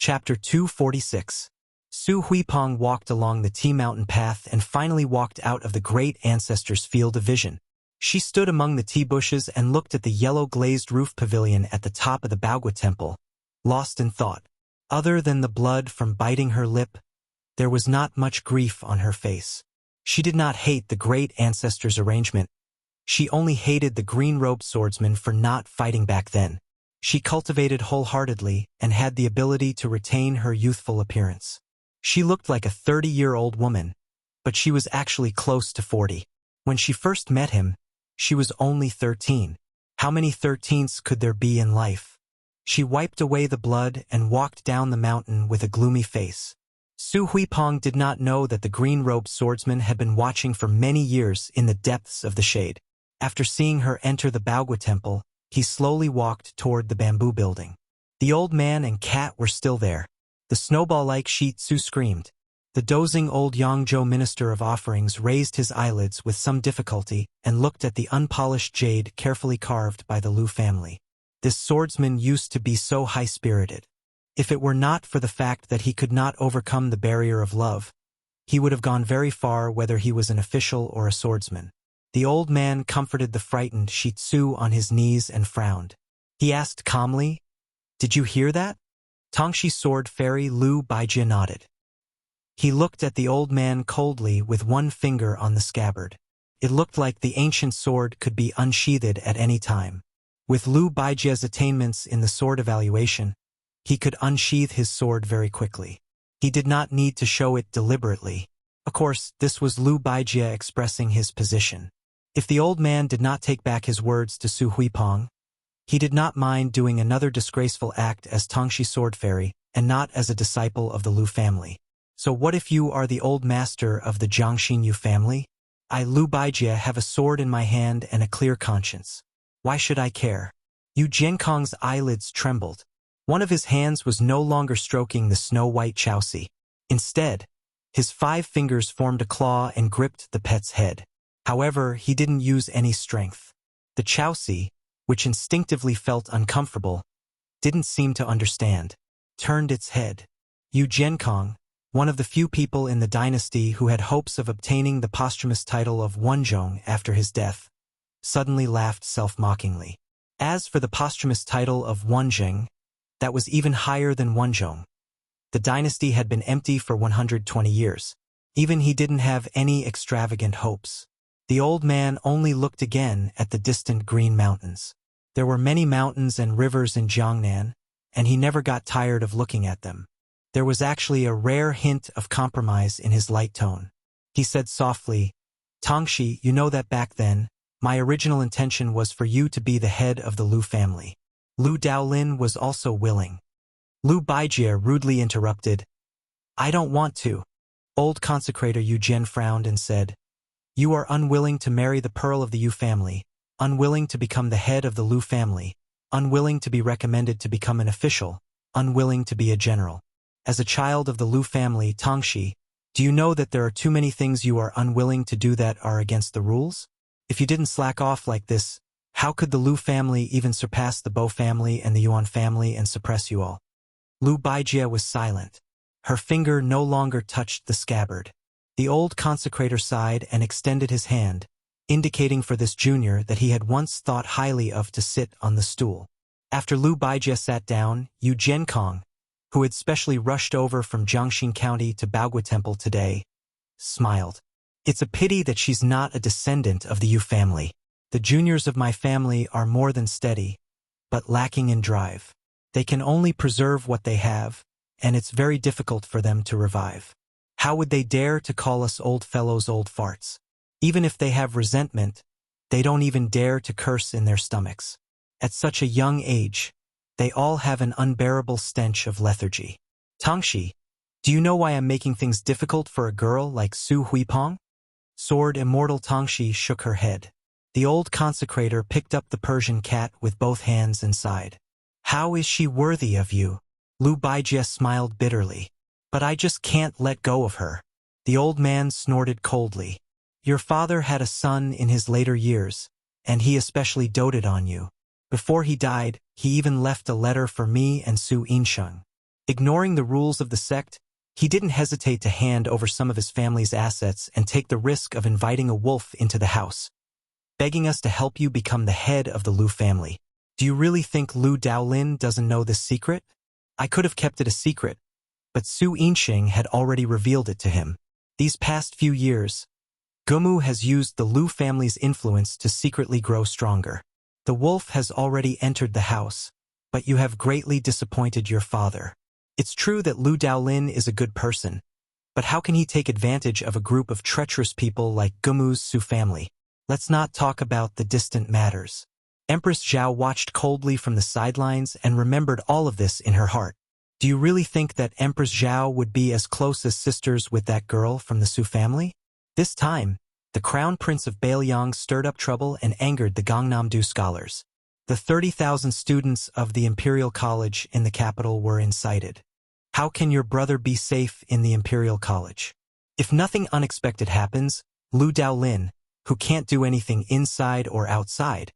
Chapter 246. Su Huipeng walked along the Tea-Mountain path and finally walked out of the great ancestor's field of vision. She stood among the tea bushes and looked at the yellow glazed roof pavilion at the top of the Baogua temple, lost in thought. Other than the blood from biting her lip, there was not much grief on her face. She did not hate the great ancestor's arrangement. She only hated the green-robed swordsman for not fighting back then. She cultivated wholeheartedly and had the ability to retain her youthful appearance. She looked like a 30-year-old woman, but she was actually close to 40. When she first met him, she was only 13. How many 13ths could there be in life? She wiped away the blood and walked down the mountain with a gloomy face. Su Huipeng did not know that the green-robed swordsman had been watching for many years in the depths of the shade. After seeing her enter the Baogua temple, he slowly walked toward the bamboo building. The old man and cat were still there. The snowball-like Shi Tzu screamed. The dozing old Yangzhou minister of offerings raised his eyelids with some difficulty and looked at the unpolished jade carefully carved by the Lu family. This swordsman used to be so high-spirited. If it were not for the fact that he could not overcome the barrier of love, he would have gone very far whether he was an official or a swordsman. The old man comforted the frightened Shi Tzu on his knees and frowned. He asked calmly, "Did you hear that?" Tongshi sword fairy Lu Baijie nodded. He looked at the old man coldly with one finger on the scabbard. It looked like the ancient sword could be unsheathed at any time. With Lu Baijie's attainments in the sword evaluation, he could unsheath his sword very quickly. He did not need to show it deliberately. Of course, this was Lu Baijie expressing his position. If the old man did not take back his words to Su Huipeng, he did not mind doing another disgraceful act as Tongshi Sword Fairy and not as a disciple of the Lu family. So what if you are the old master of the Jiangxin Yu family? I, Lu Baijie, have a sword in my hand and a clear conscience. Why should I care? Yu Jiankong's eyelids trembled. One of his hands was no longer stroking the snow-white Chaosi. Instead, his 5 fingers formed a claw and gripped the pet's head. However, he didn't use any strength. The Chaosi, which instinctively felt uncomfortable, didn't seem to understand, turned its head. Yu Jiankong, one of the few people in the dynasty who had hopes of obtaining the posthumous title of Wenzhong after his death, suddenly laughed self-mockingly. As for the posthumous title of Wenzheng, that was even higher than Wenzhong. The dynasty had been empty for 120 years. Even he didn't have any extravagant hopes. The old man only looked again at the distant green mountains. There were many mountains and rivers in Jiangnan, and he never got tired of looking at them. There was actually a rare hint of compromise in his light tone. He said softly, "Tongshi, you know that back then, my original intention was for you to be the head of the Lu family." Lu Daolin was also willing. Lu Baijie rudely interrupted, "I don't want to." Old consecrator Yu Jian frowned and said, "You are unwilling to marry the pearl of the Yu family, unwilling to become the head of the Lu family, unwilling to be recommended to become an official, unwilling to be a general. As a child of the Lu family, Tongshi, do you know that there are too many things you are unwilling to do that are against the rules? If you didn't slack off like this, how could the Lu family even surpass the Bo family and the Yuan family and suppress you all?" Lu Baijie was silent. Her finger no longer touched the scabbard. The old consecrator sighed and extended his hand, indicating for this junior that he had once thought highly of to sit on the stool. After Lu Baijie sat down, Yu Jiankong, who had specially rushed over from Jiangxin County to Baogua Temple today, smiled. "It's a pity that she's not a descendant of the Yu family. The juniors of my family are more than steady, but lacking in drive. They can only preserve what they have, and it's very difficult for them to revive. How would they dare to call us old fellows old farts? Even if they have resentment, they don't even dare to curse in their stomachs. At such a young age, they all have an unbearable stench of lethargy. Tongshi, do you know why I'm making things difficult for a girl like Su Huipeng?" Sword Immortal Tongshi shook her head. The old consecrator picked up the Persian cat with both hands and sighed. "How is she worthy of you?" Lu Baijie smiled bitterly. "But I just can't let go of her." The old man snorted coldly. "Your father had a son in his later years, and he especially doted on you. Before he died, he even left a letter for me and Su Yinsheng. Ignoring the rules of the sect, he didn't hesitate to hand over some of his family's assets and take the risk of inviting a wolf into the house, begging us to help you become the head of the Lu family. Do you really think Lu Daolin doesn't know this secret? I could have kept it a secret, but Su Yinxing had already revealed it to him. These past few years, Gumu has used the Lu family's influence to secretly grow stronger. The wolf has already entered the house, but you have greatly disappointed your father. It's true that Lu Daolin is a good person, but how can he take advantage of a group of treacherous people like Gumu's Su family? Let's not talk about the distant matters. Empress Zhao watched coldly from the sidelines and remembered all of this in her heart. Do you really think that Empress Zhao would be as close as sisters with that girl from the Su family? This time, the Crown Prince of Bailiang stirred up trouble and angered the Gangnam-do scholars. The 30,000 students of the Imperial College in the capital were incited. How can your brother be safe in the Imperial College? If nothing unexpected happens, Lu Daolin, who can't do anything inside or outside,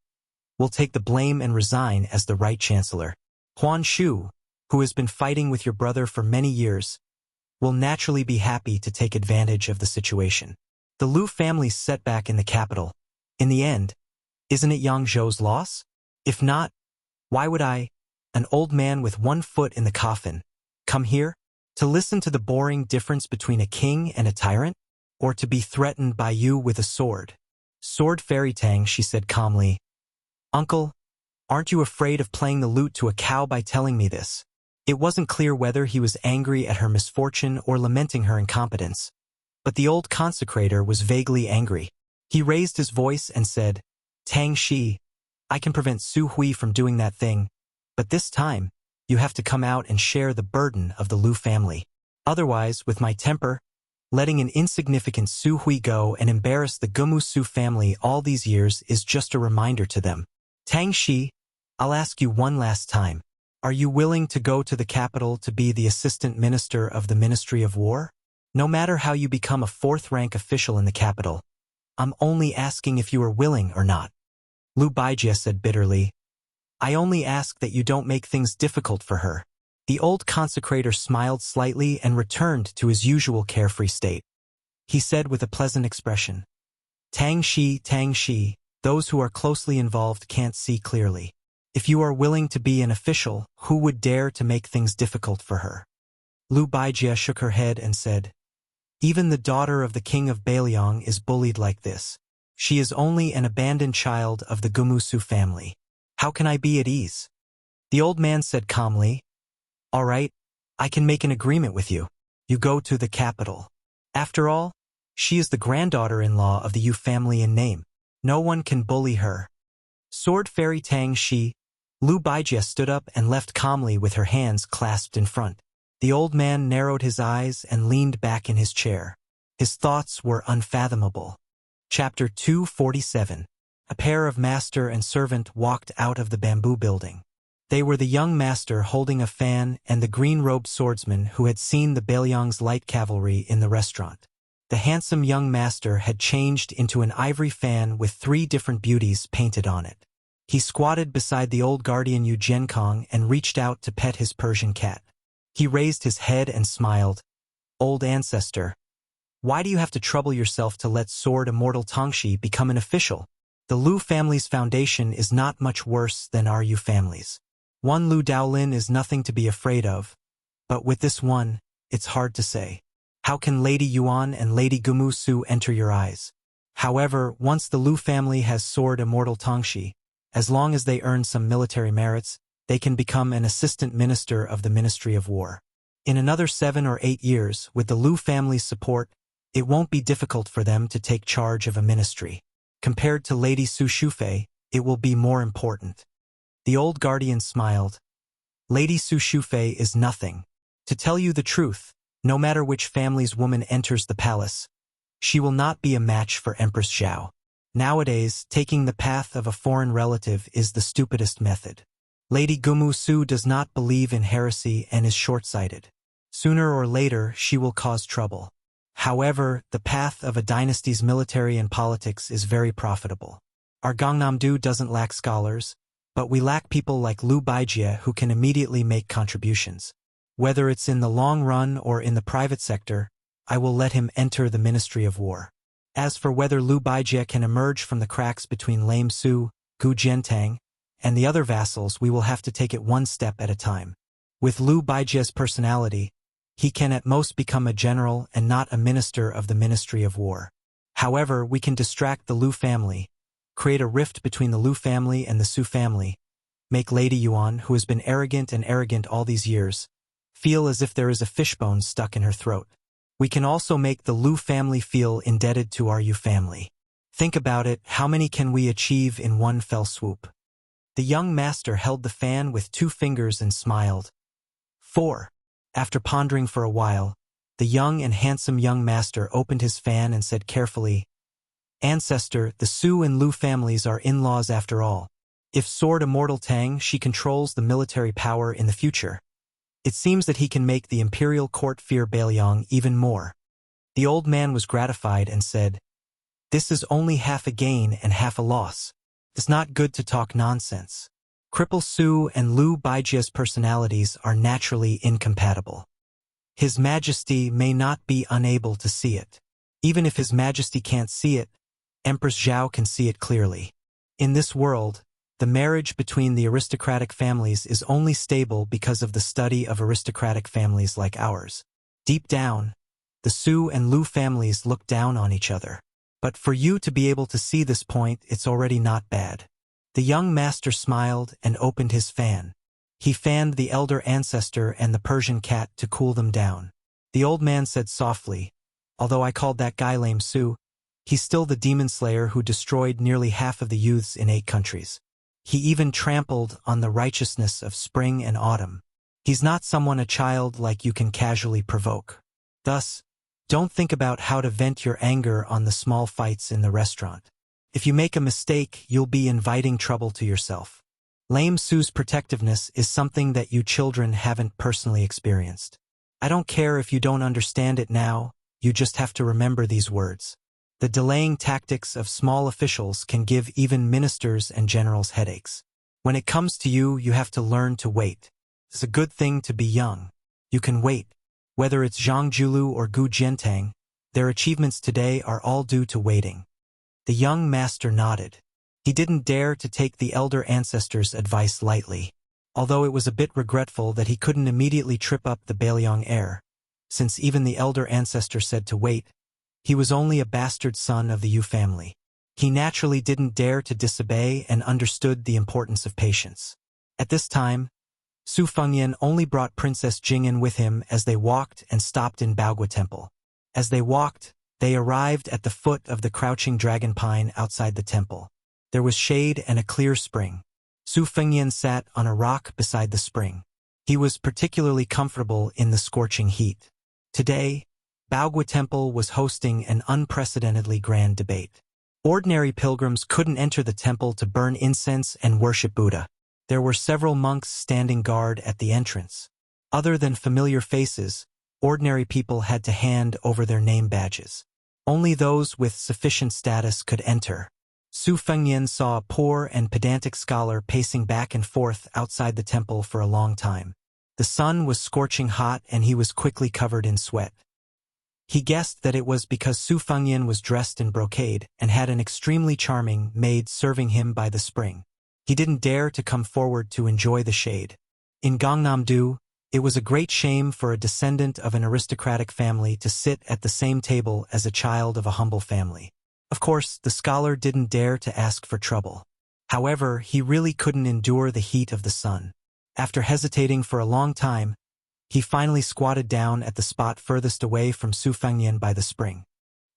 will take the blame and resign as the right chancellor. Huan Shu, who has been fighting with your brother for many years, will naturally be happy to take advantage of the situation. The Lu family's setback in the capital. In the end, isn't it Yang Zhou's loss? If not, why would I, an old man with one foot in the coffin, come here? To listen to the boring difference between a king and a tyrant? Or to be threatened by you with a sword? Sword Fairy Tang, she said calmly. Uncle, aren't you afraid of playing the lute to a cow by telling me this? It wasn't clear whether he was angry at her misfortune or lamenting her incompetence, but the old consecrator was vaguely angry. He raised his voice and said, Tang Shi, I can prevent Su Hui from doing that thing, but this time, you have to come out and share the burden of the Lu family. Otherwise, with my temper, letting an insignificant Su Hui go and embarrass the Gumu Su family all these years is just a reminder to them. Tang Shi, I'll ask you one last time. Are you willing to go to the capital to be the assistant minister of the Ministry of War? No matter how you become a fourth-rank official in the capital, I'm only asking if you are willing or not. Lu Baijie said bitterly, I only ask that you don't make things difficult for her. The old consecrator smiled slightly and returned to his usual carefree state. He said with a pleasant expression, Tang Shi, those who are closely involved can't see clearly. If you are willing to be an official, who would dare to make things difficult for her? Lu Baijie shook her head and said, Even the daughter of the king of Bailiang is bullied like this. She is only an abandoned child of the Gumusu family. How can I be at ease? The old man said calmly, All right, I can make an agreement with you. You go to the capital. After all, she is the granddaughter-in-law of the Yu family in name. No one can bully her. Sword Fairy Tang Shi, Lu Baijie stood up and left calmly with her hands clasped in front. The old man narrowed his eyes and leaned back in his chair. His thoughts were unfathomable. Chapter 247. A pair of master and servant walked out of the bamboo building. They were the young master holding a fan and the green-robed swordsman who had seen the Bailiang's light cavalry in the restaurant. The handsome young master had changed into an ivory fan with 3 different beauties painted on it. He squatted beside the old guardian Yu Jiankong and reached out to pet his Persian cat. He raised his head and smiled. Old ancestor, why do you have to trouble yourself to let Sword Immortal Tangxi become an official? The Lu family's foundation is not much worse than our Yu family's. One Lu Daolin is nothing to be afraid of, but with this one, it's hard to say. How can Lady Yuan and Lady Gumu Su enter your eyes? However, once the Lu family has Sword Immortal Tangxi, as long as they earn some military merits, they can become an assistant minister of the Ministry of War. In another 7 or 8 years, with the Lu family's support, it won't be difficult for them to take charge of a ministry. Compared to Lady Su Shufei, it will be more important. The old guardian smiled. Lady Su Shufei is nothing. To tell you the truth, no matter which family's woman enters the palace, she will not be a match for Empress Zhao. Nowadays, taking the path of a foreign relative is the stupidest method. Lady Gumu Su does not believe in heresy and is short-sighted. Sooner or later, she will cause trouble. However, the path of a dynasty's military and politics is very profitable. Our Gangnam-do doesn't lack scholars, but we lack people like Lu Baijie who can immediately make contributions. Whether it's in the long run or in the private sector, I will let him enter the Ministry of War. As for whether Lu Baijie can emerge from the cracks between Lame Su, Gu Jiantang, and the other vassals, we will have to take it one step at a time. With Lu Baijie's personality, he can at most become a general and not a minister of the Ministry of War. However, we can distract the Lu family, create a rift between the Lu family and the Su family, make Lady Yuan, who has been arrogant all these years, feel as if there is a fishbone stuck in her throat. We can also make the Lu family feel indebted to our Yu family. Think about it, how many can we achieve in one fell swoop? The young master held the fan with 2 fingers and smiled. 4. After pondering for a while, the young and handsome young master opened his fan and said carefully, "Ancestor, the Su and Lu families are in-laws after all. If Sword Immortal Tang, she controls the military power in the future. It seems that he can make the imperial court fear Bailiang even more." The old man was gratified and said, "This is only half a gain and half a loss. It's not good to talk nonsense. Cripple Su and Lu Baijie's personalities are naturally incompatible. His Majesty may not be unable to see it. Even if His Majesty can't see it, Empress Zhao can see it clearly. In this world, the marriage between the aristocratic families is only stable because of the study of aristocratic families like ours. Deep down, the Su and Lu families look down on each other. But for you to be able to see this point, it's already not bad." The young master smiled and opened his fan. He fanned the elder ancestor and the Persian cat to cool them down. The old man said softly, "Although I called that guy Lame Su, he's still the demon slayer who destroyed nearly half of the youths in 8 countries. He even trampled on the righteousness of spring and autumn. He's not someone a child like you can casually provoke. Thus, don't think about how to vent your anger on the small fights in the restaurant. If you make a mistake, you'll be inviting trouble to yourself. Lame Su's protectiveness is something that you children haven't personally experienced. I don't care if you don't understand it now, you just have to remember these words. The delaying tactics of small officials can give even ministers and generals headaches. When it comes to you, you have to learn to wait. It's a good thing to be young. You can wait. Whether it's Zhang Julu or Gu Jiantang, their achievements today are all due to waiting." The young master nodded. He didn't dare to take the elder ancestor's advice lightly, although it was a bit regretful that he couldn't immediately trip up the Bailiang heir. Since even the elder ancestor said to wait, he was only a bastard son of the Yu family. He naturally didn't dare to disobey and understood the importance of patience. At this time, Su Fengyan only brought Princess Jing'an with him as they walked and stopped in Baogua Temple. As they walked, they arrived at the foot of the crouching dragon pine outside the temple. There was shade and a clear spring. Su Fengyan sat on a rock beside the spring. He was particularly comfortable in the scorching heat. Today, Baogua Temple was hosting an unprecedentedly grand debate. Ordinary pilgrims couldn't enter the temple to burn incense and worship Buddha. There were several monks standing guard at the entrance. Other than familiar faces, ordinary people had to hand over their name badges. Only those with sufficient status could enter. Su Fengyan saw a poor and pedantic scholar pacing back and forth outside the temple for a long time. The sun was scorching hot and he was quickly covered in sweat. He guessed that it was because Su Fengyan was dressed in brocade and had an extremely charming maid serving him by the spring. He didn't dare to come forward to enjoy the shade. In Gangnam-do, it was a great shame for a descendant of an aristocratic family to sit at the same table as a child of a humble family. Of course, the scholar didn't dare to ask for trouble. However, he really couldn't endure the heat of the sun. After hesitating for a long time, he finally squatted down at the spot furthest away from Su Fengyan by the spring.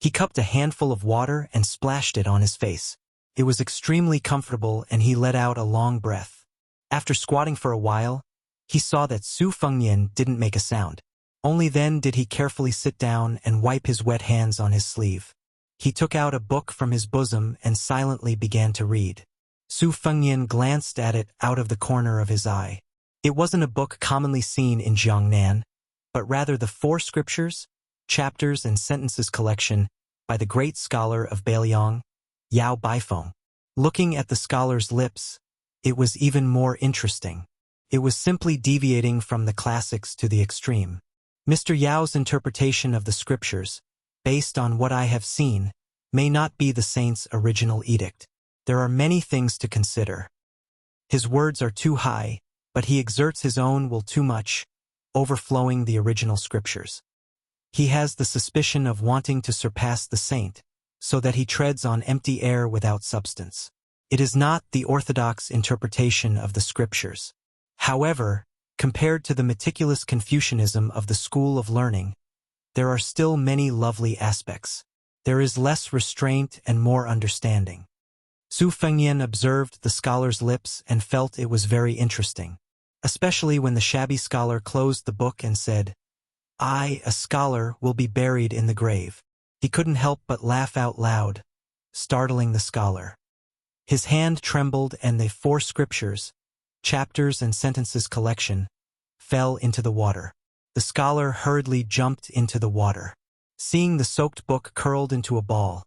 He cupped a handful of water and splashed it on his face. It was extremely comfortable and he let out a long breath. After squatting for a while, he saw that Su Fengyan didn't make a sound. Only then did he carefully sit down and wipe his wet hands on his sleeve. He took out a book from his bosom and silently began to read. Su Fengyan glanced at it out of the corner of his eye. It wasn't a book commonly seen in Jiangnan, but rather the 4 scriptures, chapters and sentences collection by the great scholar of Bailiang, Yao Baifeng. Looking at the scholar's lips, it was even more interesting. It was simply deviating from the classics to the extreme. Mr. Yao's interpretation of the scriptures, based on what I have seen, may not be the saint's original edict. There are many things to consider. His words are too high, but he exerts his own will too much, overflowing the original scriptures. He has the suspicion of wanting to surpass the saint, so that he treads on empty air without substance. It is not the orthodox interpretation of the scriptures. However, compared to the meticulous Confucianism of the school of learning, there are still many lovely aspects. There is less restraint and more understanding. Su Fengnian observed the scholar's lips and felt it was very interesting, especially when the shabby scholar closed the book and said, "I, a scholar, will be buried in the grave." He couldn't help but laugh out loud, startling the scholar. His hand trembled and the 4 scriptures, chapters and sentences collection, fell into the water. The scholar hurriedly jumped into the water. Seeing the soaked book curled into a ball,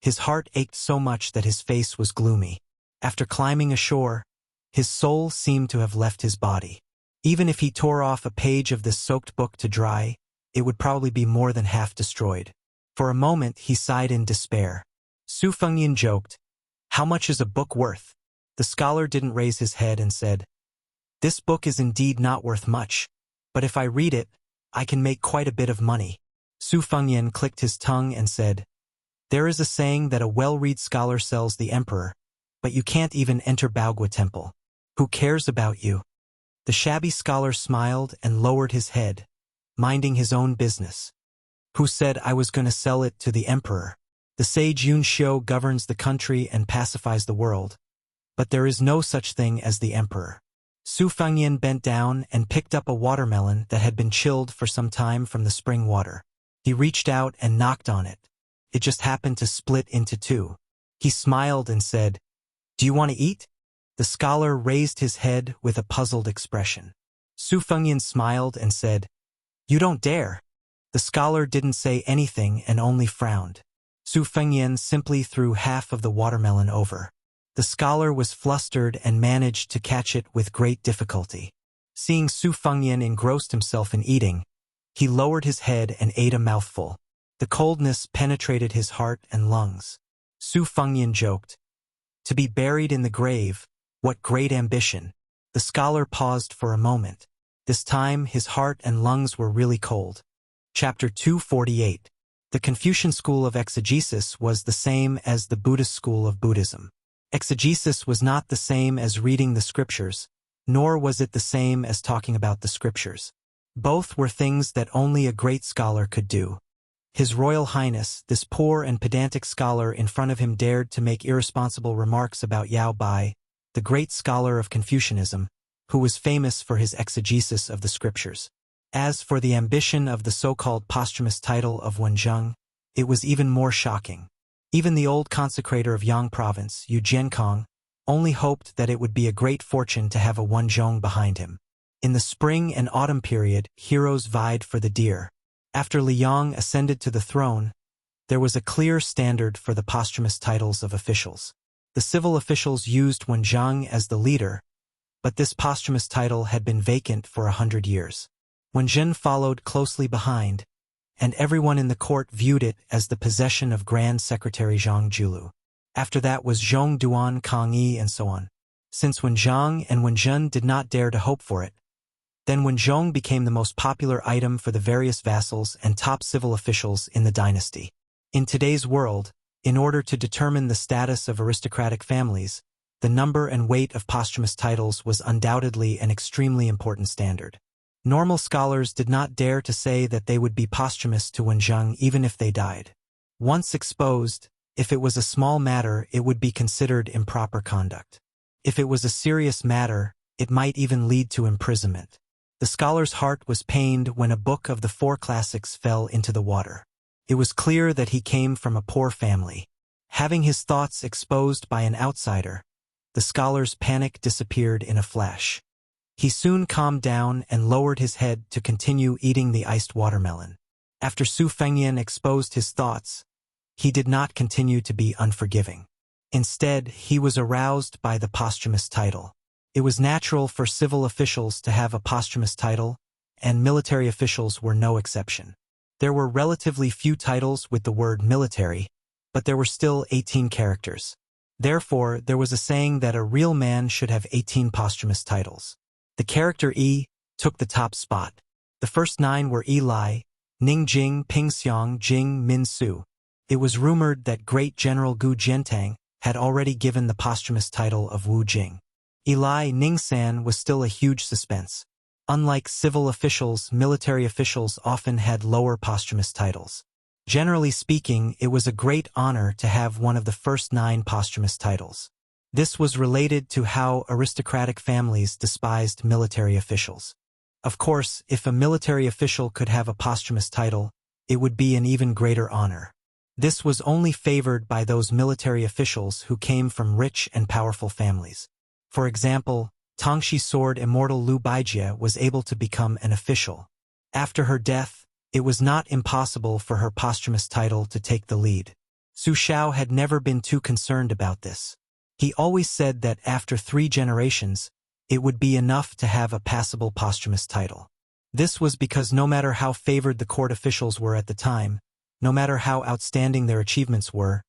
his heart ached so much that his face was gloomy. After climbing ashore, his soul seemed to have left his body. Even if he tore off a page of this soaked book to dry, it would probably be more than half destroyed. For a moment he sighed in despair. Su Fengnian joked, "How much is a book worth?" The scholar didn't raise his head and said, "This book is indeed not worth much, but if I read it, I can make quite a bit of money." Su Fengnian clicked his tongue and said, "There is a saying that a well-read scholar sells the emperor, but you can't even enter Baogua Temple. Who cares about you?" The shabby scholar smiled and lowered his head, minding his own business. "Who said I was going to sell it to the emperor? The sage Yun Xiu governs the country and pacifies the world, but there is no such thing as the emperor." Su Fengnian bent down and picked up a watermelon that had been chilled for some time from the spring water. He reached out and knocked on it. It just happened to split into 2. He smiled and said, "Do you want to eat?" The scholar raised his head with a puzzled expression. Su Fengnian smiled and said, "You don't dare." The scholar didn't say anything and only frowned. Su Fengnian simply threw half of the watermelon over. The scholar was flustered and managed to catch it with great difficulty. Seeing Su Fengnian engrossed himself in eating, he lowered his head and ate a mouthful. The coldness penetrated his heart and lungs. Su Fengnian joked, "To be buried in the grave, what great ambition." The scholar paused for a moment. This time his heart and lungs were really cold. Chapter 248. The Confucian school of exegesis was the same as the Buddhist school of Buddhism. Exegesis was not the same as reading the scriptures, nor was it the same as talking about the scriptures. Both were things that only a great scholar could do. His Royal Highness, this poor and pedantic scholar in front of him, dared to make irresponsible remarks about Yao Bai, the great scholar of Confucianism, who was famous for his exegesis of the scriptures. As for the ambition of the so-called posthumous title of Wenzheng, it was even more shocking. Even the old consecrator of Yang province, Yu Jiankong, only hoped that it would be a great fortune to have a Wenzhong behind him. In the spring and autumn period, heroes vied for the deer. After Li Yong ascended to the throne, there was a clear standard for the posthumous titles of officials. The civil officials used Wenzheng as the leader, but this posthumous title had been vacant for 100 years. Wenzhen followed closely behind, and everyone in the court viewed it as the possession of Grand Secretary Zhang Julu. After that was Zhong Duan, Kang Yi, and so on. Since Wenzhang and Wenzhen did not dare to hope for it, then Wenzhong became the most popular item for the various vassals and top civil officials in the dynasty. In today's world, in order to determine the status of aristocratic families, the number and weight of posthumous titles was undoubtedly an extremely important standard. Normal scholars did not dare to say that they would be posthumous to Wenzheng even if they died. Once exposed, if it was a small matter, it would be considered improper conduct. If it was a serious matter, it might even lead to imprisonment. The scholar's heart was pained when a book of the 4 classics fell into the water. It was clear that he came from a poor family. Having his thoughts exposed by an outsider, the scholar's panic disappeared in a flash. He soon calmed down and lowered his head to continue eating the iced watermelon. After Su Fengnian exposed his thoughts, he did not continue to be unforgiving. Instead, he was aroused by the posthumous title. It was natural for civil officials to have a posthumous title, and military officials were no exception. There were relatively few titles with the word military, but there were still 18 characters. Therefore, there was a saying that a real man should have 18 posthumous titles. The character E took the top spot. The first 9 were Eli, Ning Jing, Ping Xiang, Jing, Min Su. It was rumored that great General Gu Jiantang had already given the posthumous title of Wu Jing. Eli Ning-san was still a huge suspense. Unlike civil officials, military officials often had lower posthumous titles. Generally speaking, it was a great honor to have one of the first 9 posthumous titles. This was related to how aristocratic families despised military officials. Of course, if a military official could have a posthumous title, it would be an even greater honor. This was only favored by those military officials who came from rich and powerful families. For example, Tongshi sword immortal Liu Baijie was able to become an official. After her death, it was not impossible for her posthumous title to take the lead. Su Xiao had never been too concerned about this. He always said that after 3 generations, it would be enough to have a passable posthumous title. This was because no matter how favored the court officials were at the time, no matter how outstanding their achievements were,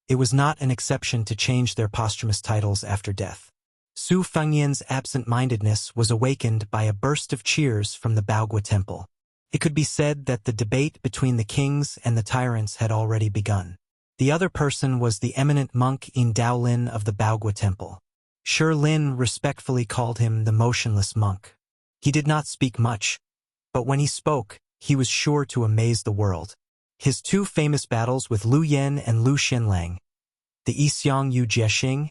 it was not an exception to change their posthumous titles after death. Su Fengyan's absent-mindedness was awakened by a burst of cheers from the Baogua temple. It could be said that the debate between the kings and the tyrants had already begun. The other person was the eminent monk in Daolin of the Baogua temple. Shi Lin respectfully called him the motionless monk. He did not speak much, but when he spoke, he was sure to amaze the world. His 2 famous battles with Lu Yen and Lu Xinlang, the Yixiang Yu Jiexing,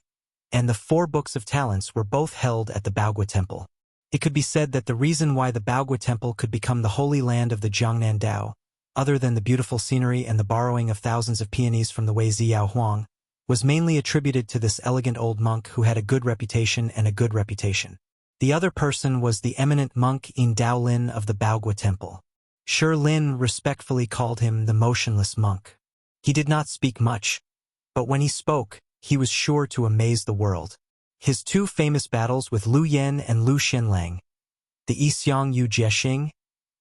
and the 4 Books of Talents were both held at the Baogua Temple. It could be said that the reason why the Baogua Temple could become the holy land of the Jiangnan Dao, other than the beautiful scenery and the borrowing of thousands of peonies from the Wei Ziyao Huang, was mainly attributed to this elegant old monk who had a good reputation and a good reputation. The other person was the eminent monk in Daolin of the Baogua Temple. Shi Lin respectfully called him the motionless monk. He did not speak much, but when he spoke, he was sure to amaze the world. His 2 famous battles with Lu Yen and Lu Xinlang, the Yixiang Yu Jiexing,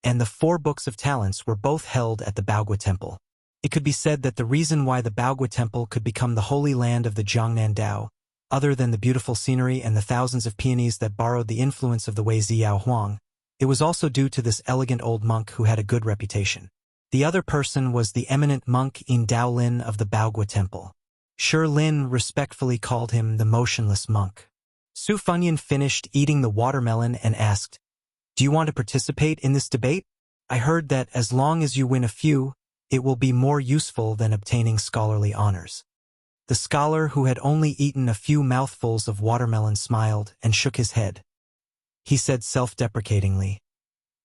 and the 4 Books of Talents were both held at the Baogua Temple. It could be said that the reason why the Baogua Temple could become the holy land of the Jiangnan Dao, other than the beautiful scenery and the thousands of peonies that borrowed the influence of the Wei Ziyao Huang, it was also due to this elegant old monk who had a good reputation. The other person was the eminent monk in Daolin of the Baogua Temple. Shi Lin respectfully called him the motionless monk. Su Fengyan finished eating the watermelon and asked, "Do you want to participate in this debate? I heard that as long as you win a few, it will be more useful than obtaining scholarly honors." The scholar who had only eaten a few mouthfuls of watermelon smiled and shook his head. He said self-deprecatingly,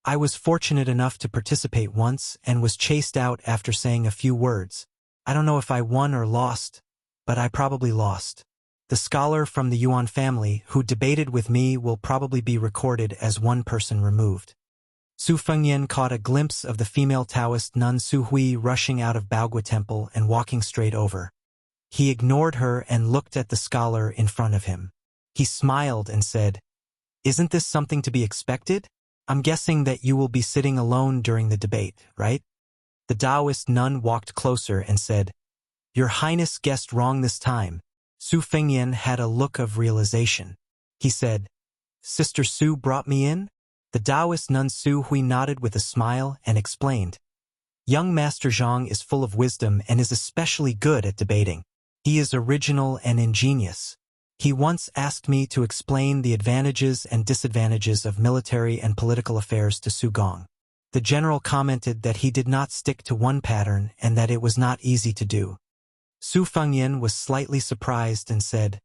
"I was fortunate enough to participate once and was chased out after saying a few words. I don't know if I won or lost, but I probably lost. The scholar from the Yuan family who debated with me will probably be recorded as one person removed." Su Fengyan caught a glimpse of the female Taoist nun Su Hui rushing out of Baogua Temple and walking straight over. He ignored her and looked at the scholar in front of him. He smiled and said, "Isn't this something to be expected? I'm guessing that you will be sitting alone during the debate, right?" The Taoist nun walked closer and said, "Your Highness guessed wrong this time." Su Fengyan had a look of realization. He said, "Sister Su brought me in?" The Taoist nun Su Hui nodded with a smile and explained, "Young Master Zhang is full of wisdom and is especially good at debating. He is original and ingenious. He once asked me to explain the advantages and disadvantages of military and political affairs to Su Gong. The general commented that he did not stick to one pattern and that it was not easy to do." Su Fengyan was slightly surprised and said,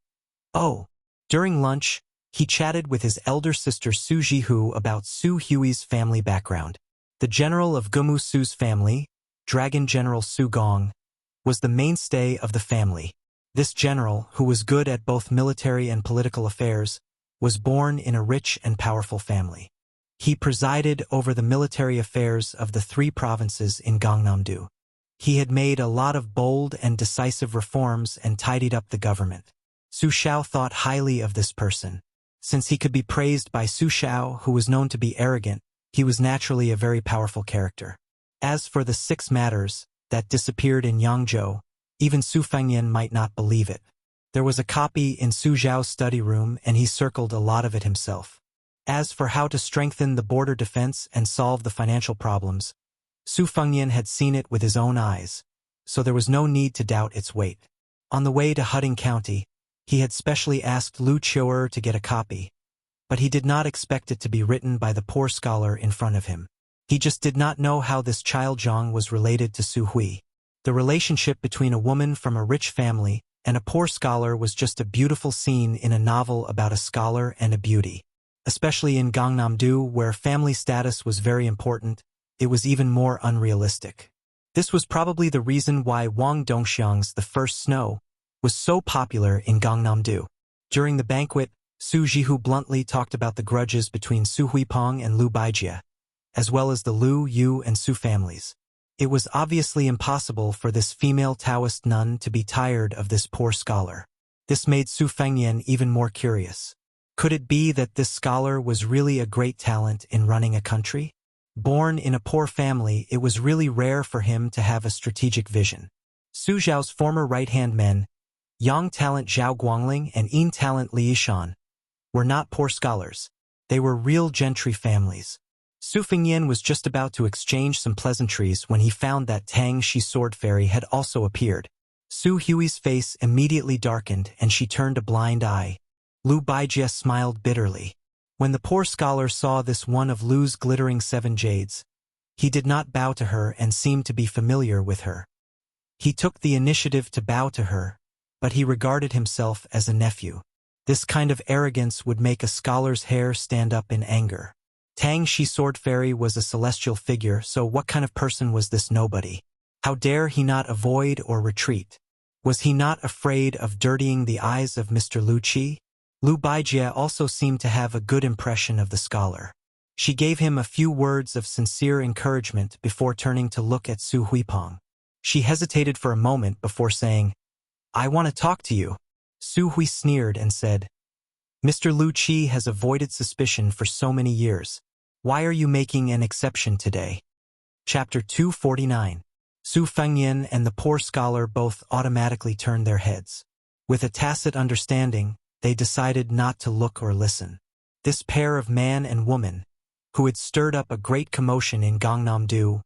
"Oh." During lunch, he chatted with his elder sister Su Jihu about Su Hui's family background. The general of Gumu Su's family, Dragon General Su Gong, was the mainstay of the family. This general, who was good at both military and political affairs, was born in a rich and powerful family. He presided over the military affairs of the 3 provinces in Gangnam-do. He had made a lot of bold and decisive reforms and tidied up the government. Su Xiao thought highly of this person. Since he could be praised by Su Xiao, who was known to be arrogant, he was naturally a very powerful character. As for the 6 matters that disappeared in Yangzhou, even Su Fengyan might not believe it. There was a copy in Su Zhao's study room, and he circled a lot of it himself. As for how to strengthen the border defense and solve the financial problems, Su Fengyan had seen it with his own eyes, so there was no need to doubt its weight. On the way to Huding County, he had specially asked Lu Qiu'er to get a copy, but he did not expect it to be written by the poor scholar in front of him. He just did not know how this child Zhang was related to Su Hui. The relationship between a woman from a rich family and a poor scholar was just a beautiful scene in a novel about a scholar and a beauty. Especially in Gangnam-do, where family status was very important, it was even more unrealistic. This was probably the reason why Wang Dongxiang's The First Snow was so popular in Gangnam-do. During the banquet, Su Jihu bluntly talked about the grudges between Su Huipeng and Lu Baijie, as well as the Lu, Yu, and Su families. It was obviously impossible for this female Taoist nun to be tired of this poor scholar. This made Su Fengyan even more curious. Could it be that this scholar was really a great talent in running a country? Born in a poor family, it was really rare for him to have a strategic vision. Su Zhao's former right-hand men, Yang talent Zhao Guangling and Yin talent Li Yishan, were not poor scholars. They were real gentry families. Su Fengyan was just about to exchange some pleasantries when he found that Tang Shi Sword Fairy had also appeared. Su Hui's face immediately darkened and she turned a blind eye. Lu Baijie smiled bitterly. When the poor scholar saw this one of Lu's glittering 7 jades, he did not bow to her and seemed to be familiar with her. He took the initiative to bow to her, but he regarded himself as a nephew. This kind of arrogance would make a scholar's hair stand up in anger. Tang Shi Sword Fairy was a celestial figure, so what kind of person was this nobody? How dare he not avoid or retreat? Was he not afraid of dirtying the eyes of Mr. Lu Qi? Lu Baijie also seemed to have a good impression of the scholar. She gave him a few words of sincere encouragement before turning to look at Su Huipeng. She hesitated for a moment before saying, "I want to talk to you." Su Hui sneered and said, "Mr. Lu Qi has avoided suspicion for so many years. Why are you making an exception today?" Chapter 249. Su Fengyan and the poor scholar both automatically turned their heads. With a tacit understanding, they decided not to look or listen. This pair of man and woman, who had stirred up a great commotion in Gangnam-do,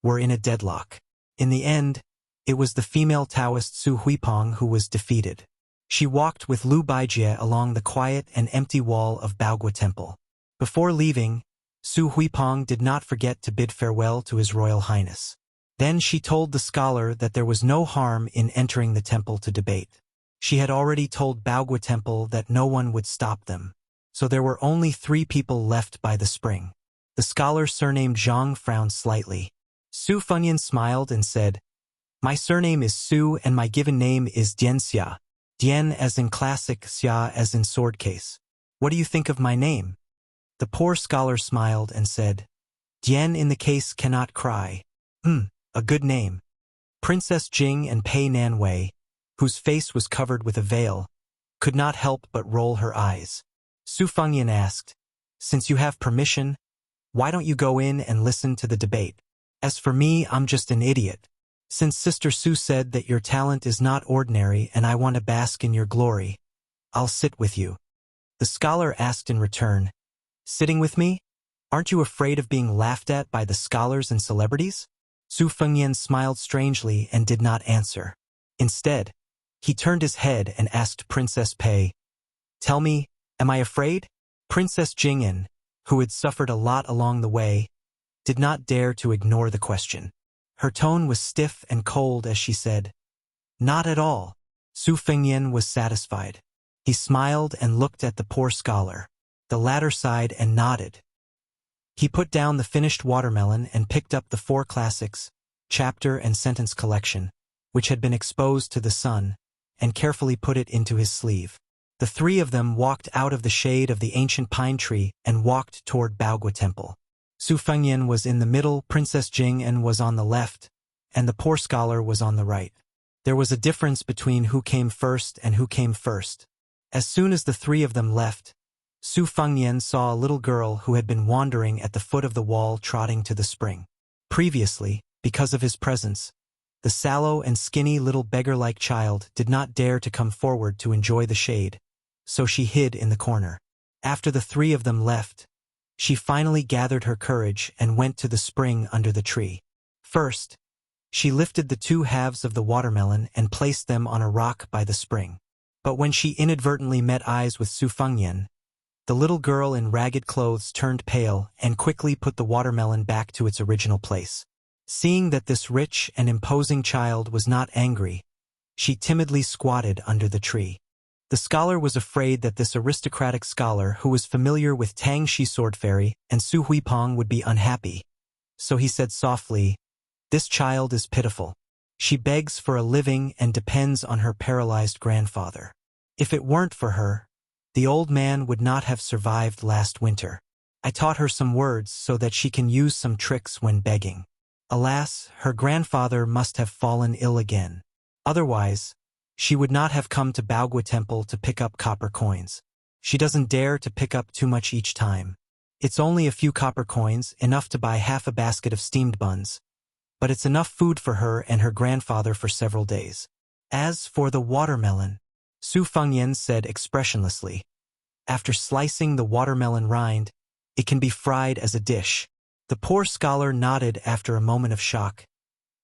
were in a deadlock. In the end, it was the female Taoist Su Huipeng who was defeated. She walked with Lu Baijie along the quiet and empty wall of Baogua Temple. Before leaving, Su Huipeng did not forget to bid farewell to His Royal Highness. Then she told the scholar that there was no harm in entering the temple to debate. She had already told Baogua Temple that no one would stop them, so there were only 3 people left by the spring. The scholar surnamed Zhang frowned slightly. Su Fengyan smiled and said, "My surname is Su and my given name is Dian Xia. Dian as in classic, Xia as in sword case. What do you think of my name?" The poor scholar smiled and said, "Dian in the case cannot cry. A good name." Princess Jing and Pei Nanwei, whose face was covered with a veil, could not help but roll her eyes. Su Fengyan asked, "Since you have permission, why don't you go in and listen to the debate? As for me, I'm just an idiot. Since Sister Su said that your talent is not ordinary and I want to bask in your glory, I'll sit with you." The scholar asked in return, "Sitting with me? Aren't you afraid of being laughed at by the scholars and celebrities?" Su Fengyan smiled strangely and did not answer. Instead, he turned his head and asked Princess Pei, "Tell me, am I afraid?" Princess Jing'an, who had suffered a lot along the way, did not dare to ignore the question. Her tone was stiff and cold as she said, "Not at all." Su Fengyan was satisfied. He smiled and looked at the poor scholar. The latter sighed and nodded. He put down the finished watermelon and picked up the 4 classics, chapter and sentence collection, which had been exposed to the sun, and carefully put it into his sleeve. The 3 of them walked out of the shade of the ancient pine tree and walked toward Baogua Temple. Su Fengyan was in the middle, Princess Jing'an was on the left, and the poor scholar was on the right. There was a difference between who came first and who came first. As soon as the 3 of them left, Su Fengnian saw a little girl who had been wandering at the foot of the wall trotting to the spring. Previously, because of his presence, the sallow and skinny little beggar-like child did not dare to come forward to enjoy the shade, so she hid in the corner. After the three of them left, she finally gathered her courage and went to the spring under the tree. First, she lifted the two halves of the watermelon and placed them on a rock by the spring. But when she inadvertently met eyes with Su Fengnian, the little girl in ragged clothes turned pale and quickly put the watermelon back to its original place. Seeing that this rich and imposing child was not angry, she timidly squatted under the tree. The scholar was afraid that this aristocratic scholar who was familiar with Tang Shi Sword Fairy and Su Huipeng would be unhappy. So he said softly, "This child is pitiful. She begs for a living and depends on her paralyzed grandfather. If it weren't for her, the old man would not have survived last winter. I taught her some words so that she can use some tricks when begging. Alas, her grandfather must have fallen ill again. Otherwise, she would not have come to Baogua Temple to pick up copper coins. She doesn't dare to pick up too much each time. It's only a few copper coins, enough to buy half a basket of steamed buns, but it's enough food for her and her grandfather for several days." As for the watermelon, Su Fengnian said expressionlessly, "After slicing the watermelon rind, it can be fried as a dish." The poor scholar nodded after a moment of shock.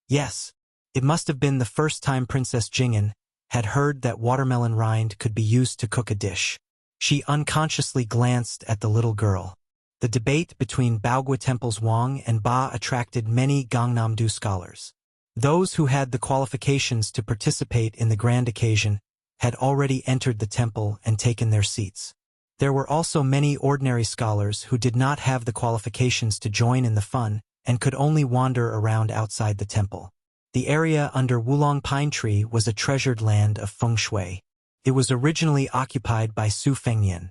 Yes, it must have been the first time Princess Jing'an had heard that watermelon rind could be used to cook a dish. She unconsciously glanced at the little girl. The debate between Baogua Temple's Wang and Ba attracted many Gangnam-do scholars. Those who had the qualifications to participate in the grand occasion had already entered the temple and taken their seats. There were also many ordinary scholars who did not have the qualifications to join in the fun and could only wander around outside the temple. The area under Wulong Pine Tree was a treasured land of feng shui. It was originally occupied by Su Fengnian.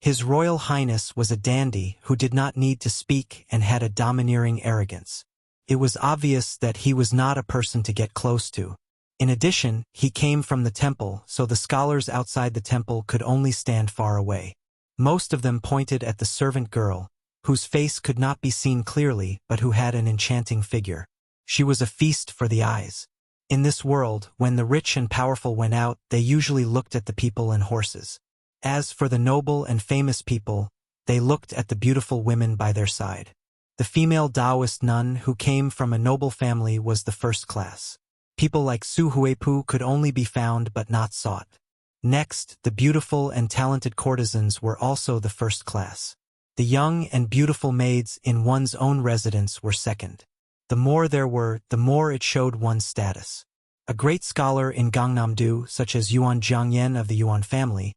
His Royal Highness was a dandy who did not need to speak and had a domineering arrogance. It was obvious that he was not a person to get close to. In addition, he came from the temple, so the scholars outside the temple could only stand far away. Most of them pointed at the servant girl, whose face could not be seen clearly but who had an enchanting figure. She was a feast for the eyes. In this world, when the rich and powerful went out, they usually looked at the people and horses. As for the noble and famous people, they looked at the beautiful women by their side. The female Taoist nun who came from a noble family was the first class. People like Su Huipu could only be found but not sought. Next, the beautiful and talented courtesans were also the first class. The young and beautiful maids in one's own residence were second. The more there were, the more it showed one's status. A great scholar in Gangnam-do, such as Yuan Jiangyan of the Yuan family,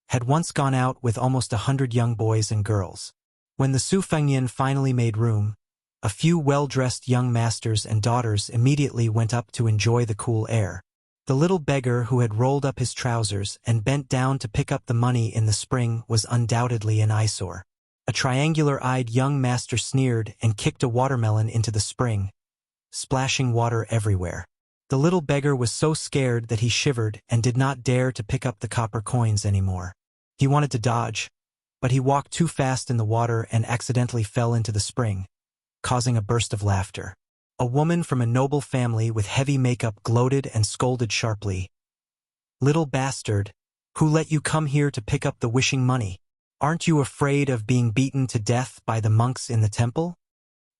had once gone out with almost 100 young boys and girls. When the Su Fengnian finally made room, a few well-dressed young masters and daughters immediately went up to enjoy the cool air. The little beggar who had rolled up his trousers and bent down to pick up the money in the spring was undoubtedly an eyesore. A triangular-eyed young master sneered and kicked a watermelon into the spring, splashing water everywhere. The little beggar was so scared that he shivered and did not dare to pick up the copper coins anymore. He wanted to dodge, but he walked too fast in the water and accidentally fell into the spring, causing a burst of laughter. A woman from a noble family with heavy makeup gloated and scolded sharply. "Little bastard, who let you come here to pick up the wishing money? Aren't you afraid of being beaten to death by the monks in the temple?"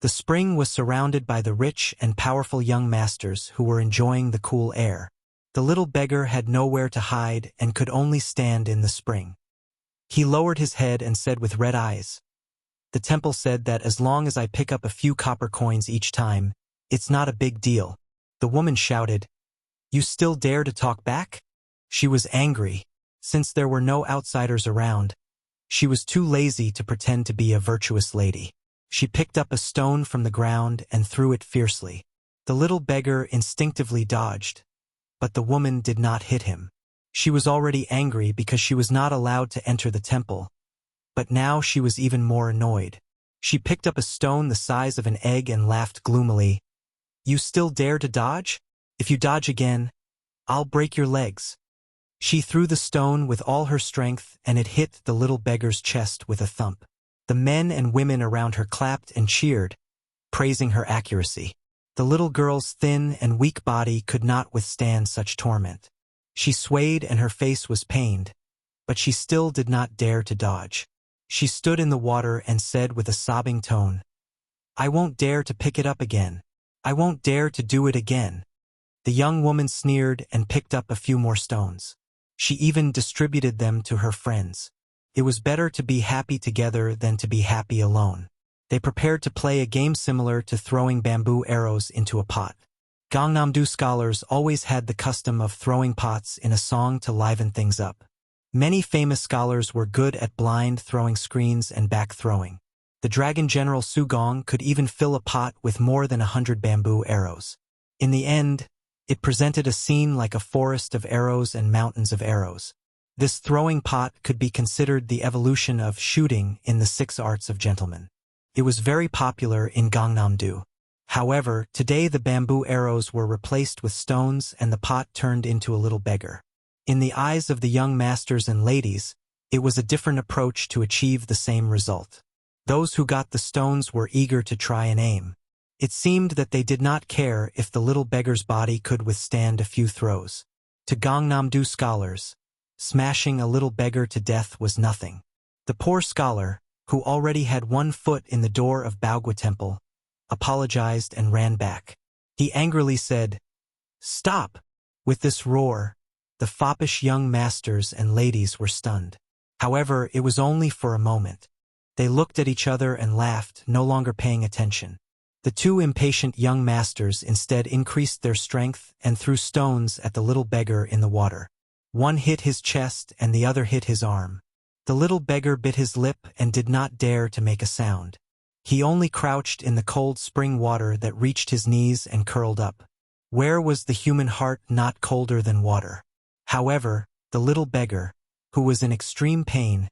The spring was surrounded by the rich and powerful young masters who were enjoying the cool air. The little beggar had nowhere to hide and could only stand in the spring. He lowered his head and said with red eyes, "The temple said that as long as I pick up a few copper coins each time, it's not a big deal." The woman shouted, "You still dare to talk back?" She was angry. Since there were no outsiders around, she was too lazy to pretend to be a virtuous lady. She picked up a stone from the ground and threw it fiercely. The little beggar instinctively dodged, but the woman did not hit him. She was already angry because she was not allowed to enter the temple, but now she was even more annoyed. She picked up a stone the size of an egg and laughed gloomily. "You still dare to dodge? If you dodge again, I'll break your legs." She threw the stone with all her strength, and it hit the little beggar's chest with a thump. The men and women around her clapped and cheered, praising her accuracy. The little girl's thin and weak body could not withstand such torment. She swayed and her face was pained, but she still did not dare to dodge. She stood in the water and said with a sobbing tone, "I won't dare to pick it up again. I won't dare to do it again." The young woman sneered and picked up a few more stones. She even distributed them to her friends. It was better to be happy together than to be happy alone. They prepared to play a game similar to throwing bamboo arrows into a pot. Gangnam-do scholars always had the custom of throwing pots in a song to liven things up. Many famous scholars were good at blind throwing screens and back throwing. The dragon general Sugong could even fill a pot with more than 100 bamboo arrows. In the end, it presented a scene like a forest of arrows and mountains of arrows. This throwing pot could be considered the evolution of shooting in the 6 arts of gentlemen. It was very popular in Gangnam-do. However, today the bamboo arrows were replaced with stones and the pot turned into a little beggar. In the eyes of the young masters and ladies, it was a different approach to achieve the same result. Those who got the stones were eager to try and aim. It seemed that they did not care if the little beggar's body could withstand a few throws. To Gangnam-do scholars, smashing a little beggar to death was nothing. The poor scholar, who already had one foot in the door of Baogwa Temple, apologized and ran back. He angrily said, "Stop!" With this roar, the foppish young masters and ladies were stunned. However, it was only for a moment. They looked at each other and laughed, no longer paying attention. The 2 impatient young masters instead increased their strength and threw stones at the little beggar in the water. One hit his chest and the other hit his arm. The little beggar bit his lip and did not dare to make a sound. He only crouched in the cold spring water that reached his knees and curled up. Where was the human heart not colder than water? However, the little beggar, who was in extreme pain,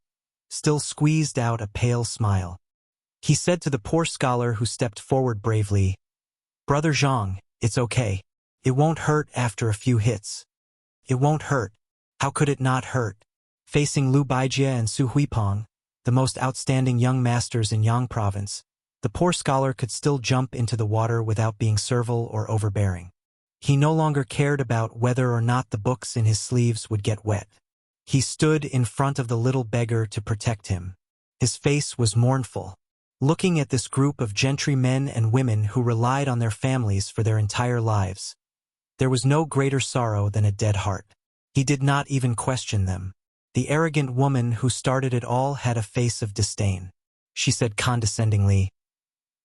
still squeezed out a pale smile. He said to the poor scholar who stepped forward bravely, "Brother Zhang, it's okay. It won't hurt after a few hits." It won't hurt. How could it not hurt? Facing Liu Baijie and Su Huipeng, the most outstanding young masters in Yang province, the poor scholar could still jump into the water without being servile or overbearing. He no longer cared about whether or not the books in his sleeves would get wet. He stood in front of the little beggar to protect him. His face was mournful. Looking at this group of gentry men and women who relied on their families for their entire lives, there was no greater sorrow than a dead heart. He did not even question them. The arrogant woman who started it all had a face of disdain. She said condescendingly,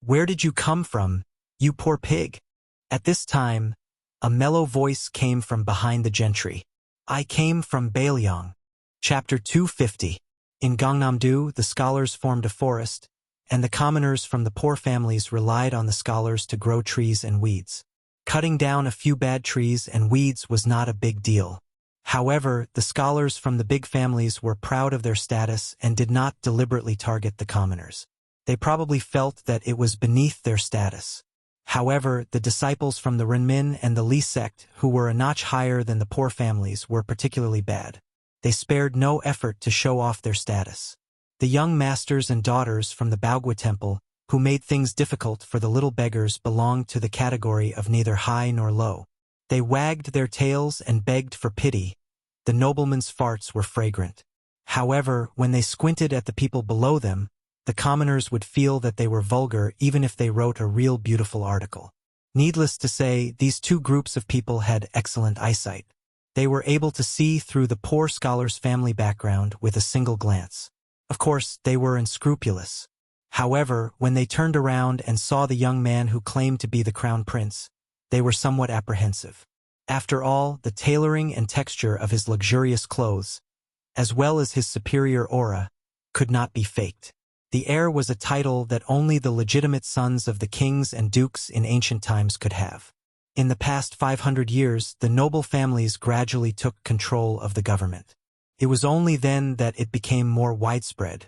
"Where did you come from, you poor pig?" At this time, a mellow voice came from behind the gentry. "I came from Bailiang." Chapter 250. In Gangnam-do, the scholars formed a forest, and the commoners from the poor families relied on the scholars to grow trees and weeds. Cutting down a few bad trees and weeds was not a big deal. However, the scholars from the big families were proud of their status and did not deliberately target the commoners. They probably felt that it was beneath their status. However, the disciples from the Renmin and the Li sect, who were a notch higher than the poor families, were particularly bad. They spared no effort to show off their status. The young masters and daughters from the Baogwa Temple, who made things difficult for the little beggars, belonged to the category of neither high nor low. They wagged their tails and begged for pity. The noblemen's farts were fragrant. However, when they squinted at the people below them, the commoners would feel that they were vulgar even if they wrote a real beautiful article. Needless to say, these 2 groups of people had excellent eyesight. They were able to see through the poor scholar's family background with a single glance. Of course, they were unscrupulous. However, when they turned around and saw the young man who claimed to be the crown prince, they were somewhat apprehensive. After all, the tailoring and texture of his luxurious clothes, as well as his superior aura, could not be faked. The heir was a title that only the legitimate sons of the kings and dukes in ancient times could have. In the past 500 years, the noble families gradually took control of the government. It was only then that it became more widespread.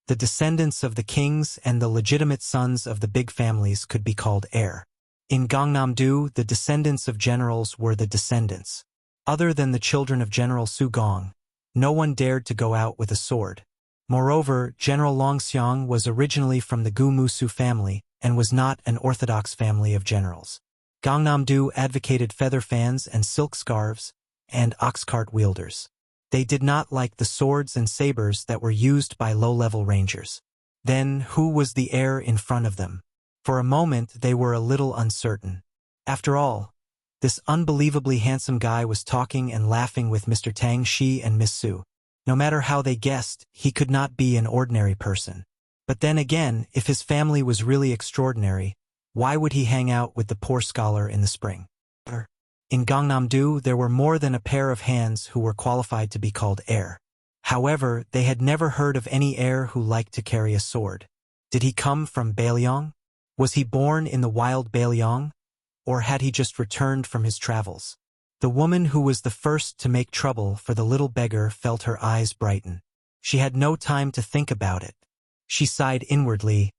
The descendants of the kings and the legitimate sons of the big families could be called heir. In Gangnam-do, the descendants of generals were the descendants. Other than the children of General Su Gong, no one dared to go out with a sword. Moreover, General Longxiang was originally from the Gu Musu family and was not an orthodox family of generals. Gangnam-do advocated feather fans and silk scarves, and ox-cart wielders. They did not like the swords and sabers that were used by low-level rangers. Then, who was the heir in front of them? For a moment, they were a little uncertain. After all, this unbelievably handsome guy was talking and laughing with Mr. Tang Shi and Miss Su. No matter how they guessed, he could not be an ordinary person. But then again, if his family was really extraordinary, why would he hang out with the poor scholar in the spring? In Gangnam-do, there were more than a pair of hands who were qualified to be called heir. However, they had never heard of any heir who liked to carry a sword. Did he come from Bailiang? Was he born in the wild Bailiang? Or had he just returned from his travels? The woman who was the first to make trouble for the little beggar felt her eyes brighten. She had no time to think about it. She sighed inwardly.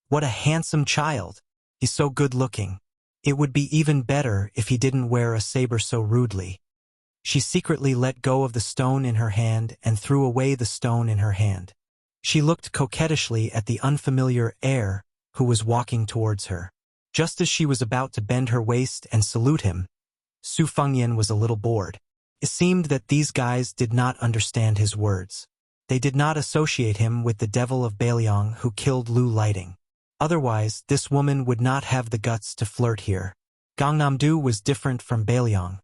What a handsome child! He's so good-looking. It would be even better if he didn't wear a saber so rudely. She secretly let go of the stone in her hand and threw away the stone in her hand. She looked coquettishly at the unfamiliar heir who was walking towards her. Just as she was about to bend her waist and salute him, Su Fengyan was a little bored. It seemed that these guys did not understand his words. They did not associate him with the devil of Bailiang who killed Lu Lighting. Otherwise, this woman would not have the guts to flirt here. Gangnam-do was different from Bailiang,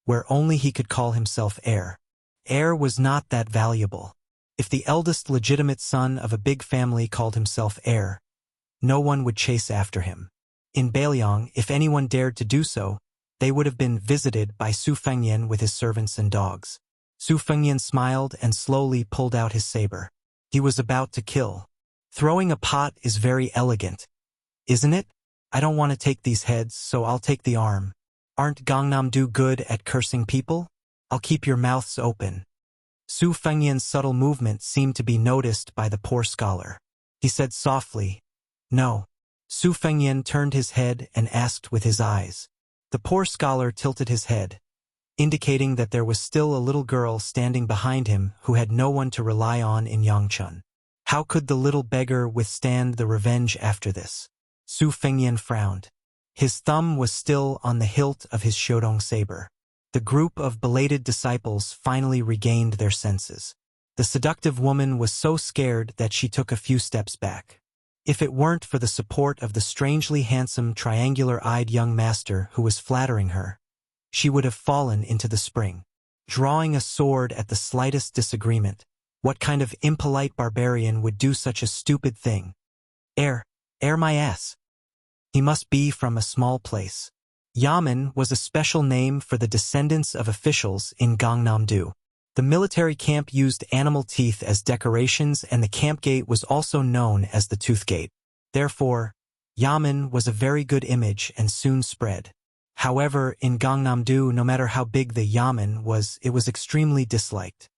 where only he could call himself heir. Heir was not that valuable. If the eldest legitimate son of a big family called himself heir, no one would chase after him. In Bailiang, if anyone dared to do so, they would have been visited by Su Fengyan with his servants and dogs. Su Fengyan smiled and slowly pulled out his saber. He was about to kill. Throwing a pot is very elegant, isn't it? I don't want to take these heads, so I'll take the arm. Aren't Gangnam-do good at cursing people? I'll keep your mouths open. Su Fengyan's subtle movement seemed to be noticed by the poor scholar. He said softly, No. Su Fengyan turned his head and asked with his eyes. The poor scholar tilted his head, indicating that there was still a little girl standing behind him who had no one to rely on in Yangchun. How could the little beggar withstand the revenge after this? Su Fengyan frowned. His thumb was still on the hilt of his Shodong saber. The group of belated disciples finally regained their senses. The seductive woman was so scared that she took a few steps back. If it weren't for the support of the strangely handsome triangular-eyed young master who was flattering her, she would have fallen into the spring. Drawing a sword at the slightest disagreement, what kind of impolite barbarian would do such a stupid thing? Heir my ass. He must be from a small place. Yamen was a special name for the descendants of officials in Gangnam-do. The military camp used animal teeth as decorations, and the camp gate was also known as the Tooth Gate. Therefore, Yamen was a very good image and soon spread. However, in Gangnam-do, no matter how big the Yamen was, it was extremely disliked.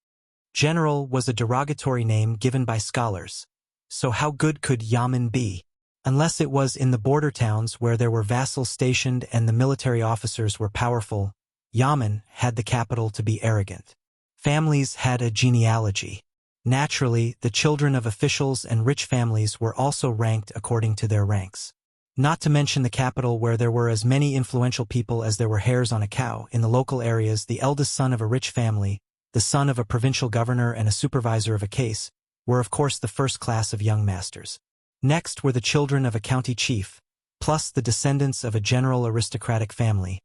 General was a derogatory name given by scholars. So how good could Yamen be? Unless it was in the border towns where there were vassals stationed and the military officers were powerful, Yamen had the capital to be arrogant. Families had a genealogy. Naturally, the children of officials and rich families were also ranked according to their ranks. Not to mention the capital where there were as many influential people as there were hairs on a cow. In the local areas, the eldest son of a rich family, the son of a provincial governor and a supervisor of a case, were of course the first class of young masters. Next were the children of a county chief, plus the descendants of a general aristocratic family,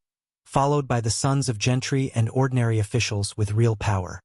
followed by the sons of gentry and ordinary officials with real power.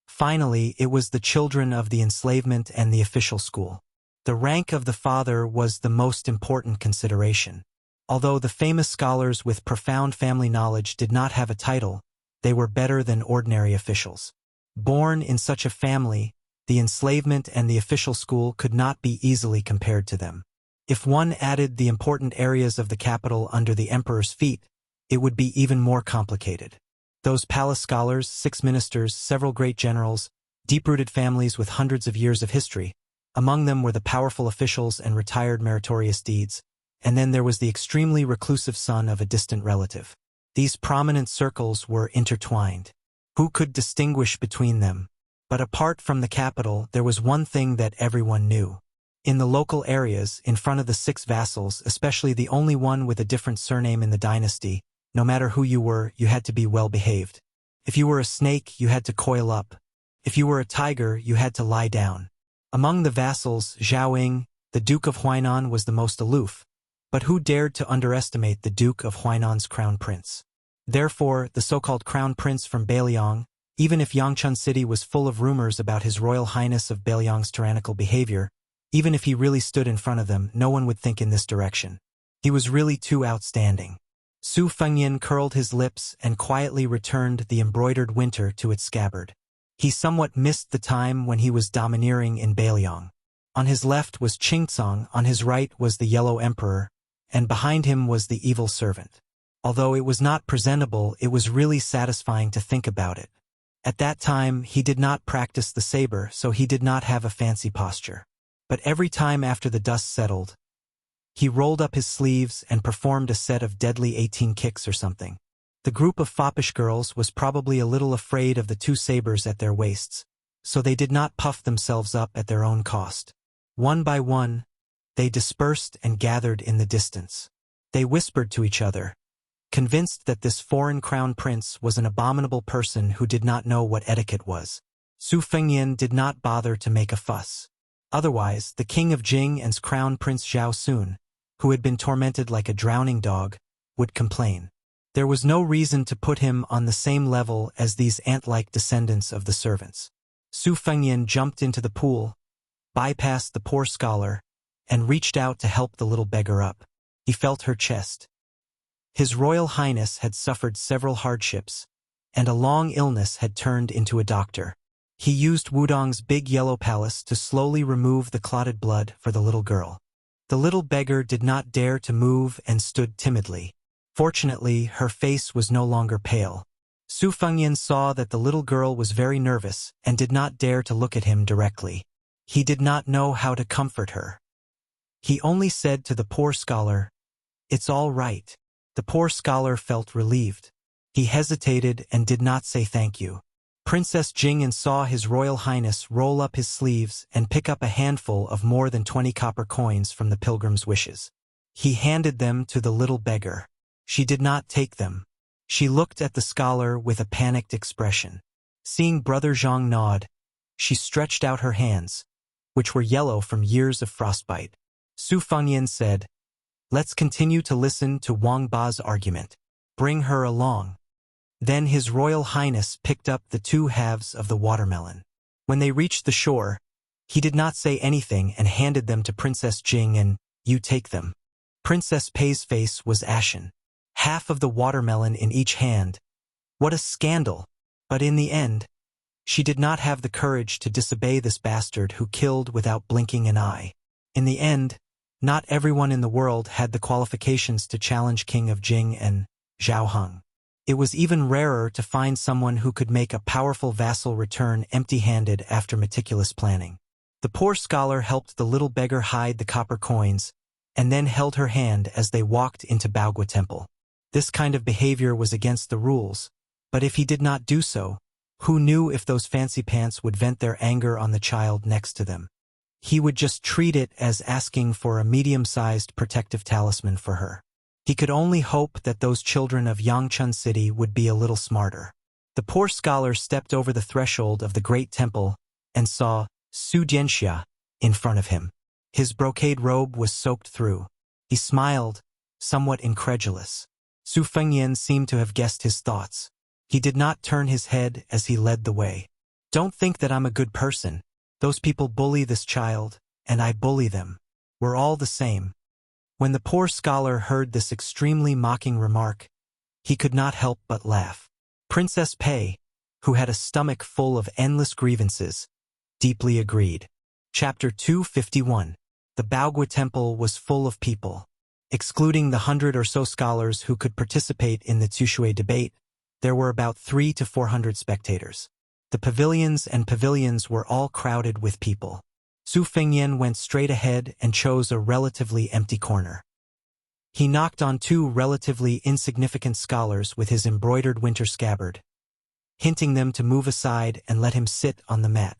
Finally, it was the children of the enslavement and the official school. The rank of the father was the most important consideration. Although the famous scholars with profound family knowledge did not have a title, they were better than ordinary officials. Born in such a family, the enslavement and the official school could not be easily compared to them. If one added the important areas of the capital under the emperor's feet, it would be even more complicated. Those palace scholars, 6 ministers, several great generals, deep-rooted families with hundreds of years of history. Among them were the powerful officials and retired meritorious deeds, and then there was the extremely reclusive son of a distant relative. These prominent circles were intertwined. Who could distinguish between them? But apart from the capital, there was one thing that everyone knew. In the local areas, in front of the 6 vassals, especially the only one with a different surname in the dynasty, no matter who you were, you had to be well-behaved. If you were a snake, you had to coil up. If you were a tiger, you had to lie down. Among the vassals, Zhao Ying, the Duke of Huainan, was the most aloof. But who dared to underestimate the Duke of Huainan's crown prince? Therefore, the so-called crown prince from Beiliang, even if Yangchun City was full of rumors about His Royal Highness of Beiliang's tyrannical behavior, even if he really stood in front of them, no one would think in this direction. He was really too outstanding. Su Fengyan curled his lips and quietly returned the embroidered winter to its scabbard. He somewhat missed the time when he was domineering in Beiliang. On his left was Qingcong, on his right was the Yellow Emperor, and behind him was the evil servant. Although it was not presentable, it was really satisfying to think about it. At that time, he did not practice the saber, so he did not have a fancy posture. But every time after the dust settled, he rolled up his sleeves and performed a set of deadly 18 kicks or something. The group of foppish girls was probably a little afraid of the 2 sabers at their waists, so they did not puff themselves up at their own cost. One by one, they dispersed and gathered in the distance. They whispered to each other, convinced that this foreign crown prince was an abominable person who did not know what etiquette was. Su Fengyan did not bother to make a fuss. Otherwise, the king of Jing and's crown prince Zhao Sun, who had been tormented like a drowning dog, would complain. There was no reason to put him on the same level as these ant-like descendants of the servants. Su Fengyan jumped into the pool, bypassed the poor scholar, and reached out to help the little beggar up. He felt her chest. His Royal Highness had suffered several hardships, and a long illness had turned into a doctor. He used Wudong's big yellow palace to slowly remove the clotted blood for the little girl. The little beggar did not dare to move and stood timidly. Fortunately, her face was no longer pale. Su Fengyan saw that the little girl was very nervous and did not dare to look at him directly. He did not know how to comfort her. He only said to the poor scholar, "It's all right." The poor scholar felt relieved. He hesitated and did not say thank you. Princess Jing'an saw His Royal Highness roll up his sleeves and pick up a handful of more than 20 copper coins from the pilgrim's wishes. He handed them to the little beggar. She did not take them. She looked at the scholar with a panicked expression. Seeing Brother Zhang nod, she stretched out her hands, which were yellow from years of frostbite. Su Fengyan said, "Let's continue to listen to Wang Ba's argument. Bring her along." Then His Royal Highness picked up the 2 halves of the watermelon. When they reached the shore, he did not say anything and handed them to Princess Jing and, "You take them." Princess Pei's face was ashen. Half of the watermelon in each hand. What a scandal! But in the end, she did not have the courage to disobey this bastard who killed without blinking an eye. In the end, not everyone in the world had the qualifications to challenge King of Jing and Zhao Heng. It was even rarer to find someone who could make a powerful vassal return empty-handed after meticulous planning. The poor scholar helped the little beggar hide the copper coins, and then held her hand as they walked into Baogua Temple. This kind of behavior was against the rules, but if he did not do so, who knew if those fancy pants would vent their anger on the child next to them? He would just treat it as asking for a medium-sized protective talisman for her. He could only hope that those children of Yangchun City would be a little smarter. The poor scholar stepped over the threshold of the great temple and saw Su Jianxia in front of him. His brocade robe was soaked through. He smiled, somewhat incredulous. Su Fengyan seemed to have guessed his thoughts. He did not turn his head as he led the way. "Don't think that I'm a good person. Those people bully this child, and I bully them. We're all the same." When the poor scholar heard this extremely mocking remark, he could not help but laugh. Princess Pei, who had a stomach full of endless grievances, deeply agreed. Chapter 251. The Baogua Temple was full of people. Excluding the 100 or so scholars who could participate in the Tsushui debate, there were about 300 to 400 spectators. The pavilions were all crowded with people. Su Fengyan went straight ahead and chose a relatively empty corner. He knocked on two relatively insignificant scholars with his embroidered winter scabbard, hinting them to move aside and let him sit on the mat.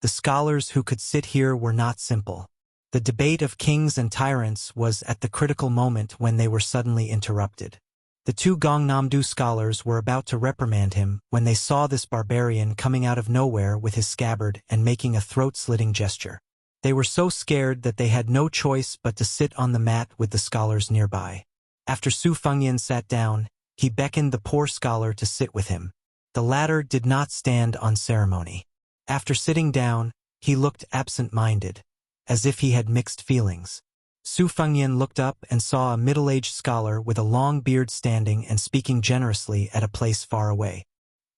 The scholars who could sit here were not simple. The debate of kings and tyrants was at the critical moment when they were suddenly interrupted. The two Gongnamdu scholars were about to reprimand him when they saw this barbarian coming out of nowhere with his scabbard and making a throat-slitting gesture. They were so scared that they had no choice but to sit on the mat with the scholars nearby. After Su Fengyan sat down, he beckoned the poor scholar to sit with him. The latter did not stand on ceremony. After sitting down, he looked absent-minded, as if he had mixed feelings. Su Fengyan looked up and saw a middle-aged scholar with a long beard standing and speaking generously at a place far away.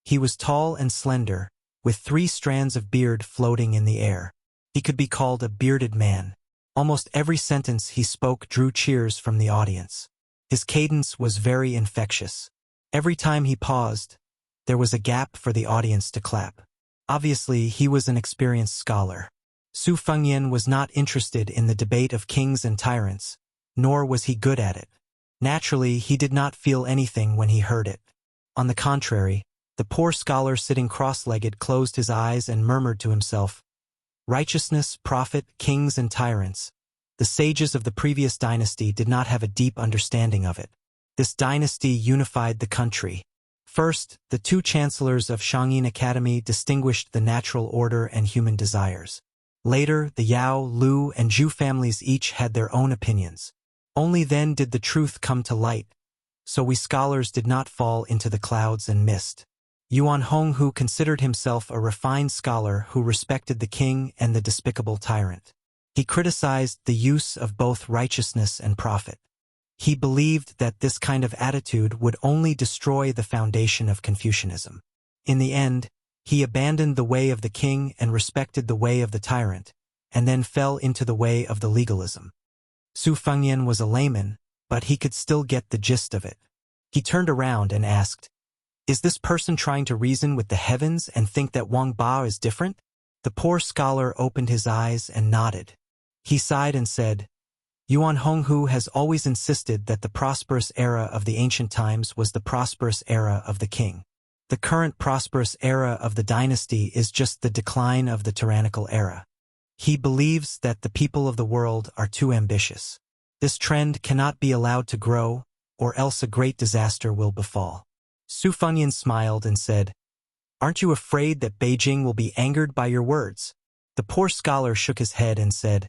He was tall and slender, with 3 strands of beard floating in the air. He could be called a bearded man. Almost every sentence he spoke drew cheers from the audience. His cadence was very infectious. Every time he paused, there was a gap for the audience to clap. Obviously, he was an experienced scholar. Su Fengyan was not interested in the debate of kings and tyrants, nor was he good at it. Naturally, he did not feel anything when he heard it. On the contrary, the poor scholar sitting cross-legged closed his eyes and murmured to himself, "Righteousness, profit, kings and tyrants." The sages of the previous dynasty did not have a deep understanding of it. This dynasty unified the country. First, the 2 chancellors of Shangyin Academy distinguished the natural order and human desires. Later, the Yao, Lu, and Zhu families each had their own opinions. Only then did the truth come to light, so we scholars did not fall into the clouds and mist. Yuan Honghu considered himself a refined scholar who respected the king and the despicable tyrant. He criticized the use of both righteousness and profit. He believed that this kind of attitude would only destroy the foundation of Confucianism. In the end, he abandoned the way of the king and respected the way of the tyrant, and then fell into the way of the legalism. Su Fengyan was a layman, but he could still get the gist of it. He turned around and asked, "Is this person trying to reason with the heavens and think that Wang Ba is different?" The poor scholar opened his eyes and nodded. He sighed and said, "Yuan Honghu has always insisted that the prosperous era of the ancient times was the prosperous era of the king. The current prosperous era of the dynasty is just the decline of the tyrannical era. He believes that the people of the world are too ambitious. This trend cannot be allowed to grow, or else a great disaster will befall." Su Fengyan smiled and said, "Aren't you afraid that Beijing will be angered by your words?" The poor scholar shook his head and said,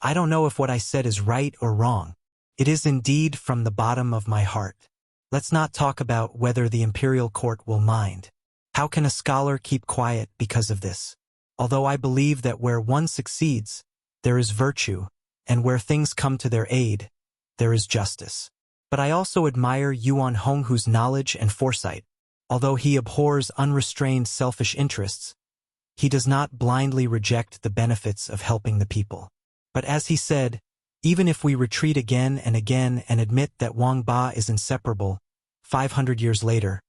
"I don't know if what I said is right or wrong. It is indeed from the bottom of my heart. Let's not talk about whether the imperial court will mind. How can a scholar keep quiet because of this? Although I believe that where one succeeds, there is virtue, and where things come to their aid, there is justice. But I also admire Yuan Honghu's knowledge and foresight. Although he abhors unrestrained selfish interests, he does not blindly reject the benefits of helping the people. But as he said, even if we retreat again and again and admit that Wang Ba is inseparable, 500 years later,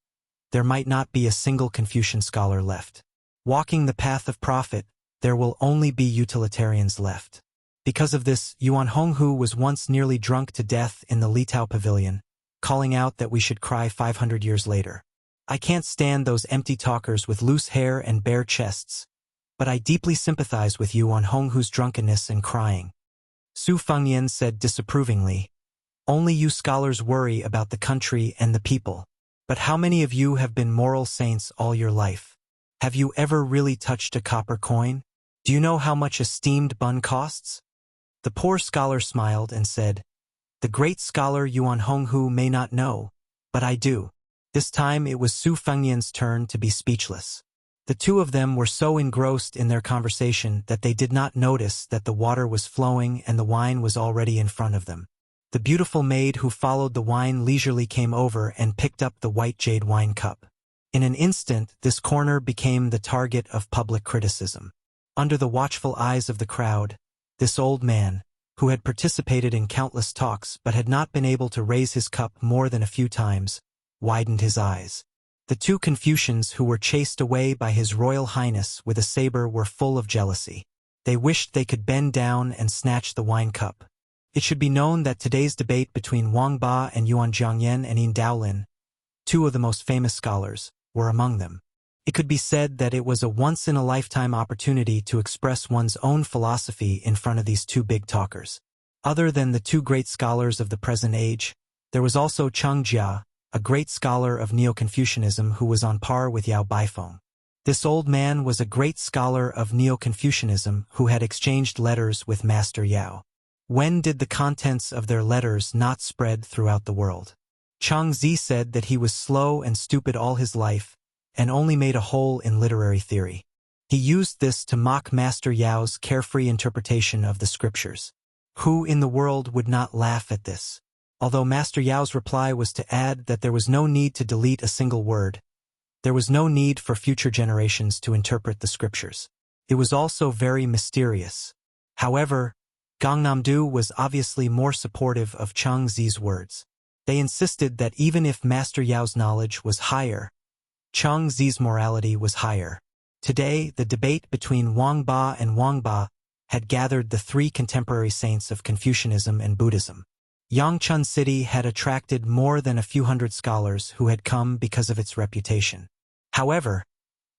there might not be a single Confucian scholar left. Walking the path of profit, there will only be utilitarians left. Because of this, Yuan Honghu was once nearly drunk to death in the Litao Pavilion, calling out that we should cry 500 years later. I can't stand those empty talkers with loose hair and bare chests, but I deeply sympathize with you on Honghu's drunkenness and crying. Su Fengyan said disapprovingly, "Only you scholars worry about the country and the people. But how many of you have been moral saints all your life? Have you ever really touched a copper coin? Do you know how much a steamed bun costs?" The poor scholar smiled and said, "The great scholar Yuan Honghu may not know, but I do." This time it was Su Fengyan's turn to be speechless. The two of them were so engrossed in their conversation that they did not notice that the water was flowing and the wine was already in front of them. The beautiful maid who followed the wine leisurely came over and picked up the white jade wine cup. In an instant, this corner became the target of public criticism. Under the watchful eyes of the crowd, this old man, who had participated in countless talks but had not been able to raise his cup more than a few times, widened his eyes. The two Confucians who were chased away by His Royal Highness with a saber were full of jealousy. They wished they could bend down and snatch the wine cup. It should be known that today's debate between Wang Ba and Yuan Zhangyan and Yin Daolin, two of the most famous scholars, were among them. It could be said that it was a once-in-a-lifetime opportunity to express one's own philosophy in front of these two big talkers. Other than the two great scholars of the present age, there was also Cheng Jia, a great scholar of Neo-Confucianism who was on par with Yao Baifeng. This old man was a great scholar of Neo-Confucianism who had exchanged letters with Master Yao. When did the contents of their letters not spread throughout the world? Chang Zi said that he was slow and stupid all his life, and only made a hole in literary theory. He used this to mock Master Yao's carefree interpretation of the scriptures. Who in the world would not laugh at this? Although Master Yao's reply was to add that there was no need to delete a single word, there was no need for future generations to interpret the scriptures. It was also very mysterious. However, Gangnam-do was obviously more supportive of Chang Zi's words. They insisted that even if Master Yao's knowledge was higher, Chang Zi's morality was higher. Today, the debate between Wang Ba and Wang Ba had gathered the three contemporary saints of Confucianism and Buddhism. Yangchun City had attracted more than a few hundred scholars who had come because of its reputation. However,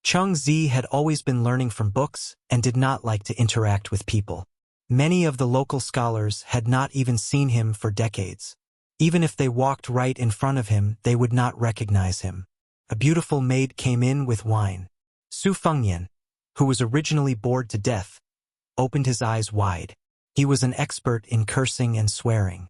Cheng Zi had always been learning from books and did not like to interact with people. Many of the local scholars had not even seen him for decades. Even if they walked right in front of him, they would not recognize him. A beautiful maid came in with wine. Su Fengnian, who was originally bored to death, opened his eyes wide. He was an expert in cursing and swearing.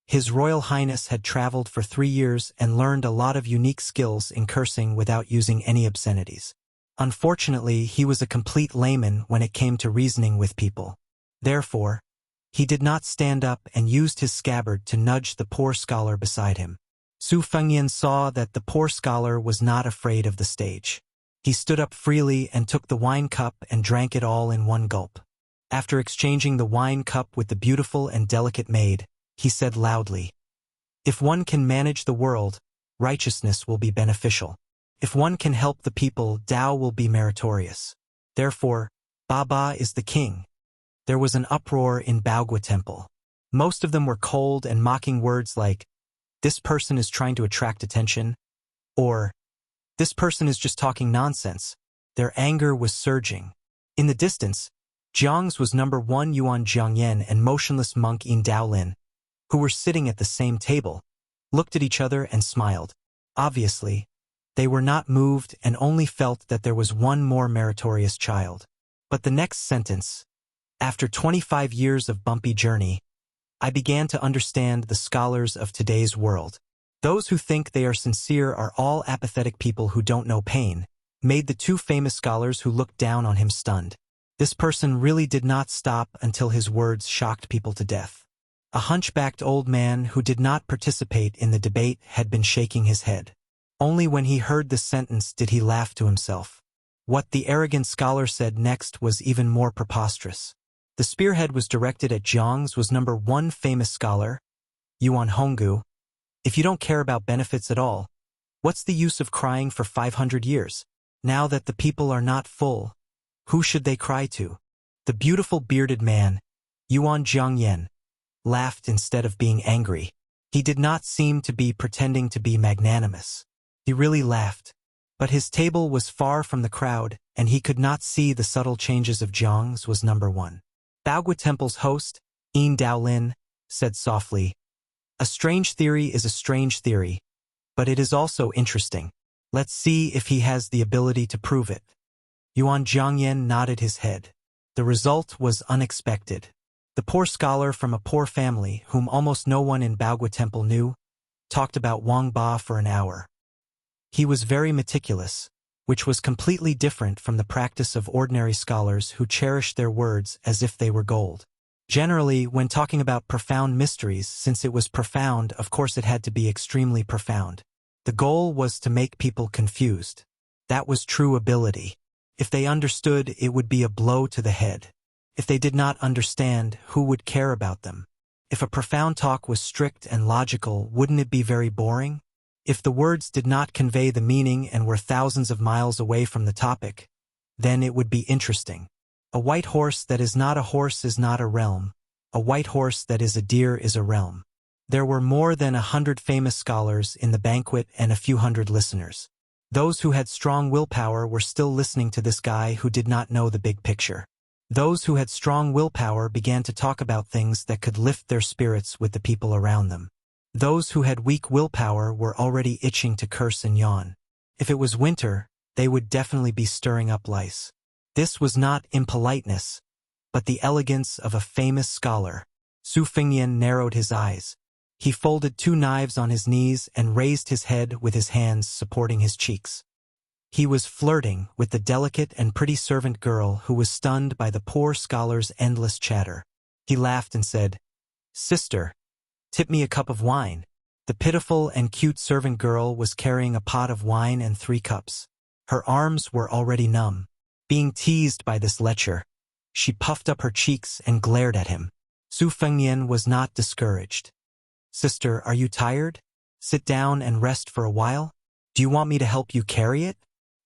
His Royal Highness had traveled for 3 years and learned a lot of unique skills in cursing without using any obscenities. Unfortunately, he was a complete layman when it came to reasoning with people. Therefore, he did not stand up and used his scabbard to nudge the poor scholar beside him. Su Fengnian saw that the poor scholar was not afraid of the stage. He stood up freely and took the wine cup and drank it all in one gulp. After exchanging the wine cup with the beautiful and delicate maid, he said loudly, "If one can manage the world, righteousness will be beneficial. If one can help the people, Tao will be meritorious. Therefore, Baba is the king." There was an uproar in Baogua Temple. Most of them were cold and mocking words like, "This person is trying to attract attention," or, "This person is just talking nonsense." Their anger was surging. In the distance, Jiang's was number 1 Yuan Zhangyan and motionless monk Yin Daolin, who were sitting at the same table, looked at each other and smiled. Obviously, they were not moved and only felt that there was one more meritorious child. But the next sentence, "After 25 years of bumpy journey, I began to understand the scholars of today's world. Those who think they are sincere are all apathetic people who don't know pain," made the two famous scholars who looked down on him stunned. This person really did not stop until his words shocked people to death. A hunchbacked old man who did not participate in the debate had been shaking his head. Only when he heard the sentence did he laugh to himself. What the arrogant scholar said next was even more preposterous. The spearhead was directed at Jiang's was number 1 famous scholar, Yuan Honggu. "If you don't care about benefits at all, what's the use of crying for 500 years? Now that the people are not full, who should they cry to?" The beautiful bearded man, Yuan Zhangyan, laughed instead of being angry. He did not seem to be pretending to be magnanimous. He really laughed. But his table was far from the crowd, and he could not see the subtle changes of Jiang's was number 1. Baogua Temple's host, Yin Daolin, said softly, "A strange theory is a strange theory, but it is also interesting. Let's see if he has the ability to prove it." Yuan Zhangyan nodded his head. The result was unexpected. The poor scholar from a poor family, whom almost no one in Baogua Temple knew, talked about Wang Ba for an hour. He was very meticulous, which was completely different from the practice of ordinary scholars who cherished their words as if they were gold. Generally, when talking about profound mysteries, since it was profound, of course it had to be extremely profound. The goal was to make people confused. That was true ability. If they understood, it would be a blow to the head. If they did not understand, who would care about them? If a profound talk was strict and logical, wouldn't it be very boring? If the words did not convey the meaning and were thousands of miles away from the topic, then it would be interesting. A white horse that is not a horse is not a realm. a white horse that is a deer is a realm. There were more than 100 famous scholars in the banquet and a few hundred listeners. Those who had strong willpower were still listening to this guy who did not know the big picture. Those who had strong willpower began to talk about things that could lift their spirits with the people around them. Those who had weak willpower were already itching to curse and yawn. If it was winter, they would definitely be stirring up lice. This was not impoliteness, but the elegance of a famous scholar. Su Fengnian narrowed his eyes. He folded 2 knives on his knees and raised his head with his hands supporting his cheeks. He was flirting with the delicate and pretty servant girl who was stunned by the poor scholar's endless chatter. He laughed and said, "Sister, tip me a cup of wine." The pitiful and cute servant girl was carrying a pot of wine and 3 cups. Her arms were already numb. Being teased by this lecher, she puffed up her cheeks and glared at him. Su Fengnian was not discouraged. "Sister, are you tired? Sit down and rest for a while? Do you want me to help you carry it?"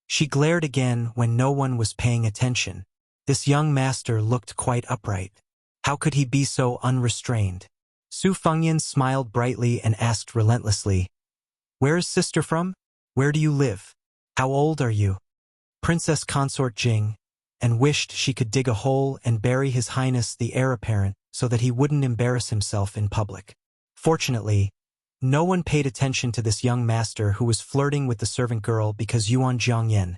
She glared again when no one was paying attention. This young master looked quite upright. How could he be so unrestrained? Su Fengnian smiled brightly and asked relentlessly, "Where is sister from? Where do you live? How old are you?" Princess Consort Jing, and wished she could dig a hole and bury His Highness the heir apparent so that he wouldn't embarrass himself in public. Fortunately, no one paid attention to this young master who was flirting with the servant girl because Yuan Jiangyan,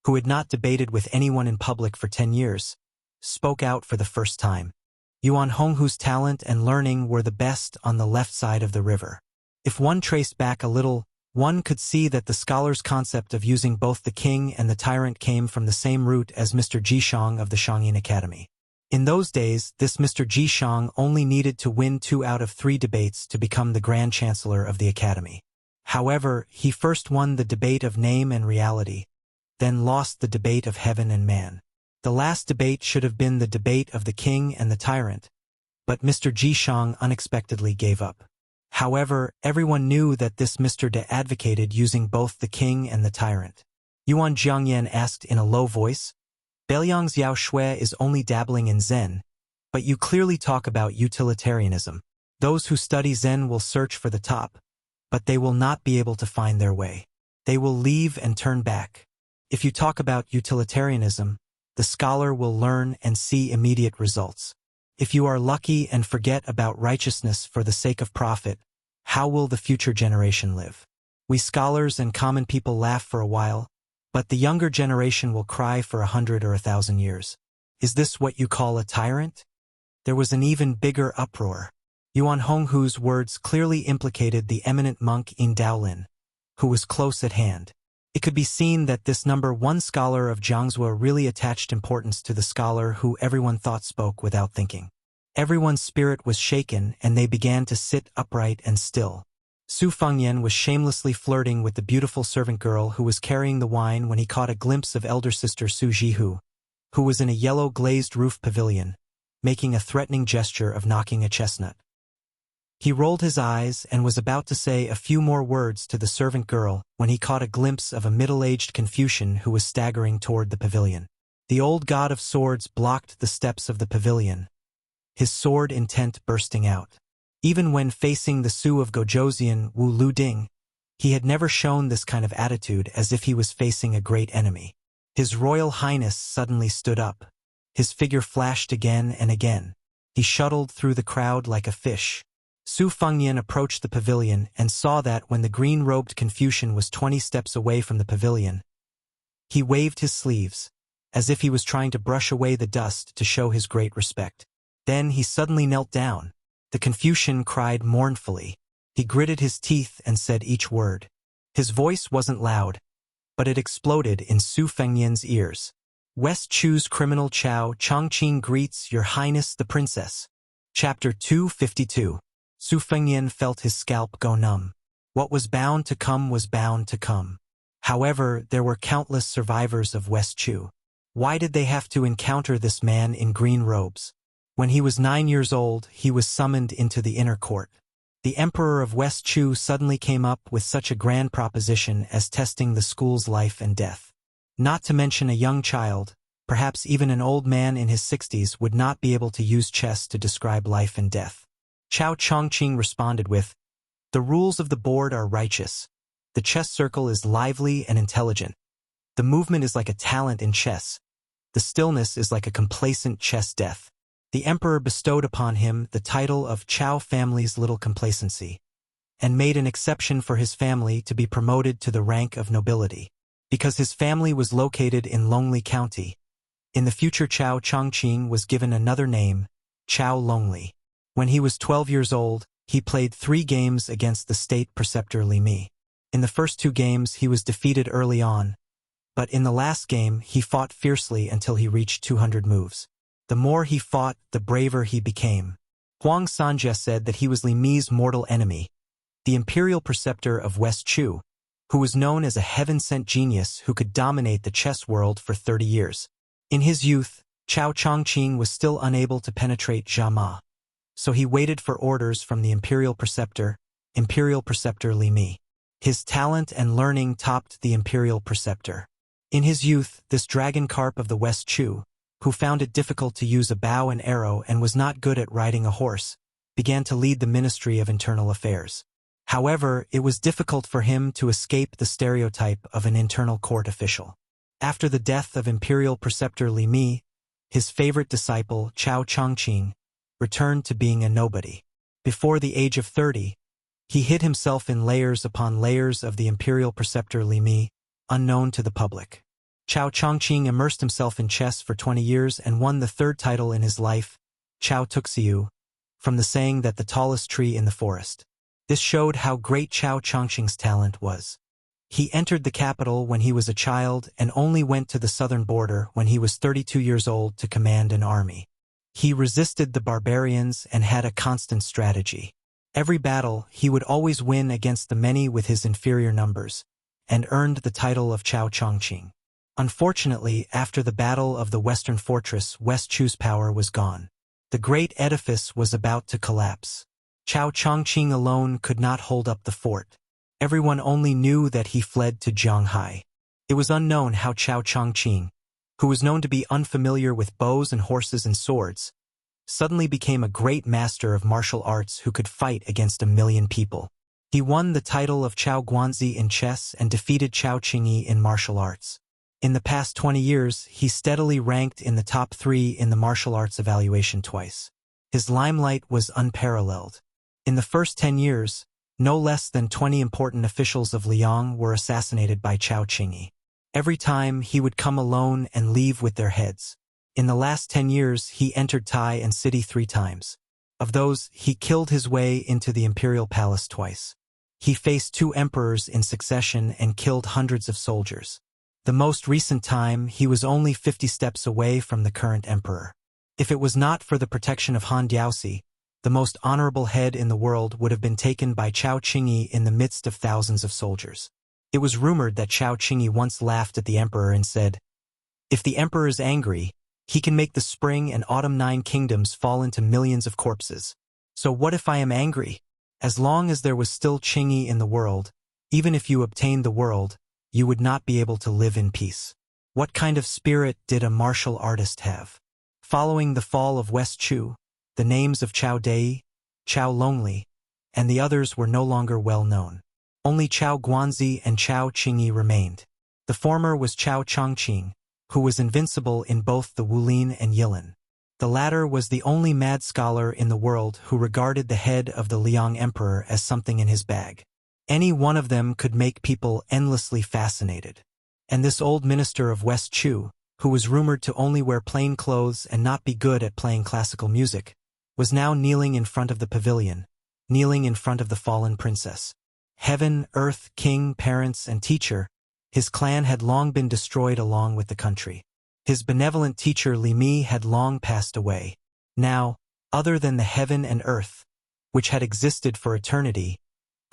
who had not debated with anyone in public for 10 years, spoke out for the first time. Yuan Honghu's talent and learning were the best on the left side of the river. If one traced back a little, one could see that the scholar's concept of using both the king and the tyrant came from the same root as Mr. Jishang of the Shangyin Academy. In those days, this Mr. Jishang only needed to win 2 out of 3 debates to become the Grand Chancellor of the Academy. However, he first won the debate of name and reality, then lost the debate of heaven and man. The last debate should have been the debate of the king and the tyrant, but Mr. Jishang unexpectedly gave up. However, everyone knew that this Mr. De advocated using both the king and the tyrant. Yuan Jiangyan asked in a low voice, "Beiliang's Yao Shui is only dabbling in Zen, but you clearly talk about utilitarianism. Those who study Zen will search for the top, but they will not be able to find their way. They will leave and turn back. If you talk about utilitarianism, the scholar will learn and see immediate results. If you are lucky and forget about righteousness for the sake of profit, how will the future generation live? We scholars and common people laugh for a while, but the younger generation will cry for 100 or 1,000 years. Is this what you call a tyrant?" There was an even bigger uproar. Yuan Honghu's words clearly implicated the eminent monk in Daolin, who was close at hand. It could be seen that this number 1 scholar of Jiangzhou really attached importance to the scholar who everyone thought spoke without thinking. Everyone's spirit was shaken and they began to sit upright and still. Su Fengnian was shamelessly flirting with the beautiful servant girl who was carrying the wine when he caught a glimpse of elder sister Su Jihu, who was in a yellow glazed roof pavilion, making a threatening gesture of knocking a chestnut. He rolled his eyes and was about to say a few more words to the servant girl when he caught a glimpse of a middle-aged Confucian who was staggering toward the pavilion. The old god of swords blocked the steps of the pavilion, his sword intent bursting out. Even when facing the Su of Gojouzian Wu Luding, he had never shown this kind of attitude as if he was facing a great enemy. His Royal Highness suddenly stood up. His figure flashed again and again. He shuttled through the crowd like a fish. Su Fengnian approached the pavilion and saw that when the green-robed Confucian was 20 steps away from the pavilion, he waved his sleeves, as if he was trying to brush away the dust to show his great respect. Then he suddenly knelt down. The Confucian cried mournfully. He gritted his teeth and said each word. His voice wasn't loud, but it exploded in Su Fengnian's ears. "West Chu's criminal Chao Chongqing greets Your Highness the Princess." Chapter 252. Su Fengnian felt his scalp go numb. What was bound to come was bound to come. However, there were countless survivors of West Chu. Why did they have to encounter this man in green robes? When he was 9 years old, he was summoned into the inner court. The emperor of West Chu suddenly came up with such a grand proposition as testing the school's life and death. Not to mention a young child, Perhaps even an old man in his 60s would not be able to use chess to describe life and death. Chao Chongqing responded with, "The rules of the board are righteous. The chess circle is lively and intelligent. The movement is like a talent in chess. The stillness is like a complacent chess death." The emperor bestowed upon him the title of Chao family's little complacency, and made an exception for his family to be promoted to the rank of nobility, because his family was located in Lonely County. In the future, Chao Chongqing was given another name, Chao Lonely. When he was 12 years old, he played 3 games against the state preceptor Li Mi. In the first 2 games, he was defeated early on, but in the last game, he fought fiercely until he reached 200 moves. The more he fought, the braver he became. Huang Sanjie said that he was Li Mi's mortal enemy, the imperial preceptor of West Chu, who was known as a heaven-sent genius who could dominate the chess world for 30 years. In his youth, Chao Chongqing was still unable to penetrate Zhama, so he waited for orders from the imperial preceptor Li Mi. His talent and learning topped the imperial preceptor. In his youth, this dragon carp of the West Chu, who found it difficult to use a bow and arrow and was not good at riding a horse, began to lead the Ministry of Internal Affairs. However, it was difficult for him to escape the stereotype of an internal court official. After the death of imperial preceptor Li Mi, his favorite disciple, Chao Chongqing, returned to being a nobody. Before the age of 30, he hid himself in layers upon layers of the imperial preceptor Li Mi, unknown to the public. Chao Chongqing immersed himself in chess for 20 years and won the 3rd title in his life, Chao Tuxiu, from the saying that the tallest tree in the forest. This showed how great Chao Chongqing's talent was. He entered the capital when he was a child and only went to the southern border when he was 32 years old to command an army. He resisted the barbarians and had a constant strategy. Every battle, he would always win against the many with his inferior numbers, and earned the title of Chao Chongqing. Unfortunately, after the Battle of the Western Fortress, West Chu's power was gone. The great edifice was about to collapse. Chao Chongqing alone could not hold up the fort. Everyone only knew that he fled to Zhanghai. It was unknown how Chao Chongqing, who was known to be unfamiliar with bows and horses and swords, suddenly became a great master of martial arts who could fight against 1,000,000 people. He won the title of Chao Guanzi in chess and defeated Chao Qingyi in martial arts. In the past 20 years, he steadily ranked in the top 3 in the martial arts evaluation twice. His limelight was unparalleled. In the first 10 years, no less than 20 important officials of Liang were assassinated by Chao Qingyi. Every time, he would come alone and leave with their heads. In the last 10 years, he entered Tai and city 3 times. Of those, he killed his way into the imperial palace twice. He faced 2 emperors in succession and killed hundreds of soldiers. The most recent time, he was only 50 steps away from the current emperor. If it was not for the protection of Han Diaoxi, the most honorable head in the world would have been taken by Chao Qingyi in the midst of thousands of soldiers. It was rumored that Chao Qingyi once laughed at the emperor and said, "If the emperor is angry, he can make the spring and autumn 9 kingdoms fall into millions of corpses. So what if I am angry? As long as there was still Qingyi in the world, even if you obtained the world, you would not be able to live in peace." What kind of spirit did a martial artist have? Following the fall of West Chu, the names of Chao Dei, Chao Lonely, and the others were no longer well known. Only Chao Guanzi and Chao Qingyi remained. The former was Chao Chongqing, who was invincible in both the Wulin and Yilin. The latter was the only mad scholar in the world who regarded the head of the Liang emperor as something in his bag. Any one of them could make people endlessly fascinated. And this old minister of West Chu, who was rumored to only wear plain clothes and not be good at playing classical music, was now kneeling in front of the pavilion, kneeling in front of the fallen princess. Heaven, earth, king, parents, and teacher, his clan had long been destroyed along with the country. His benevolent teacher Li Mi had long passed away. Now, other than the heaven and earth, which had existed for eternity,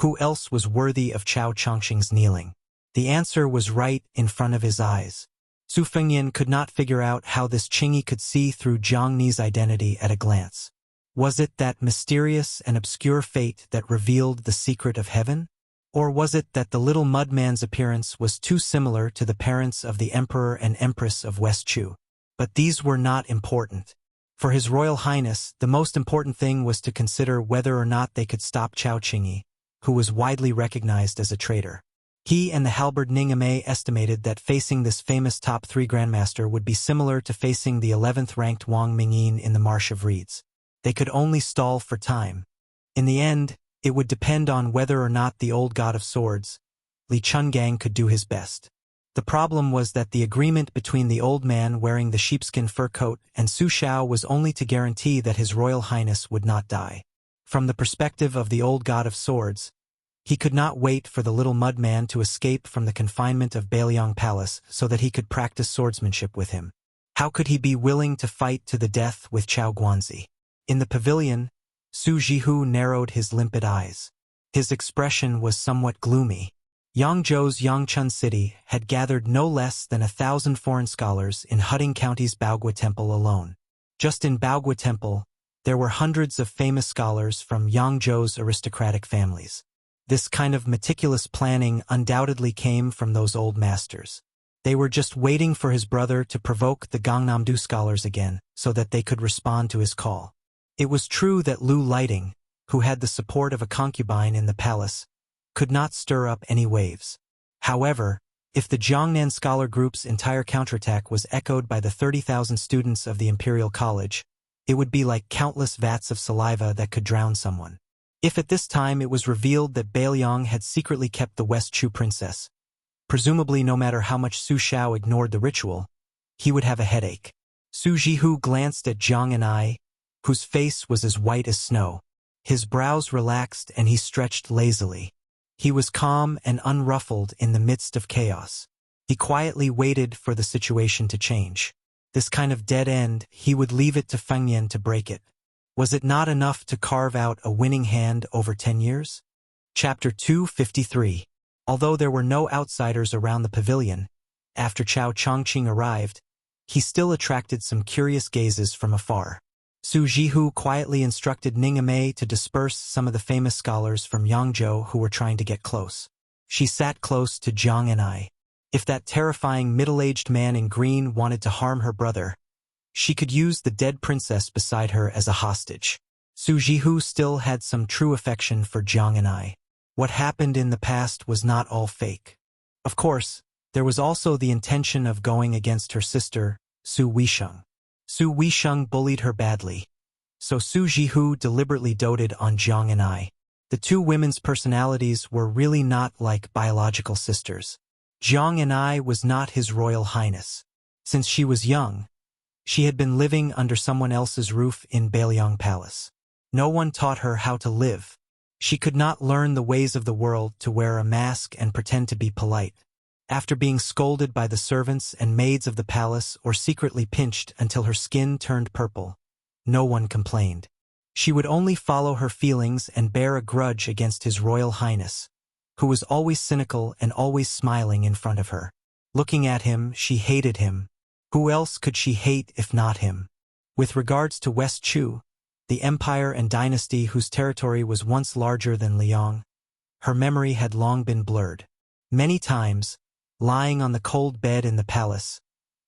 who else was worthy of Chao Chongqing's kneeling? The answer was right in front of his eyes. Su Fengyan could not figure out how this Qingyi could see through Jiang Ni's identity at a glance. Was it that mysterious and obscure fate that revealed the secret of heaven? Or was it that the little mudman's appearance was too similar to the parents of the emperor and empress of West Chu? But these were not important. For His Royal Highness, the most important thing was to consider whether or not they could stop Chao Qingyi, who was widely recognized as a traitor. He and the halberd Ningame estimated that facing this famous top 3 grandmaster would be similar to facing the 11th-ranked Wang Mingyin in the Marsh of Reeds. They could only stall for time. In the end, it would depend on whether or not the old god of swords, Li Chungang, could do his best. The problem was that the agreement between the old man wearing the sheepskin fur coat and Su Xiao was only to guarantee that His Royal Highness would not die. From the perspective of the old god of swords, he could not wait for the little mudman to escape from the confinement of Bailiang Palace so that he could practice swordsmanship with him. How could he be willing to fight to the death with Chao Guanzi? In the pavilion, Su Jihu narrowed his limpid eyes. His expression was somewhat gloomy. Yangzhou's Yangchun city had gathered no less than 1,000 foreign scholars in Huding County's Baogua Temple alone. Just in Baogua Temple, there were hundreds of famous scholars from Yangzhou's aristocratic families. This kind of meticulous planning undoubtedly came from those old masters. They were just waiting for his brother to provoke the Gangnam-do scholars again so that they could respond to his call. It was true that Lu Lighting, who had the support of a concubine in the palace, could not stir up any waves. However, if the Jiangnan scholar group's entire counterattack was echoed by the 30,000 students of the Imperial College, it would be like countless vats of saliva that could drown someone. If at this time it was revealed that Bailiang had secretly kept the West Chu princess, presumably no matter how much Su Xiao ignored the ritual, he would have a headache. Su Jihu glanced at Zhang Anai, whose face was as white as snow. His brows relaxed and he stretched lazily. He was calm and unruffled in the midst of chaos. He quietly waited for the situation to change. This kind of dead end, he would leave it to Feng Yan to break it. Was it not enough to carve out a winning hand over 10 years? Chapter 253. Although there were no outsiders around the pavilion, after Chao Chongqing arrived, he still attracted some curious gazes from afar. Su Jihu quietly instructed Ningame to disperse some of the famous scholars from Yangzhou who were trying to get close. She sat close to Zhang Anai. If that terrifying middle-aged man in green wanted to harm her brother, she could use the dead princess beside her as a hostage. Su Jihu still had some true affection for Zhang Anai. What happened in the past was not all fake. Of course, there was also the intention of going against her sister, Su Weisheng. Su Weisheng bullied her badly, so Su Jihu deliberately doted on Zhang Anai. The two women's personalities were really not like biological sisters. Zhang Anai was not His Royal Highness. Since she was young, she had been living under someone else's roof in Bailiang Palace. No one taught her how to live. She could not learn the ways of the world to wear a mask and pretend to be polite. After being scolded by the servants and maids of the palace or secretly pinched until her skin turned purple, no one complained. She would only follow her feelings and bear a grudge against His Royal Highness, who was always cynical and always smiling in front of her. Looking at him, she hated him. Who else could she hate if not him? With regards to West Chu, the empire and dynasty whose territory was once larger than Liang, her memory had long been blurred. Many times, lying on the cold bed in the palace,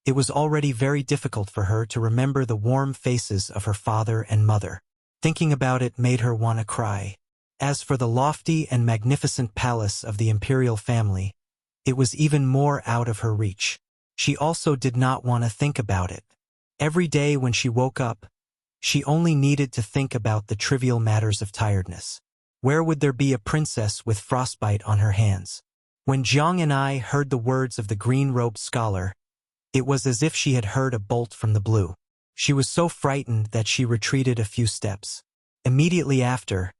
it was already very difficult for her to remember the warm faces of her father and mother. Thinking about it made her want to cry. As for the lofty and magnificent palace of the imperial family, it was even more out of her reach. She also did not want to think about it. Every day when she woke up, she only needed to think about the trivial matters of tiredness. Where would there be a princess with frostbite on her hands? When Zhang Anai heard the words of the green-robed scholar, it was as if she had heard a bolt from the blue. She was so frightened that she retreated a few steps. Immediately after,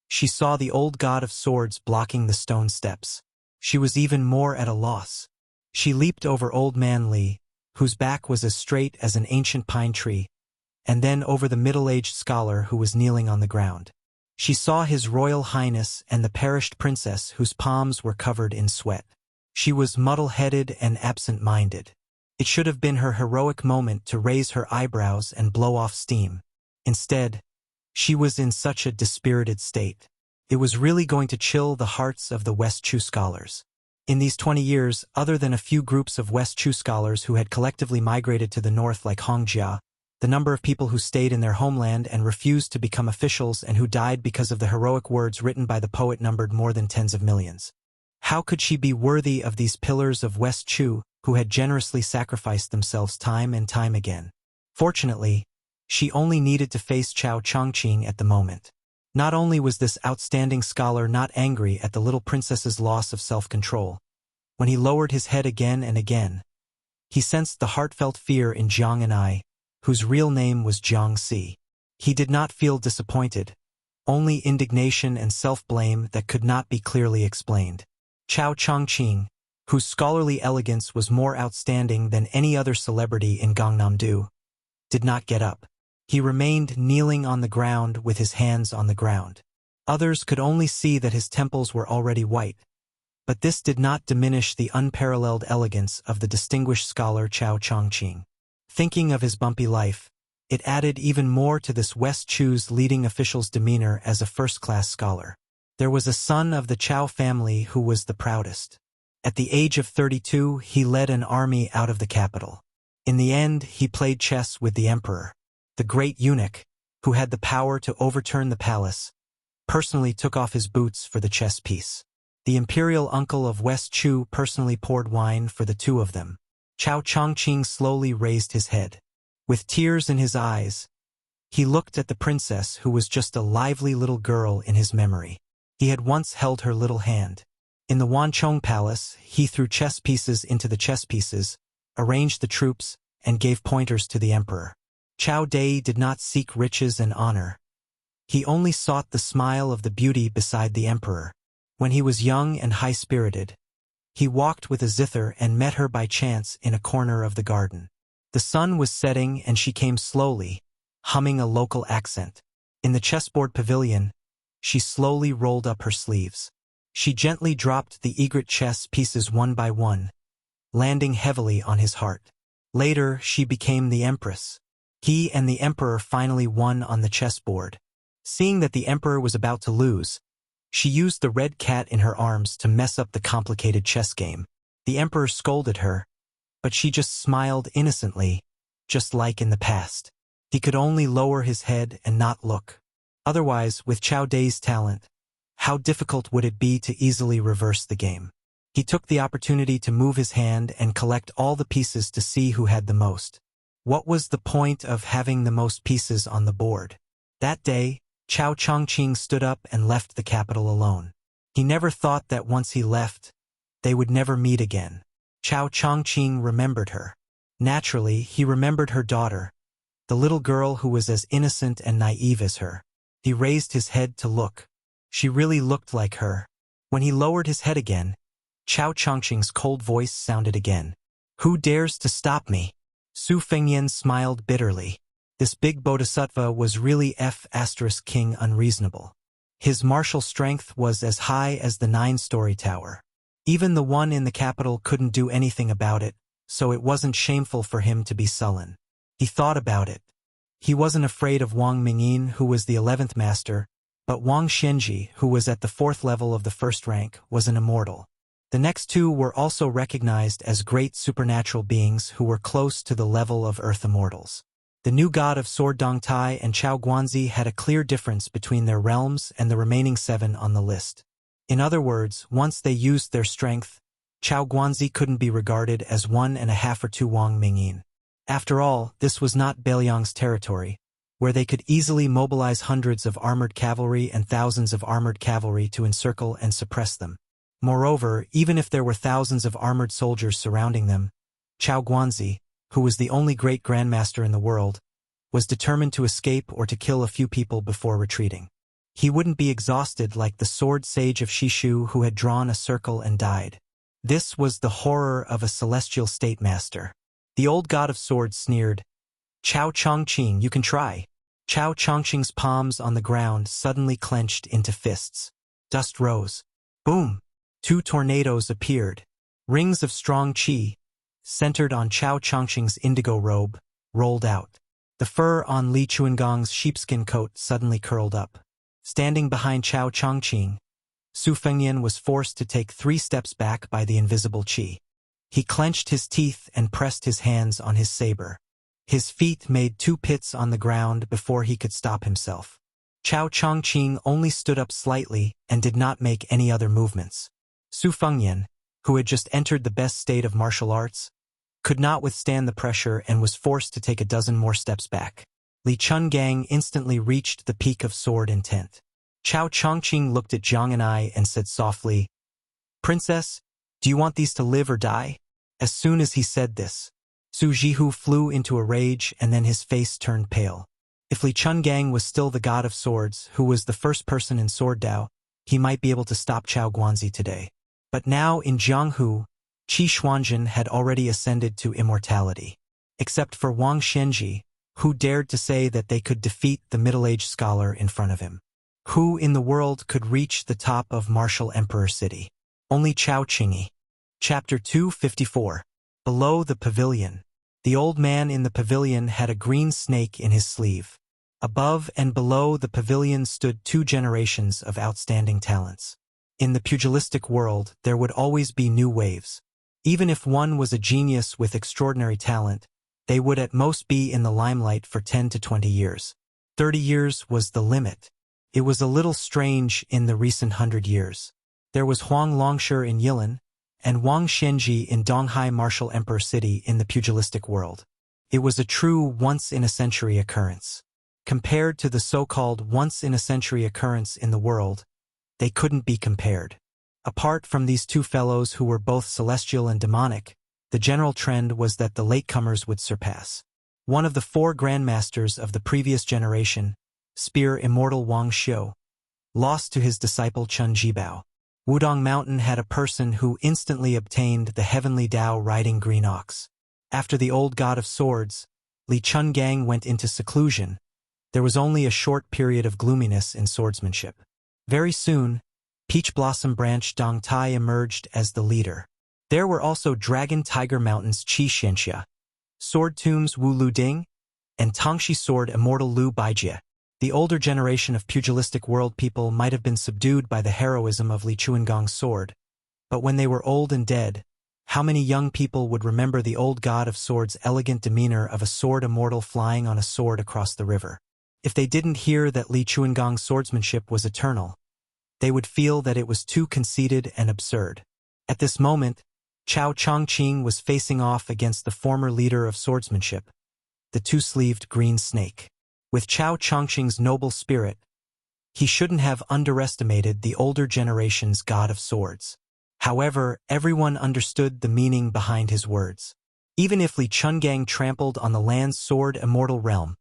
she saw the old god of swords blocking the stone steps. She was even more at a loss. She leaped over old man Li, whose back was as straight as an ancient pine tree, and then over the middle-aged scholar who was kneeling on the ground. She saw His Royal Highness and the perished princess whose palms were covered in sweat. She was muddle-headed and absent-minded. It should have been her heroic moment to raise her eyebrows and blow off steam. Instead, she was in such a dispirited state. It was really going to chill the hearts of the West Chu scholars. In these 20 years, other than a few groups of West Chu scholars who had collectively migrated to the north like Hongjia, the number of people who stayed in their homeland and refused to become officials and who died because of the heroic words written by the poet numbered more than tens of millions. How could she be worthy of these pillars of West Chu who had generously sacrificed themselves time and time again? Fortunately, she only needed to face Chao Chongqing at the moment. Not only was this outstanding scholar not angry at the little princess's loss of self-control, when he lowered his head again and again, he sensed the heartfelt fear in Jiang and I, whose real name was Jiang Si. He did not feel disappointed, only indignation and self-blame that could not be clearly explained. Chao Chongqing, whose scholarly elegance was more outstanding than any other celebrity in Gangnam-do, did not get up. He remained kneeling on the ground with his hands on the ground. Others could only see that his temples were already white, but this did not diminish the unparalleled elegance of the distinguished scholar Chao Chongqing. Thinking of his bumpy life, it added even more to this West Chu's leading official's demeanor as a first-class scholar. There was a son of the Chao family who was the proudest. At the age of 32, he led an army out of the capital. In the end, he played chess with the emperor. The great eunuch, who had the power to overturn the palace, personally took off his boots for the chess piece. The imperial uncle of West Chu personally poured wine for the two of them. Chao Chongqing slowly raised his head. With tears in his eyes, he looked at the princess who was just a lively little girl in his memory. He had once held her little hand. In the Wanchong Palace, he threw chess pieces into the chess pieces, arranged the troops, and gave pointers to the emperor. Chao Dai did not seek riches and honor. He only sought the smile of the beauty beside the emperor. When he was young and high-spirited, he walked with a zither and met her by chance in a corner of the garden. The sun was setting and she came slowly, humming a local accent. In the chessboard pavilion, she slowly rolled up her sleeves. She gently dropped the egret chess pieces one by one, landing heavily on his heart. Later, she became the empress. He and the emperor finally won on the chessboard. Seeing that the emperor was about to lose, she used the red cat in her arms to mess up the complicated chess game. The emperor scolded her, but she just smiled innocently, just like in the past. He could only lower his head and not look. Otherwise, with Chao Dai's talent, how difficult would it be to easily reverse the game? He took the opportunity to move his hand and collect all the pieces to see who had the most. What was the point of having the most pieces on the board? That day, Chao Chongqing stood up and left the capital alone. He never thought that once he left, they would never meet again. Chao Chongqing remembered her. Naturally, he remembered her daughter, the little girl who was as innocent and naive as her. He raised his head to look. She really looked like her. When he lowered his head again, Chao Chongqing's cold voice sounded again. "Who dares to stop me?" Su Fengyan smiled bitterly. This big bodhisattva was really King unreasonable. His martial strength was as high as the 9-story tower. Even the one in the capital couldn't do anything about it, so it wasn't shameful for him to be sullen. He thought about it. He wasn't afraid of Wang Mingyin, who was the 11th master, but Wang Xianji, who was at the 4th level of the 1st rank, was an immortal. The next two were also recognized as great supernatural beings who were close to the level of Earth immortals. The new god of sword Dongtai and Chao Guanzi had a clear difference between their realms and the remaining 7 on the list. In other words, once they used their strength, Chao Guanzi couldn't be regarded as 1.5 or 2 Wang Mingyin. After all, this was not Beiliang's territory, where they could easily mobilize hundreds of armored cavalry and thousands of armored cavalry to encircle and suppress them. Moreover, even if there were thousands of armored soldiers surrounding them, Chao Guanzi, who was the only great grandmaster in the world, was determined to escape or to kill a few people before retreating. He wouldn't be exhausted like the sword sage of Shishu who had drawn a circle and died. This was the horror of a celestial state master. The old god of swords sneered, "Chao Chongqing, you can try." Chao Chongqing's palms on the ground suddenly clenched into fists. Dust rose. Boom! 2 tornadoes appeared. Rings of strong qi, centered on Chao Chongqing's indigo robe, rolled out. The fur on Li Chuangong's sheepskin coat suddenly curled up. Standing behind Chao Chongqing, Su Fengyan was forced to take 3 steps back by the invisible qi. He clenched his teeth and pressed his hands on his saber. His feet made 2 pits on the ground before he could stop himself. Chao Chongqing only stood up slightly and did not make any other movements. Su Fengyan, who had just entered the best state of martial arts, could not withstand the pressure and was forced to take a dozen more steps back. Li Chungang instantly reached the peak of sword intent. Chao Chongqing looked at Zhang Anai and said softly, "Princess, do you want these to live or die?" As soon as he said this, Su Jihu flew into a rage and then his face turned pale. If Li Chungang was still the god of swords, who was the first person in Sword Dao, he might be able to stop Chao Guanzi today. But now in Jianghu, Qi Xuanjin had already ascended to immortality. Except for Wang Shenji, who dared to say that they could defeat the middle-aged scholar in front of him. Who in the world could reach the top of Martial Emperor City? Only Chao Qingyi. Chapter 254. Below the pavilion. The old man in the pavilion had a green snake in his sleeve. Above and below the pavilion stood 2 generations of outstanding talents. In the pugilistic world, there would always be new waves. Even if one was a genius with extraordinary talent, they would at most be in the limelight for 10 to 20 years. 30 years was the limit. It was a little strange in the recent 100 years. There was Huang Longshi in Yilan, and Wang Shenji in Donghai Martial Emperor City in the pugilistic world. It was a true once-in-a-century occurrence. Compared to the so-called once-in-a-century occurrence in the world, they couldn't be compared. Apart from these 2 fellows who were both celestial and demonic, the general trend was that the latecomers would surpass. One of the 4 grandmasters of the previous generation, Spear Immortal Wang Xiu, lost to his disciple Chun Jibao. Wudong Mountain had a person who instantly obtained the heavenly Dao riding green ox. After the old god of swords, Li Chungang went into seclusion. There was only a short period of gloominess in swordsmanship. Very soon, Peach Blossom Branch Dong Tai emerged as the leader. There were also Dragon Tiger Mountain's Qi Xianxia, Sword Tomb's Wu Lu Ding, and Tongshi Sword Immortal Lu Baijie. The older generation of pugilistic world people might have been subdued by the heroism of Li Chuangong's sword, but when they were old and dead, how many young people would remember the old god of swords' elegant demeanor of a sword immortal flying on a sword across the river? If they didn't hear that Li Chuangong's swordsmanship was eternal, they would feel that it was too conceited and absurd. At this moment, Chao Chongqing was facing off against the former leader of swordsmanship, the 2-sleeved green snake. With Chao Chongqing's noble spirit, he shouldn't have underestimated the older generation's god of swords. However, everyone understood the meaning behind his words. Even if Li Chungang trampled on the land's sword immortal realm,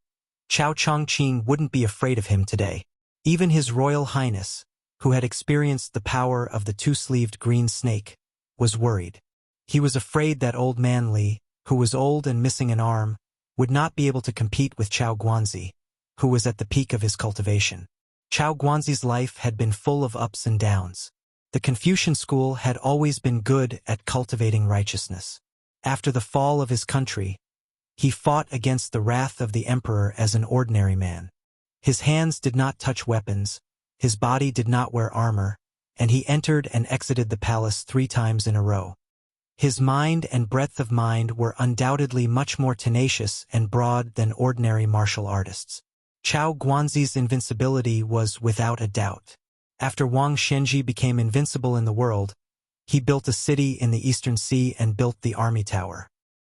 Chao Chongqing wouldn't be afraid of him today. Even His Royal Highness, who had experienced the power of the 2-sleeved green snake, was worried. He was afraid that old man Li, who was old and missing an arm, would not be able to compete with Chao Guanzi, who was at the peak of his cultivation. Chao Guanzi's life had been full of ups and downs. The Confucian school had always been good at cultivating righteousness. After the fall of his country, he fought against the wrath of the emperor as an ordinary man. His hands did not touch weapons, his body did not wear armor, and he entered and exited the palace 3 times in a row. His mind and breadth of mind were undoubtedly much more tenacious and broad than ordinary martial artists. Chao Guanzi's invincibility was without a doubt. After Wang Shenji became invincible in the world, he built a city in the Eastern Sea and built the army tower.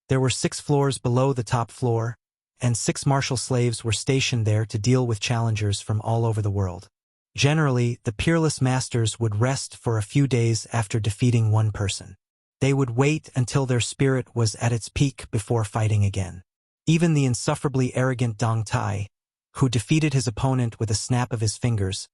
There were 6 floors below the top floor, and 6 martial slaves were stationed there to deal with challengers from all over the world. Generally, the peerless masters would rest for a few days after defeating one person. They would wait until their spirit was at its peak before fighting again. Even the insufferably arrogant Dong Tai, who defeated his opponent with a snap of his fingers,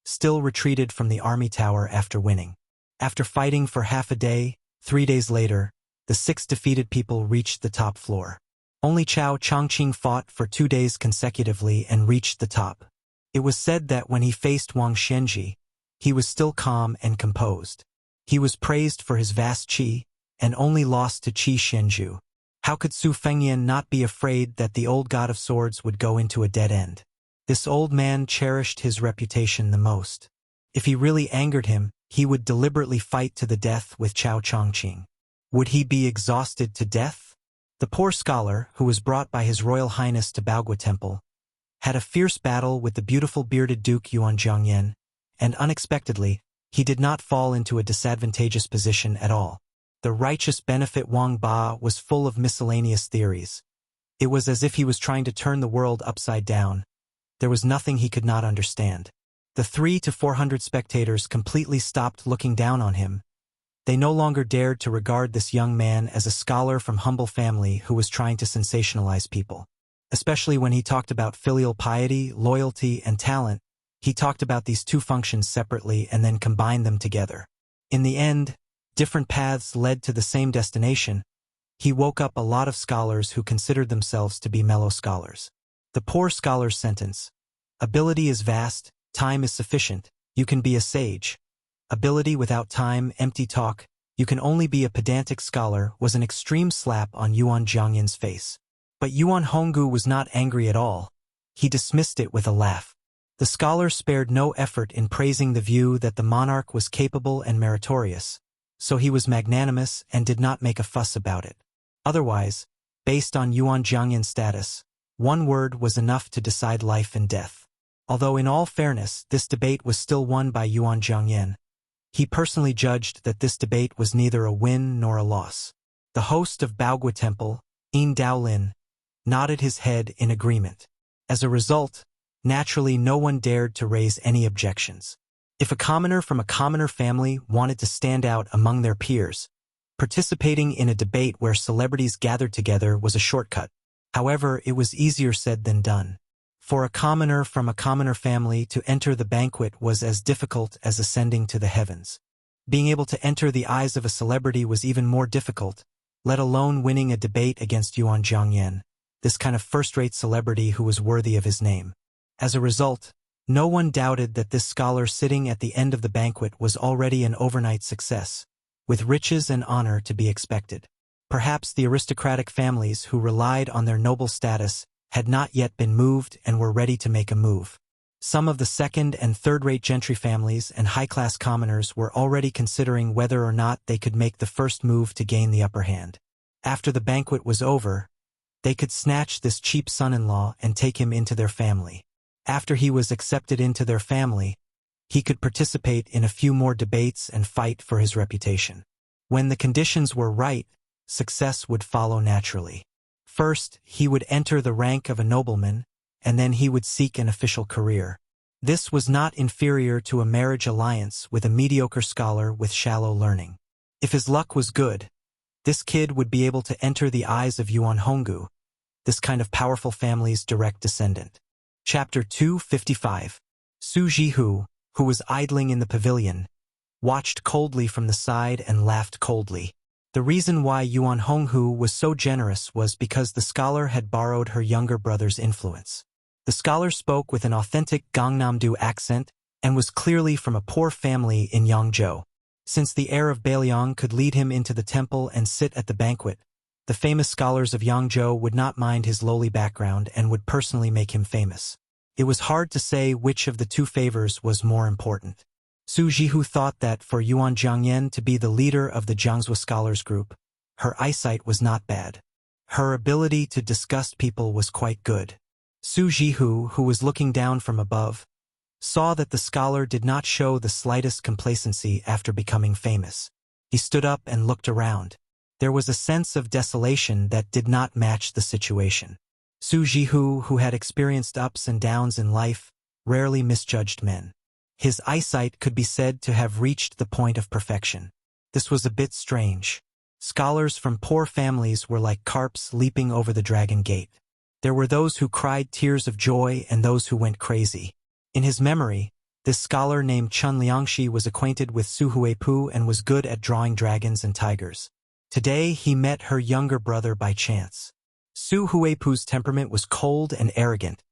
still retreated from the army tower after winning. After fighting for half a day, 3 days later, the 6 defeated people reached the top floor. Only Chao Chongqing fought for 2 days consecutively and reached the top. It was said that when he faced Wang Shenji, he was still calm and composed. He was praised for his vast qi, and only lost to Qi Xianzhu. How could Su Fengyan not be afraid that the old god of swords would go into a dead end? This old man cherished his reputation the most. If he really angered him, he would deliberately fight to the death with Chao Chongqing. Would he be exhausted to death? The poor scholar, who was brought by His Royal Highness to Baogua Temple, had a fierce battle with the beautiful bearded Duke Yuan Zhongyan, and unexpectedly, he did not fall into a disadvantageous position at all. The righteous benefit Wang Ba was full of miscellaneous theories. It was as if he was trying to turn the world upside down. There was nothing he could not understand. The 300 to 400 spectators completely stopped looking down on him. They no longer dared to regard this young man as a scholar from humble family who was trying to sensationalize people. Especially when he talked about filial piety, loyalty, and talent, he talked about these two functions separately and then combined them together. In the end, different paths led to the same destination. He woke up a lot of scholars who considered themselves to be mellow scholars. The poor scholar's sentence, "Ability is vast, time is sufficient, you can be a sage. Ability without time, empty talk, you can only be a pedantic scholar," was an extreme slap on Yuan Zhongyan's face. But Yuan Honggu was not angry at all. He dismissed it with a laugh. The scholar spared no effort in praising the view that the monarch was capable and meritorious, so he was magnanimous and did not make a fuss about it. Otherwise, based on Yuan Zhongyan's status, one word was enough to decide life and death. Although in all fairness, this debate was still won by Yuan Zhongyan, he personally judged that this debate was neither a win nor a loss. The host of Baogua Temple, Yin Daolin, nodded his head in agreement. As a result, naturally no one dared to raise any objections. If a commoner from a commoner family wanted to stand out among their peers, participating in a debate where celebrities gathered together was a shortcut. However, it was easier said than done. For a commoner from a commoner family to enter the banquet was as difficult as ascending to the heavens. Being able to enter the eyes of a celebrity was even more difficult, let alone winning a debate against Yuan Zhongyan, this kind of first-rate celebrity who was worthy of his name. As a result, no one doubted that this scholar sitting at the end of the banquet was already an overnight success, with riches and honor to be expected. Perhaps the aristocratic families who relied on their noble status had not yet been moved and were ready to make a move. Some of the second- and third-rate gentry families and high-class commoners were already considering whether or not they could make the first move to gain the upper hand. After the banquet was over, they could snatch this cheap son-in-law and take him into their family. After he was accepted into their family, he could participate in a few more debates and fight for his reputation. When the conditions were right, success would follow naturally. First, he would enter the rank of a nobleman, and then he would seek an official career. This was not inferior to a marriage alliance with a mediocre scholar with shallow learning. If his luck was good, this kid would be able to enter the eyes of Yuan Honggu, this kind of powerful family's direct descendant. Chapter 255. Su Jihu, who was idling in the pavilion, watched coldly from the side and laughed coldly. The reason why Yuan Honghu was so generous was because the scholar had borrowed her younger brother's influence. The scholar spoke with an authentic Gangnam-do accent and was clearly from a poor family in Yangzhou. Since the heir of Bailiang could lead him into the temple and sit at the banquet, the famous scholars of Yangzhou would not mind his lowly background and would personally make him famous. It was hard to say which of the two favors was more important. Su Jihu thought that for Yuan Zhongyan to be the leader of the Jiangsu scholars group, her eyesight was not bad. Her ability to disgust people was quite good. Su Jihu, who was looking down from above, saw that the scholar did not show the slightest complacency after becoming famous. He stood up and looked around. There was a sense of desolation that did not match the situation. Su Jihu, who had experienced ups and downs in life, rarely misjudged men. His eyesight could be said to have reached the point of perfection. This was a bit strange. Scholars from poor families were like carps leaping over the dragon gate. There were those who cried tears of joy and those who went crazy. In his memory, this scholar named Chun Liangshi was acquainted with Su Huipu and was good at drawing dragons and tigers. Today he met her younger brother by chance. Su Huipu's temperament was cold and arrogant,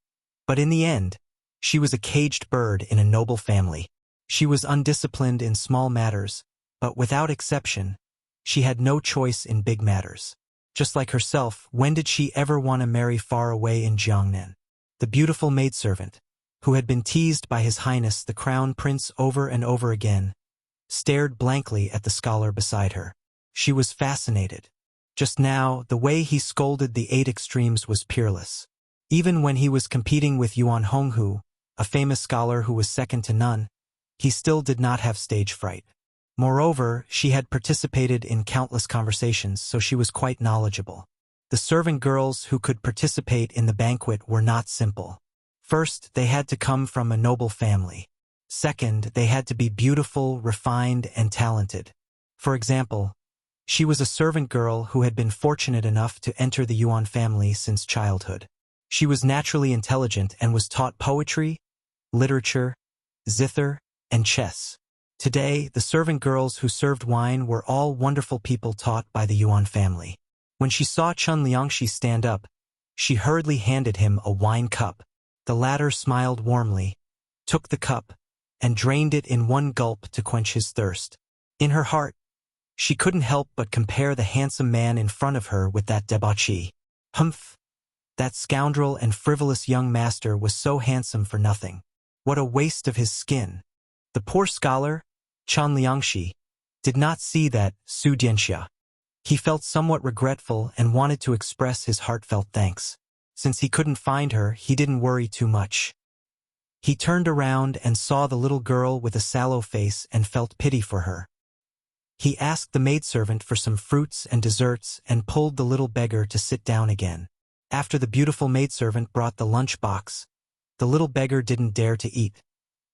but in the end, she was a caged bird in a noble family. She was undisciplined in small matters, but without exception, she had no choice in big matters. Just like herself, when did she ever want to marry far away in Jiangnan? The beautiful maidservant, who had been teased by His Highness the Crown Prince over and over again, stared blankly at the scholar beside her. She was fascinated. Just now, the way he scolded the 8 extremes was peerless. Even when he was competing with Yuan Honghu, a famous scholar who was second to none, he still did not have stage fright. Moreover, she had participated in countless conversations, so she was quite knowledgeable. The servant girls who could participate in the banquet were not simple. First, they had to come from a noble family. Second, they had to be beautiful, refined, and talented. For example, she was a servant girl who had been fortunate enough to enter the Yuan family since childhood. She was naturally intelligent and was taught poetry, literature, zither, and chess. Today, the servant girls who served wine were all wonderful people taught by the Yuan family. When she saw Chun Liangxi stand up, she hurriedly handed him a wine cup. The latter smiled warmly, took the cup, and drained it in one gulp to quench his thirst. In her heart, she couldn't help but compare the handsome man in front of her with that debauchee. Humph! That scoundrel and frivolous young master was so handsome for nothing. What a waste of his skin! The poor scholar, Chun Liangxi, did not see that Su Dianxia. He felt somewhat regretful and wanted to express his heartfelt thanks. Since he couldn't find her, he didn't worry too much. He turned around and saw the little girl with a sallow face and felt pity for her. He asked the maidservant for some fruits and desserts and pulled the little beggar to sit down again. After the beautiful maidservant brought the lunch box, the little beggar didn't dare to eat,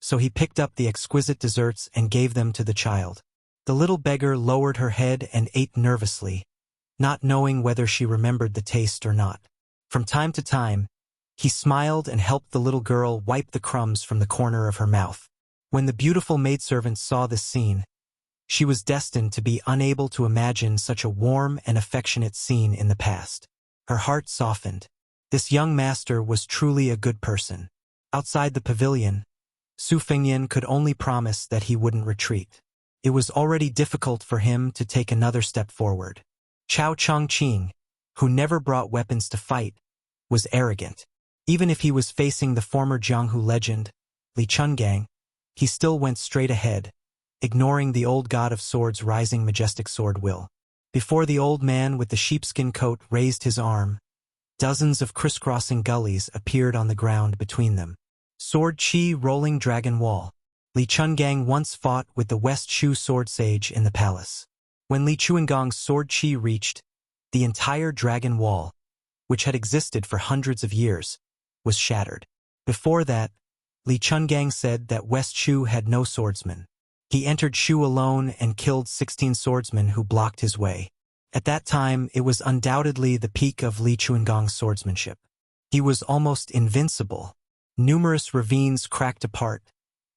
so he picked up the exquisite desserts and gave them to the child. The little beggar lowered her head and ate nervously, not knowing whether she remembered the taste or not. From time to time, he smiled and helped the little girl wipe the crumbs from the corner of her mouth. When the beautiful maidservant saw this scene, she was destined to be unable to imagine such a warm and affectionate scene in the past. Her heart softened. This young master was truly a good person. Outside the pavilion, Su Fengyan could only promise that he wouldn't retreat. It was already difficult for him to take another step forward. Chao Chongqing, who never brought weapons to fight, was arrogant. Even if he was facing the former Jianghu legend, Li Chungang, he still went straight ahead, ignoring the old god of swords' rising majestic sword will. Before the old man with the sheepskin coat raised his arm, dozens of crisscrossing gullies appeared on the ground between them. Sword Chi rolling dragon wall. Li Chungang once fought with the West Shu sword sage in the palace. When Li Chuangang's sword Chi reached, the entire dragon wall, which had existed for hundreds of years, was shattered. Before that, Li Chungang said that West Shu had no swordsmen. He entered Shu alone and killed 16 swordsmen who blocked his way. At that time, it was undoubtedly the peak of Li Chuangang's swordsmanship. He was almost invincible. Numerous ravines cracked apart,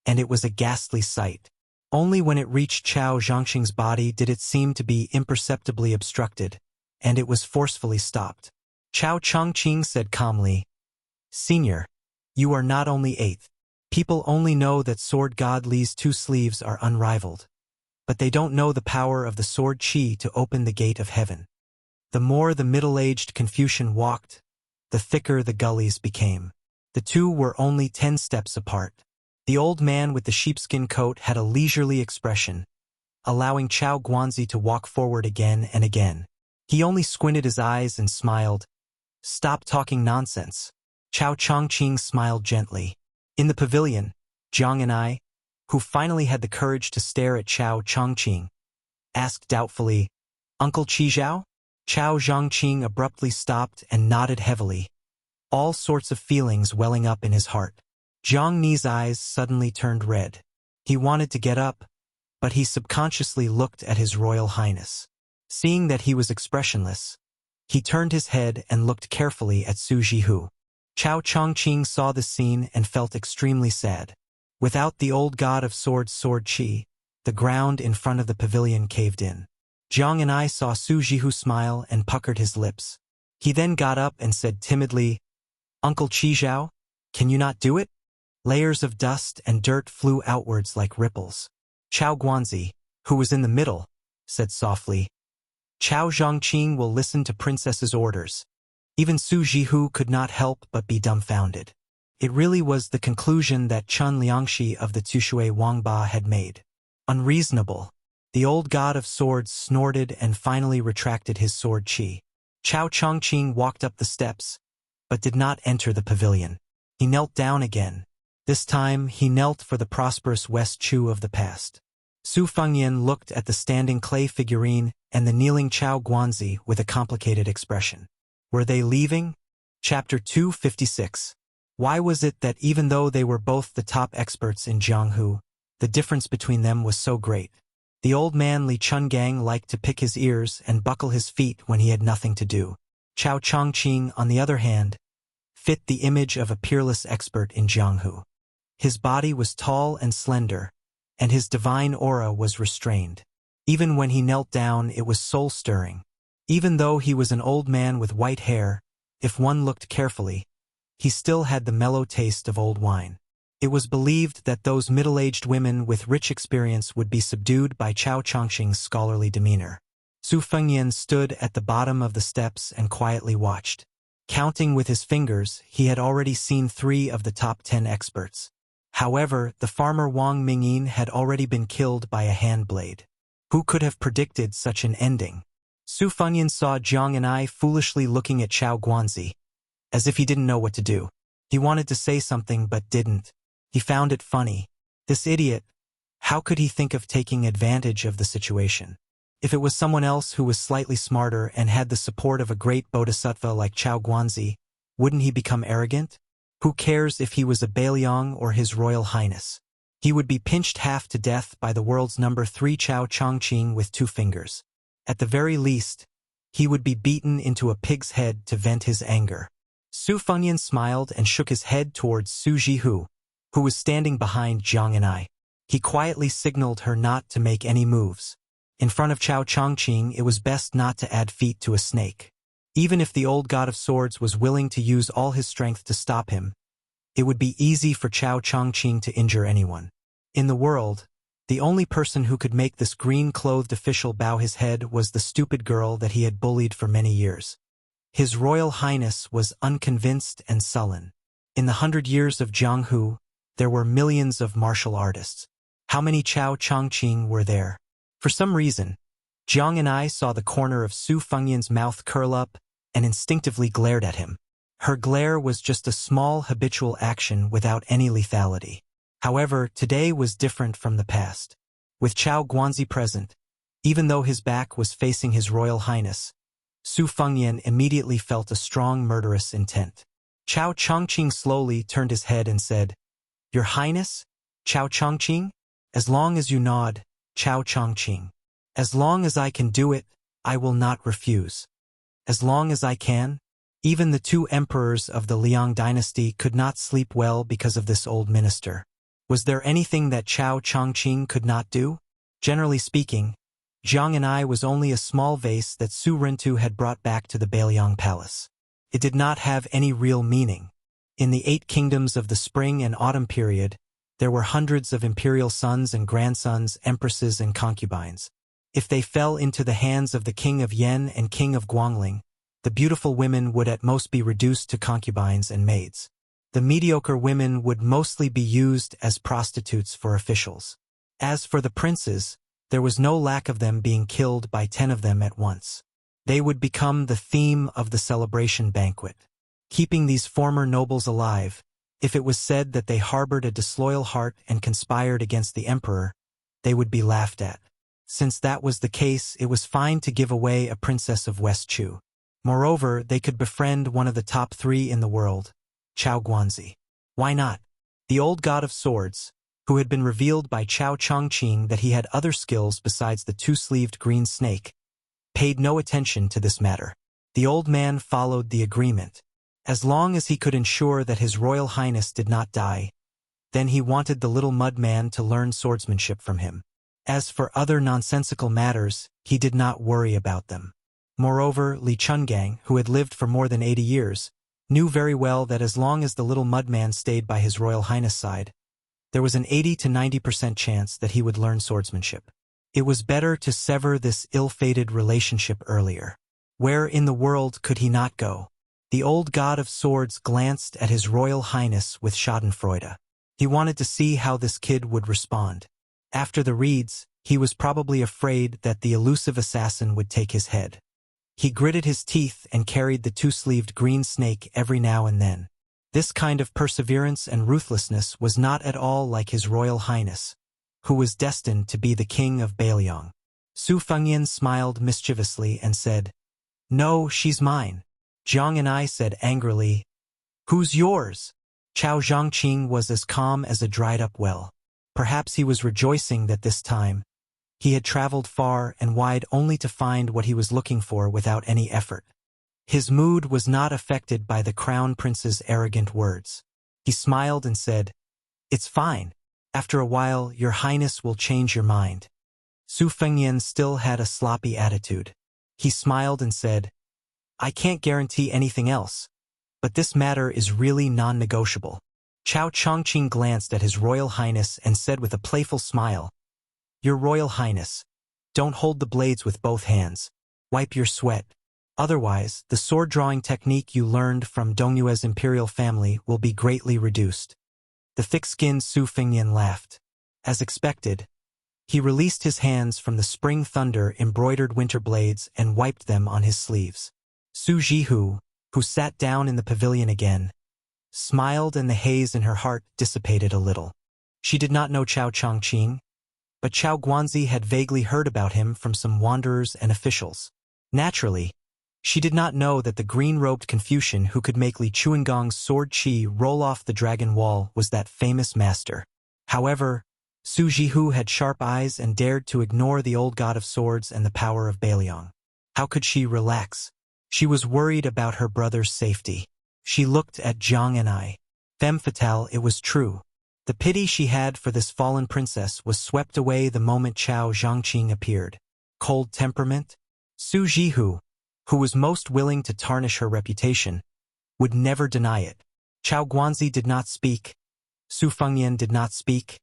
and it was a ghastly sight. Only when it reached Chao Zhangxing's body did it seem to be imperceptibly obstructed, and it was forcefully stopped. Chao Chongqing said calmly, "Senior, you are not only 8th. People only know that Sword God Li's 2 sleeves are unrivaled, but they don't know the power of the Sword Qi to open the gate of heaven." The more the middle-aged Confucian walked, the thicker the gullies became. The two were only 10 steps apart. The old man with the sheepskin coat had a leisurely expression, allowing Chao Guanzi to walk forward again and again. He only squinted his eyes and smiled. "Stop talking nonsense." Chao Chongqing smiled gently. In the pavilion, Jiang and I, who finally had the courage to stare at Chao Chongqing, asked doubtfully, "Uncle Qizhao?" Chao Zhangqing abruptly stopped and nodded heavily, all sorts of feelings welling up in his heart. Jiang Ni's eyes suddenly turned red. He wanted to get up, but he subconsciously looked at His Royal Highness. Seeing that he was expressionless, he turned his head and looked carefully at Su Jihu. Chao Chongqing saw the scene and felt extremely sad. Without the old god of swords Sword Qi, the ground in front of the pavilion caved in. Jiang and I saw Su Jihu smile and puckered his lips. He then got up and said timidly, "Uncle Qizhao, can you not do it?" Layers of dust and dirt flew outwards like ripples. Chao Guanzi, who was in the middle, said softly, "Chao Zhangqing will listen to princess's orders." Even Su Jihu could not help but be dumbfounded. It really was the conclusion that Chun Liangxi of the Tushui Wangba had made. Unreasonable. The old god of swords snorted and finally retracted his sword chi. Chao Chongqing walked up the steps, but did not enter the pavilion. He knelt down again. This time, he knelt for the prosperous West Chu of the past. Su Fengyan looked at the standing clay figurine and the kneeling Chao Guanzi with a complicated expression. Were they leaving? Chapter 256. Why was it that even though they were both the top experts in Jianghu, the difference between them was so great? The old man Li Chungang liked to pick his ears and buckle his feet when he had nothing to do. Chao Chongqing, on the other hand, fit the image of a peerless expert in Jianghu. His body was tall and slender, and his divine aura was restrained. Even when he knelt down, it was soul-stirring. Even though he was an old man with white hair, if one looked carefully, he still had the mellow taste of old wine. It was believed that those middle-aged women with rich experience would be subdued by Chao Chongqing's scholarly demeanor. Su Fengyan stood at the bottom of the steps and quietly watched. Counting with his fingers, he had already seen 3 of the top 10 experts. However, the farmer Wang Mingyin had already been killed by a hand blade. Who could have predicted such an ending? Su Fengyan saw Jiang and I foolishly looking at Chao Guanzi, as if he didn't know what to do. He wanted to say something but didn't. He found it funny. This idiot, how could he think of taking advantage of the situation? If it was someone else who was slightly smarter and had the support of a great bodhisattva like Chao Guanzi, wouldn't he become arrogant? Who cares if he was a Bailiang or His Royal Highness? He would be pinched half to death by the world's number 3 Chao Chongqing with 2 fingers. At the very least, he would be beaten into a pig's head to vent his anger. Su Fengyan smiled and shook his head towards Su Jihu, who was standing behind Jiang and I. He quietly signaled her not to make any moves. In front of Chao Chongqing, it was best not to add feet to a snake. Even if the old god of swords was willing to use all his strength to stop him, it would be easy for Chao Chongqing to injure anyone. In the world, the only person who could make this green-clothed official bow his head was the stupid girl that he had bullied for many years. His Royal Highness was unconvinced and sullen. In the 100 years of Jianghu, there were millions of martial artists. How many Chao Chongqing were there? For some reason, Jiang and I saw the corner of Su Fengyan's mouth curl up and instinctively glared at him. Her glare was just a small habitual action without any lethality. However, today was different from the past. With Chao Guanzi present, even though his back was facing His Royal Highness, Su Fengyan immediately felt a strong murderous intent. Chao Chongqing slowly turned his head and said, "Your Highness, Chao Chongqing? As long as you nod, Chao Chongqing. As long as I can do it, I will not refuse. As long as I can." Even the 2 emperors of the Liang dynasty could not sleep well because of this old minister. Was there anything that Chao Chongqing could not do? Generally speaking, Jiang and I was only a small vase that Su Rintu had brought back to the Bailiang Palace. It did not have any real meaning. In the 8 kingdoms of the spring and autumn period, there were hundreds of imperial sons and grandsons, empresses and concubines. If they fell into the hands of the king of Yen and king of Guangling, the beautiful women would at most be reduced to concubines and maids. The mediocre women would mostly be used as prostitutes for officials. As for the princes, there was no lack of them being killed by 10 of them at once. They would become the theme of the celebration banquet. Keeping these former nobles alive, if it was said that they harbored a disloyal heart and conspired against the emperor, they would be laughed at. Since that was the case, it was fine to give away a princess of West Chu. Moreover, they could befriend one of the top 3 in the world, Chao Guanzi. Why not? The old god of swords, who had been revealed by Chao Chongqing that he had other skills besides the 2-sleeved green snake, paid no attention to this matter. The old man followed the agreement. As long as he could ensure that His Royal Highness did not die, then he wanted the little mud man to learn swordsmanship from him. As for other nonsensical matters, he did not worry about them. Moreover, Li Chungang, who had lived for more than 80 years, knew very well that as long as the little mudman stayed by His Royal Highness' side, there was an 80 to 90% chance that he would learn swordsmanship. It was better to sever this ill-fated relationship earlier. Where in the world could he not go? The old god of swords glanced at His Royal Highness with schadenfreude. He wanted to see how this kid would respond. After the reads, he was probably afraid that the elusive assassin would take his head. He gritted his teeth and carried the two-sleeved green snake every now and then. This kind of perseverance and ruthlessness was not at all like His Royal Highness, who was destined to be the king of Beiliang. Su Fengyan smiled mischievously and said, "No, she's mine." Jiang and I said angrily, "Who's yours?" Chao Zhangqing was as calm as a dried-up well. Perhaps he was rejoicing that this time he had traveled far and wide only to find what he was looking for without any effort. His mood was not affected by the crown prince's arrogant words. He smiled and said, "It's fine. After a while, your highness will change your mind." Su Fengyan still had a sloppy attitude. He smiled and said, "I can't guarantee anything else, but this matter is really non-negotiable." Chao Chongqing glanced at His Royal Highness and said with a playful smile, "Your Royal Highness, don't hold the blades with both hands. Wipe your sweat. Otherwise, the sword-drawing technique you learned from Dongyue's imperial family will be greatly reduced." The thick-skinned Su Fengyan laughed. As expected, he released his hands from the spring thunder-embroidered winter blades and wiped them on his sleeves. Su Jihu, who sat down in the pavilion again, smiled and the haze in her heart dissipated a little. She did not know Chao Chongqing, but Chao Guanzi had vaguely heard about him from some wanderers and officials. Naturally, she did not know that the green-robed Confucian who could make Li Chuangong's sword chi roll off the dragon wall was that famous master. However, Su Jihu had sharp eyes and dared to ignore the old god of swords and the power of Beiliang. How could she relax? She was worried about her brother's safety. She looked at Jiang and I. Femme fatale, it was true. The pity she had for this fallen princess was swept away the moment Chao Zhangqing appeared. Cold temperament? Su Jihu, who was most willing to tarnish her reputation, would never deny it. Chao Guanzi did not speak, Su Fengyan did not speak,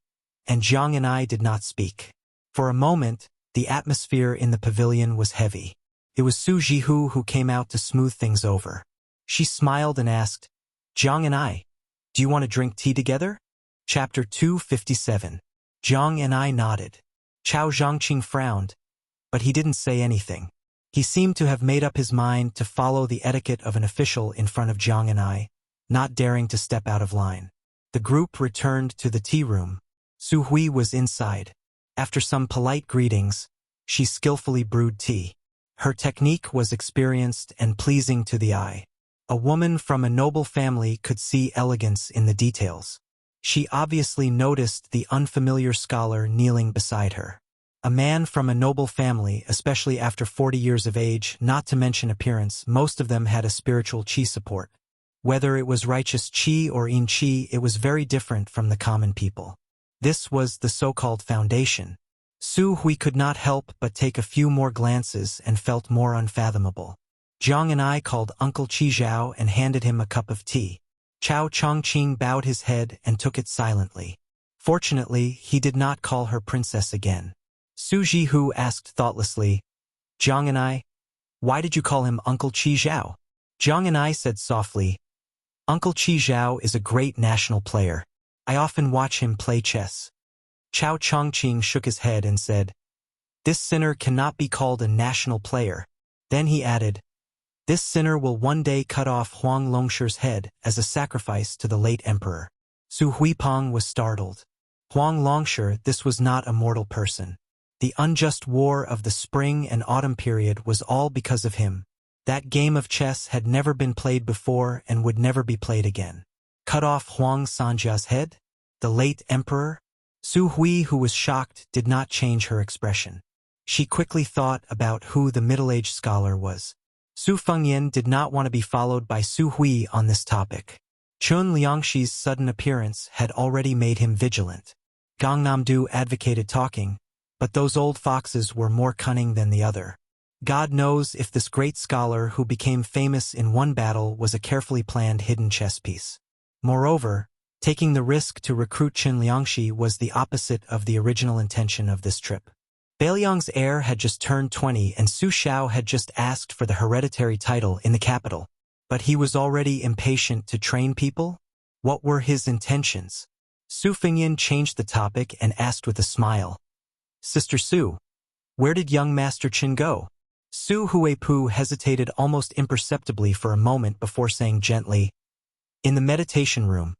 and Jiang and I did not speak. For a moment, the atmosphere in the pavilion was heavy. It was Su Jihu who came out to smooth things over. She smiled and asked, "Jiang and I, do you want to drink tea together?" Chapter 257. Jiang and I nodded. Chao Zhangqing frowned, but he didn't say anything. He seemed to have made up his mind to follow the etiquette of an official in front of Jiang and I, not daring to step out of line. The group returned to the tea room. Su Hui was inside. After some polite greetings, she skillfully brewed tea. Her technique was experienced and pleasing to the eye. A woman from a noble family could see elegance in the details. She obviously noticed the unfamiliar scholar kneeling beside her. A man from a noble family, especially after 40 years of age, not to mention appearance, most of them had a spiritual qi support. Whether it was righteous qi or yin qi, it was very different from the common people. This was the so-called foundation. Su Hui could not help but take a few more glances and felt more unfathomable. Jiang and I called Uncle Qi Zhao and handed him a cup of tea. Chao Chongqing bowed his head and took it silently. Fortunately, he did not call her princess again. Su Jihu asked thoughtlessly, "Jiang and I, why did you call him Uncle Qi Zhao?" Jiang and I said softly, "Uncle Qi Zhao is a great national player. I often watch him play chess." Chao Chongqing shook his head and said, "This sinner cannot be called a national player." Then he added, "This sinner will one day cut off Huang Longshi's head as a sacrifice to the late emperor." Su Huipeng was startled. Huang Longshi, this was not a mortal person. The unjust war of the spring and autumn period was all because of him. That game of chess had never been played before and would never be played again. Cut off Huang Sanjia's head? The late emperor? Su Hui, who was shocked, did not change her expression. She quickly thought about who the middle-aged scholar was. Su Fengyan did not want to be followed by Su Hui on this topic. Chun Liangxi's sudden appearance had already made him vigilant. Gangnam-do advocated talking, but those old foxes were more cunning than the other. God knows if this great scholar who became famous in one battle was a carefully planned hidden chess piece. Moreover, taking the risk to recruit Qin Liangxi was the opposite of the original intention of this trip. Beiliang's heir had just turned 20 and Su Xiao had just asked for the hereditary title in the capital. But he was already impatient to train people? What were his intentions? Su Fengyan changed the topic and asked with a smile. Sister Su, where did young Master Qin go? Su Huipu hesitated almost imperceptibly for a moment before saying gently, in the meditation room.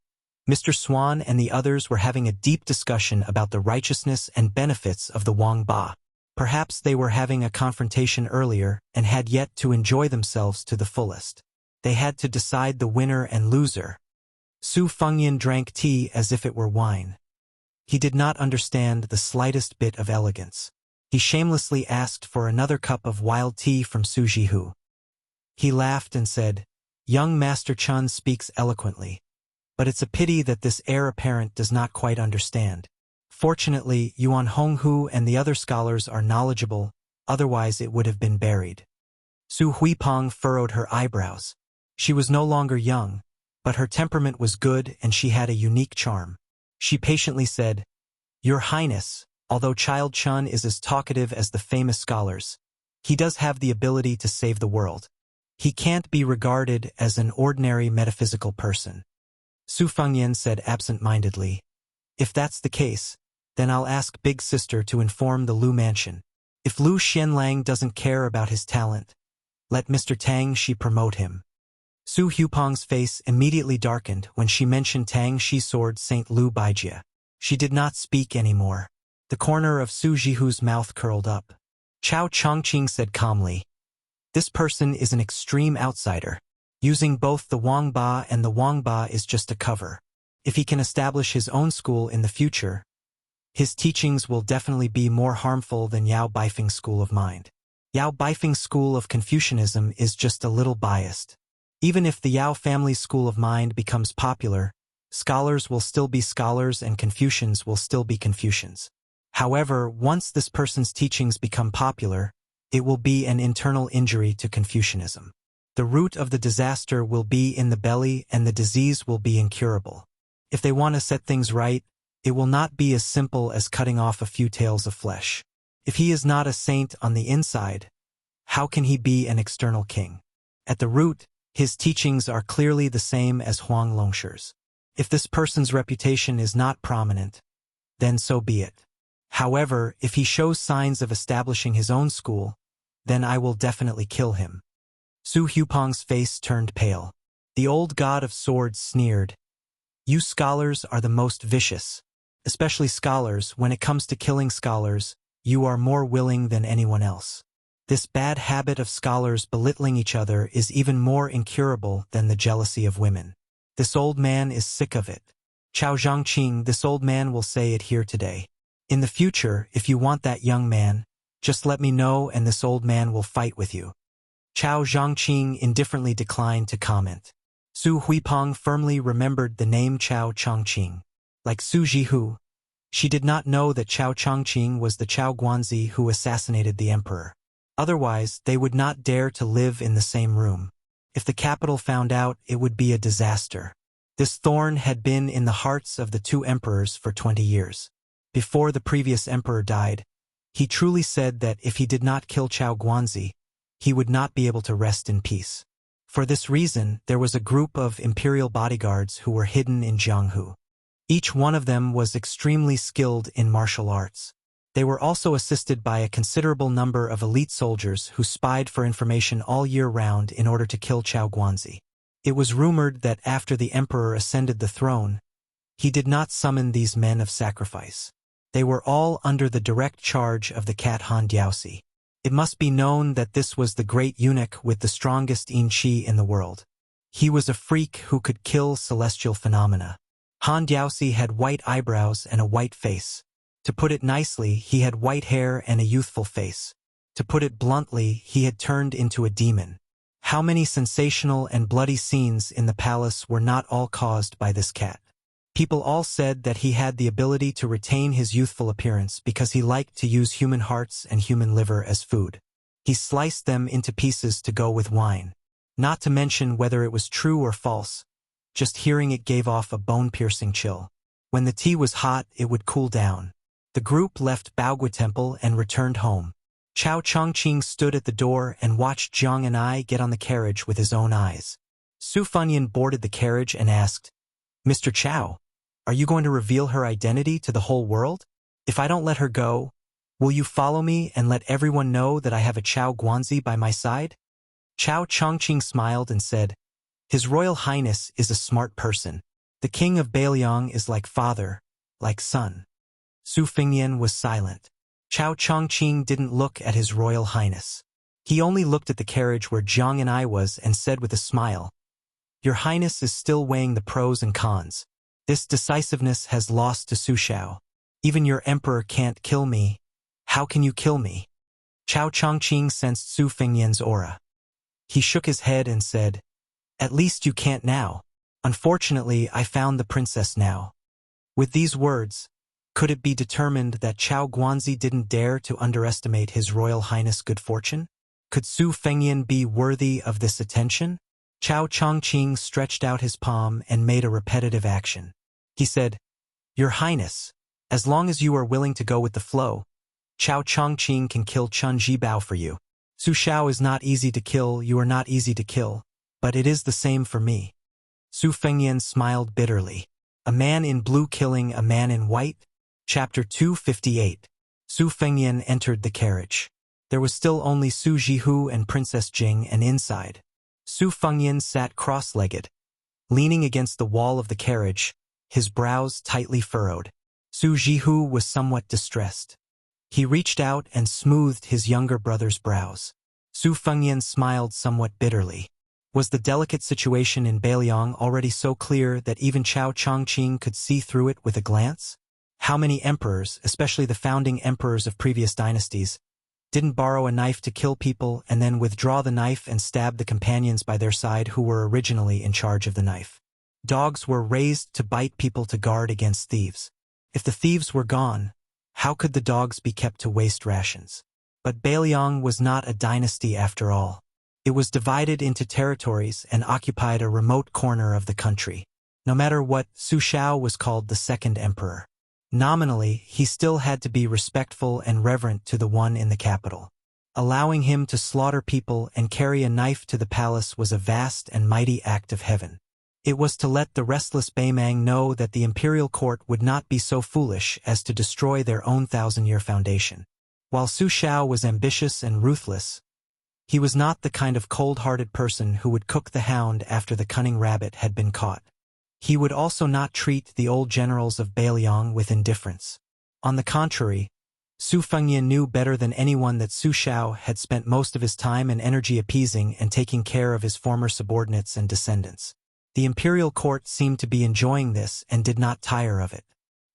Mr. Swan and the others were having a deep discussion about the righteousness and benefits of the Wang Ba. Perhaps they were having a confrontation earlier and had yet to enjoy themselves to the fullest. They had to decide the winner and loser. Su Fengyan drank tea as if it were wine. He did not understand the slightest bit of elegance. He shamelessly asked for another cup of wild tea from Su Jihu. He laughed and said, young Master Chun speaks eloquently. But it's a pity that this heir apparent does not quite understand. Fortunately, Yuan Honghu and the other scholars are knowledgeable, otherwise it would have been buried. Su Huipeng furrowed her eyebrows. She was no longer young, but her temperament was good and she had a unique charm. She patiently said, Your Highness, although Child Chun is as talkative as the famous scholars, he does have the ability to save the world. He can't be regarded as an ordinary metaphysical person. Su Fengyan said absent-mindedly, if that's the case, then I'll ask Big Sister to inform the Lu Mansion. If Lu Xianlang doesn't care about his talent, let Mr. Tang Shi promote him. Su Hupeng's face immediately darkened when she mentioned Tang Shi's sword Saint Lu Baijia. She did not speak anymore. The corner of Su Jihu's mouth curled up. Chao Chongqing said calmly, this person is an extreme outsider. Using both the Wang Ba and the Wang Ba is just a cover. If he can establish his own school in the future, his teachings will definitely be more harmful than Yao Baifeng's school of mind. Yao Baifeng's school of Confucianism is just a little biased. Even if the Yao family's school of mind becomes popular, scholars will still be scholars and Confucians will still be Confucians. However, once this person's teachings become popular, it will be an internal injury to Confucianism. The root of the disaster will be in the belly and the disease will be incurable. If they want to set things right, it will not be as simple as cutting off a few tails of flesh. If he is not a saint on the inside, how can he be an external king? At the root, his teachings are clearly the same as Huang Longshi's. If this person's reputation is not prominent, then so be it. However, if he shows signs of establishing his own school, then I will definitely kill him. Su Hupeng's face turned pale. The old god of swords sneered. You scholars are the most vicious. Especially scholars, when it comes to killing scholars, you are more willing than anyone else. This bad habit of scholars belittling each other is even more incurable than the jealousy of women. This old man is sick of it. Chao Zhangqing, this old man will say it here today. In the future, if you want that young man, just let me know and this old man will fight with you. Chao Zhangqing indifferently declined to comment. Su Huipeng firmly remembered the name Chao Chongqing. Like Su Jihu, she did not know that Chao Chongqing was the Chao Guanzi who assassinated the emperor. Otherwise, they would not dare to live in the same room. If the capital found out, it would be a disaster. This thorn had been in the hearts of the two emperors for 20 years. Before the previous emperor died, he truly said that if he did not kill Chao Guanzi, he would not be able to rest in peace. For this reason, there was a group of imperial bodyguards who were hidden in Jianghu. Each one of them was extremely skilled in martial arts. They were also assisted by a considerable number of elite soldiers who spied for information all year round in order to kill Chao Guanzi. It was rumored that after the emperor ascended the throne, he did not summon these men of sacrifice. They were all under the direct charge of the cat Han Diaosi. It must be known that this was the great eunuch with the strongest yin qi in the world. He was a freak who could kill celestial phenomena. Han Diaosi had white eyebrows and a white face. To put it nicely, he had white hair and a youthful face. To put it bluntly, he had turned into a demon. How many sensational and bloody scenes in the palace were not all caused by this cat? People all said that he had the ability to retain his youthful appearance because he liked to use human hearts and human liver as food. He sliced them into pieces to go with wine. Not to mention whether it was true or false. Just hearing it gave off a bone-piercing chill. When the tea was hot, it would cool down. The group left Baogui Temple and returned home. Chao Chongqing stood at the door and watched Jiang and I get on the carriage with his own eyes. Su Fengyan boarded the carriage and asked, Mr. Chao, Are you going to reveal her identity to the whole world? If I don't let her go, will you follow me and let everyone know that I have a Chao Guanzi by my side? Chao Chongqing smiled and said, His Royal Highness is a smart person. The king of Beiliang is like father, like son. Su Fengyan was silent. Chao Chongqing didn't look at His Royal Highness. He only looked at the carriage where Jiang and I was and said with a smile, Your Highness is still weighing the pros and cons. This decisiveness has lost to Su Xiao. Even your emperor can't kill me. How can you kill me? Chao Chongqing sensed Su Fengyan's aura. He shook his head and said, At least you can't now. Unfortunately, I found the princess now. With these words, could it be determined that Chao Guanzi didn't dare to underestimate His Royal Highness' good fortune? Could Su Fengyan be worthy of this attention? Chao Chongqing stretched out his palm and made a repetitive action. He said, Your Highness, as long as you are willing to go with the flow, Chao Chongqing can kill Chun Jibao for you. Su Xiao is not easy to kill, you are not easy to kill, but it is the same for me. Su Fengyan smiled bitterly. A man in blue killing a man in white? Chapter 258. Su Fengyan entered the carriage. There was still only Su Jihu and Princess Jing, and inside, Su Fengyan sat cross-legged, leaning against the wall of the carriage, his brows tightly furrowed. Su Jihu was somewhat distressed. He reached out and smoothed his younger brother's brows. Su Fengyan smiled somewhat bitterly. Was the delicate situation in Beiliang already so clear that even Chao Chongqing could see through it with a glance? How many emperors, especially the founding emperors of previous dynasties, didn't borrow a knife to kill people and then withdraw the knife and stab the companions by their side who were originally in charge of the knife? Dogs were raised to bite people to guard against thieves. If the thieves were gone, how could the dogs be kept to waste rations? But Beiliang was not a dynasty after all. It was divided into territories and occupied a remote corner of the country. No matter what, Su Xiao was called the second emperor. Nominally, he still had to be respectful and reverent to the one in the capital. Allowing him to slaughter people and carry a knife to the palace was a vast and mighty act of heaven. It was to let the restless Beimang know that the imperial court would not be so foolish as to destroy their own thousand-year foundation. While Su Xiao was ambitious and ruthless, he was not the kind of cold-hearted person who would cook the hound after the cunning rabbit had been caught. He would also not treat the old generals of Beiliang with indifference. On the contrary, Su Fengyan knew better than anyone that Su Xiao had spent most of his time and energy appeasing and taking care of his former subordinates and descendants. The imperial court seemed to be enjoying this and did not tire of it.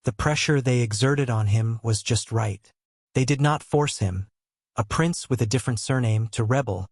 The pressure they exerted on him was just right. They did not force him, a prince with a different surname, to rebel,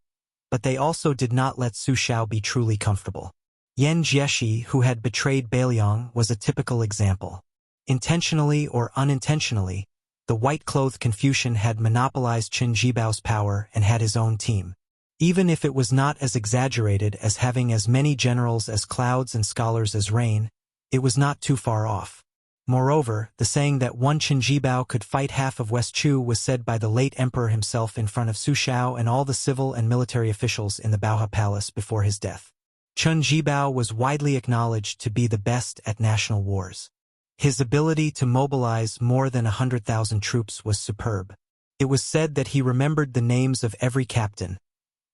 but they also did not let Su Xiao be truly comfortable. Yan Jieshi, who had betrayed Beiliang, was a typical example. Intentionally or unintentionally, the white-clothed Confucian had monopolized Qin Jibao's power and had his own team. Even if it was not as exaggerated as having as many generals as clouds and scholars as rain, it was not too far off. Moreover, the saying that one Qin Jibao could fight half of West Chu was said by the late emperor himself in front of Su Xiao and all the civil and military officials in the Baohe Palace before his death. Qin Jibao was widely acknowledged to be the best at national wars. His ability to mobilize more than 100,000 troops was superb. It was said that he remembered the names of every captain,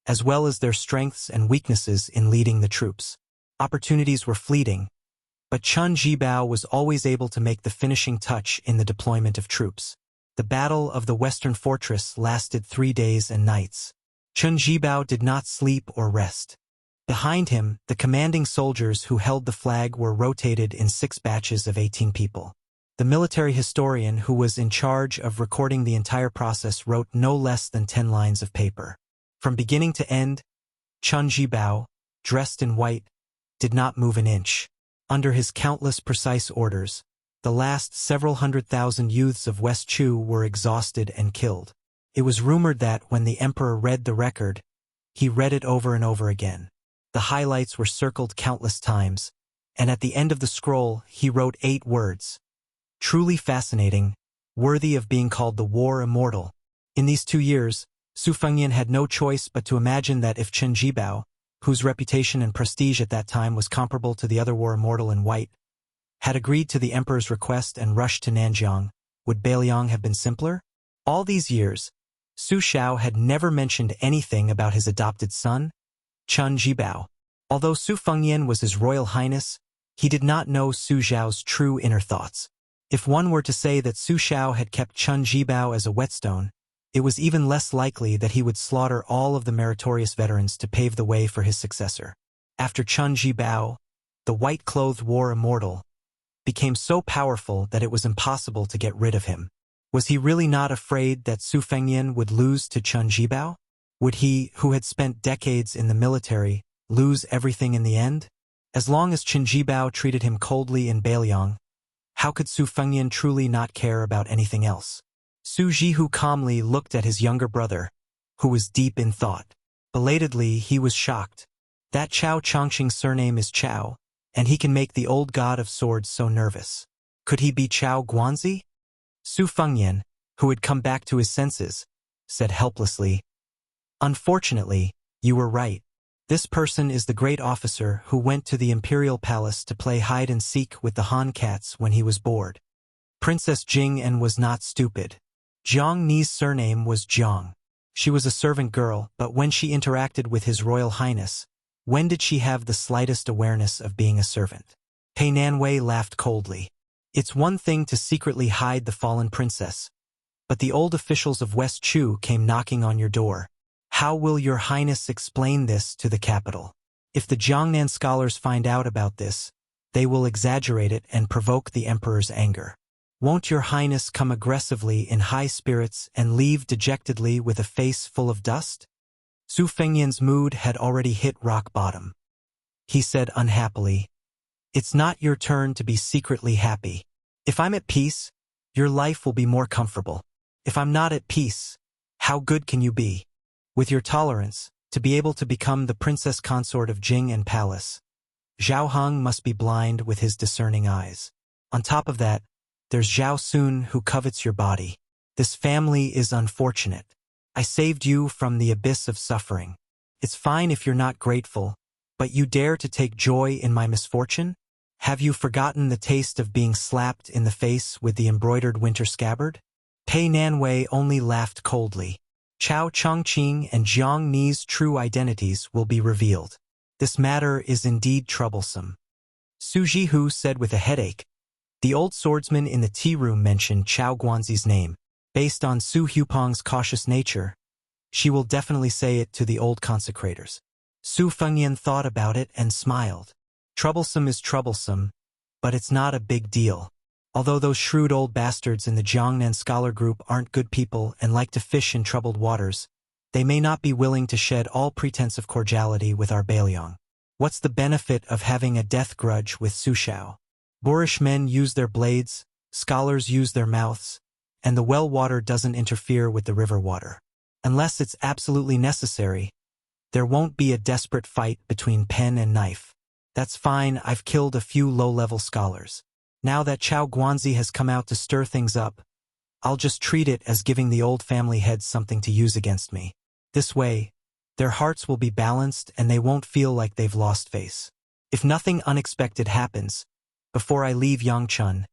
as well as their strengths and weaknesses in leading the troops. Opportunities were fleeting, but Qin Jibao was always able to make the finishing touch in the deployment of troops. The Battle of the Western Fortress lasted 3 days and nights. Qin Jibao did not sleep or rest. Behind him, the commanding soldiers who held the flag were rotated in 6 batches of 18 people. The military historian who was in charge of recording the entire process wrote no less than 10 lines of paper. From beginning to end, Qin Jibao, dressed in white, did not move an inch. Under his countless precise orders, the last several 100,000 youths of West Chu were exhausted and killed. It was rumored that when the emperor read the record, he read it over and over again. The highlights were circled countless times, and at the end of the scroll he wrote 8 words. Truly fascinating, worthy of being called the War Immortal. In these 2 years, Su Fengyan had no choice but to imagine that if Qin Jibao, whose reputation and prestige at that time was comparable to the other War Immortal in white, had agreed to the emperor's request and rushed to Nanjiang, would Beiliang have been simpler? All these years, Su Xiao had never mentioned anything about his adopted son, Chun Jibao. Although Su Fengyan was His Royal Highness, he did not know Su Xiao's true inner thoughts. If one were to say that Su Xiao had kept Chun Jibao as a whetstone, it was even less likely that he would slaughter all of the meritorious veterans to pave the way for his successor. After Chun Jibao, the white-clothed war immortal, became so powerful that it was impossible to get rid of him. Was he really not afraid that Su Fengyan would lose to Chun Jibao? Would he, who had spent decades in the military, lose everything in the end? As long as Chun Jibao treated him coldly in Beiliang, how could Su Fengyan truly not care about anything else? Su Jihu calmly looked at his younger brother, who was deep in thought. Belatedly, he was shocked. That Chao Chongqing's surname is Chao, and he can make the old god of swords so nervous. Could he be Chao Guanzi? Su Fengyan, who had come back to his senses, said helplessly, "Unfortunately, you were right. This person is the great officer who went to the imperial palace to play hide-and-seek with the Han cats when he was bored. Princess Jing and was not stupid. Jiang Ni's surname was Jiang. She was a servant girl, but when she interacted with His Royal Highness, when did she have the slightest awareness of being a servant?" Pei Nanwei laughed coldly. "It's one thing to secretly hide the fallen princess, but the old officials of West Chu came knocking on your door. How will your highness explain this to the capital? If the Jiangnan scholars find out about this, they will exaggerate it and provoke the emperor's anger. Won't your highness come aggressively in high spirits and leave dejectedly with a face full of dust?" Su Fengyan's mood had already hit rock bottom. He said unhappily, "It's not your turn to be secretly happy. If I'm at peace, your life will be more comfortable. If I'm not at peace, how good can you be? With your tolerance, to be able to become the princess consort of Jing and Palace, Zhao Hong must be blind with his discerning eyes. On top of that, there's Zhao Sun who covets your body. This family is unfortunate. I saved you from the abyss of suffering. It's fine if you're not grateful, but you dare to take joy in my misfortune? Have you forgotten the taste of being slapped in the face with the embroidered winter scabbard?" Pei Nanwei only laughed coldly. Chao Chongqing and Jiang Ni's true identities will be revealed. This matter is indeed troublesome. Su Jihu said with a headache. The old swordsman in the tea room mentioned Chao Guanzi's name. Based on Su Hupong's cautious nature, she will definitely say it to the old consecrators. Su Fengyan thought about it and smiled. Troublesome is troublesome, but it's not a big deal. Although those shrewd old bastards in the Jiangnan scholar group aren't good people and like to fish in troubled waters, they may not be willing to shed all pretense of cordiality with our Beiliang. What's the benefit of having a death grudge with Su Xiao? Boorish men use their blades, scholars use their mouths, and the well water doesn't interfere with the river water. Unless it's absolutely necessary, there won't be a desperate fight between pen and knife. That's fine, I've killed a few low-level scholars. Now that Chao Guanzi has come out to stir things up, I'll just treat it as giving the old family heads something to use against me. This way, their hearts will be balanced and they won't feel like they've lost face. If nothing unexpected happens, before I leave Yangchun,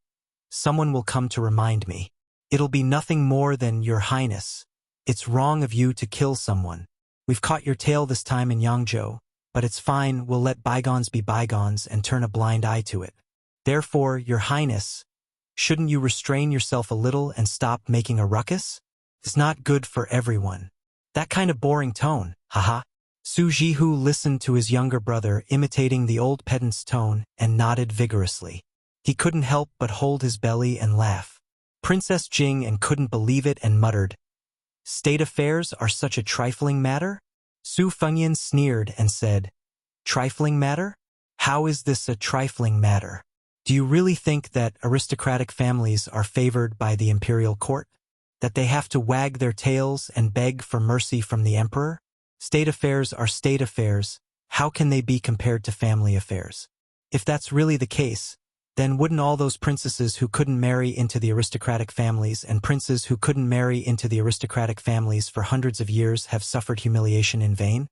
someone will come to remind me. It'll be nothing more than, Your Highness, it's wrong of you to kill someone. We've caught your tail this time in Yangzhou, but it's fine, we'll let bygones be bygones and turn a blind eye to it. Therefore, Your Highness, shouldn't you restrain yourself a little and stop making a ruckus? It's not good for everyone. That kind of boring tone, haha. Su Jihu listened to his younger brother imitating the old pedant's tone and nodded vigorously. He couldn't help but hold his belly and laugh. Princess Jing and couldn't believe it and muttered, "State affairs are such a trifling matter?" Su Fengyan sneered and said, "Trifling matter? How is this a trifling matter? Do you really think that aristocratic families are favored by the imperial court? That they have to wag their tails and beg for mercy from the emperor? State affairs are state affairs. How can they be compared to family affairs? If that's really the case, then wouldn't all those princesses who couldn't marry into the aristocratic families and princes who couldn't marry into the aristocratic families for hundreds of years have suffered humiliation in vain?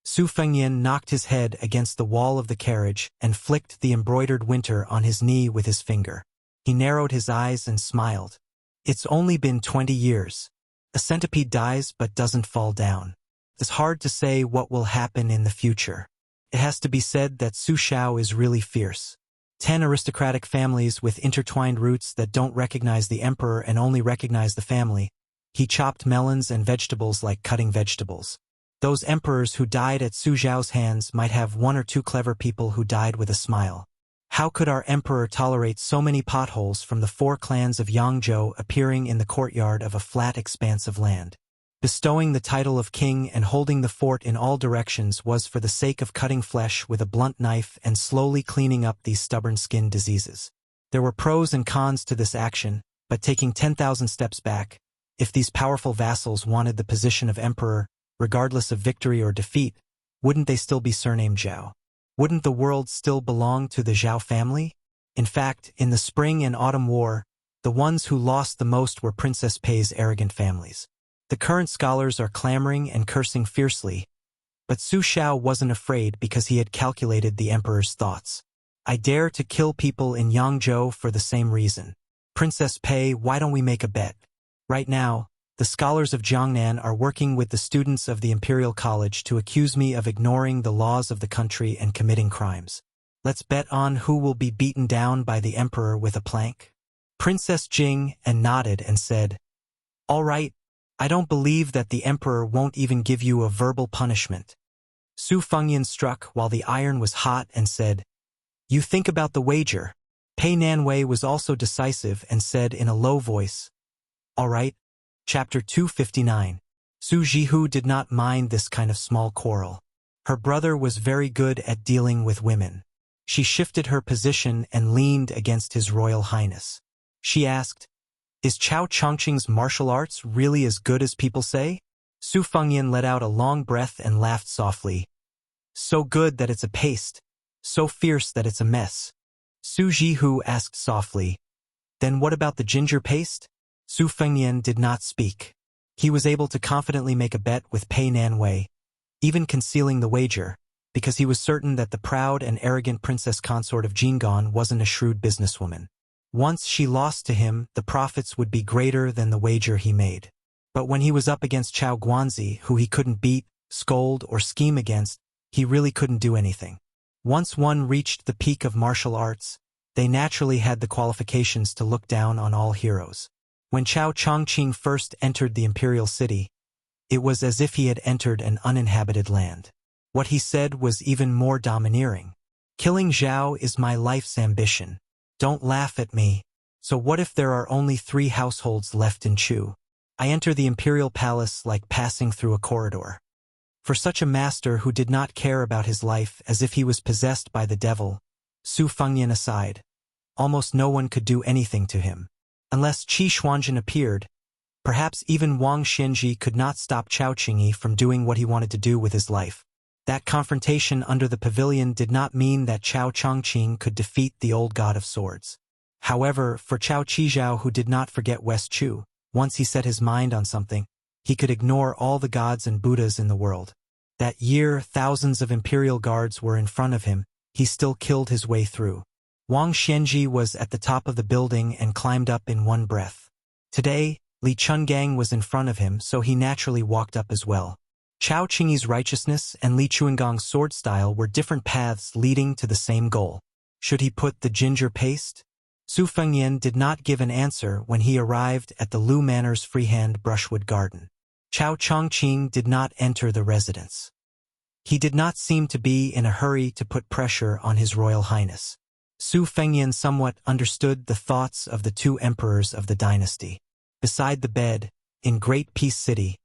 Su Fengyan knocked his head against the wall of the carriage and flicked the embroidered winter on his knee with his finger. He narrowed his eyes and smiled. It's only been 20 years. A centipede dies but doesn't fall down. It's hard to say what will happen in the future. It has to be said that Su Xiao is really fierce. 10 aristocratic families with intertwined roots that don't recognize the emperor and only recognize the family. He chopped melons and vegetables like cutting vegetables. Those emperors who died at Su Xiao's hands might have 1 or 2 clever people who died with a smile. How could our emperor tolerate so many potholes from the 4 clans of Yangzhou appearing in the courtyard of a flat expanse of land? Bestowing the title of king and holding the fort in all directions was for the sake of cutting flesh with a blunt knife and slowly cleaning up these stubborn skin diseases. There were pros and cons to this action, but taking 10,000 steps back, if these powerful vassals wanted the position of emperor, regardless of victory or defeat, wouldn't they still be surnamed Zhao? Wouldn't the world still belong to the Zhao family? In fact, in the Spring and Autumn War, the ones who lost the most were Princess Pei's arrogant families. The current scholars are clamoring and cursing fiercely, but Su Xiao wasn't afraid because he had calculated the emperor's thoughts. I dare to kill people in Yangzhou for the same reason. Princess Pei, why don't we make a bet? Right now, the scholars of Jiangnan are working with the students of the Imperial College to accuse me of ignoring the laws of the country and committing crimes. Let's bet on who will be beaten down by the emperor with a plank. Princess Jing nodded and said, "All right, I don't believe that the emperor won't even give you a verbal punishment." Su Fengyan struck while the iron was hot and said, "You think about the wager." Pei Nanwei was also decisive and said in a low voice, "All right." Chapter 259. Su Jihu did not mind this kind of small quarrel. Her brother was very good at dealing with women. She shifted her position and leaned against His Royal Highness. She asked, "Is Chao Chongqing's martial arts really as good as people say?" Su Fengyan let out a long breath and laughed softly. "So good that it's a paste. So fierce that it's a mess." Su Jihu asked softly, "Then what about the ginger paste?" Su Fengyan did not speak. He was able to confidently make a bet with Pei Nanwei, even concealing the wager, because he was certain that the proud and arrogant princess consort of Jinggan wasn't a shrewd businesswoman. Once she lost to him, the profits would be greater than the wager he made. But when he was up against Chao Guanzi, who he couldn't beat, scold, or scheme against, he really couldn't do anything. Once one reached the peak of martial arts, they naturally had the qualifications to look down on all heroes. When Chao Chongqing first entered the imperial city, it was as if he had entered an uninhabited land. What he said was even more domineering. "Killing Zhao is my life's ambition. Don't laugh at me. So what if there are only 3 households left in Chu? I enter the imperial palace like passing through a corridor." For such a master who did not care about his life as if he was possessed by the devil, Su Fengyan aside, almost no one could do anything to him. Unless Qi Xuanzhen appeared, perhaps even Wang Xianji could not stop Chao Qingyi from doing what he wanted to do with his life. That confrontation under the pavilion did not mean that Chao Chongqing could defeat the old god of swords. However, for Chao Qizhao, who did not forget West Chu, once he set his mind on something, he could ignore all the gods and Buddhas in the world. That year, thousands of imperial guards were in front of him, he still killed his way through. Wang Xianji was at the top of the building and climbed up in one breath. Today, Li Chungang was in front of him, so he naturally walked up as well. Chao Qingyi's righteousness and Li Chuangong's sword style were different paths leading to the same goal. Should he put the ginger paste? Su Fengyan did not give an answer when he arrived at the Lu Manor's freehand brushwood garden. Chao Chongqing did not enter the residence. He did not seem to be in a hurry to put pressure on His Royal Highness. Su Fengyan somewhat understood the thoughts of the 2 emperors of the dynasty. Beside the bed, in Great Peace City,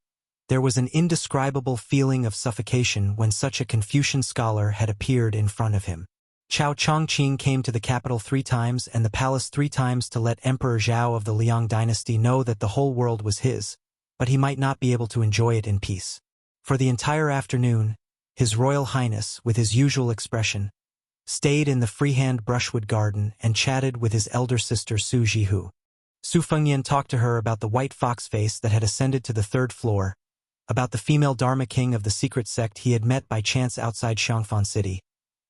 there was an indescribable feeling of suffocation when such a Confucian scholar had appeared in front of him. Chao Chongqing came to the capital 3 times and the palace 3 times to let Emperor Zhao of the Liang dynasty know that the whole world was his, but he might not be able to enjoy it in peace. For the entire afternoon, His Royal Highness, with his usual expression, stayed in the freehand brushwood garden and chatted with his elder sister Su Jihu. Su Fengyan talked to her about the white fox face that had ascended to the 3rd floor, about the female Dharma king of the secret sect he had met by chance outside Xiangfan City,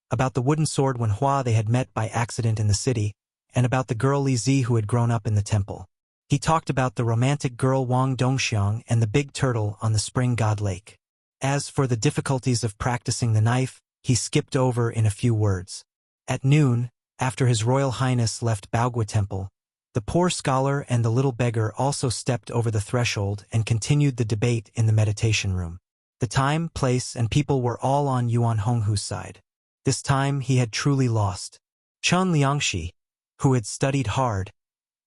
about the wooden sword Wen Hua they had met by accident in the city, and about the girl Li Zi who had grown up in the temple. He talked about the romantic girl Wang Dongxiang and the big turtle on the spring god lake. As for the difficulties of practicing the knife, he skipped over in a few words. At noon, after His Royal Highness left Baogua Temple, the poor scholar and the little beggar also stepped over the threshold and continued the debate in the meditation room. The time, place, and people were all on Yuan Honghu's side. This time he had truly lost. Chen Liangxi, who had studied hard,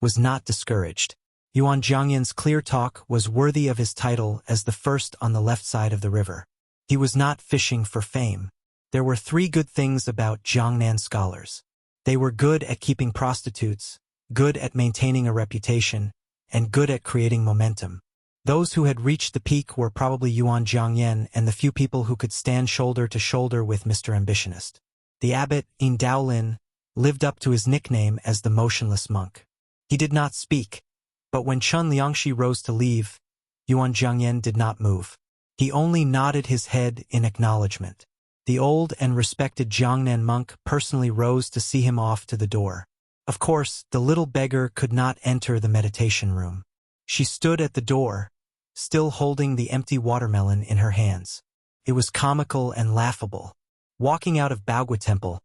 was not discouraged. Yuan Jiangyan's clear talk was worthy of his title as the first on the left side of the river. He was not fishing for fame. There were three good things about Jiangnan scholars. They were good at keeping prostitutes, good at maintaining a reputation, and good at creating momentum. Those who had reached the peak were probably Yuan Jiangyan and the few people who could stand shoulder to shoulder with Mr. Ambitionist. The abbot, Yin Daolin, lived up to his nickname as the Motionless Monk. He did not speak, but when Chen Liangxi rose to leave, Yuan Jiangyan did not move. He only nodded his head in acknowledgement. The old and respected Jiangnan monk personally rose to see him off to the door. Of course, the little beggar could not enter the meditation room. She stood at the door, still holding the empty watermelon in her hands. It was comical and laughable. Walking out of Baogua Temple,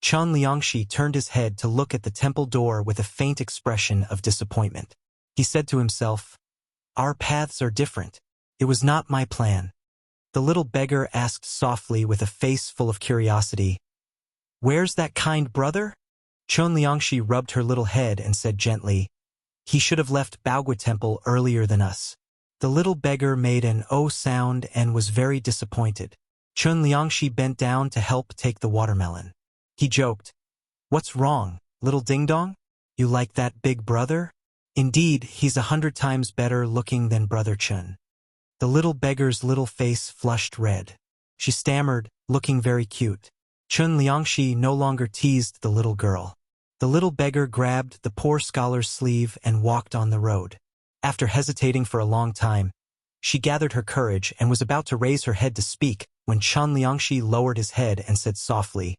Chen Liangxi turned his head to look at the temple door with a faint expression of disappointment. He said to himself, "Our paths are different. It was not my plan." The little beggar asked softly with a face full of curiosity, "Where's that kind brother?" Chen Liangxi rubbed her little head and said gently, "He should have left Baogua Temple earlier than us." The little beggar made an "oh" sound and was very disappointed. Chen Liangxi bent down to help take the watermelon. He joked, "What's wrong, little ding-dong? You like that big brother? Indeed, he's 100 times better looking than Brother Chen." The little beggar's little face flushed red. She stammered, looking very cute. Chen Liangxi no longer teased the little girl. The little beggar grabbed the poor scholar's sleeve and walked on the road. After hesitating for a long time, she gathered her courage and was about to raise her head to speak when Chen Liangxi lowered his head and said softly,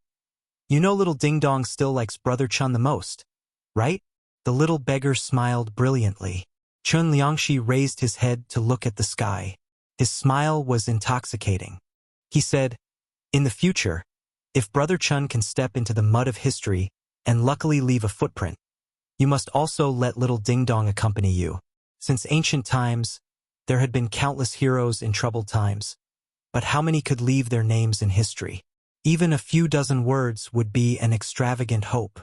"You know little ding-dong still likes Brother Chen the most, right?" The little beggar smiled brilliantly. Chen Liangxi raised his head to look at the sky. His smile was intoxicating. He said, "In the future, if Brother Chen can step into the mud of history and luckily leave a footprint, you must also let little ding-dong accompany you. Since ancient times, there had been countless heroes in troubled times, but how many could leave their names in history? Even a few dozen words would be an extravagant hope."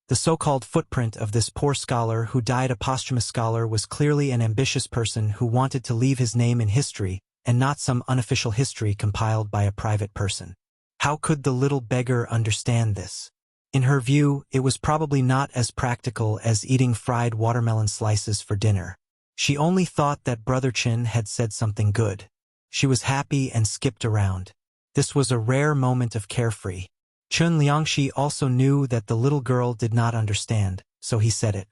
The so-called footprint of this poor scholar who died a posthumous scholar was clearly an ambitious person who wanted to leave his name in history and not some unofficial history compiled by a private person. How could the little beggar understand this? In her view, it was probably not as practical as eating fried watermelon slices for dinner. She only thought that Brother Chen had said something good. She was happy and skipped around. This was a rare moment of carefree. Chen Liangxi also knew that the little girl did not understand, so he said it.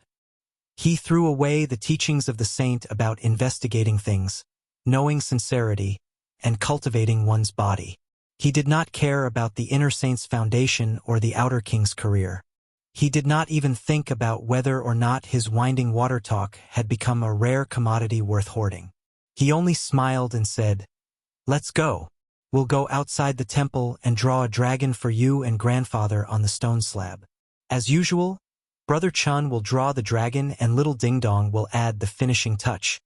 He threw away the teachings of the saint about investigating things, knowing sincerity, and cultivating one's body. He did not care about the inner saint's foundation or the outer king's career. He did not even think about whether or not his winding water talk had become a rare commodity worth hoarding. He only smiled and said, "Let's go. We'll go outside the temple and draw a dragon for you and grandfather on the stone slab. As usual, Brother Chen will draw the dragon and little ding-dong will add the finishing touch."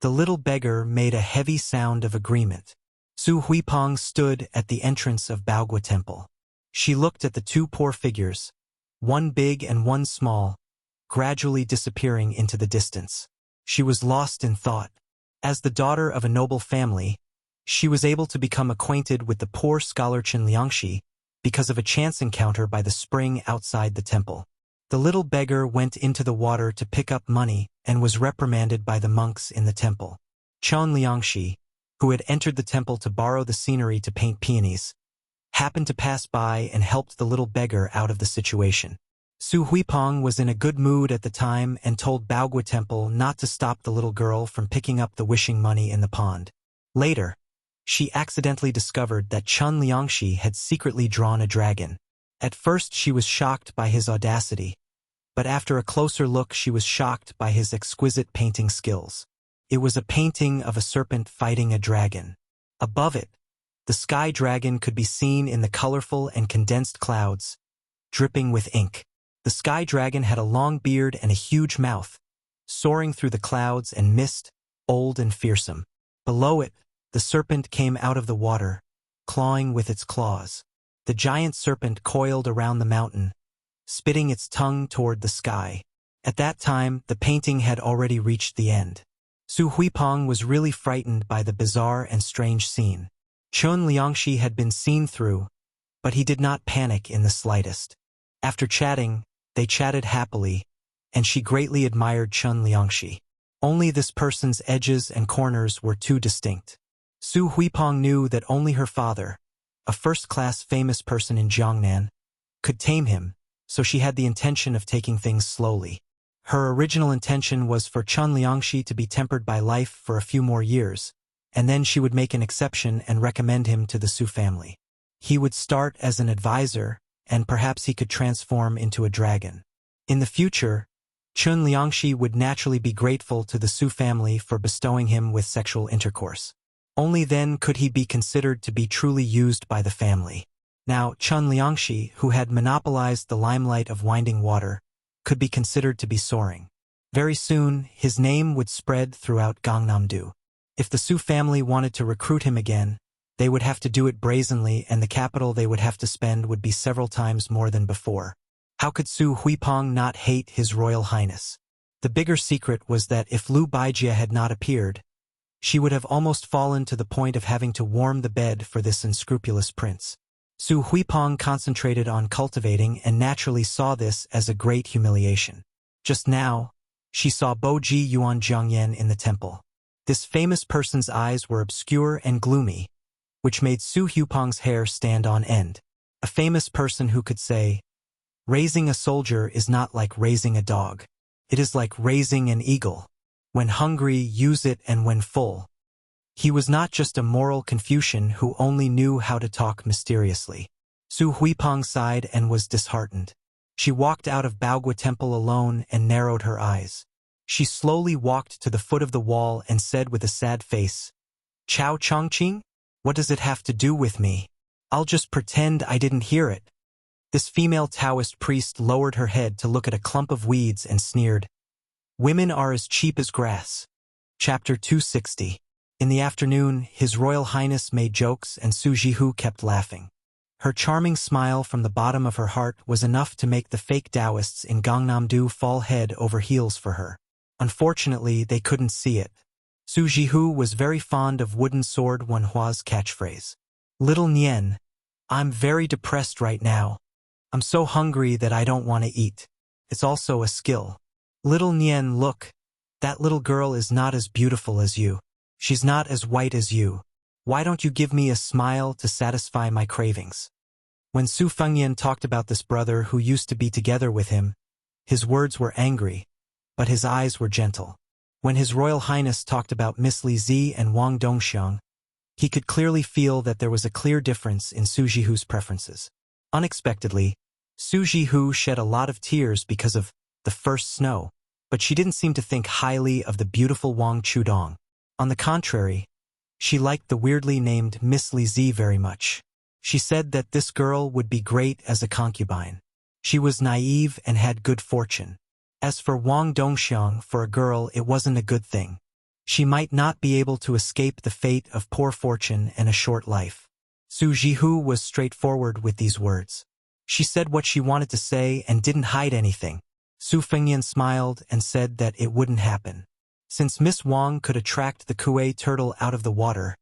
The little beggar made a heavy sound of agreement. Su Huipeng stood at the entrance of Baogua Temple. She looked at the two poor figures, one big and one small, gradually disappearing into the distance. She was lost in thought. As the daughter of a noble family, she was able to become acquainted with the poor scholar Chen Liangxi because of a chance encounter by the spring outside the temple. The little beggar went into the water to pick up money and was reprimanded by the monks in the temple. Chen Liangxi, who had entered the temple to borrow the scenery to paint peonies, happened to pass by and helped the little beggar out of the situation. Su Huipeng was in a good mood at the time and told Baogua Temple not to stop the little girl from picking up the wishing money in the pond. Later, she accidentally discovered that Chun Liangxi had secretly drawn a dragon. At first she was shocked by his audacity, but after a closer look she was shocked by his exquisite painting skills. It was a painting of a serpent fighting a dragon. Above it, the sky dragon could be seen in the colorful and condensed clouds, dripping with ink. The sky dragon had a long beard and a huge mouth, soaring through the clouds and mist, old and fearsome. Below it, the serpent came out of the water, clawing with its claws. The giant serpent coiled around the mountain, spitting its tongue toward the sky. At that time, the painting had already reached the end. Su Huipeng was really frightened by the bizarre and strange scene. Chun Liangxi had been seen through, but he did not panic in the slightest. After chatting, they chatted happily, and she greatly admired Chun Liangxi. Only this person's edges and corners were too distinct. Su Huipeng knew that only her father, a first-class famous person in Jiangnan, could tame him, so she had the intention of taking things slowly. Her original intention was for Chun Liangxi to be tempered by life for a few more years, and then she would make an exception and recommend him to the Su family. He would start as an advisor, and perhaps he could transform into a dragon. In the future, Chun Liangxi would naturally be grateful to the Su family for bestowing him with sexual intercourse. Only then could he be considered to be truly used by the family. Now, Chun Liangxi, who had monopolized the limelight of winding water, could be considered to be soaring. Very soon, his name would spread throughout Gangnam-do. If the Su family wanted to recruit him again, they would have to do it brazenly, and the capital they would have to spend would be several times more than before. How could Su Huipeng not hate His Royal Highness? The bigger secret was that if Lu Baijie had not appeared, she would have almost fallen to the point of having to warm the bed for this unscrupulous prince. Su Huipeng concentrated on cultivating and naturally saw this as a great humiliation. Just now, she saw Boji Yuan Jiangyan in the temple. This famous person's eyes were obscure and gloomy, which made Su Huipeng's hair stand on end. A famous person who could say, "Raising a soldier is not like raising a dog. It is like raising an eagle. When hungry, use it, and when full." He was not just a moral Confucian who only knew how to talk mysteriously. Su Huipeng sighed and was disheartened. She walked out of Baogua Temple alone and narrowed her eyes. She slowly walked to the foot of the wall and said with a sad face, "Chao Chongqing? What does it have to do with me? I'll just pretend I didn't hear it." This female Taoist priest lowered her head to look at a clump of weeds and sneered, "Women are as cheap as grass." Chapter 260. In the afternoon, His Royal Highness made jokes and Su Jihu kept laughing. Her charming smile from the bottom of her heart was enough to make the fake Taoists in Gangnam-do fall head over heels for her. Unfortunately, they couldn't see it. Su Jihu was very fond of Wooden Sword Wenhua's catchphrase. "Little Nian, I'm very depressed right now. I'm so hungry that I don't want to eat." It's also a skill. "Little Nian, look. That little girl is not as beautiful as you. She's not as white as you. Why don't you give me a smile to satisfy my cravings?" When Su Fengyan talked about this brother who used to be together with him, his words were angry, but his eyes were gentle. When His Royal Highness talked about Miss Li Zi and Wang Dongxiang, he could clearly feel that there was a clear difference in Su Jihu's preferences. Unexpectedly, Su Jihu shed a lot of tears because of the first snow, but she didn't seem to think highly of the beautiful Wang Chudong. On the contrary, she liked the weirdly named Miss Li Zi very much. She said that this girl would be great as a concubine. She was naive and had good fortune. As for Wang Dongxiang, for a girl it wasn't a good thing. She might not be able to escape the fate of poor fortune and a short life. Su Jihu was straightforward with these words. She said what she wanted to say and didn't hide anything. Su Fengyan smiled and said that it wouldn't happen. Since Miss Wang could attract the Kuei turtle out of the water,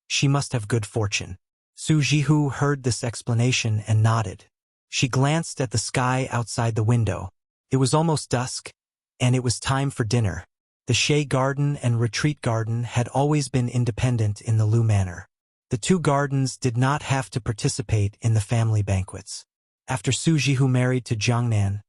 she must have good fortune. Su Jihu heard this explanation and nodded. She glanced at the sky outside the window. It was almost dusk, and it was time for dinner. The Shea Garden and Retreat Garden had always been independent in the Lu Manor. The two gardens did not have to participate in the family banquets. After Su Jihu married to Jiangnan,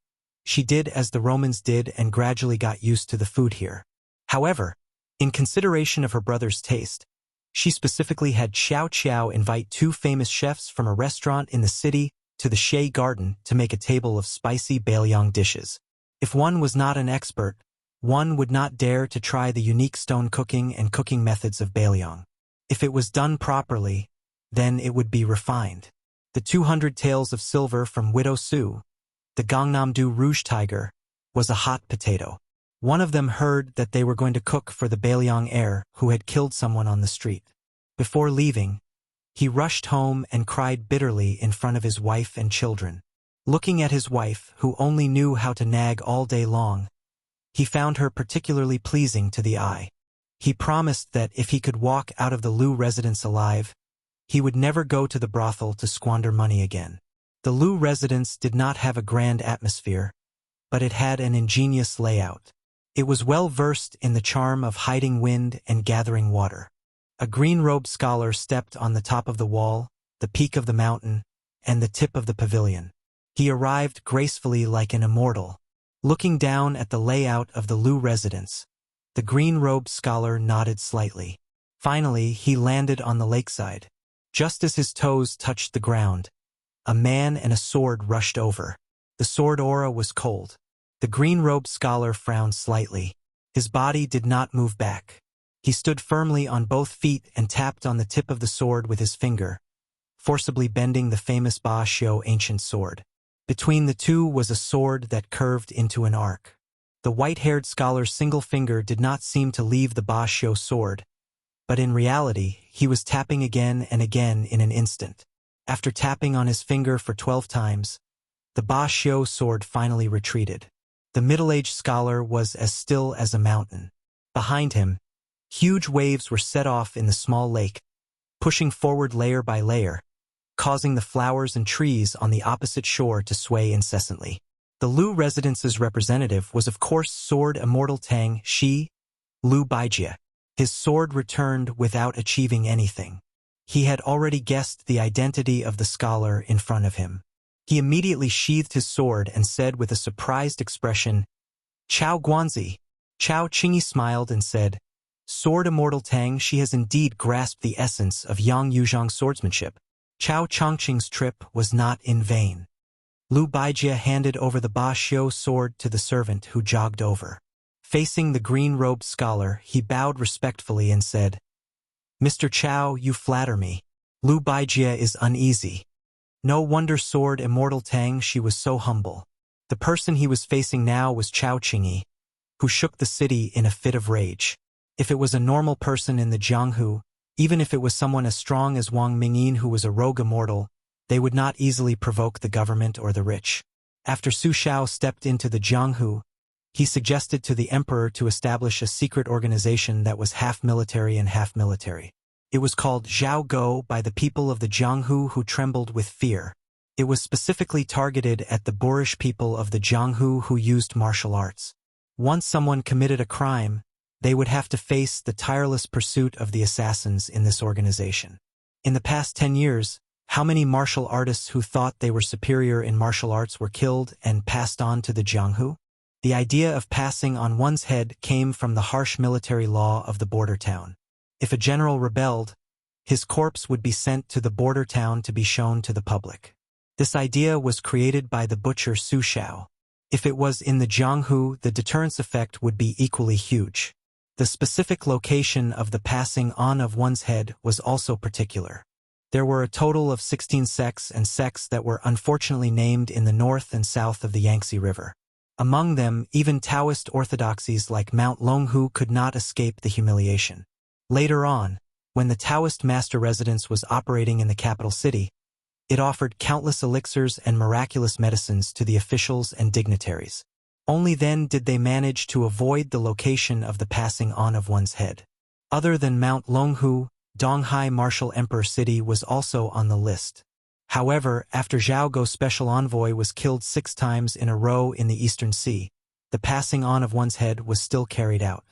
she did as the Romans did and gradually got used to the food here. However, in consideration of her brother's taste, She specifically had Xiao Qiao invite 2 famous chefs from a restaurant in the city to the Shea Garden to make a table of spicy Bailiang dishes. If one was not an expert, one would not dare to try the unique stone cooking and cooking methods of Bailiang. If it was done properly, then it would be refined. The 200 taels of silver from Widow Su, the Gangnam-do Rouge Tiger, was a hot potato. One of them heard that they were going to cook for the Bailiang heir who had killed someone on the street. Before leaving, he rushed home and cried bitterly in front of his wife and children. Looking at his wife, who only knew how to nag all day long, he found her particularly pleasing to the eye. He promised that if he could walk out of the Lu residence alive, he would never go to the brothel to squander money again. The Lu residence did not have a grand atmosphere, but it had an ingenious layout. It was well versed in the charm of hiding wind and gathering water. A green-robed scholar stepped on the top of the wall, the peak of the mountain, and the tip of the pavilion. He arrived gracefully like an immortal. Looking down at the layout of the Lu residence, the green-robed scholar nodded slightly. Finally, he landed on the lakeside. Just as his toes touched the ground, a man and a sword rushed over. The sword aura was cold. The green-robed scholar frowned slightly. His body did not move back. He stood firmly on both feet and tapped on the tip of the sword with his finger, forcibly bending the famous Ba Xiu ancient sword. Between the two was a sword that curved into an arc. The white-haired scholar's single finger did not seem to leave the Ba Xiu sword, but in reality, he was tapping again and again in an instant. After tapping on his finger for 12 times, the Ba Xiu sword finally retreated. The middle-aged scholar was as still as a mountain. Behind him, huge waves were set off in the small lake, pushing forward layer by layer, causing the flowers and trees on the opposite shore to sway incessantly. The Lu residence's representative was of course Sword Immortal Tang Shi, Lu Baijie. His sword returned without achieving anything. He had already guessed the identity of the scholar in front of him. He immediately sheathed his sword and said with a surprised expression, "Chao Guanzi." Chao Qingyi smiled and said, "Sword Immortal Tang, she has indeed grasped the essence of Yang Yuzhang's swordsmanship. Chao Chongqing's trip was not in vain." Lu Baijie handed over the Ba Xiu sword to the servant who jogged over. Facing the green-robed scholar, he bowed respectfully and said, "Mr. Chao, you flatter me." Lu Baijie is uneasy. No wonder Sword Immortal Tang, she was so humble. The person he was facing now was Chao Qingyi, who shook the city in a fit of rage. If it was a normal person in the Jianghu, even if it was someone as strong as Wang Mingyin who was a rogue immortal, they would not easily provoke the government or the rich. After Su Shao stepped into the Jianghu, he suggested to the emperor to establish a secret organization that was half military and half military. It was called Zhao Go by the people of the Jianghu who trembled with fear. It was specifically targeted at the boorish people of the Jianghu who used martial arts. Once someone committed a crime, they would have to face the tireless pursuit of the assassins in this organization. In the past 10 years, how many martial artists who thought they were superior in martial arts were killed and passed on to the Jianghu? The idea of passing on one's head came from the harsh military law of the border town. If a general rebelled, his corpse would be sent to the border town to be shown to the public. This idea was created by the butcher Su Shao. If it was in the Jianghu, the deterrence effect would be equally huge. The specific location of the passing on of one's head was also particular. There were a total of 16 sects and sects that were unfortunately named in the north and south of the Yangtze River. Among them, even Taoist orthodoxies like Mount Longhu could not escape the humiliation. Later on, when the Taoist master residence was operating in the capital city, it offered countless elixirs and miraculous medicines to the officials and dignitaries. Only then did they manage to avoid the location of the passing on of one's head. Other than Mount Longhu, Donghai Martial Emperor City was also on the list. However, after Zhao Go's special envoy was killed 6 times in a row in the Eastern Sea, the passing on of one's head was still carried out.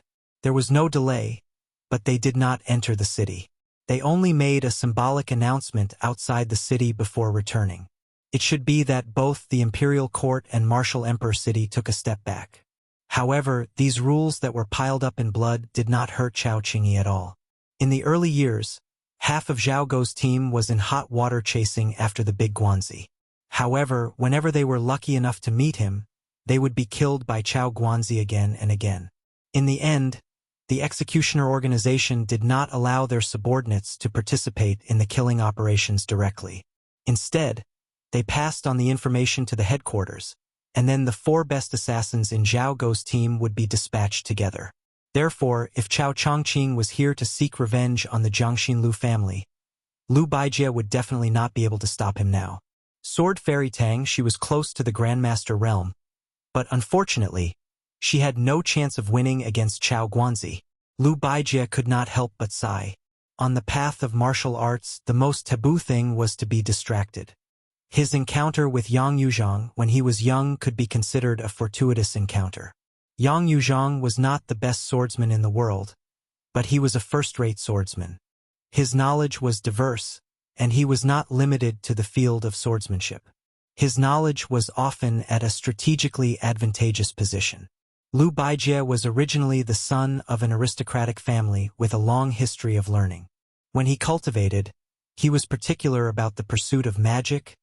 There was no delay, but they did not enter the city. They only made a symbolic announcement outside the city before returning. It should be that both the imperial court and Martial Emperor City took a step back. However, these rules that were piled up in blood did not hurt Chao Qingyi at all. In the early years, half of Zhao Guo's team was in hot water chasing after the big Guanzi. However, whenever they were lucky enough to meet him, they would be killed by Chao Guanzi again and again. In the end, the executioner organization did not allow their subordinates to participate in the killing operations directly. Instead, they passed on the information to the headquarters, and then the 4 best assassins in Zhao Guo's team would be dispatched together. Therefore, if Chao Chongqing was here to seek revenge on the Jiangxin Lu family, Lu Baijie would definitely not be able to stop him now. Sword Fairy Tang, she was close to the Grandmaster realm, but unfortunately, she had no chance of winning against Chao Guanzi. Lu Baijie could not help but sigh. On the path of martial arts, the most taboo thing was to be distracted. His encounter with Yang Yuzhong when he was young could be considered a fortuitous encounter. Yang Yuzhong was not the best swordsman in the world, but he was a first-rate swordsman. His knowledge was diverse, and he was not limited to the field of swordsmanship. His knowledge was often at a strategically advantageous position. Lu Baijie was originally the son of an aristocratic family with a long history of learning. When he cultivated, he was particular about the pursuit of magic,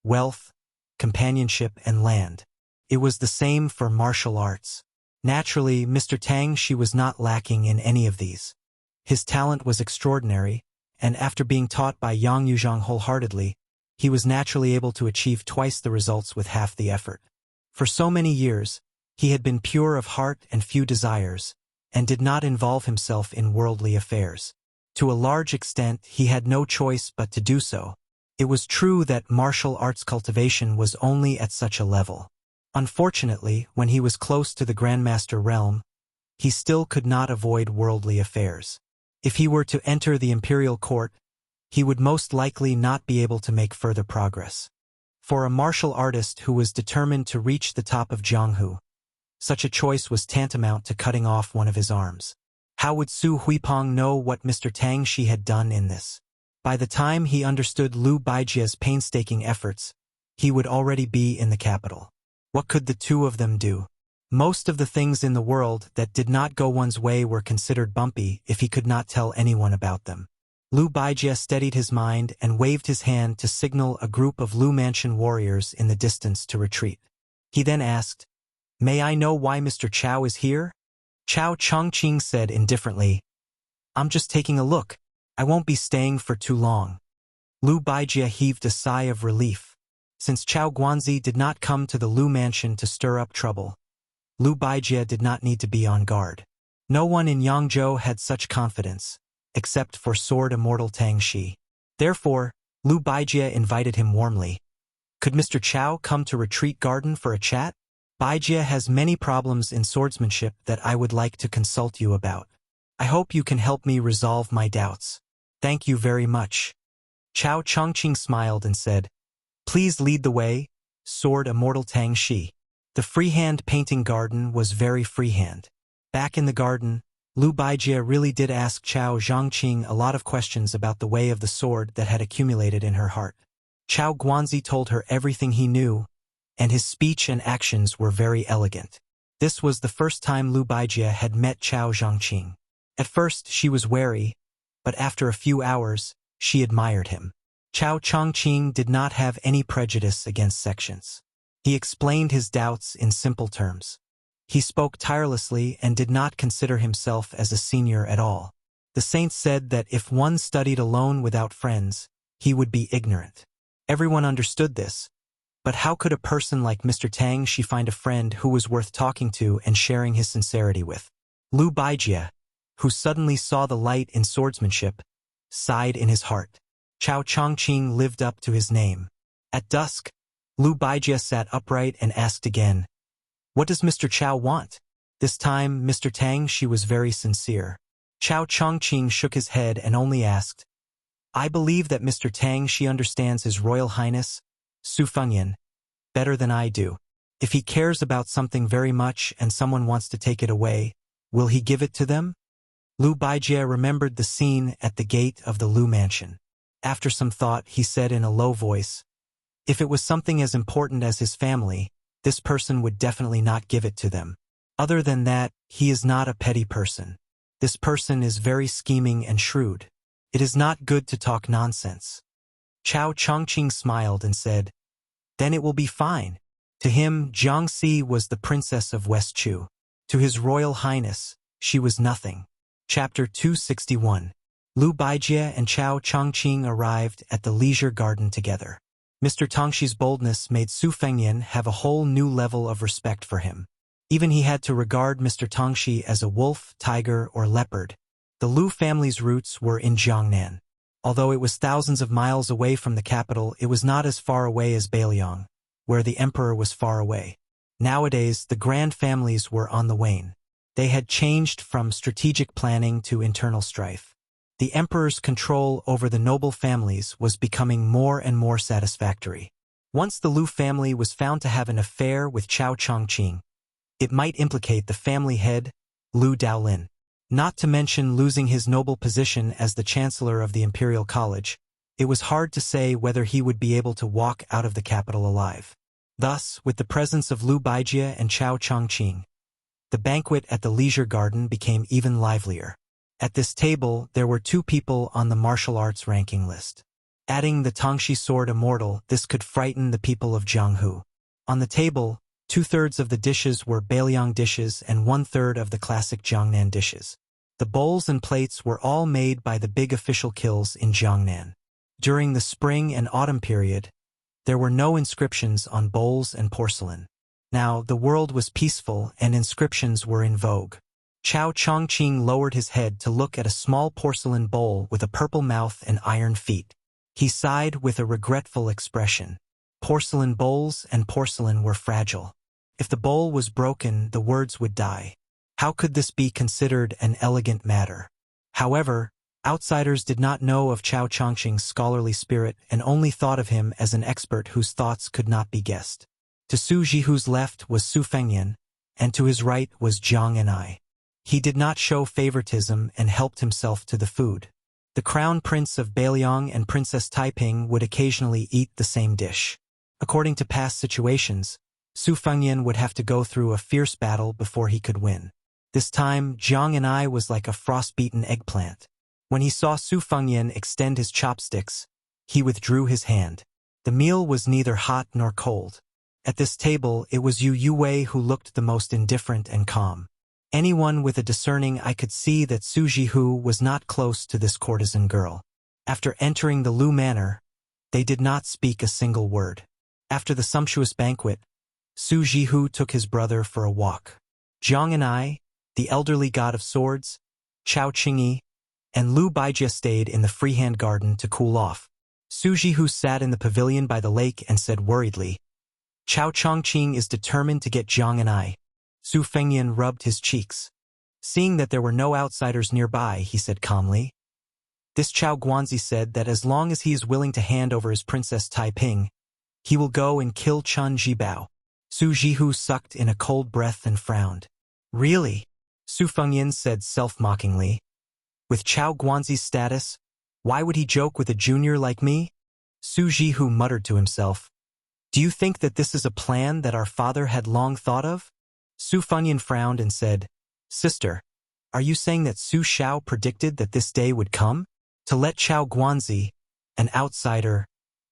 wealth, companionship, and land. It was the same for martial arts. Naturally, Mr. Tang, she was not lacking in any of these. His talent was extraordinary, and after being taught by Yang Yuzhong wholeheartedly, he was naturally able to achieve twice the results with half the effort. For so many years, he had been pure of heart and few desires, and did not involve himself in worldly affairs. To a large extent, he had no choice but to do so. It was true that martial arts cultivation was only at such a level. Unfortunately, when he was close to the Grandmaster realm, he still could not avoid worldly affairs. If he were to enter the imperial court, he would most likely not be able to make further progress. For a martial artist who was determined to reach the top of Jianghu, such a choice was tantamount to cutting off one of his arms. How would Su Huipeng know what Mr. Tang Shi had done in this? By the time he understood Lu Baijie's painstaking efforts, he would already be in the capital. What could the two of them do? Most of the things in the world that did not go one's way were considered bumpy if he could not tell anyone about them. Lu Baijie steadied his mind and waved his hand to signal a group of Lu Mansion warriors in the distance to retreat. He then asked, "May I know why Mr. Chao is here?" Chao Chongqing said indifferently, "I'm just taking a look. I won't be staying for too long." Lu Baijie heaved a sigh of relief. Since Chao Guanzi did not come to the Lu Mansion to stir up trouble, Lu Baijie did not need to be on guard. No one in Yangzhou had such confidence, except for Sword Immortal Tang Shi. Therefore, Lu Baijie invited him warmly. "Could Mr. Chao come to Retreat Garden for a chat? Baijie has many problems in swordsmanship that I would like to consult you about. I hope you can help me resolve my doubts. Thank you very much." Chao Chongqing smiled and said, "Please lead the way, Sword Immortal Tang Shi." The freehand painting garden was very freehand. Back in the garden, Lu Baijie really did ask Chao Zhangqing a lot of questions about the way of the sword that had accumulated in her heart. Chao Guanzi told her everything he knew, and his speech and actions were very elegant. This was the first time Lu Baijie had met Chao Zhangqing. At first, she was wary, but after a few hours, she admired him. Chao Chongqing did not have any prejudice against sections. He explained his doubts in simple terms. He spoke tirelessly and did not consider himself as a senior at all. The saints said that if one studied alone without friends, he would be ignorant. Everyone understood this. But how could a person like Mr. Tang Shi find a friend who was worth talking to and sharing his sincerity with? Lu Baijie, who suddenly saw the light in swordsmanship, sighed in his heart. Chao Chongqing lived up to his name. At dusk, Lu Baijie sat upright and asked again, "What does Mr. Chao want?" This time, Mr. Tang Shi was very sincere. Chao Chongqing shook his head and only asked, "I believe that Mr. Tang Shi understands His Royal Highness, Su Fengyan, better than I do. If he cares about something very much and someone wants to take it away, will he give it to them?" Lu Baijie remembered the scene at the gate of the Lu Mansion. After some thought, he said in a low voice, "If it was something as important as his family, this person would definitely not give it to them. Other than that, he is not a petty person. This person is very scheming and shrewd. It is not good to talk nonsense. Chao Chongqing smiled and said, "Then it will be fine." To him, Jiangxi was the princess of West Chu. To His Royal Highness, she was nothing. Chapter 261. Lu Baijie and Chao Chongqing arrived at the leisure garden together. Mr. Tongxi's boldness made Su Fengyan have a whole new level of respect for him. Even he had to regard Mr. Tongxi as a wolf, tiger, or leopard. The Lu family's roots were in Jiangnan. Although it was thousands of miles away from the capital, it was not as far away as Beiliang, where the emperor was far away. Nowadays, the grand families were on the wane. They had changed from strategic planning to internal strife. The emperor's control over the noble families was becoming more and more satisfactory. Once the Lu family was found to have an affair with Chao Chongqing, it might implicate the family head, Lu Daolin. Not to mention losing his noble position as the chancellor of the Imperial College, it was hard to say whether he would be able to walk out of the capital alive. Thus, with the presence of Lu Baijie and Chao Chongqing, the banquet at the leisure garden became even livelier. At this table, there were 2 people on the martial arts ranking list. Adding the Tongxi sword immortal, this could frighten the people of Jianghu. On the table, 2/3 of the dishes were Beiliang dishes and 1/3 of the classic Jiangnan dishes. The bowls and plates were all made by the big official kilns in Jiangnan. During the spring and autumn period, there were no inscriptions on bowls and porcelain. Now, the world was peaceful and inscriptions were in vogue. Chao Chongqing lowered his head to look at a small porcelain bowl with a purple mouth and iron feet. He sighed with a regretful expression. Porcelain bowls and porcelain were fragile. If the bowl was broken, the words would die. How could this be considered an elegant matter? However, outsiders did not know of Chao Chongqing's scholarly spirit and only thought of him as an expert whose thoughts could not be guessed. To Su Jihu's left was Su Fengyan, and to his right was Jiang and I. He did not show favoritism and helped himself to the food. The crown prince of Beiliang and Princess Taiping would occasionally eat the same dish. According to past situations, Su Fengyan would have to go through a fierce battle before he could win. This time, Jiang and I was like a frost-beaten eggplant. When he saw Su Fengyan extend his chopsticks, he withdrew his hand. The meal was neither hot nor cold. At this table, it was Yu Yuwei who looked the most indifferent and calm. Anyone with a discerning eye could see that Su Jihu was not close to this courtesan girl. After entering the Lu manor, they did not speak a single word. After the sumptuous banquet, Su Jihu took his brother for a walk. Jiang and I, the elderly god of swords, Chao Qingyi, and Lu Baijie stayed in the freehand garden to cool off. Su Jihu sat in the pavilion by the lake and said worriedly, "Chao Chongqing is determined to get Jiang and I." Su Fengyan rubbed his cheeks. Seeing that there were no outsiders nearby, he said calmly, "This Chao Guanzi said that as long as he is willing to hand over his Princess Taiping, he will go and kill Chen Jibao." Su Jihu sucked in a cold breath and frowned. "Really?" Su Fengyan said self-mockingly. "With Chao Guanzi's status, why would he joke with a junior like me?" Su Jihu muttered to himself, "Do you think that this is a plan that our father had long thought of?" Su Fengyan frowned and said, "Sister, are you saying that Su Shao predicted that this day would come? To let Chao Guanzi, an outsider,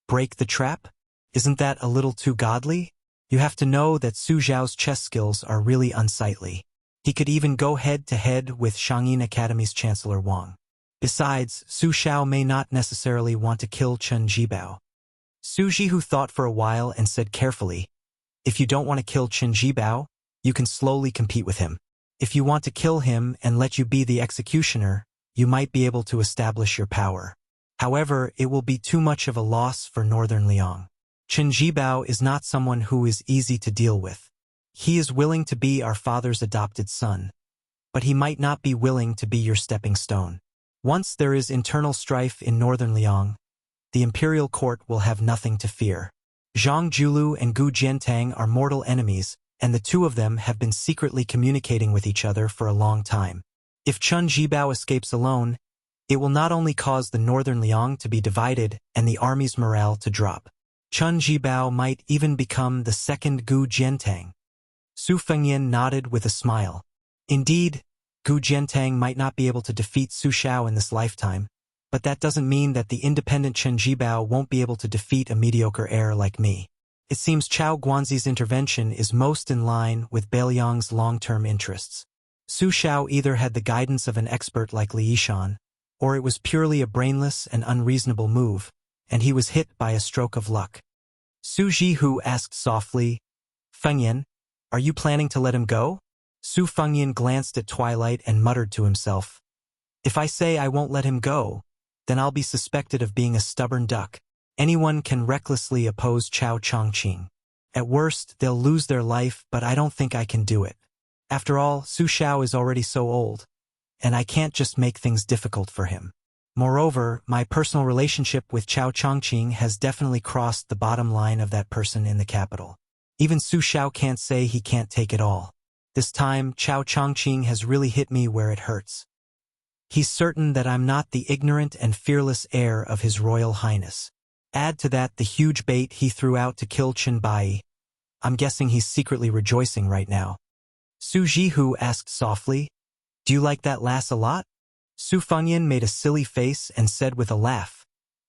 break the trap? Isn't that a little too godly? You have to know that Su Zhao's chess skills are really unsightly. He could even go head-to-head with Shangyin Academy's Chancellor Wang. Besides, Su Shao may not necessarily want to kill Chen Jibao." Su Jihu thought for a while and said carefully, "If you don't want to kill Chen Jibao, you can slowly compete with him. If you want to kill him and let you be the executioner, you might be able to establish your power. However, it will be too much of a loss for Northern Liang. Chen Jibao is not someone who is easy to deal with. He is willing to be our father's adopted son, but he might not be willing to be your stepping stone. Once there is internal strife in Northern Liang, the imperial court will have nothing to fear. Zhang Julu and Gu Jiantang are mortal enemies, and the two of them have been secretly communicating with each other for a long time. If Chen Jibao escapes alone, it will not only cause the Northern Liang to be divided and the army's morale to drop. Chen Jibao might even become the second Gu Jiantang." Su Fengyan nodded with a smile. Indeed, Gu Jiantang might not be able to defeat Su Xiao in this lifetime, but that doesn't mean that the independent Chen Jibao won't be able to defeat a mediocre heir like me. It seems Chao Guanzi's intervention is most in line with Beiliang's long-term interests. Su Xiao either had the guidance of an expert like Li Yishan, or it was purely a brainless and unreasonable move, and he was hit by a stroke of luck. Su Jihu asked softly, "Fengyan, are you planning to let him go?" Su Fengyan glanced at Twilight and muttered to himself, "If I say I won't let him go, then I'll be suspected of being a stubborn duck. Anyone can recklessly oppose Chao Chongqing. At worst, they'll lose their life, but I don't think I can do it. After all, Su Xiao is already so old, and I can't just make things difficult for him. Moreover, my personal relationship with Chao Chongqing has definitely crossed the bottom line of that person in the capital. Even Su Xiao can't say he can't take it all. This time, Chao Chongqing has really hit me where it hurts. He's certain that I'm not the ignorant and fearless heir of His Royal Highness. Add to that the huge bait he threw out to kill Chen Bai. I'm guessing he's secretly rejoicing right now." Su Jihu asked softly, "Do you like that lass a lot?" Su Fengyan made a silly face and said with a laugh,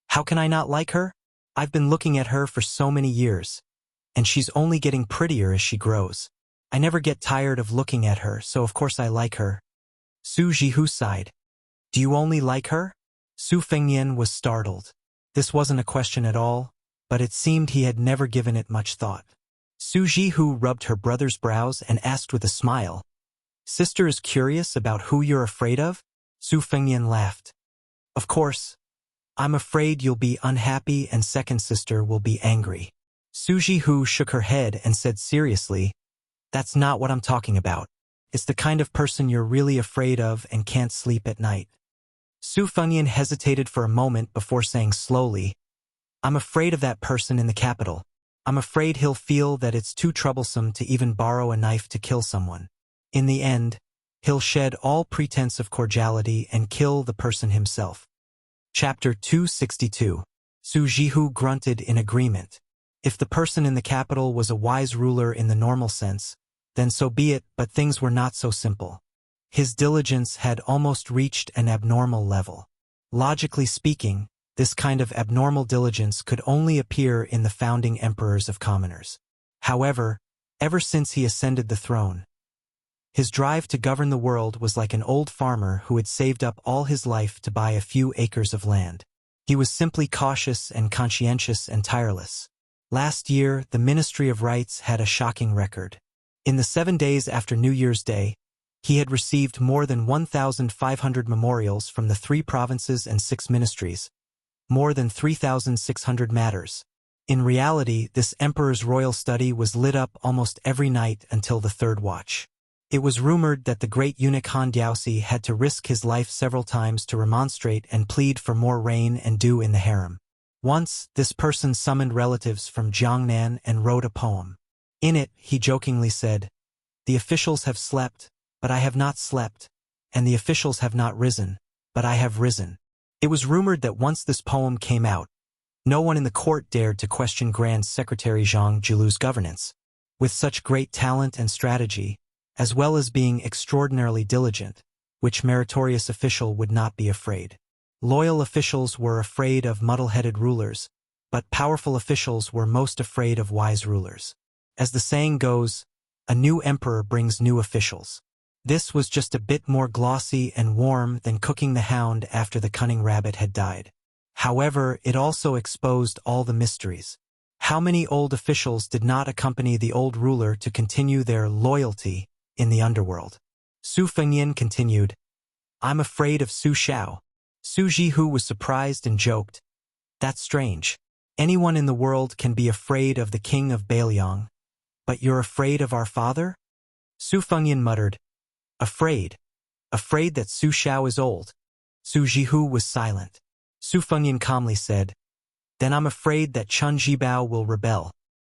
"How can I not like her? I've been looking at her for so many years, and she's only getting prettier as she grows. I never get tired of looking at her, so of course I like her." Su Jihu sighed. "Do you only like her?" Su Fengyan was startled. This wasn't a question at all, but it seemed he had never given it much thought. Su Jihu rubbed her brother's brows and asked with a smile, "Sister is curious about who you're afraid of?" Su Fengyan laughed. "Of course. I'm afraid you'll be unhappy and second sister will be angry." Su Jihu shook her head and said seriously, "That's not what I'm talking about. It's the kind of person you're really afraid of and can't sleep at night." Su Fengyan hesitated for a moment before saying slowly, "I'm afraid of that person in the capital. I'm afraid he'll feel that it's too troublesome to even borrow a knife to kill someone. In the end, he'll shed all pretense of cordiality and kill the person himself." Chapter 262. Su Jihu grunted in agreement. If the person in the capital was a wise ruler in the normal sense, then so be it, but things were not so simple. His diligence had almost reached an abnormal level. Logically speaking, this kind of abnormal diligence could only appear in the founding emperors of commoners. However, ever since he ascended the throne, his drive to govern the world was like an old farmer who had saved up all his life to buy a few acres of land. He was simply cautious and conscientious and tireless. Last year, the Ministry of Rights had a shocking record. In the 7 days after New Year's Day, he had received more than 1,500 memorials from the 3 provinces and 6 ministries, more than 3,600 matters. In reality, this emperor's royal study was lit up almost every night until the 3rd watch. It was rumored that the great eunuch Han Diaosi had to risk his life several times to remonstrate and plead for more rain and dew in the harem. Once, this person summoned relatives from Jiangnan and wrote a poem. In it, he jokingly said, "The officials have slept, but I have not slept, and the officials have not risen, but I have risen." It was rumored that once this poem came out, no one in the court dared to question Grand Secretary Zhang Jilu's governance. With such great talent and strategy, as well as being extraordinarily diligent, which meritorious official would not be afraid? Loyal officials were afraid of muddle-headed rulers, but powerful officials were most afraid of wise rulers. As the saying goes, a new emperor brings new officials. This was just a bit more glossy and warm than cooking the hound after the cunning rabbit had died. However, it also exposed all the mysteries. How many old officials did not accompany the old ruler to continue their loyalty in the underworld? Su Fengyan continued, "I'm afraid of Su Xiao." Su Jihu was surprised and joked, "That's strange. Anyone in the world can be afraid of the king of Beiliang, but you're afraid of our father?" Su Fengyan muttered, "Afraid? Afraid that Su Xiao is old?" Su Jihu was silent. Su Fengyan calmly said, "Then I'm afraid that Chen Jibao will rebel."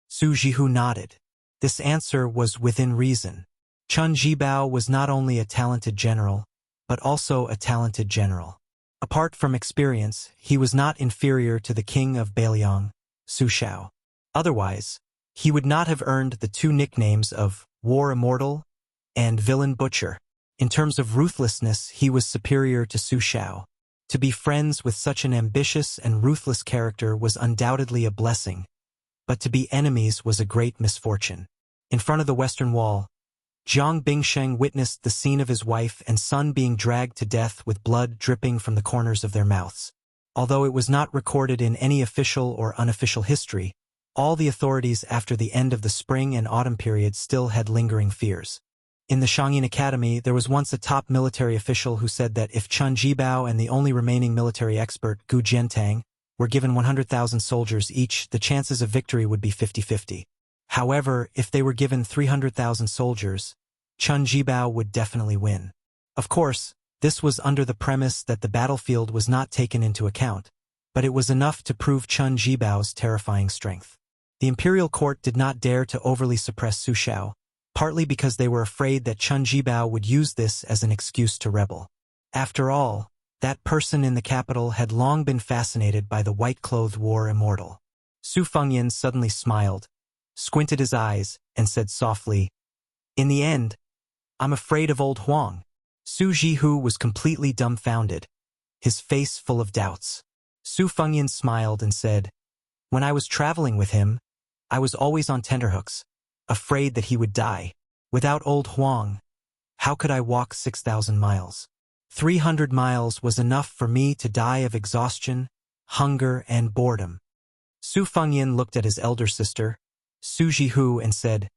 Su Jihu nodded. This answer was within reason. Chen Jibao was not only a talented general, but also a talented general. Apart from experience, he was not inferior to the king of Beiliang, Su Xiao. Otherwise, he would not have earned the 2 nicknames of War Immortal and Villain Butcher. In terms of ruthlessness, he was superior to Su Xiao. To be friends with such an ambitious and ruthless character was undoubtedly a blessing, but to be enemies was a great misfortune. In front of the Western Wall, Jiang Bingsheng witnessed the scene of his wife and son being dragged to death with blood dripping from the corners of their mouths. Although it was not recorded in any official or unofficial history, all the authorities after the end of the spring and autumn period still had lingering fears. In the Shangyin Academy, there was once a top military official who said that if Chen Jibao and the only remaining military expert, Gu Jiantang, were given 100,000 soldiers each, the chances of victory would be 50-50. However, if they were given 300,000 soldiers, Chen Jibao would definitely win. Of course, this was under the premise that the battlefield was not taken into account, but it was enough to prove Chen Jibao's terrifying strength. The imperial court did not dare to overly suppress Su Xiao, partly because they were afraid that Chen Jibao would use this as an excuse to rebel. After all, that person in the capital had long been fascinated by the white-clothed war immortal. Su Fengyan suddenly smiled, squinted his eyes, and said softly, "In the end, I'm afraid of old Huang." Su Jihu was completely dumbfounded, his face full of doubts. Su Fengyan smiled and said, "When I was traveling with him, I was always on tenterhooks, afraid that he would die. Without old Huang, how could I walk 6,000 miles? 300 miles was enough for me to die of exhaustion, hunger, and boredom." Su Fengyan looked at his elder sister, Su Jihu, and said,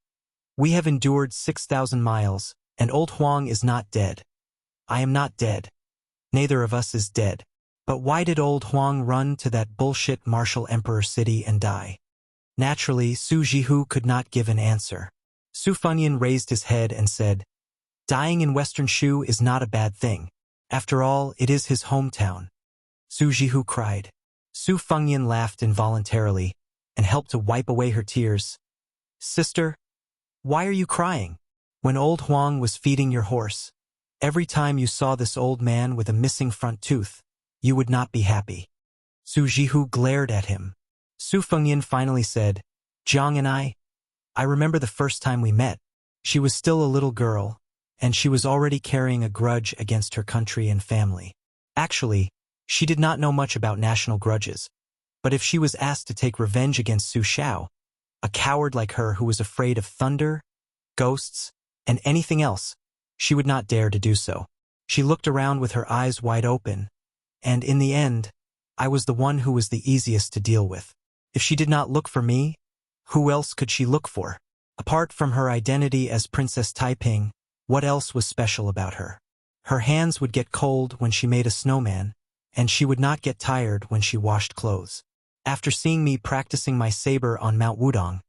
"We have endured 6,000 miles, and old Huang is not dead. I am not dead. Neither of us is dead. But why did old Huang run to that bullshit martial emperor city and die?" Naturally, Su Jihu could not give an answer. Su Fengyan raised his head and said, "Dying in Western Shu is not a bad thing. After all, it is his hometown." Su Jihu cried. Su Fengyan laughed involuntarily and helped to wipe away her tears. "Sister, why are you crying? When old Huang was feeding your horse, every time you saw this old man with a missing front tooth, you would not be happy." Su Jihu glared at him. Su Fengyan finally said, "Jiang and I remember the first time we met. She was still a little girl, and she was already carrying a grudge against her country and family. Actually, she did not know much about national grudges, but if she was asked to take revenge against Su Xiao, a coward like her who was afraid of thunder, ghosts, and anything else, she would not dare to do so. She looked around with her eyes wide open, and in the end, I was the one who was the easiest to deal with. If she did not look for me, who else could she look for? Apart from her identity as Princess Taiping, what else was special about her? Her hands would get cold when she made a snowman, and she would not get tired when she washed clothes. After seeing me practicing my saber on Mount Wudong,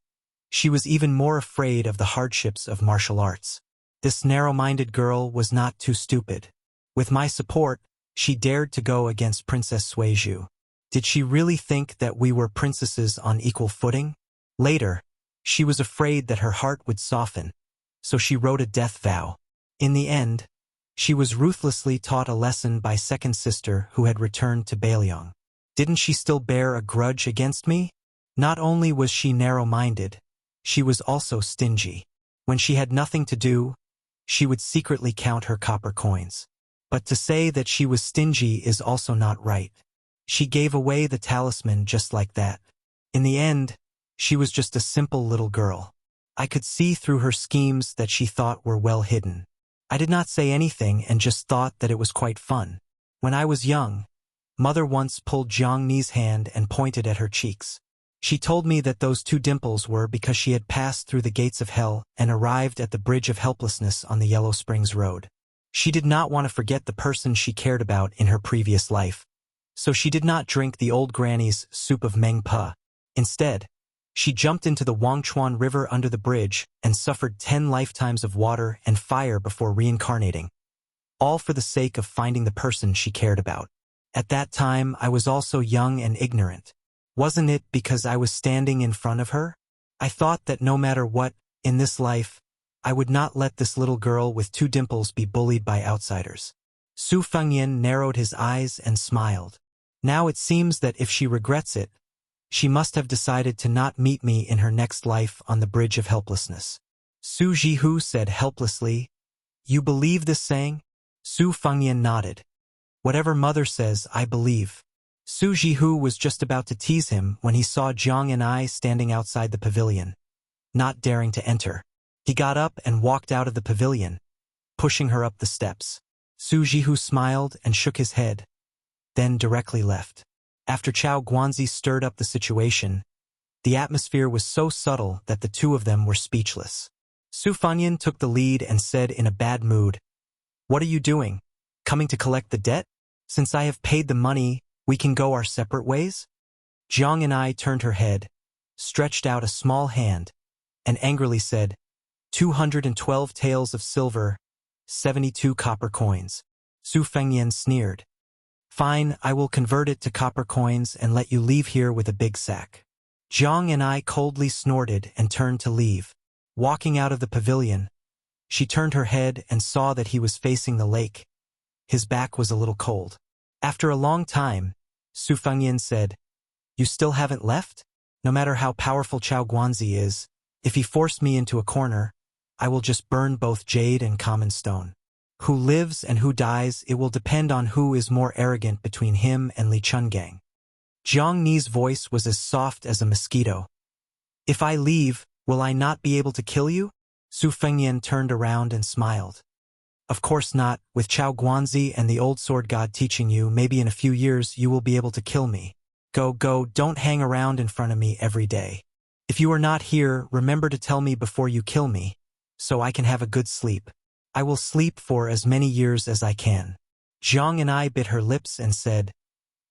she was even more afraid of the hardships of martial arts. This narrow-minded girl was not too stupid. With my support, she dared to go against Princess Suizhu. Did she really think that we were princesses on equal footing? Later, she was afraid that her heart would soften, so she wrote a death vow. In the end, she was ruthlessly taught a lesson by second sister who had returned to Bailiang. Didn't she still bear a grudge against me? Not only was she narrow-minded, she was also stingy. When she had nothing to do, she would secretly count her copper coins. But to say that she was stingy is also not right. She gave away the talisman just like that. In the end, she was just a simple little girl. I could see through her schemes that she thought were well hidden. I did not say anything and just thought that it was quite fun. When I was young, Mother once pulled Jiang Ni's hand and pointed at her cheeks. She told me that those two dimples were because she had passed through the gates of hell and arrived at the bridge of helplessness on the Yellow Springs Road. She did not want to forget the person she cared about in her previous life, so she did not drink the old granny's soup of Meng Pa. Instead, she jumped into the Wangchuan River under the bridge and suffered 10 lifetimes of water and fire before reincarnating, all for the sake of finding the person she cared about. At that time, I was also young and ignorant. Wasn't it because I was standing in front of her? I thought that no matter what, in this life, I would not let this little girl with two dimples be bullied by outsiders. Su Fengyan narrowed his eyes and smiled. Now it seems that if she regrets it, she must have decided to not meet me in her next life on the bridge of helplessness. Su Jihu said helplessly, You believe this saying? Su Fengyan nodded. Whatever mother says, I believe. Su Jihu was just about to tease him when he saw Jiang and I standing outside the pavilion, not daring to enter. He got up and walked out of the pavilion, pushing her up the steps. Su Jihu smiled and shook his head, then directly left. After Chao Guanzi stirred up the situation, the atmosphere was so subtle that the two of them were speechless. Su Fengyan took the lead and said in a bad mood, "What are you doing? Coming to collect the debt? Since I have paid the money, we can go our separate ways?" Jiang and I turned her head, stretched out a small hand, and angrily said, 212 taels of silver, 72 copper coins. Su Fengyan sneered. Fine, I will convert it to copper coins and let you leave here with a big sack. Jiang and I coldly snorted and turned to leave. Walking out of the pavilion, she turned her head and saw that he was facing the lake. His back was a little cold. After a long time, Su Fengyan said, "You still haven't left? No matter how powerful Chao Guanzi is, if he forced me into a corner, I will just burn both jade and common stone. Who lives and who dies, it will depend on who is more arrogant between him and Li Chungang." Jiang Ni's voice was as soft as a mosquito. "If I leave, will I not be able to kill you?" Su Fengyan turned around and smiled. "Of course not. With Chao Guanzi and the old sword god teaching you, maybe in a few years you will be able to kill me. Go, don't hang around in front of me every day. If you are not here, remember to tell me before you kill me, so I can have a good sleep. I will sleep for as many years as I can." Jiang and I bit her lips and said,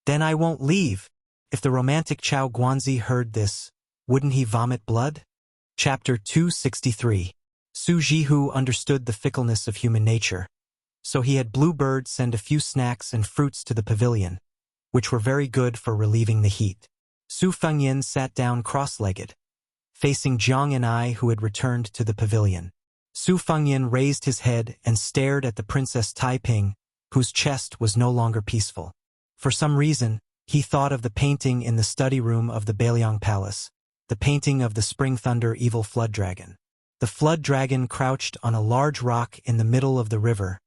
"Then I won't leave." If the romantic Chao Guanzi heard this, wouldn't he vomit blood? Chapter 263. Su Jihu understood the fickleness of human nature, so he had Bluebird send a few snacks and fruits to the pavilion, which were very good for relieving the heat. Su Fengyan sat down cross-legged, facing Jiang and I who had returned to the pavilion. Su Fengyan raised his head and stared at the Princess Taiping, whose chest was no longer peaceful. For some reason, he thought of the painting in the study room of the Bailiang Palace, the painting of the Spring Thunder evil flood dragon. The flood dragon crouched on a large rock in the middle of the river,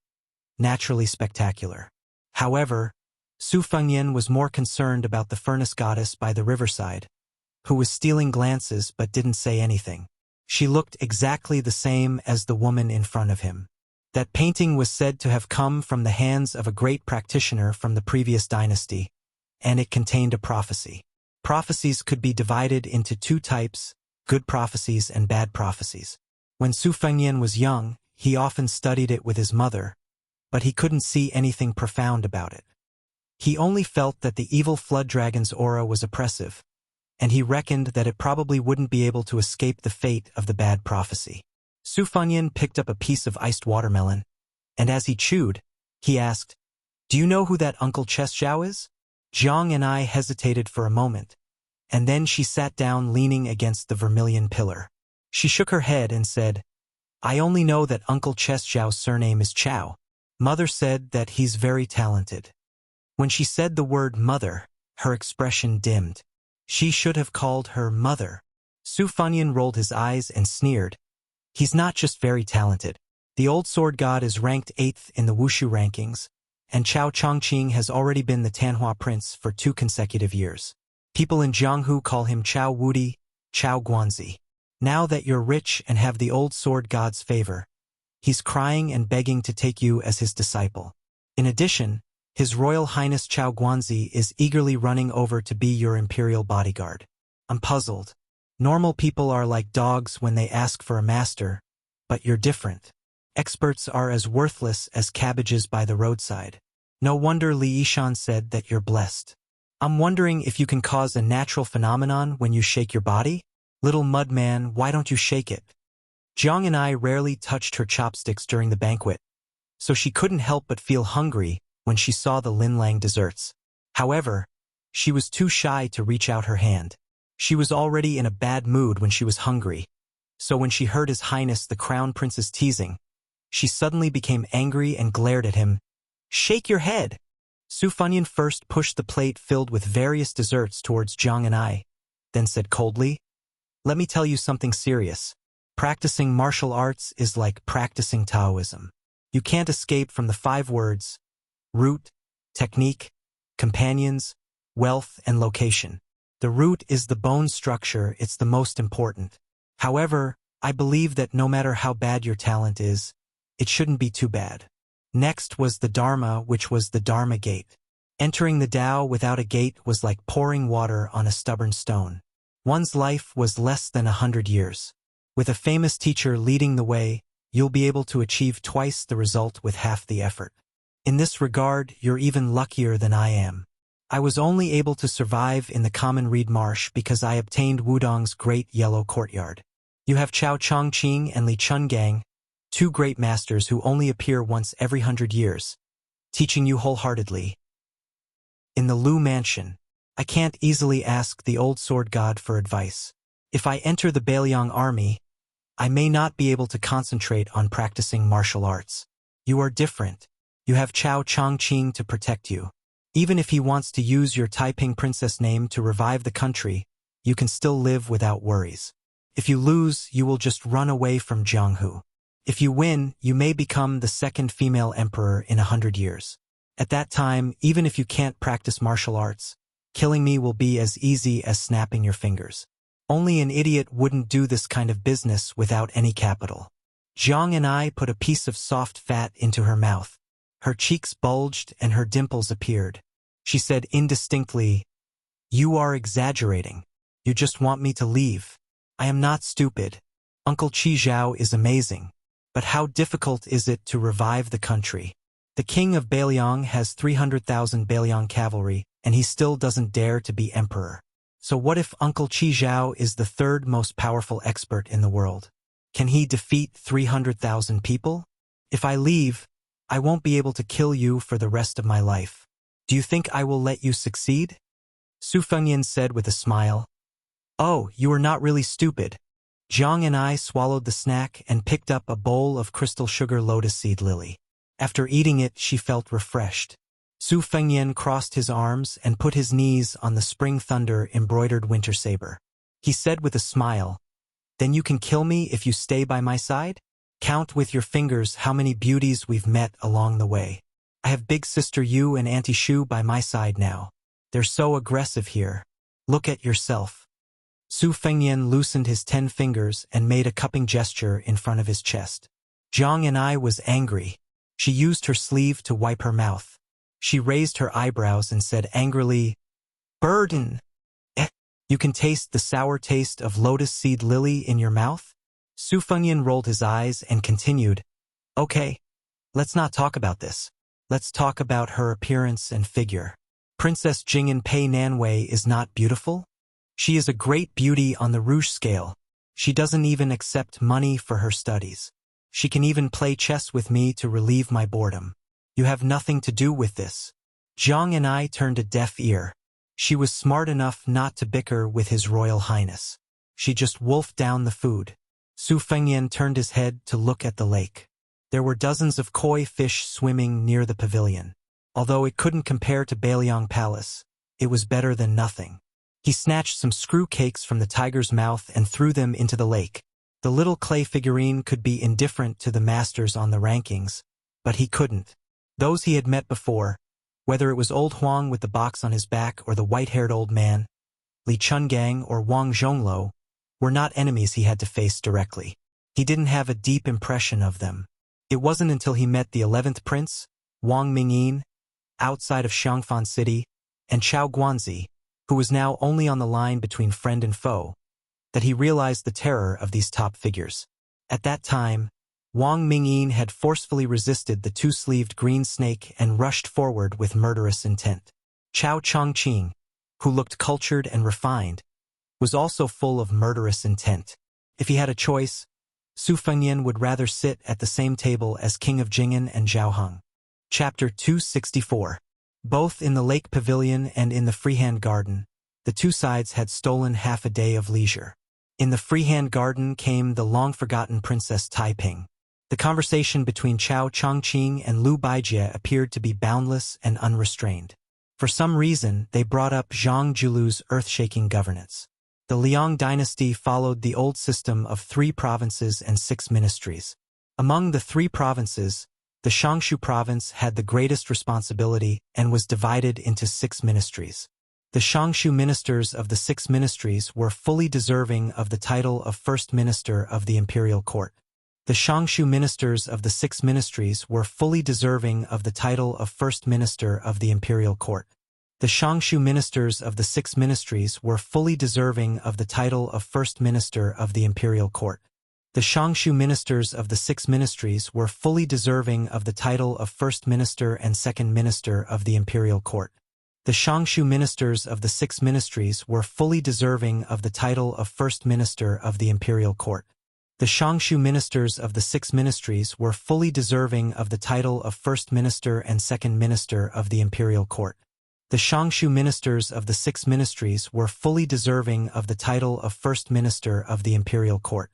naturally spectacular. However, Su Fengyan was more concerned about the furnace goddess by the riverside, who was stealing glances but didn't say anything. She looked exactly the same as the woman in front of him. That painting was said to have come from the hands of a great practitioner from the previous dynasty, and it contained a prophecy. Prophecies could be divided into two types, good prophecies and bad prophecies. When Su Fengyan was young, he often studied it with his mother, but he couldn't see anything profound about it. He only felt that the evil flood dragon's aura was oppressive, and he reckoned that it probably wouldn't be able to escape the fate of the bad prophecy. Su Fengyan picked up a piece of iced watermelon, and as he chewed, he asked, "Do you know who that Uncle Cheschow is?" Jiang and I hesitated for a moment, and then she sat down leaning against the vermilion pillar. She shook her head and said, "I only know that Uncle Cheschow's surname is Chow. Mother said that he's very talented." When she said the word mother, her expression dimmed. She should have called her mother. Su Fengyan rolled his eyes and sneered. "He's not just very talented. The old sword god is ranked 8th in the Wushu rankings, and Chao Chongqing has already been the Tanhua prince for 2 consecutive years. People in Jianghu call him Chao Wudi, Chao Guanzi. Now that you're rich and have the old sword god's favor, he's crying and begging to take you as his disciple. In addition, His Royal Highness Chao Guanzi is eagerly running over to be your imperial bodyguard. I'm puzzled. Normal people are like dogs when they ask for a master, but you're different. Experts are as worthless as cabbages by the roadside. No wonder Li Yishan said that you're blessed. I'm wondering if you can cause a natural phenomenon when you shake your body? Little mudman, why don't you shake it? Jiang and I rarely touched her chopsticks during the banquet, so she couldn't help but feel hungry when she saw the Linlang desserts. However, she was too shy to reach out her hand. She was already in a bad mood when she was hungry, so when she heard His Highness the Crown Prince's teasing, she suddenly became angry and glared at him. "Shake your head!" Su Fengyan first pushed the plate filled with various desserts towards Jiang and I, then said coldly, "Let me tell you something serious. Practicing martial arts is like practicing Taoism. You can't escape from the 5 words: root, technique, companions, wealth, and location. The root is the bone structure, it's the most important. However, I believe that no matter how bad your talent is, it shouldn't be too bad. Next was the Dharma, which was the Dharma gate. Entering the Tao without a gate was like pouring water on a stubborn stone. One's life was less than 100 years. With a famous teacher leading the way, you'll be able to achieve twice the result with half the effort. In this regard, you're even luckier than I am. I was only able to survive in the common reed marsh because I obtained Wudong's great yellow courtyard. You have Chao Chongqing and Li Chungang, 2 great masters who only appear once every 100 years, teaching you wholeheartedly. In the Lu mansion, I can't easily ask the old sword god for advice. If I enter the Bailiang army, I may not be able to concentrate on practicing martial arts. You are different. You have Chao Chongqing to protect you. Even if he wants to use your Taiping princess name to revive the country, you can still live without worries. If you lose, you will just run away from Jianghu. If you win, you may become the 2nd female emperor in 100 years. At that time, even if you can't practice martial arts, killing me will be as easy as snapping your fingers. Only an idiot wouldn't do this kind of business without any capital. Jiang and I put a piece of soft fat into her mouth. Her cheeks bulged and her dimples appeared. She said indistinctly, "You are exaggerating. You just want me to leave. I am not stupid. Uncle Qi Zhao is amazing. But how difficult is it to revive the country? The king of Bailiang has 300,000 Bailiang cavalry, and he still doesn't dare to be emperor. So what if Uncle Qi Zhao is the 3rd most powerful expert in the world? Can he defeat 300,000 people? If I leave, I won't be able to kill you for the rest of my life. Do you think I will let you succeed?" Su Fengyan said with a smile. "Oh, you are not really stupid." Jiang and I swallowed the snack and picked up a bowl of crystal sugar lotus seed lily. After eating it, she felt refreshed. Su Fengyan crossed his arms and put his knees on the spring thunder embroidered winter saber. He said with a smile, "Then you can kill me if you stay by my side? Count with your fingers how many beauties we've met along the way. I have Big Sister Yu and Auntie Shu by my side now. They're so aggressive here. Look at yourself." Su Fengyan loosened his 10 fingers and made a cupping gesture in front of his chest. Jiang and I was angry. She used her sleeve to wipe her mouth. She raised her eyebrows and said angrily, "Burden! You can taste the sour taste of lotus seed lily in your mouth?" Su Fengyan rolled his eyes and continued, "Okay, let's not talk about this. Let's talk about her appearance and figure. Princess Jing'an Pei Nanwei is not beautiful? She is a great beauty on the rouge scale. She doesn't even accept money for her studies. She can even play chess with me to relieve my boredom. You have nothing to do with this." Jiang and I turned a deaf ear. She was smart enough not to bicker with His Royal Highness. She just wolfed down the food. Su Fengyan turned his head to look at the lake. There were dozens of koi fish swimming near the pavilion. Although it couldn't compare to Bailiang Palace, it was better than nothing. He snatched some screw cakes from the tiger's mouth and threw them into the lake. The little clay figurine could be indifferent to the masters on the rankings, but he couldn't. Those he had met before, whether it was old Huang with the box on his back or the white-haired old man, Li Chungang or Wang Zhongluo, were not enemies he had to face directly. He didn't have a deep impression of them. It wasn't until he met the 11th prince, Wang Mingyin, outside of Xiangfan City, and Chao Guanzi, who was now only on the line between friend and foe, that he realized the terror of these top figures. At that time, Wang Mingyin had forcefully resisted the 2-sleeved green snake and rushed forward with murderous intent. Chao Chongqing, who looked cultured and refined, was also full of murderous intent. If he had a choice, Su Fengyan would rather sit at the same table as King of Jing'an and Zhao Heng. Chapter 264. Both in the lake pavilion and in the freehand garden, the two sides had stolen half a day of leisure. In the freehand garden came the long-forgotten Princess Taiping. The conversation between Chao Chongqing and Liu Baijie appeared to be boundless and unrestrained. For some reason, they brought up Zhang Julu's earth-shaking governance. The Liang dynasty followed the old system of 3 provinces and 6 ministries. Among the 3 provinces, The Shangshu province had the greatest responsibility and was divided into 6 ministries. The Shangshu ministers of the 6 ministries were fully deserving of the title of First Minister of the Imperial Court. The Shangshu ministers of the 6 ministries were fully deserving of the title of First Minister of the Imperial Court. The Shangshu ministers of the 6 ministries were fully deserving of the title of First Minister of the Imperial Court. The Shangshu ministers of the 6 ministries were fully deserving of the title of First Minister and Second Minister of the Imperial Court. The Shangshu ministers of the 6 ministries were fully deserving of the title of First Minister of the Imperial Court. The Shangshu ministers of the 6 ministries were fully deserving of the title of First Minister and Second Minister of the Imperial Court. The Shangshu ministers of the 6 ministries were fully deserving of the title of First Minister of the Imperial Court.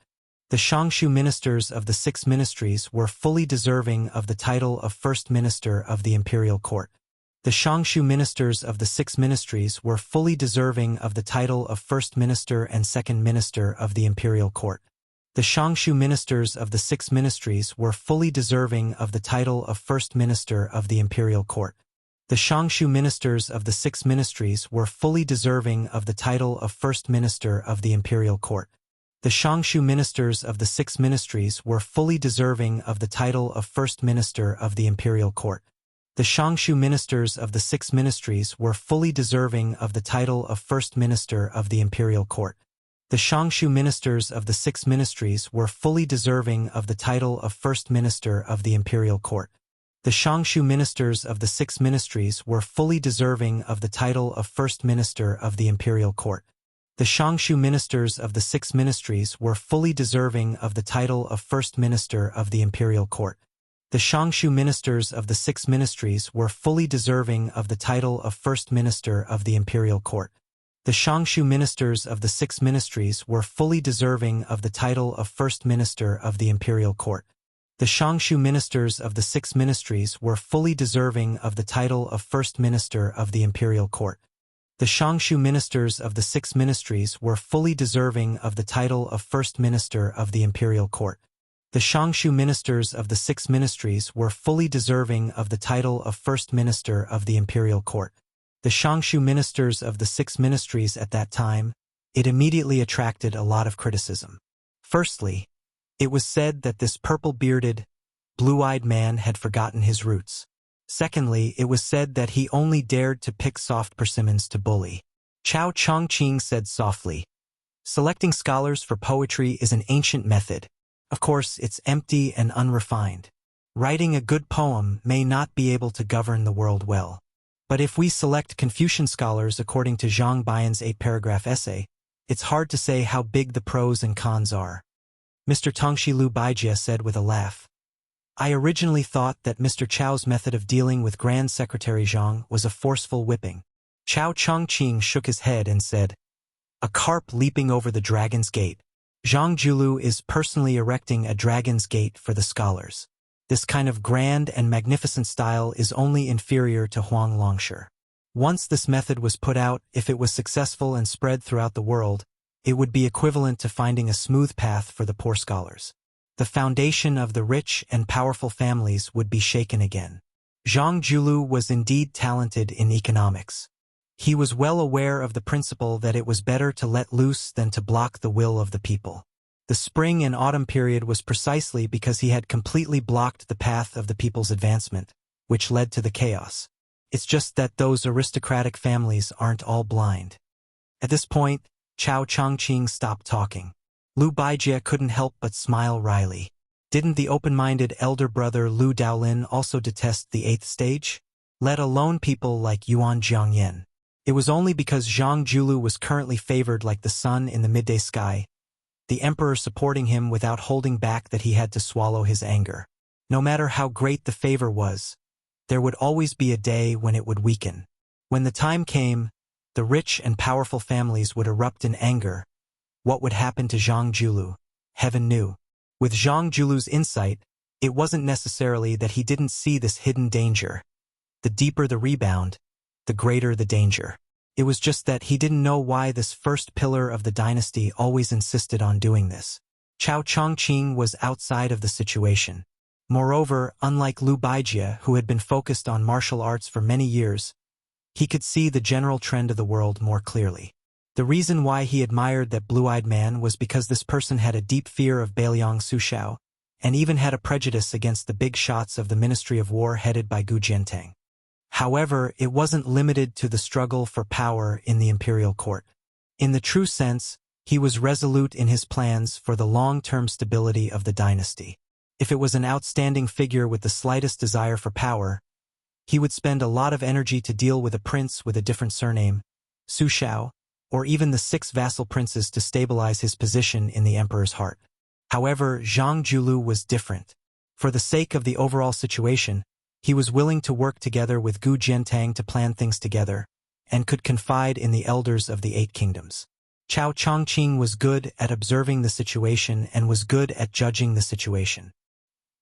The Shangshu ministers of the 6 ministries were fully deserving of the title of First Minister of the Imperial Court. The Shangshu ministers of the 6 ministries were fully deserving of the title of First Minister and Second Minister of the Imperial Court. The Shangshu ministers of the 6 ministries were fully deserving of the title of First Minister of the Imperial Court. The Shangshu ministers of the 6 ministries were fully deserving of the title of First Minister of the Imperial Court. The Shangshu ministers of the 6 ministries were fully deserving of the title of First Minister of the Imperial Court. The Shangshu ministers of the 6 ministries were fully deserving of the title of First Minister of the Imperial Court. The Shangshu ministers of the 6 ministries were fully deserving of the title of First Minister of the Imperial Court. The Shangshu ministers of the 6 ministries were fully deserving of the title of First Minister of the Imperial Court. The Shangshu ministers of the 6 ministries were fully deserving of the title of First Minister of the Imperial Court. The Shangshu ministers of the 6 ministries were fully deserving of the title of First Minister of the Imperial Court. The Shangshu ministers of the 6 ministries were fully deserving of the title of First Minister of the Imperial Court. The Shangshu ministers of the 6 ministries were fully deserving of the title of First Minister of the Imperial Court. The Shangshu ministers of the 6 ministries were fully deserving of the title of First Minister of the Imperial Court. The Shangshu ministers of the 6 ministries were fully deserving of the title of First Minister of the Imperial Court. The Shangshu ministers of the 6 ministries at that time, it immediately attracted a lot of criticism. Firstly, it was said that this purple-bearded, blue-eyed man had forgotten his roots. Secondly, it was said that he only dared to pick soft persimmons to bully. Chao Chongqing said softly, "Selecting scholars for poetry is an ancient method. Of course, it's empty and unrefined. Writing a good poem may not be able to govern the world well. But if we select Confucian scholars according to Zhang Bian's 8-paragraph essay, it's hard to say how big the pros and cons are." Mr. Tongshi Lu Baijie said with a laugh. "I originally thought that Mr. Chao's method of dealing with Grand Secretary Zhang was a forceful whipping." Chao Chongqing shook his head and said, "A carp leaping over the dragon's gate. Zhang Julu is personally erecting a dragon's gate for the scholars. This kind of grand and magnificent style is only inferior to Huang Longshi. Once this method was put out, if it was successful and spread throughout the world, it would be equivalent to finding a smooth path for the poor scholars. The foundation of the rich and powerful families would be shaken again." Zhang Julu was indeed talented in economics. He was well aware of the principle that it was better to let loose than to block the will of the people. The spring and autumn period was precisely because he had completely blocked the path of the people's advancement, which led to the chaos. It's just that those aristocratic families aren't all blind. At this point, Chao Chongqing stopped talking. Lu Baijie couldn't help but smile wryly. Didn't the open-minded elder brother Lu Daolin also detest the 8th stage? Let alone people like Yuan Jiangyan. It was only because Zhang Julu was currently favored like the sun in the midday sky, the emperor supporting him without holding back, that he had to swallow his anger. No matter how great the favor was, there would always be a day when it would weaken. When the time came, the rich and powerful families would erupt in anger. What would happen to Zhang Julu? Heaven knew. With Zhang Julu's insight, it wasn't necessarily that he didn't see this hidden danger. The deeper the rebound, the greater the danger. It was just that he didn't know why this first pillar of the dynasty always insisted on doing this. Chao Chongqing was outside of the situation. Moreover, unlike Lu Baijie, who had been focused on martial arts for many years, he could see the general trend of the world more clearly. The reason why he admired that blue-eyed man was because this person had a deep fear of Bailiang Sushao, and even had a prejudice against the big shots of the Ministry of War headed by Gu Jiantang. However, it wasn't limited to the struggle for power in the imperial court. In the true sense, he was resolute in his plans for the long-term stability of the dynasty. If it was an outstanding figure with the slightest desire for power, he would spend a lot of energy to deal with a prince with a different surname, Su Shao, or even the 6 vassal princes to stabilize his position in the emperor's heart. However, Zhang Julu was different. For the sake of the overall situation, he was willing to work together with Gu Jiantang to plan things together, and could confide in the elders of the 8 kingdoms. Chao Chongqing was good at observing the situation and was good at judging the situation.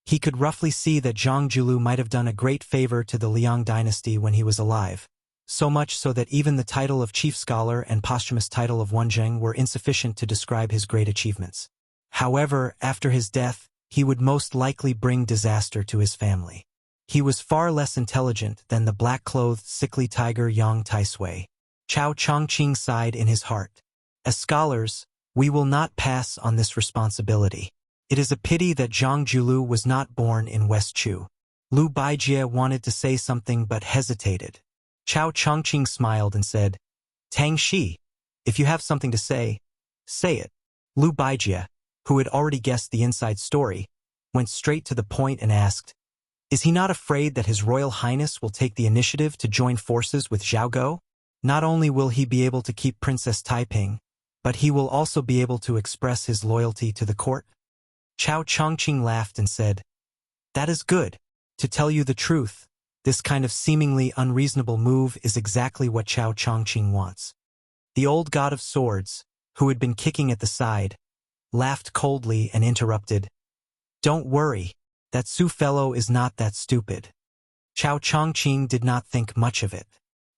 He could roughly see that Zhang Julu might have done a great favor to the Liang dynasty when he was alive, so much so that even the title of chief scholar and posthumous title of Wenzheng were insufficient to describe his great achievements. However, after his death, he would most likely bring disaster to his family. He was far less intelligent than the black-clothed, sickly tiger Yang Taisui. Chao Chongqing sighed in his heart. As scholars, we will not pass on this responsibility. It is a pity that Zhang Julu was not born in West Chu. Lu Baijie wanted to say something but hesitated. Chao Chongqing smiled and said, Tang Shi, if you have something to say it. Lu Baijie, who had already guessed the inside story, went straight to the point and asked, Is he not afraid that His Royal Highness will take the initiative to join forces with Zhaoguo? Not only will he be able to keep Princess Taiping, but he will also be able to express his loyalty to the court? Chao Chongqing laughed and said, That is good. To tell you the truth, this kind of seemingly unreasonable move is exactly what Chao Chongqing wants. The old god of swords, who had been kicking at the side, laughed coldly and interrupted, Don't worry, that Su fellow is not that stupid. Chao Chongqing did not think much of it.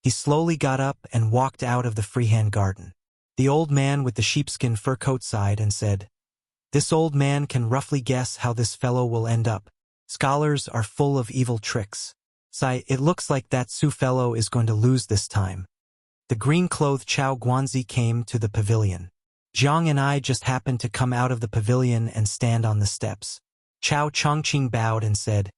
He slowly got up and walked out of the freehand garden. The old man with the sheepskin fur coat sighed and said, This old man can roughly guess how this fellow will end up. Scholars are full of evil tricks. Sai, it looks like that Su fellow is going to lose this time. The green-clothed Chao Guanzi came to the pavilion. Zhang and I just happened to come out of the pavilion and stand on the steps. Chao Chongqing bowed and said,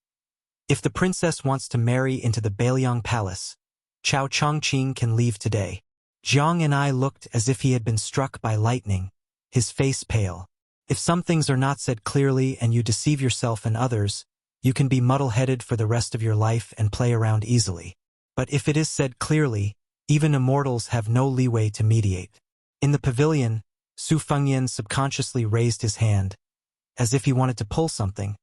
If the princess wants to marry into the Bailiang Palace, Chao Chongqing can leave today. Zhang and I looked as if he had been struck by lightning, his face pale. If some things are not said clearly and you deceive yourself and others, you can be muddle-headed for the rest of your life and play around easily. But if it is said clearly, even immortals have no leeway to mediate. In the pavilion, Su Fengyan subconsciously raised his hand, as if he wanted to pull something,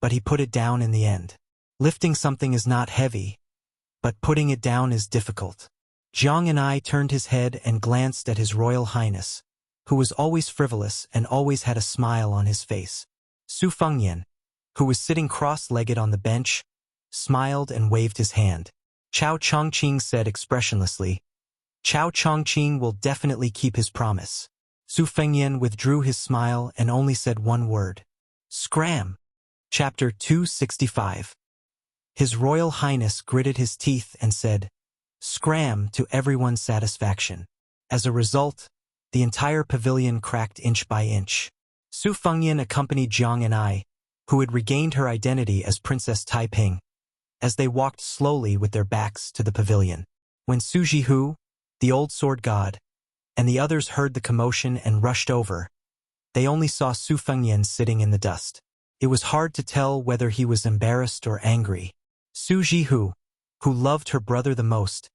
but he put it down in the end. Lifting something is not heavy, but putting it down is difficult. Zhang and I turned his head and glanced at His Royal Highness, who was always frivolous and always had a smile on his face. Su Fengyan, who was sitting cross-legged on the bench, smiled and waved his hand. Chao Chongqing said expressionlessly, Chao Chongqing will definitely keep his promise. Su Fengyan withdrew his smile and only said one word. Scram! Chapter 265. His Royal Highness gritted his teeth and said, Scram to everyone's satisfaction. As a result, the entire pavilion cracked inch by inch. Su Fengyan accompanied Zhang and I, who had regained her identity as Princess Taiping, as they walked slowly with their backs to the pavilion. When Su Jihu, the old sword god, and the others heard the commotion and rushed over, they only saw Su Fengyan sitting in the dust. It was hard to tell whether he was embarrassed or angry. Su Jihu, who loved her brother the most,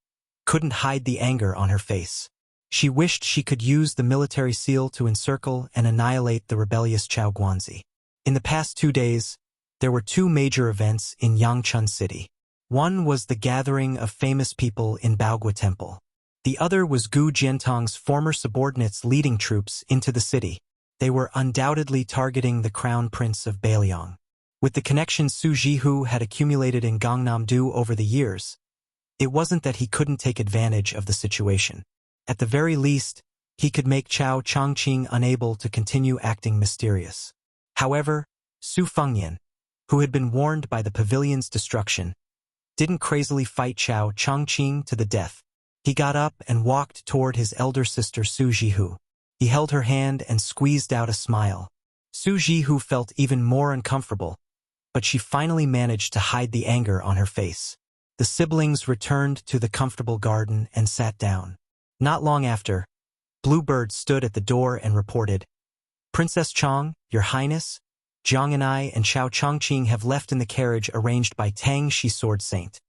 couldn't hide the anger on her face. She wished she could use the military seal to encircle and annihilate the rebellious Chao Guanzi. In the past 2 days, there were 2 major events in Yangchun City. One was the gathering of famous people in Baogua Temple. The other was Gu Jiantang's former subordinates leading troops into the city. They were undoubtedly targeting the crown prince of Bailiang. With the connections Su Jihu had accumulated in Gangnam-do over the years, it wasn't that he couldn't take advantage of the situation. At the very least, he could make Chao Chongqing unable to continue acting mysterious. However, Su Fengyan, who had been warned by the pavilion's destruction, didn't crazily fight Chao Chongqing to the death. He got up and walked toward his elder sister Su Jihu. He held her hand and squeezed out a smile. Su Jihu felt even more uncomfortable, but she finally managed to hide the anger on her face. The siblings returned to the comfortable garden and sat down. Not long after, Bluebird stood at the door and reported, "Princess Chong, Your Highness, Jiang and I and Chao Chongqing have left in the carriage arranged by Tang Shi Sword Saint."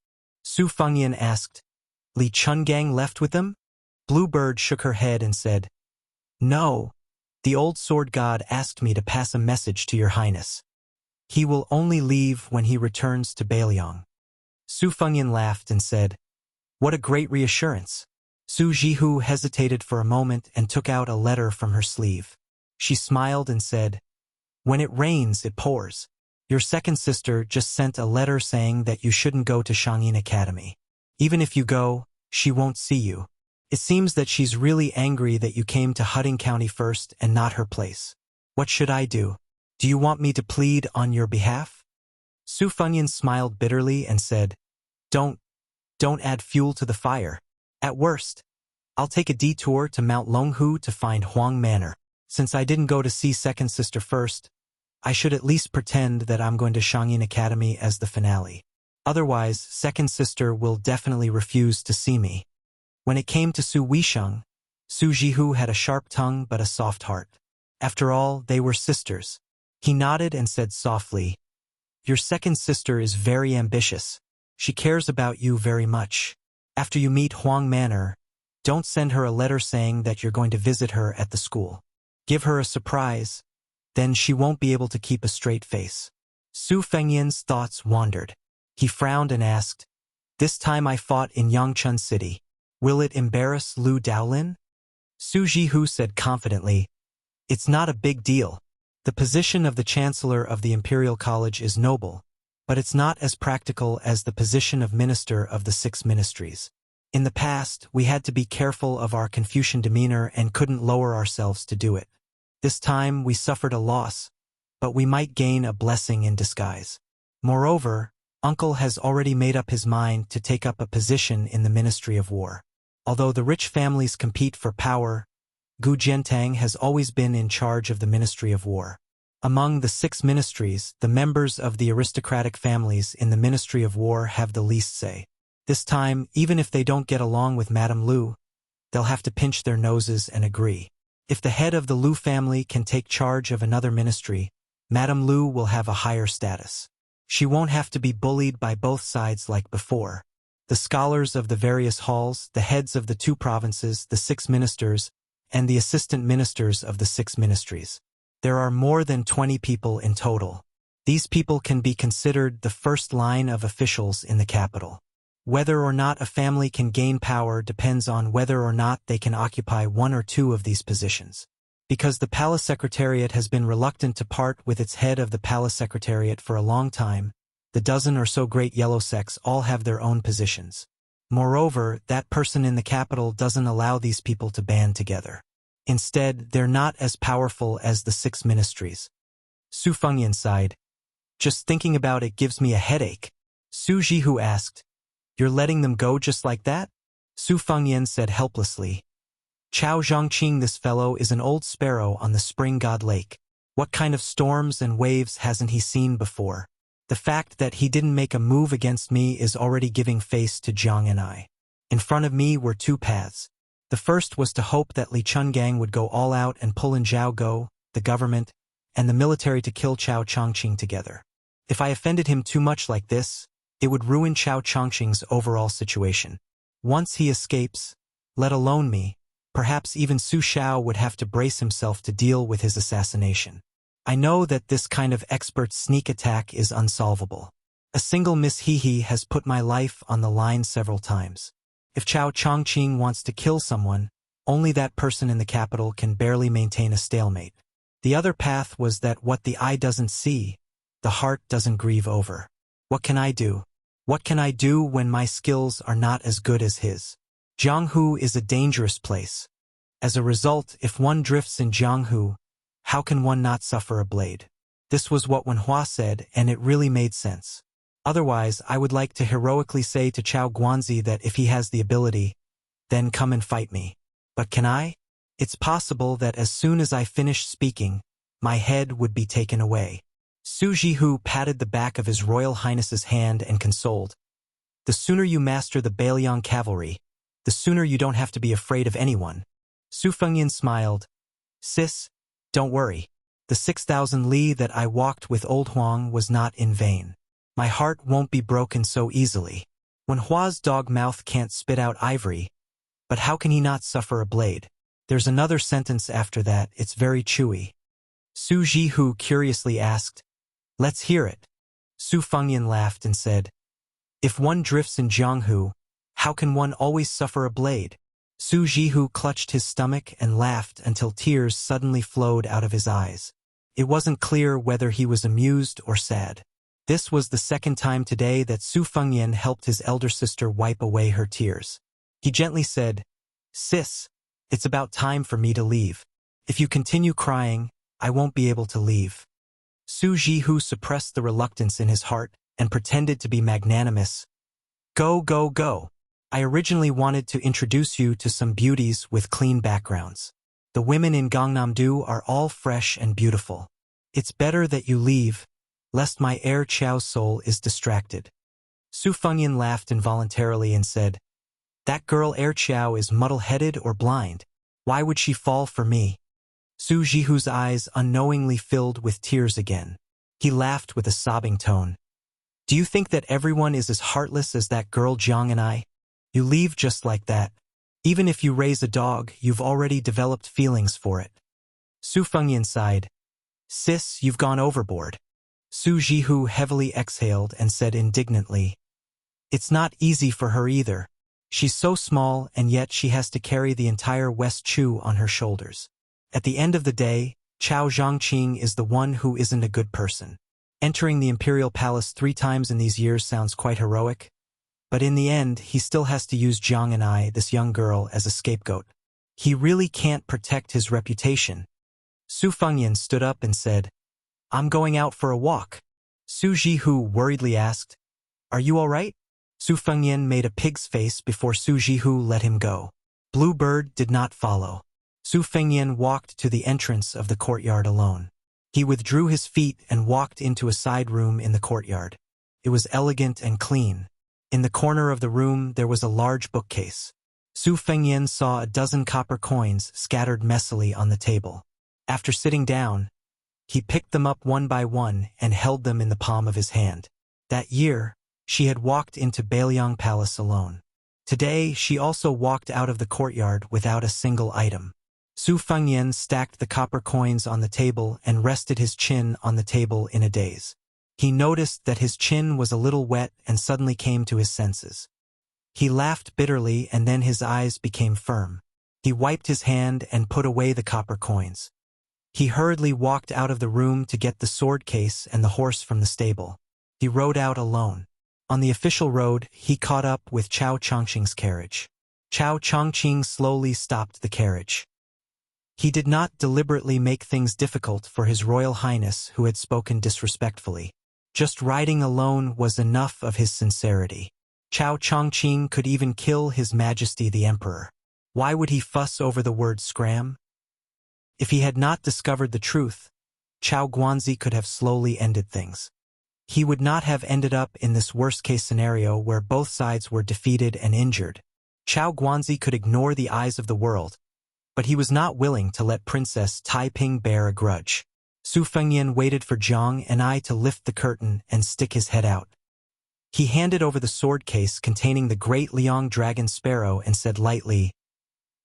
Su Fengyan asked, "Li Chungang left with them?" Bluebird shook her head and said, "No, the old sword god asked me to pass a message to Your Highness. He will only leave when he returns to Bailiang." Su Fengyan laughed and said, "What a great reassurance." Su Jihu hesitated for a moment and took out a letter from her sleeve. She smiled and said, "When it rains, it pours. Your second sister just sent a letter saying that you shouldn't go to Shangyin Academy. Even if you go, she won't see you. It seems that she's really angry that you came to Hudding County first and not her place. What should I do? Do you want me to plead on your behalf?" Su Fengyan smiled bitterly and said, Don't add fuel to the fire. At worst, I'll take a detour to Mount Longhu to find Huang Manor. Since I didn't go to see second sister first, I should at least pretend that I'm going to Shangyin Academy as the finale. Otherwise, second sister will definitely refuse to see me." When it came to Su Weisheng, Su Jihu had a sharp tongue but a soft heart. After all, they were sisters. He nodded and said softly, "Your second sister is very ambitious. She cares about you very much. After you meet Huang Manor, don't send her a letter saying that you're going to visit her at the school. Give her a surprise, then she won't be able to keep a straight face." Su Fengyan's thoughts wandered. He frowned and asked, "This time I fought in Yangchun City. Will it embarrass Lu Daolin?" Su Jihu said confidently, "It's not a big deal. The position of the Chancellor of the Imperial College is noble, but it's not as practical as the position of Minister of the Six Ministries. In the past, we had to be careful of our Confucian demeanor and couldn't lower ourselves to do it. This time we suffered a loss, but we might gain a blessing in disguise. Moreover, Uncle has already made up his mind to take up a position in the Ministry of War. Although the rich families compete for power, Gu Jiantang has always been in charge of the Ministry of War. Among the 6 ministries, the members of the aristocratic families in the Ministry of War have the least say. This time, even if they don't get along with Madame Lu, they'll have to pinch their noses and agree. If the head of the Lu family can take charge of another ministry, Madame Lu will have a higher status. She won't have to be bullied by both sides like before. The scholars of the various halls, the heads of the 2 provinces, the 6 ministers, and the assistant ministers of the 6 ministries. There are more than 20 people in total. These people can be considered the first line of officials in the capital. Whether or not a family can gain power depends on whether or not they can occupy 1 or 2 of these positions. Because the Palace Secretariat has been reluctant to part with its head of the Palace Secretariat for a long time, the dozen or so great yellow sects all have their own positions. Moreover, that person in the capital doesn't allow these people to band together. Instead, they're not as powerful as the 6 ministries. Su Fengyan sighed. "Just thinking about it gives me a headache." Su Jihu asked, "You're letting them go just like that?" Su Fengyan said helplessly, "Chao Zhongqing, this fellow is an old sparrow on the Spring God Lake. What kind of storms and waves hasn't he seen before? The fact that he didn't make a move against me is already giving face to Jiang and I. In front of me were 2 paths. The first was to hope that Li Chungang would go all out and pull in Zhao Go, the government, and the military to kill Chao Chongqing together. If I offended him too much like this, it would ruin Chao Chongqing's overall situation. Once he escapes, let alone me, perhaps even Su Shao would have to brace himself to deal with his assassination. I know that this kind of expert sneak attack is unsolvable. A single Miss Hehe has put my life on the line several times. If Chao Chongqing wants to kill someone, only that person in the capital can barely maintain a stalemate. The other path was that what the eye doesn't see, the heart doesn't grieve over. What can I do? What can I do when my skills are not as good as his? Jianghu is a dangerous place. As a result, if one drifts in Jianghu, how can one not suffer a blade? This was what Wenhua said, and it really made sense. Otherwise, I would like to heroically say to Chao Guanzi that if he has the ability, then come and fight me. But can I? It's possible that as soon as I finish speaking, my head would be taken away. Su Jihu patted the back of His Royal Highness's hand and consoled. The sooner you master the Bailiang cavalry, the sooner you don't have to be afraid of anyone. Su Fengyan smiled. Sis, don't worry. The 6,000 li that I walked with old Huang was not in vain. My heart won't be broken so easily. When Hua's dog mouth can't spit out ivory, but how can he not suffer a blade? There's another sentence after that, it's very chewy. Su Jihu curiously asked, Let's hear it. Su Fengyan laughed and said, If one drifts in Jianghu, how can one always suffer a blade? Su Jihu clutched his stomach and laughed until tears suddenly flowed out of his eyes. It wasn't clear whether he was amused or sad. This was the second time today that Su Fengyan helped his elder sister wipe away her tears. He gently said, Sis, it's about time for me to leave. If you continue crying, I won't be able to leave. Su Jihu suppressed the reluctance in his heart and pretended to be magnanimous. Go, go, go. I originally wanted to introduce you to some beauties with clean backgrounds. The women in Gangnam-do are all fresh and beautiful. It's better that you leave, lest my heir Chao's soul is distracted. Su Fengyan laughed involuntarily and said, That girl heir Chao is muddle-headed or blind. Why would she fall for me? Su Jihu's eyes unknowingly filled with tears again. He laughed with a sobbing tone. Do you think that everyone is as heartless as that girl Jiang and I? You leave just like that. Even if you raise a dog, you've already developed feelings for it. Su Fengyan sighed. Sis, you've gone overboard. Su Jihu heavily exhaled and said indignantly, It's not easy for her either. She's so small and yet she has to carry the entire West Chu on her shoulders. At the end of the day, Chao Zhangqing is the one who isn't a good person. Entering the imperial palace 3 times in these years sounds quite heroic. But in the end, he still has to use Jiang and I, this young girl, as a scapegoat. He really can't protect his reputation. Su Fengyan stood up and said, I'm going out for a walk. Su Jihu worriedly asked, Are you all right? Su Fengyan made a pig's face before Su Jihu let him go. Bluebird did not follow. Su Fengyan walked to the entrance of the courtyard alone. He withdrew his feet and walked into a side room in the courtyard. It was elegant and clean. In the corner of the room there was a large bookcase. Su Fengyan saw a dozen copper coins scattered messily on the table. After sitting down, he picked them up one by one and held them in the palm of his hand. That year, she had walked into Bailiang Palace alone. Today, she also walked out of the courtyard without a single item. Su Fengyan stacked the copper coins on the table and rested his chin on the table in a daze. He noticed that his chin was a little wet and suddenly came to his senses. He laughed bitterly and then his eyes became firm. He wiped his hand and put away the copper coins. He hurriedly walked out of the room to get the sword case and the horse from the stable. He rode out alone. On the official road, he caught up with Chao Chongqing's carriage. Chao Chongqing slowly stopped the carriage. He did not deliberately make things difficult for His Royal Highness who had spoken disrespectfully. Just riding alone was enough of his sincerity. Chao Chongqing could even kill His Majesty the Emperor. Why would he fuss over the word scram? If he had not discovered the truth, Chao Guanzi could have slowly ended things. He would not have ended up in this worst-case scenario where both sides were defeated and injured. Chao Guanzi could ignore the eyes of the world, but he was not willing to let Princess Taiping bear a grudge. Su Fengyan waited for Jiang and I to lift the curtain and stick his head out. He handed over the sword case containing the great Liang dragon sparrow and said lightly,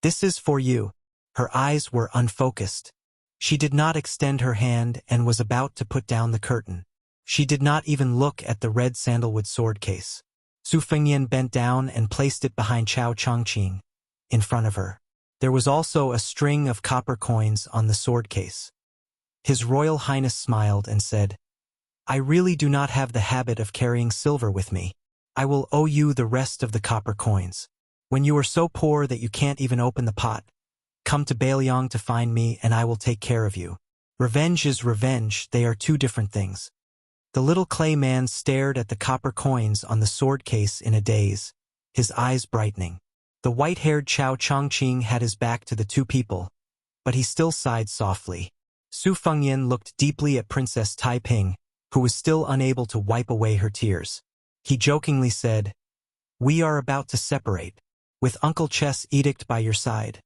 This is for you. Her eyes were unfocused. She did not extend her hand and was about to put down the curtain. She did not even look at the red sandalwood sword case. Su Fengyan bent down and placed it behind Chao Chongqing, in front of her. There was also a string of copper coins on the sword case. His Royal Highness smiled and said, I really do not have the habit of carrying silver with me. I will owe you the rest of the copper coins. When you are so poor that you can't even open the pot, come to Bailiang to find me and I will take care of you. Revenge is revenge, they are two different things. The little clay man stared at the copper coins on the sword case in a daze, his eyes brightening. The white-haired Chao Chongqing had his back to the two people, but he still sighed softly. Su Fengyan looked deeply at Princess Taiping, who was still unable to wipe away her tears. He jokingly said, "We are about to separate. With Uncle Chess' edict by your side,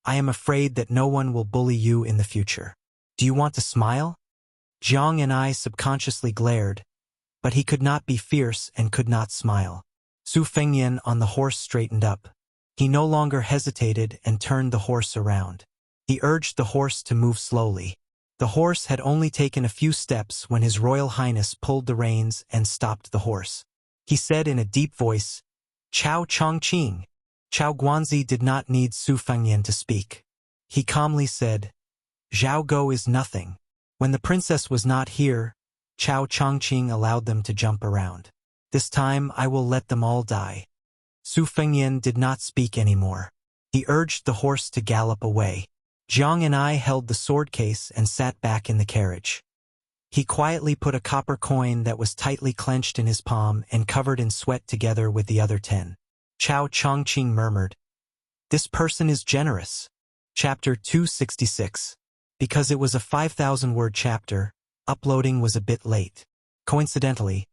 I am afraid that no one will bully you in the future. Do you want to smile?" Jiang and I subconsciously glared, but he could not be fierce and could not smile. Su Fengyan on the horse straightened up. He no longer hesitated and turned the horse around. He urged the horse to move slowly. The horse had only taken a few steps when His Royal Highness pulled the reins and stopped the horse. He said in a deep voice, "Chao Chongqing." Chao Guanzi did not need Su Fengyan to speak. He calmly said, "Zhao Go is nothing." When the princess was not here, Chao Chongqing allowed them to jump around. "This time I will let them all die." Su Fengyan did not speak anymore. He urged the horse to gallop away. Jiang and I held the sword case and sat back in the carriage. He quietly put a copper coin that was tightly clenched in his palm and covered in sweat together with the other 10. Chao Chongqing murmured, "This person is generous." Chapter 266. Because it was a 5,000-word chapter, uploading was a bit late. Coincidentally,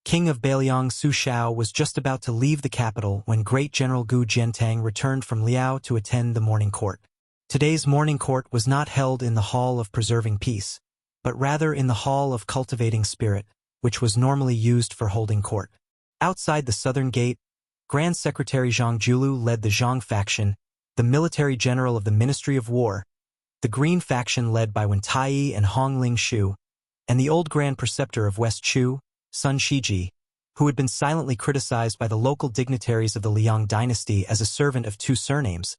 King of Beiliang Su Shao was just about to leave the capital when Great General Gu Jiantang returned from Liao to attend the morning court. Today's morning court was not held in the Hall of Preserving Peace, but rather in the Hall of Cultivating Spirit, which was normally used for holding court. Outside the southern gate, Grand Secretary Zhang Julu led the Zhang faction, the military general of the Ministry of War, the Green faction led by Wen Taiyi and Hong Ling Shu, and the old Grand Preceptor of West Chu, Sun Shiji, who had been silently criticized by the local dignitaries of the Liang dynasty as a servant of two surnames,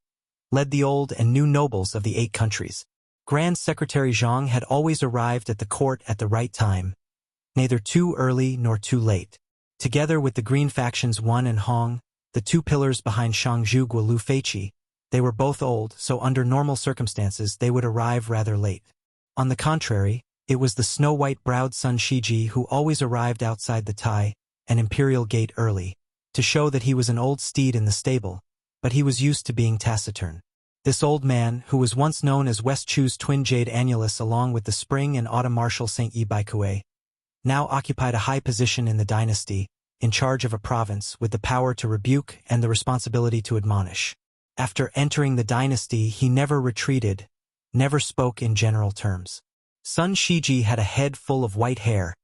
led the old and new nobles of the 8 countries. Grand Secretary Zhang had always arrived at the court at the right time, neither too early nor too late. Together with the Green factions Wan and Hong, the two pillars behind Shangzhu Guolu Feiqi, they were both old, so under normal circumstances they would arrive rather late. On the contrary, it was the snow-white-browed Sun Shiji who always arrived outside the Tai and Imperial Gate early, to show that he was an old steed in the stable, but he was used to being taciturn. This old man, who was once known as West Chu's twin Jade Annulus along with the Spring and Autumn Marshal Saint Yi Baikue, now occupied a high position in the dynasty, in charge of a province with the power to rebuke and the responsibility to admonish. After entering the dynasty, he never retreated, never spoke in general terms. Sun Shiji had a head full of white hair,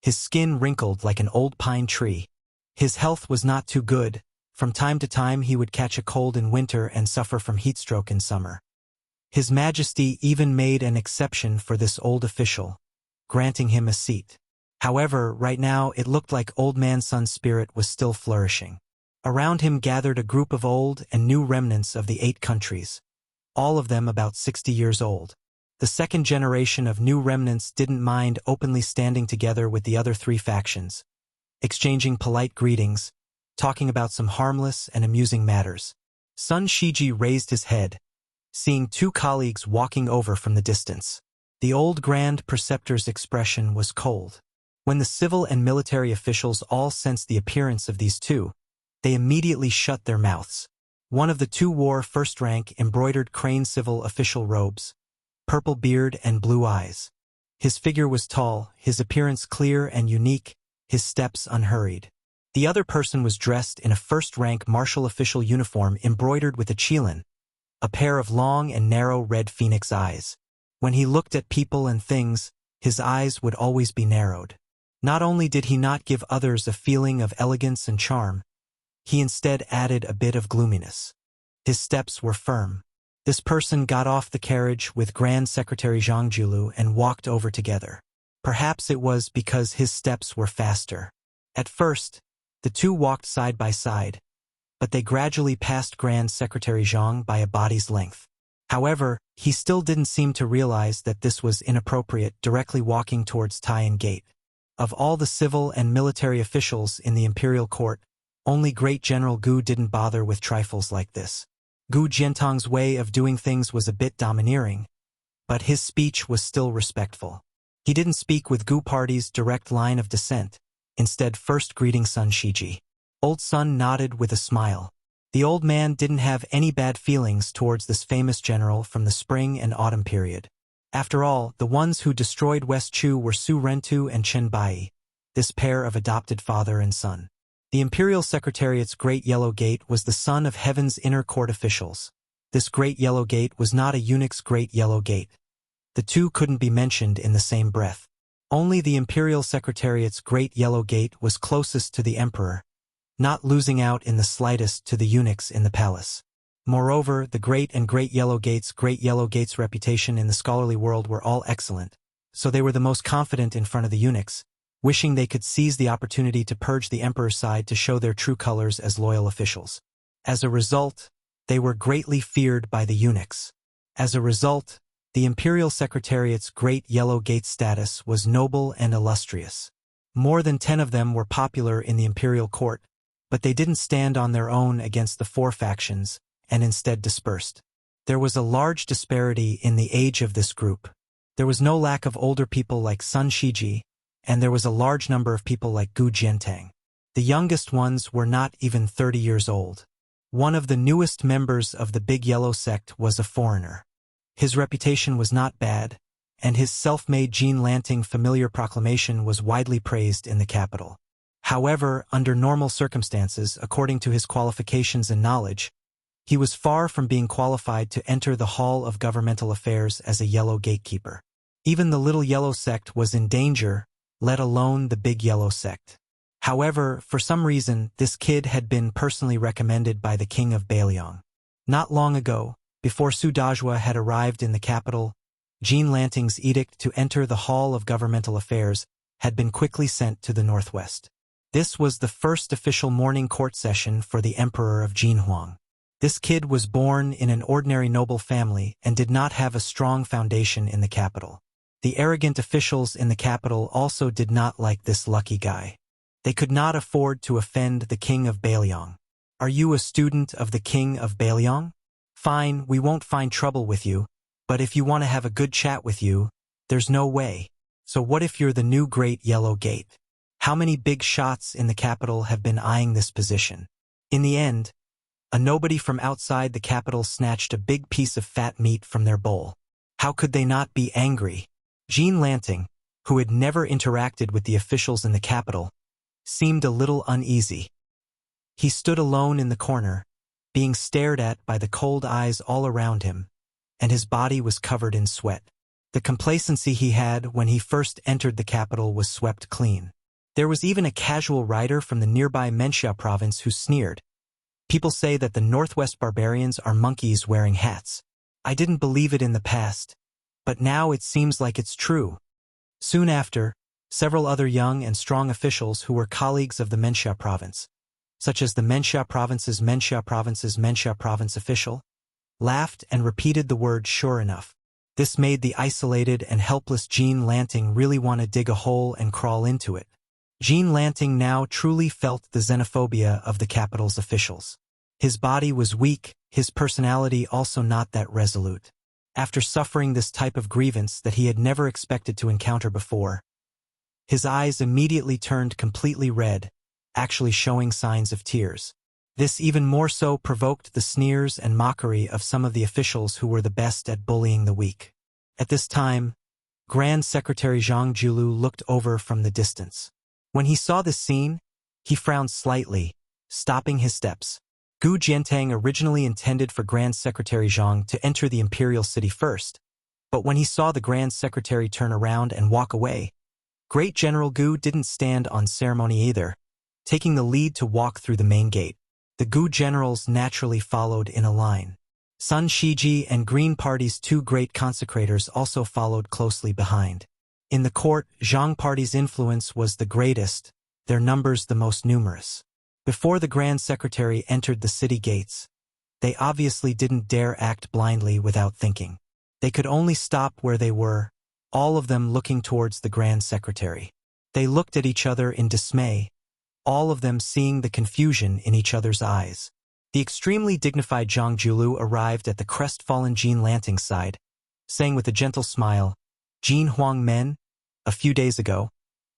his skin wrinkled like an old pine tree. His health was not too good. From time to time he would catch a cold in winter and suffer from heatstroke in summer. His Majesty even made an exception for this old official, granting him a seat. However, right now it looked like Old Man Sun's spirit was still flourishing. Around him gathered a group of old and new remnants of the 8 countries, all of them about 60 years old. The second generation of new remnants didn't mind openly standing together with the other 3 factions, exchanging polite greetings, talking about some harmless and amusing matters. Sun Shiji raised his head, seeing 2 colleagues walking over from the distance. The old Grand Preceptor's expression was cold. When the civil and military officials all sensed the appearance of these 2, they immediately shut their mouths. One of the 2 wore first-rank embroidered crane civil official robes, purple beard and blue eyes. His figure was tall, his appearance clear and unique, his steps unhurried. The other person was dressed in a first-rank martial official uniform embroidered with a qilin, a pair of long and narrow red phoenix eyes. When he looked at people and things, his eyes would always be narrowed. Not only did he not give others a feeling of elegance and charm, he instead added a bit of gloominess. His steps were firm. This person got off the carriage with Grand Secretary Zhang Julu and walked over together. Perhaps it was because his steps were faster. At first, the 2 walked side by side, but they gradually passed Grand Secretary Zhang by a body's length. However, he still didn't seem to realize that this was inappropriate, directly walking towards Taiyan Gate. Of all the civil and military officials in the imperial court, only Great General Gu didn't bother with trifles like this. Gu Jiantang's way of doing things was a bit domineering, but his speech was still respectful. He didn't speak with Gu Party's direct line of descent, instead first greeting Sun Shiji. Old Sun nodded with a smile. The old man didn't have any bad feelings towards this famous general from the spring and autumn period. After all, the ones who destroyed West Chu were Su Rentu and Chen Bai, this pair of adopted father and son. The Imperial Secretariat's Great Yellow Gate was the son of Heaven's inner court officials. This Great Yellow Gate was not a eunuch's Great Yellow Gate. The two couldn't be mentioned in the same breath. Only the Imperial Secretariat's Great Yellow Gate was closest to the Emperor, not losing out in the slightest to the eunuchs in the palace. Moreover, the Great Yellow Gate's reputation in the scholarly world were all excellent, so they were the most confident in front of the eunuchs, wishing they could seize the opportunity to purge the Emperor's side to show their true colors as loyal officials. As a result, they were greatly feared by the eunuchs. As a result, the Imperial Secretariat's Great Yellow Gate status was noble and illustrious. More than 10 of them were popular in the imperial court, but they didn't stand on their own against the 4 factions, and instead dispersed. There was a large disparity in the age of this group. There was no lack of older people like Sun Shiji, and there was a large number of people like Gu Jiantang. The youngest ones were not even 30 years old. One of the newest members of the Big Yellow sect was a foreigner. His reputation was not bad, and his self-made Jean Lanting familiar proclamation was widely praised in the capital. However, under normal circumstances, according to his qualifications and knowledge, he was far from being qualified to enter the Hall of Governmental Affairs as a Yellow Gatekeeper. Even the Little Yellow sect was in danger, let alone the Big Yellow sect. However, for some reason, this kid had been personally recommended by the king of Bailiang. Not long ago, before Su Dajua had arrived in the capital, Jean Lanting's edict to enter the Hall of Governmental Affairs had been quickly sent to the northwest. This was the first official morning court session for the Emperor of Jinhuang. This kid was born in an ordinary noble family and did not have a strong foundation in the capital. The arrogant officials in the capital also did not like this lucky guy. They could not afford to offend the king of Bailiang. Are you a student of the king of Bailiang? Fine, we won't find trouble with you, but if you want to have a good chat with you, there's no way. So what if you're the new Great Yellow Gate? How many big shots in the capital have been eyeing this position? In the end, a nobody from outside the capital snatched a big piece of fat meat from their bowl. How could they not be angry? Jean Lanting, who had never interacted with the officials in the capital, seemed a little uneasy. He stood alone in the corner, being stared at by the cold eyes all around him, and his body was covered in sweat. The complacency he had when he first entered the capital was swept clean. There was even a casual rider from the nearby Menxia province who sneered. People say that the Northwest barbarians are monkeys wearing hats. I didn't believe it in the past, but now it seems like it's true. Soon after, several other young and strong officials who were colleagues of the Menxia province, such as the Menxia province's Menxia province official, laughed and repeated the word sure enough. This made the isolated and helpless Jean Lanting really want to dig a hole and crawl into it. Jean Lanting now truly felt the xenophobia of the capital's officials. His body was weak, his personality also not that resolute. After suffering this type of grievance that he had never expected to encounter before, his eyes immediately turned completely red, actually showing signs of tears. This even more so provoked the sneers and mockery of some of the officials who were the best at bullying the weak. At this time, Grand Secretary Zhang Julu looked over from the distance. When he saw this scene, he frowned slightly, stopping his steps. Gu Jiantang originally intended for Grand Secretary Zhang to enter the imperial city first, but when he saw the Grand Secretary turn around and walk away, Great General Gu didn't stand on ceremony either, taking the lead to walk through the main gate. The Gu generals naturally followed in a line. Sun Shiji and Green Party's 2 great consecrators also followed closely behind. In the court, Zhang Party's influence was the greatest, their numbers the most numerous. Before the Grand Secretary entered the city gates, they obviously didn't dare act blindly without thinking. They could only stop where they were, all of them looking towards the Grand Secretary. They looked at each other in dismay, all of them seeing the confusion in each other's eyes. The extremely dignified Zhang Julu arrived at the crestfallen Jean Lanting's side, saying with a gentle smile, "Jin Huang Men, a few days ago,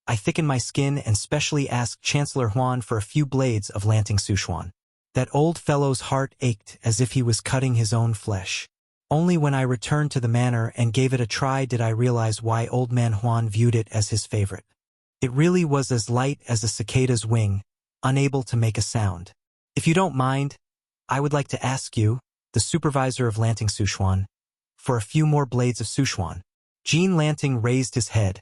I thickened my skin and specially asked Chancellor Huan for a few blades of Lanting Sushuan. That old fellow's heart ached as if he was cutting his own flesh. Only when I returned to the manor and gave it a try did I realize why Old Man Huan viewed it as his favorite. It really was as light as a cicada's wing, unable to make a sound. If you don't mind, I would like to ask you, the supervisor of Lanting Sushuan, for a few more blades of Sushuan." Jin Lanting raised his head,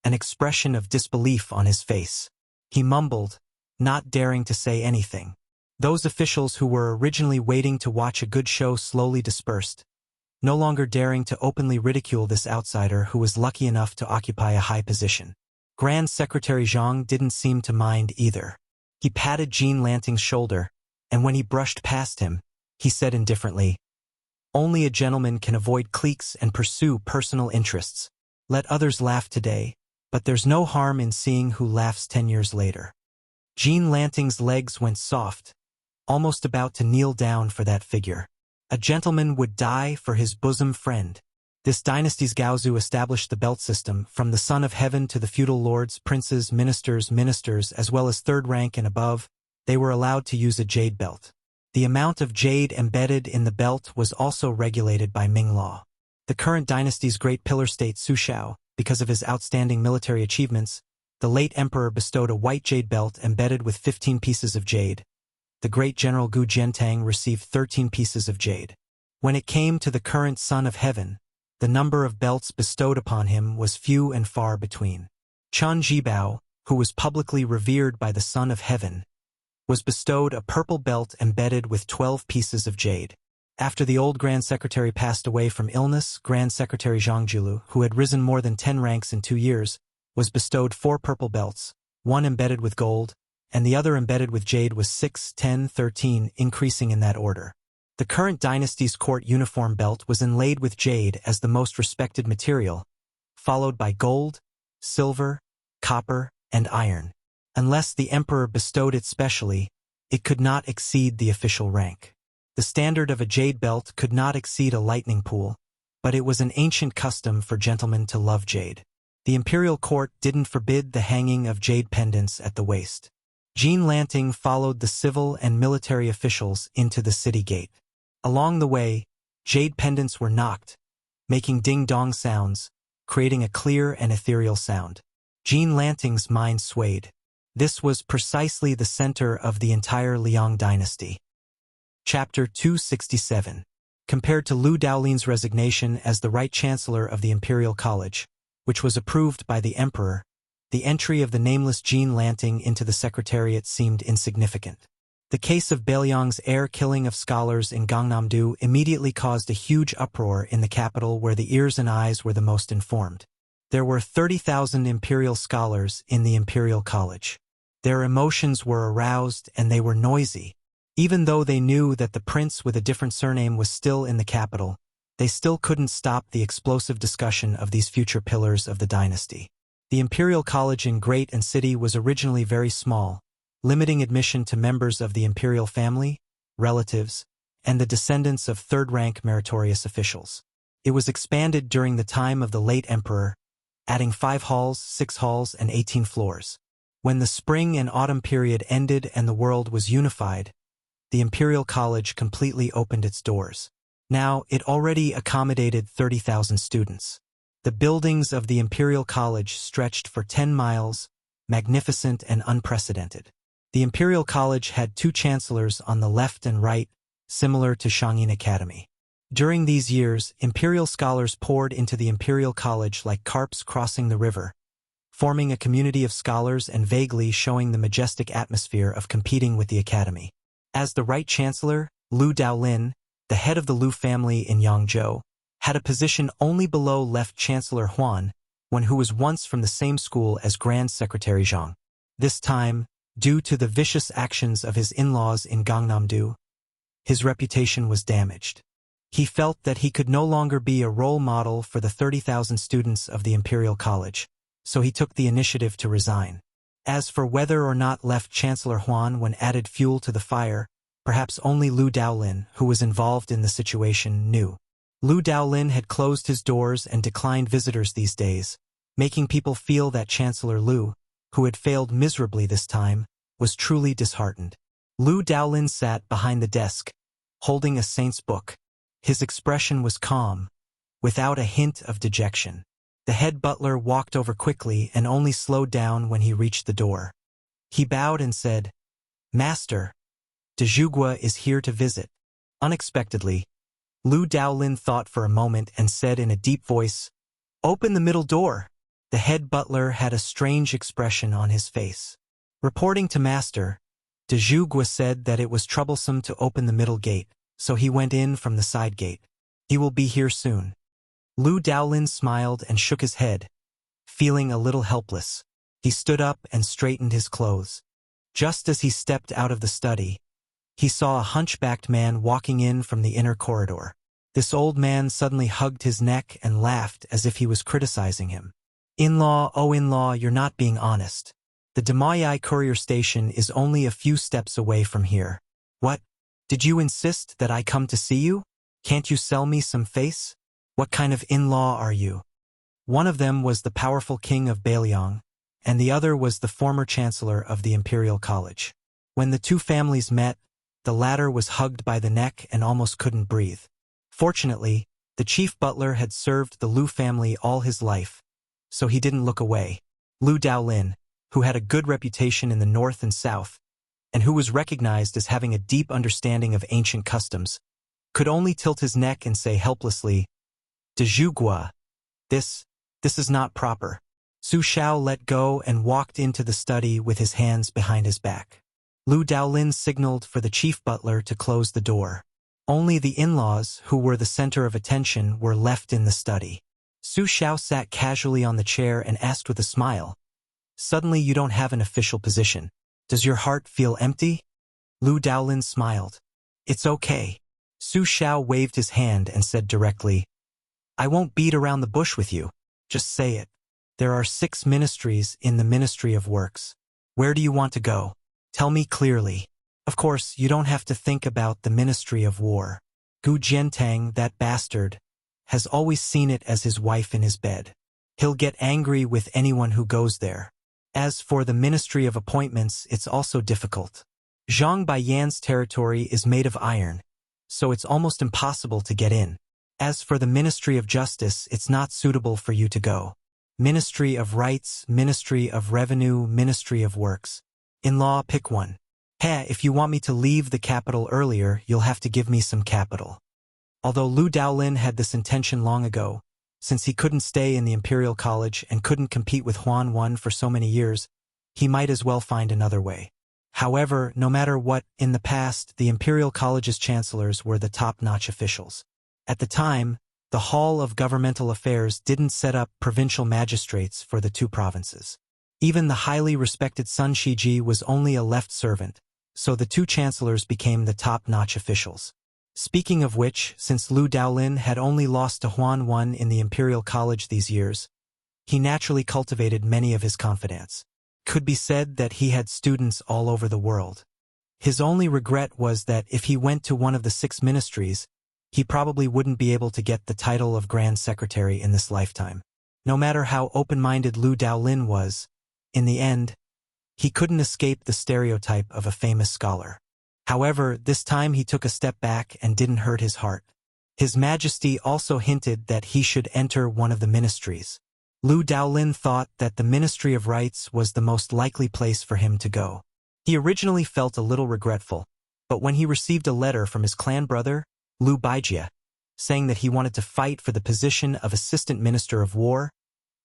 an expression of disbelief on his face. He mumbled, not daring to say anything. Those officials who were originally waiting to watch a good show slowly dispersed, no longer daring to openly ridicule this outsider who was lucky enough to occupy a high position. Grand Secretary Zhang didn't seem to mind either. He patted Jin Lanting's shoulder, and when he brushed past him, he said indifferently, "Only a gentleman can avoid cliques and pursue personal interests. Let others laugh today, but there's no harm in seeing who laughs 10 years later." Jin Lanting's legs went soft, almost about to kneel down for that figure. A gentleman would die for his bosom friend. This dynasty's Gaozu established the belt system, from the son of heaven to the feudal lords, princes, ministers, as well as third rank and above. They were allowed to use a jade belt. The amount of jade embedded in the belt was also regulated by Ming law. The current dynasty's great pillar state Sushao, because of his outstanding military achievements, the late emperor bestowed a white jade belt embedded with 15 pieces of jade. The great general Gu Jiantang received 13 pieces of jade. When it came to the current son of heaven, the number of belts bestowed upon him was few and far between. Chun Jibao, who was publicly revered by the son of heaven, was bestowed a purple belt embedded with 12 pieces of jade. After the old Grand Secretary passed away from illness, Grand Secretary Zhang Julu, who had risen more than 10 ranks in 2 years, was bestowed 4 purple belts, one embedded with gold, and the other embedded with jade was 6, 10, 13, increasing in that order. The current dynasty's court uniform belt was inlaid with jade as the most respected material, followed by gold, silver, copper, and iron. Unless the emperor bestowed it specially, it could not exceed the official rank. The standard of a jade belt could not exceed a lightning pool, but it was an ancient custom for gentlemen to love jade. The imperial court didn't forbid the hanging of jade pendants at the waist. Jin Lanting followed the civil and military officials into the city gate. Along the way, jade pendants were knocked, making ding-dong sounds, creating a clear and ethereal sound. Jin Lanting's mind swayed. This was precisely the center of the entire Liang dynasty. Chapter 267. Compared to Lu Daolin's resignation as the right chancellor of the Imperial College, which was approved by the emperor, the entry of the nameless Jin Lanting into the secretariat seemed insignificant. The case of Bailiang's killing of scholars in Gangnam-do immediately caused a huge uproar in the capital where the ears and eyes were the most informed. There were 30,000 imperial scholars in the Imperial College. Their emotions were aroused and they were noisy. Even though they knew that the prince with a different surname was still in the capital, they still couldn't stop the explosive discussion of these future pillars of the dynasty. The Imperial College in Great and City was originally very small, limiting admission to members of the imperial family, relatives, and the descendants of third-rank meritorious officials. It was expanded during the time of the late emperor, adding 5 halls, 6 halls, and 18 floors. When the spring and autumn period ended and the world was unified, the Imperial College completely opened its doors. Now, it already accommodated 30,000 students. The buildings of the Imperial College stretched for 10 miles, magnificent and unprecedented. The Imperial College had 2 chancellors on the left and right, similar to Shangyin Academy. During these years, imperial scholars poured into the Imperial College like carps crossing the river, forming a community of scholars and vaguely showing the majestic atmosphere of competing with the academy. As the right chancellor, Lu Daolin, the head of the Lu family in Yangzhou, had a position only below left Chancellor Huan, one who was once from the same school as Grand Secretary Zhang. This time, due to the vicious actions of his in-laws in Gangnam-do, his reputation was damaged. He felt that he could no longer be a role model for the 30,000 students of the Imperial College, so he took the initiative to resign. As for whether or not left Chancellor Huan when added fuel to the fire, perhaps only Lu Daolin, who was involved in the situation, knew. Lu Daolin had closed his doors and declined visitors these days, making people feel that Chancellor Lu, who had failed miserably this time, was truly disheartened. Lu Daolin sat behind the desk, holding a saint's book. His expression was calm, without a hint of dejection. The head butler walked over quickly and only slowed down when he reached the door. He bowed and said, "Master, de Zhugua is here to visit." Unexpectedly, Lu Daolin thought for a moment and said in a deep voice, "Open the middle door." The head butler had a strange expression on his face. Reporting to Master, de Zhugua said that it was troublesome to open the middle gate, so he went in from the side gate. He will be here soon. Lu Daolin smiled and shook his head, feeling a little helpless. He stood up and straightened his clothes. Just as he stepped out of the study, he saw a hunchbacked man walking in from the inner corridor. This old man suddenly hugged his neck and laughed as if he was criticizing him. "In-law, oh in-law, you're not being honest. The Demayai courier station is only a few steps away from here." "What? Did you insist that I come to see you? Can't you sell me some face? What kind of in-law are you?" One of them was the powerful king of Bailiang, and the other was the former chancellor of the Imperial College. When the two families met, the latter was hugged by the neck and almost couldn't breathe. Fortunately, the chief butler had served the Lu family all his life, so he didn't look away. Lu Daolin, who had a good reputation in the north and south, and who was recognized as having a deep understanding of ancient customs, could only tilt his neck and say helplessly, "De Zhugua, this is not proper." Su Shao let go and walked into the study with his hands behind his back. Lu Daolin signaled for the chief butler to close the door. Only the in-laws, who were the center of attention, were left in the study. Su Shao sat casually on the chair and asked with a smile, "Suddenly you don't have an official position. Does your heart feel empty?" Lu Daolin smiled. "It's okay." Su Shao waved his hand and said directly, "I won't beat around the bush with you. Just say it. There are 6 ministries in the Ministry of Works. Where do you want to go? Tell me clearly. Of course, you don't have to think about the Ministry of War. Gu Jiantang, that bastard, has always seen it as his wife in his bed. He'll get angry with anyone who goes there. As for the Ministry of Appointments, it's also difficult. Zhang Baiyan's territory is made of iron, so it's almost impossible to get in. As for the Ministry of Justice, it's not suitable for you to go. Ministry of Rights, Ministry of Revenue, Ministry of Works. In-law, pick one. If you want me to leave the capital earlier, you'll have to give me some capital." Although Lu Daolin had this intention long ago, since he couldn't stay in the Imperial College and couldn't compete with Huan Wen for so many years, he might as well find another way. However, no matter what, in the past, the Imperial College's chancellors were the top-notch officials. At the time, the Hall of Governmental Affairs didn't set up provincial magistrates for the 2 provinces. Even the highly respected Sun Shiji was only a left servant, so the 2 chancellors became the top-notch officials. Speaking of which, since Lu Daolin had only lost to Huan Wen in the Imperial College these years, he naturally cultivated many of his confidants. Could be said that he had students all over the world. His only regret was that if he went to one of the 6 ministries, he probably wouldn't be able to get the title of Grand Secretary in this lifetime. No matter how open-minded Lu Daolin was, in the end, he couldn't escape the stereotype of a famous scholar. However, this time he took a step back and didn't hurt his heart. His Majesty also hinted that he should enter one of the ministries. Lu Daolin thought that the Ministry of Rights was the most likely place for him to go. He originally felt a little regretful, but when he received a letter from his clan brother, Lu Baijia, saying that he wanted to fight for the position of Assistant Minister of War,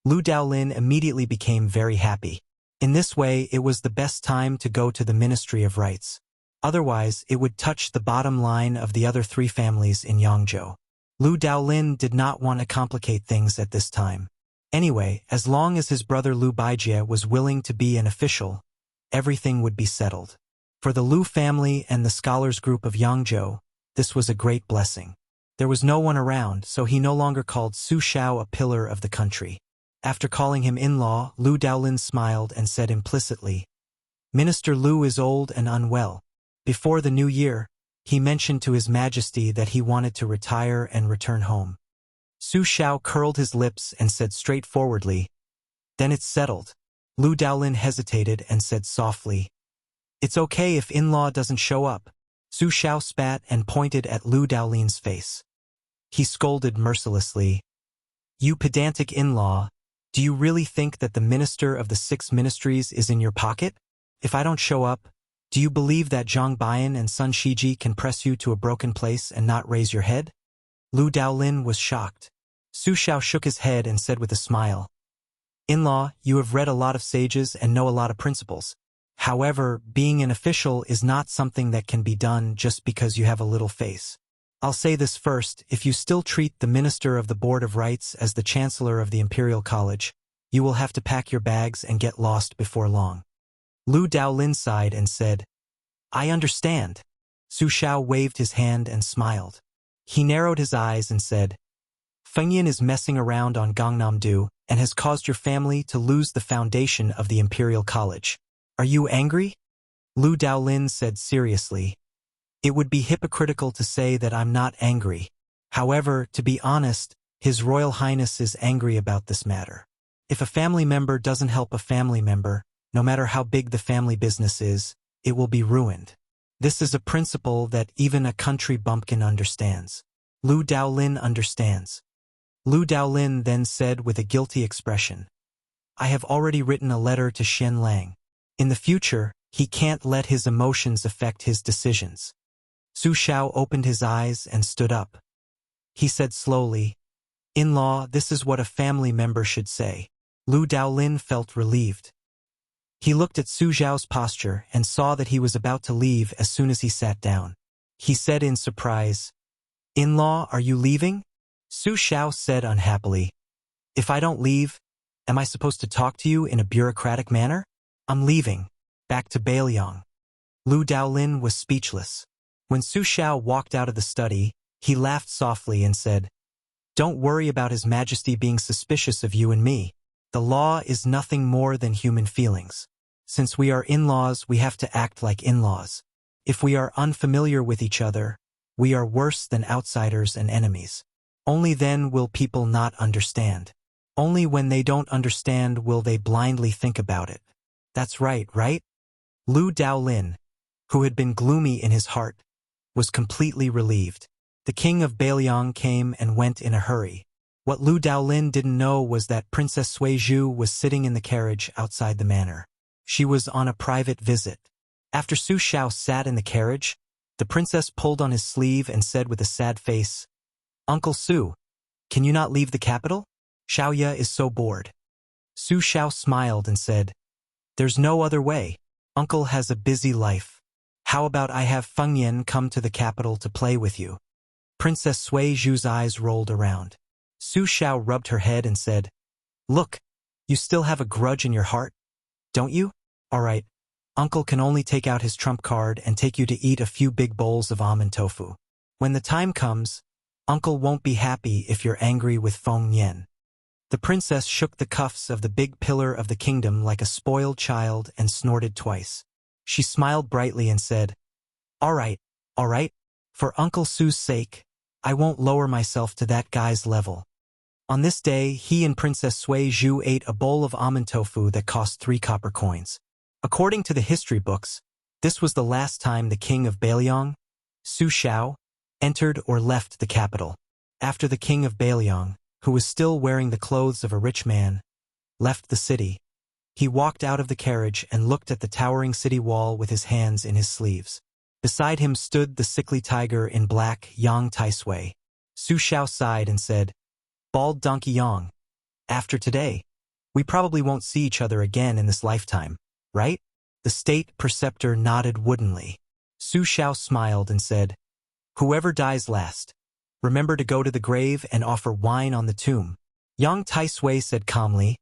Lu Daolin immediately became very happy. In this way, it was the best time to go to the Ministry of Rights. Otherwise, it would touch the bottom line of the other 3 families in Yangzhou. Lu Daolin did not want to complicate things at this time. Anyway, as long as his brother Lu Baijia was willing to be an official, everything would be settled. For the Lu family and the scholars group of Yangzhou, this was a great blessing. There was no one around, so he no longer called Su Shao a pillar of the country. After calling him in-law, Lu Daolin smiled and said implicitly, "Minister Lu is old and unwell. Before the new year, He mentioned to His Majesty that he wanted to retire and return home. Su Xiao curled his lips and said straightforwardly, "Then it's settled." Lu Daolin hesitated and said softly, "It's okay if in-law doesn't show up." Su Xiao spat and pointed at Lu Daolin's face. He scolded mercilessly, "You pedantic in-law, do you really think that the minister of the 6 ministries is in your pocket? If I don't show up, do you believe that Zhang Bian and Sun Shiji can press you to a broken place and not raise your head?" Lu Daolin was shocked. Su Xiao shook his head and said with a smile, "In-law, you have read a lot of sages and know a lot of principles. However, being an official is not something that can be done just because you have a little face. I'll say this first, if you still treat the Minister of the Board of Rights as the Chancellor of the Imperial College, you will have to pack your bags and get lost before long." Lu Daolin sighed and said, "I understand." Su Xiao waved his hand and smiled. He narrowed his eyes and said, "Feng Yin is messing around on Gangnam-do and has caused your family to lose the foundation of the Imperial College. Are you angry?" Lu Daolin said seriously, "It would be hypocritical to say that I'm not angry. However, to be honest, His Royal Highness is angry about this matter. If a family member doesn't help a family member, no matter how big the family business is, it will be ruined. This is a principle that even a country bumpkin understands. Lu Daolin understands." Lu Daolin then said with a guilty expression, "I have already written a letter to Shen Lang. In the future, he can't let his emotions affect his decisions." Su Xiao opened his eyes and stood up. He said slowly, "In-law, this is what a family member should say." Lu Daolin felt relieved. He looked at Su Xiao's posture and saw that he was about to leave as soon as he sat down. He said in surprise, "In-law, are you leaving?" Su Xiao said unhappily, "If I don't leave, am I supposed to talk to you in a bureaucratic manner? I'm leaving, back to Beiliang." Lu Daolin was speechless. When Su Xiao walked out of the study, he laughed softly and said, "Don't worry about His Majesty being suspicious of you and me. The law is nothing more than human feelings. Since we are in-laws, we have to act like in-laws. If we are unfamiliar with each other, we are worse than outsiders and enemies. Only then will people not understand. Only when they don't understand will they blindly think about it. That's right, right?" Lu Daolin, who had been gloomy in his heart, was completely relieved. The king of Beiliang came and went in a hurry. What Lu Daolin didn't know was that Princess Sui Zhu was sitting in the carriage outside the manor. She was on a private visit. After Su Xiao sat in the carriage, the princess pulled on his sleeve and said with a sad face, "Uncle Su, can you not leave the capital? Xiaoya is so bored." Su Xiao smiled and said, "There's no other way. Uncle has a busy life. How about I have Feng Yin come to the capital to play with you?" Princess Sui Zhu's eyes rolled around. Su Xiao rubbed her head and said, "Look, you still have a grudge in your heart, don't you? All right, Uncle can only take out his trump card and take you to eat a few big bowls of almond tofu. When the time comes, Uncle won't be happy if you're angry with Feng Yin." The princess shook the cuffs of the big pillar of the kingdom like a spoiled child and snorted twice. She smiled brightly and said, all right, for Uncle Su's sake, I won't lower myself to that guy's level." On this day, he and Princess Sui Zhu ate a bowl of almond tofu that cost 3 copper coins. According to the history books, this was the last time the king of Beiliang, Su Xiao, entered or left the capital. After the king of Beiliang, who was still wearing the clothes of a rich man, left the city, he walked out of the carriage and looked at the towering city wall with his hands in his sleeves. Beside him stood the sickly tiger in black, Yang Taisui. Su Xiao sighed and said, "Bald Donkey Yang, after today, we probably won't see each other again in this lifetime, right?" The state preceptor nodded woodenly. Su Xiao smiled and said, "Whoever dies last, remember to go to the grave and offer wine on the tomb." Yang Taisui said calmly,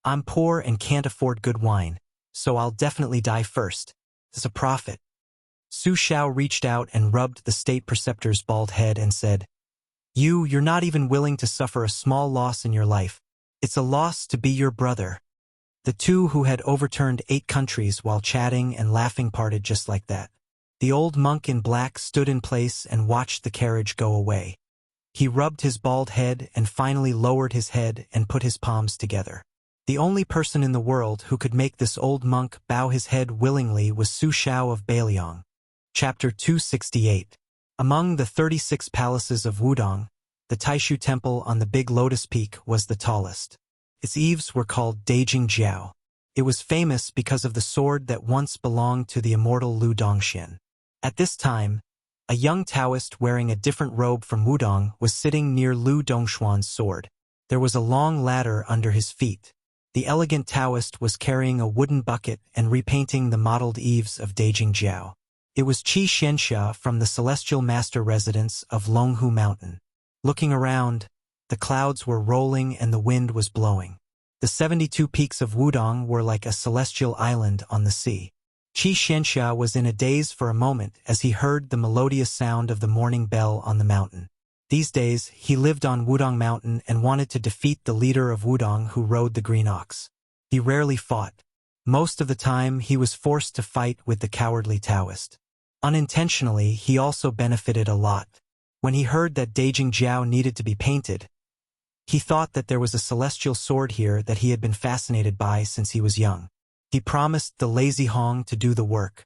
"I'm poor and can't afford good wine, so I'll definitely die first, as a prophet." Su Xiao reached out and rubbed the state preceptor's bald head and said, You're not even willing to suffer a small loss in your life. It's a loss to be your brother." The two who had overturned 8 countries while chatting and laughing parted just like that. The old monk in black stood in place and watched the carriage go away. He rubbed his bald head and finally lowered his head and put his palms together. The only person in the world who could make this old monk bow his head willingly was Su Xiao of Beiliang. Chapter 268. Among the 36 palaces of Wudong, the Taishu Temple on the Big Lotus Peak was the tallest. Its eaves were called Daijing Jiao. It was famous because of the sword that once belonged to the immortal Lu Dongxian. At this time, a young Taoist wearing a different robe from Wudong was sitting near Lu Dongshuan's sword. There was a long ladder under his feet. The elegant Taoist was carrying a wooden bucket and repainting the mottled eaves of Daijing Jiao. It was Qi Xianxia from the Celestial Master Residence of Longhu Mountain. Looking around, the clouds were rolling and the wind was blowing. The 72 peaks of Wudong were like a celestial island on the sea. Qi Xianxia was in a daze for a moment as he heard the melodious sound of the morning bell on the mountain. These days, he lived on Wudong Mountain and wanted to defeat the leader of Wudong who rode the green ox. He rarely fought. Most of the time, he was forced to fight with the cowardly Taoist. Unintentionally, he also benefited a lot. When he heard that Daijing Jiao needed to be painted, he thought that there was a celestial sword here that he had been fascinated by since he was young. He promised the lazy Hong to do the work.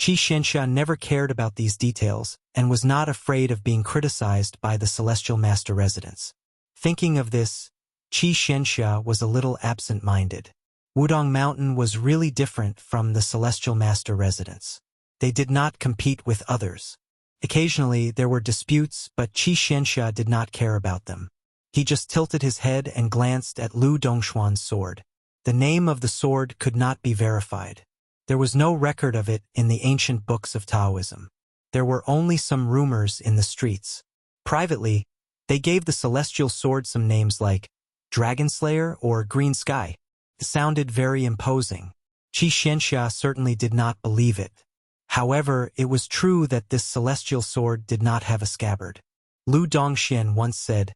Qi Xianxia never cared about these details and was not afraid of being criticized by the Celestial Master Residence. Thinking of this, Qi Xianxia was a little absent-minded. Wudong Mountain was really different from the Celestial Master Residence. They did not compete with others. Occasionally there were disputes, but Qi Xianxia did not care about them. He just tilted his head and glanced at Lu Dongshuan's sword. The name of the sword could not be verified. There was no record of it in the ancient books of Taoism. There were only some rumors in the streets. Privately, they gave the celestial sword some names like Dragon Slayer or Green Sky. It sounded very imposing. Qi Xianxia certainly did not believe it. However, it was true that this celestial sword did not have a scabbard. Lu Dongxian once said,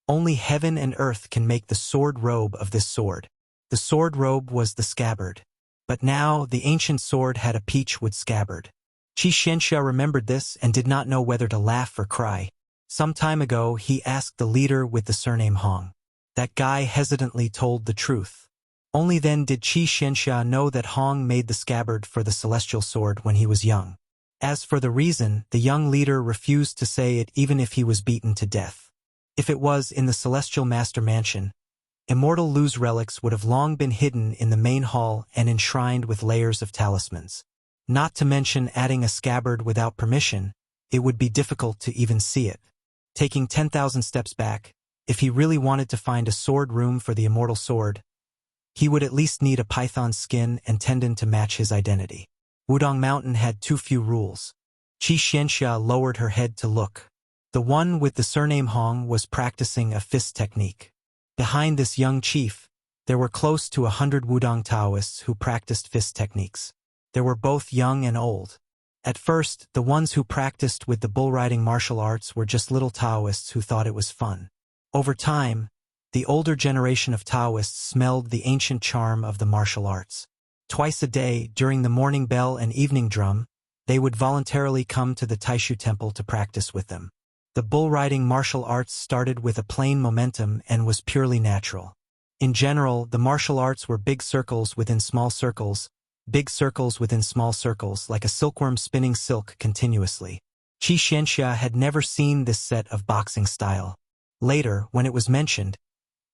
"Only heaven and earth can make the sword robe of this sword." The sword robe was the scabbard. But now the ancient sword had a peachwood scabbard. Qi Xianxia remembered this and did not know whether to laugh or cry. Some time ago he asked the leader with the surname Hong. That guy hesitantly told the truth. Only then did Qi Xianxia know that Hong made the scabbard for the celestial sword when he was young. As for the reason, the young leader refused to say it even if he was beaten to death. If it was in the Celestial Master Mansion, Immortal Lu's relics would have long been hidden in the main hall and enshrined with layers of talismans. Not to mention adding a scabbard without permission, it would be difficult to even see it. Taking 10,000 steps back, if he really wanted to find a sword room for the immortal sword, he would at least need a python's skin and tendon to match his identity. Wudong Mountain had too few rules. Qi Xianxia lowered her head to look. The one with the surname Hong was practicing a fist technique. Behind this young chief, there were close to 100 Wudong Taoists who practiced fist techniques. They were both young and old. At first, the ones who practiced with the bull-riding martial arts were just little Taoists who thought it was fun. Over time, the older generation of Taoists smelled the ancient charm of the martial arts. Twice a day, during the morning bell and evening drum, they would voluntarily come to the Taishu Temple to practice with them. The bull-riding martial arts started with a plain momentum and was purely natural. In general, the martial arts were big circles within small circles, big circles within small circles, like a silkworm spinning silk continuously. Qi Xianxia had never seen this set of boxing style. Later, when it was mentioned,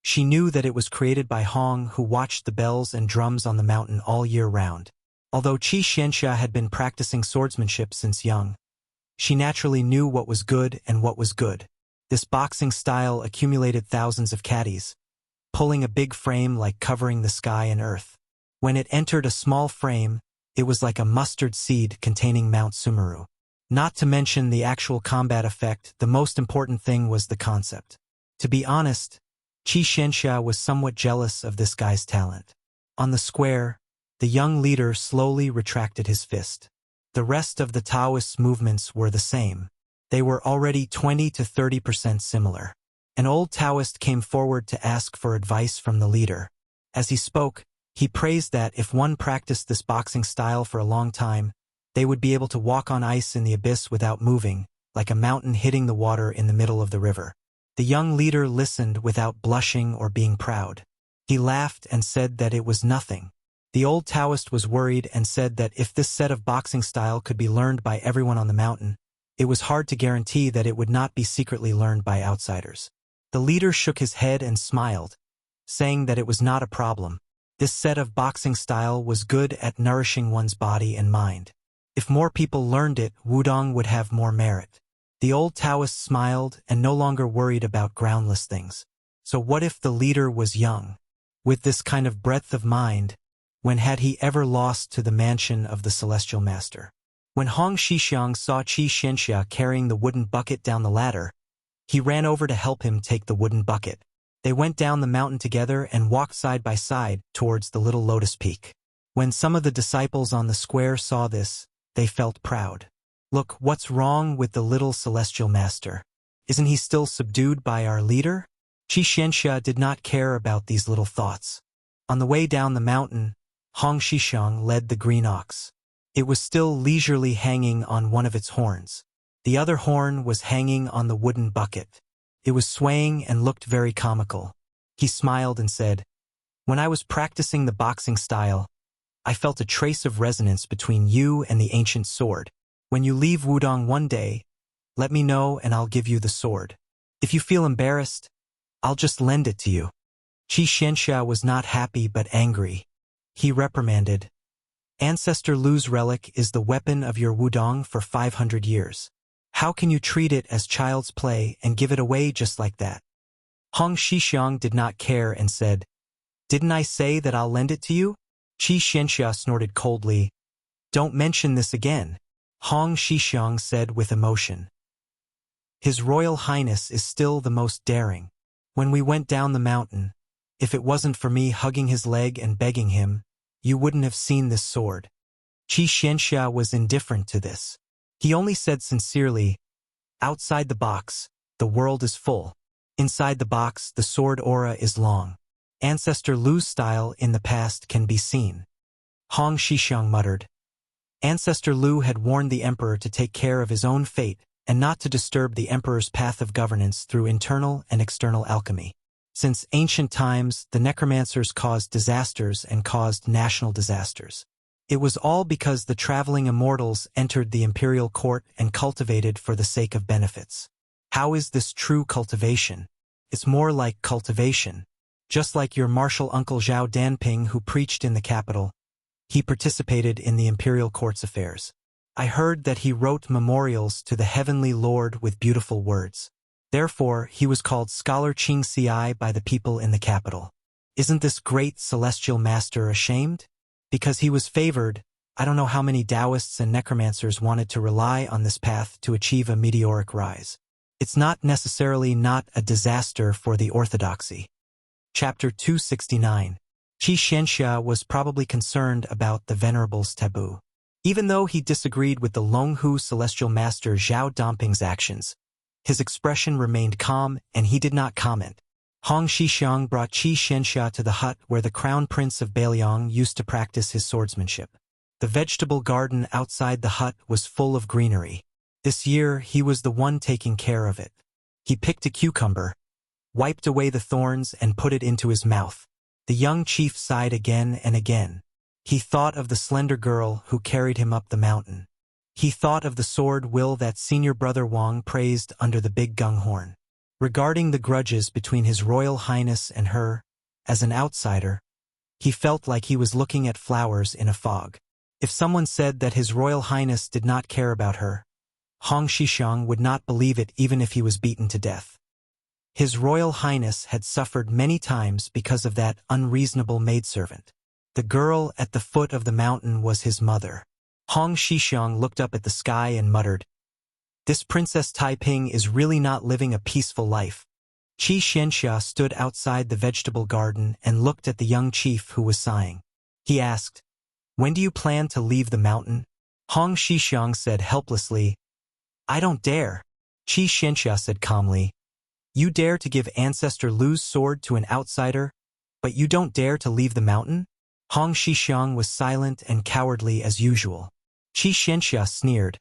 she knew that it was created by Hong, who watched the bells and drums on the mountain all year round. Although Qi Xianxia had been practicing swordsmanship since young, she naturally knew what was good and what was good. This boxing style accumulated thousands of caddies, pulling a big frame like covering the sky and earth. When it entered a small frame, it was like a mustard seed containing Mount Sumeru. Not to mention the actual combat effect, the most important thing was the concept. To be honest, Qi Xianxia was somewhat jealous of this guy's talent. On the square, the young leader slowly retracted his fist. The rest of the Taoist movements were the same. They were already 20 to 30% similar. An old Taoist came forward to ask for advice from the leader. As he spoke, he praised that if one practiced this boxing style for a long time, They would be able to walk on ice in the abyss without moving, like a mountain hitting the water in the middle of the river. The young leader listened without blushing or being proud. He laughed and said that it was nothing. The old Taoist was worried and said that if this set of boxing style could be learned by everyone on the mountain, it was hard to guarantee that it would not be secretly learned by outsiders. The leader shook his head and smiled, saying that it was not a problem. This set of boxing style was good at nourishing one's body and mind. If more people learned it, wudong would have more merit. The old Taoist smiled and no longer worried about groundless things. So what if the leader was young? With this kind of breadth of mind, when had he ever lost to the mansion of the celestial master? When Hong Shixiang saw Qi Xianxia carrying the wooden bucket down the ladder, he ran over to help him take the wooden bucket. They went down the mountain together and walked side by side towards the little lotus peak. When some of the disciples on the square saw this, they felt proud. Look, what's wrong with the little celestial master? Isn't he still subdued by our leader? Qi Xianxia did not care about these little thoughts. On the way down the mountain, Hong Shixiang led the green ox. It was still leisurely hanging on one of its horns. The other horn was hanging on the wooden bucket. It was swaying and looked very comical. He smiled and said, "When I was practicing the boxing style, I felt a trace of resonance between you and the ancient sword. When you leave Wudong one day, let me know and I'll give you the sword. If you feel embarrassed, I'll just lend it to you." Qi Xianxia was not happy but angry. He reprimanded, "Ancestor Lu's relic is the weapon of your wudong for 500 years. How can you treat it as child's play and give it away just like that?" Hong Shixiang did not care and said, "Didn't I say that I'll lend it to you?" Qi Xianxia snorted coldly, "Don't mention this again," Hong Shixiang said with emotion. "His Royal Highness is still the most daring. When we went down the mountain, if it wasn't for me hugging his leg and begging him, you wouldn't have seen this sword." Qi Xianxia was indifferent to this. He only said sincerely, "Outside the box, the world is full. Inside the box, the sword aura is long. Ancestor Lu's style in the past can be seen." Hong Shixiang muttered. Ancestor Lu had warned the emperor to take care of his own fate and not to disturb the emperor's path of governance through internal and external alchemy. Since ancient times, the necromancers caused disasters and caused national disasters. It was all because the traveling immortals entered the imperial court and cultivated for the sake of benefits. How is this true cultivation? It's more like cultivation. Just like your martial uncle Zhao Danping who preached in the capital, he participated in the imperial court's affairs. I heard that he wrote memorials to the heavenly lord with beautiful words. Therefore, he was called Scholar Qing Ci by the people in the capital. Isn't this great celestial master ashamed? Because he was favored, I don't know how many Taoists and necromancers wanted to rely on this path to achieve a meteoric rise. It's not necessarily not a disaster for the orthodoxy. Chapter 269. Qi Xianxia was probably concerned about the Venerable's taboo. Even though he disagreed with the Longhu celestial master Zhao Danping's actions, his expression remained calm and he did not comment. Hong Shixiang brought Qi Xianxia to the hut where the crown prince of Beiliang used to practice his swordsmanship. The vegetable garden outside the hut was full of greenery. This year he was the one taking care of it. He picked a cucumber, wiped away the thorns and put it into his mouth. The young chief sighed again and again. He thought of the slender girl who carried him up the mountain. He thought of the sword will that senior brother Wang praised under the big gunghorn. Regarding the grudges between His Royal Highness and her, as an outsider, he felt like he was looking at flowers in a fog. If someone said that His Royal Highness did not care about her, Hong Shixiang would not believe it even if he was beaten to death. His Royal Highness had suffered many times because of that unreasonable maidservant. The girl at the foot of the mountain was his mother. Hong Shixiang looked up at the sky and muttered, "This Princess Taiping is really not living a peaceful life." Qi Xianxia stood outside the vegetable garden and looked at the young chief who was sighing. He asked, "When do you plan to leave the mountain?" Hong Shixiang said helplessly, "I don't dare." Qi Xianxia said calmly, "You dare to give Ancestor Lu's sword to an outsider, but you don't dare to leave the mountain?" Hong Shixiang was silent and cowardly as usual. Qi Xianxia sneered.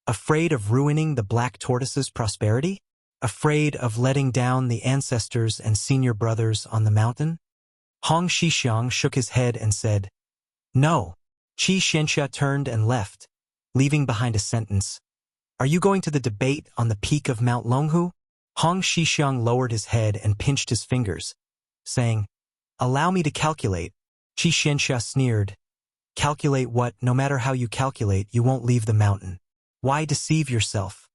Afraid of ruining the Black Tortoise's prosperity? Afraid of letting down the ancestors and senior brothers on the mountain? Hong Shixiang shook his head and said, No. Qi Xianxia turned and left, leaving behind a sentence. Are you going to the debate on the peak of Mount Longhu? Hong Shixiang lowered his head and pinched his fingers, saying, Allow me to calculate. Qi Xianxia sneered. Calculate what? No matter how you calculate, you won't leave the mountain. Why deceive yourself?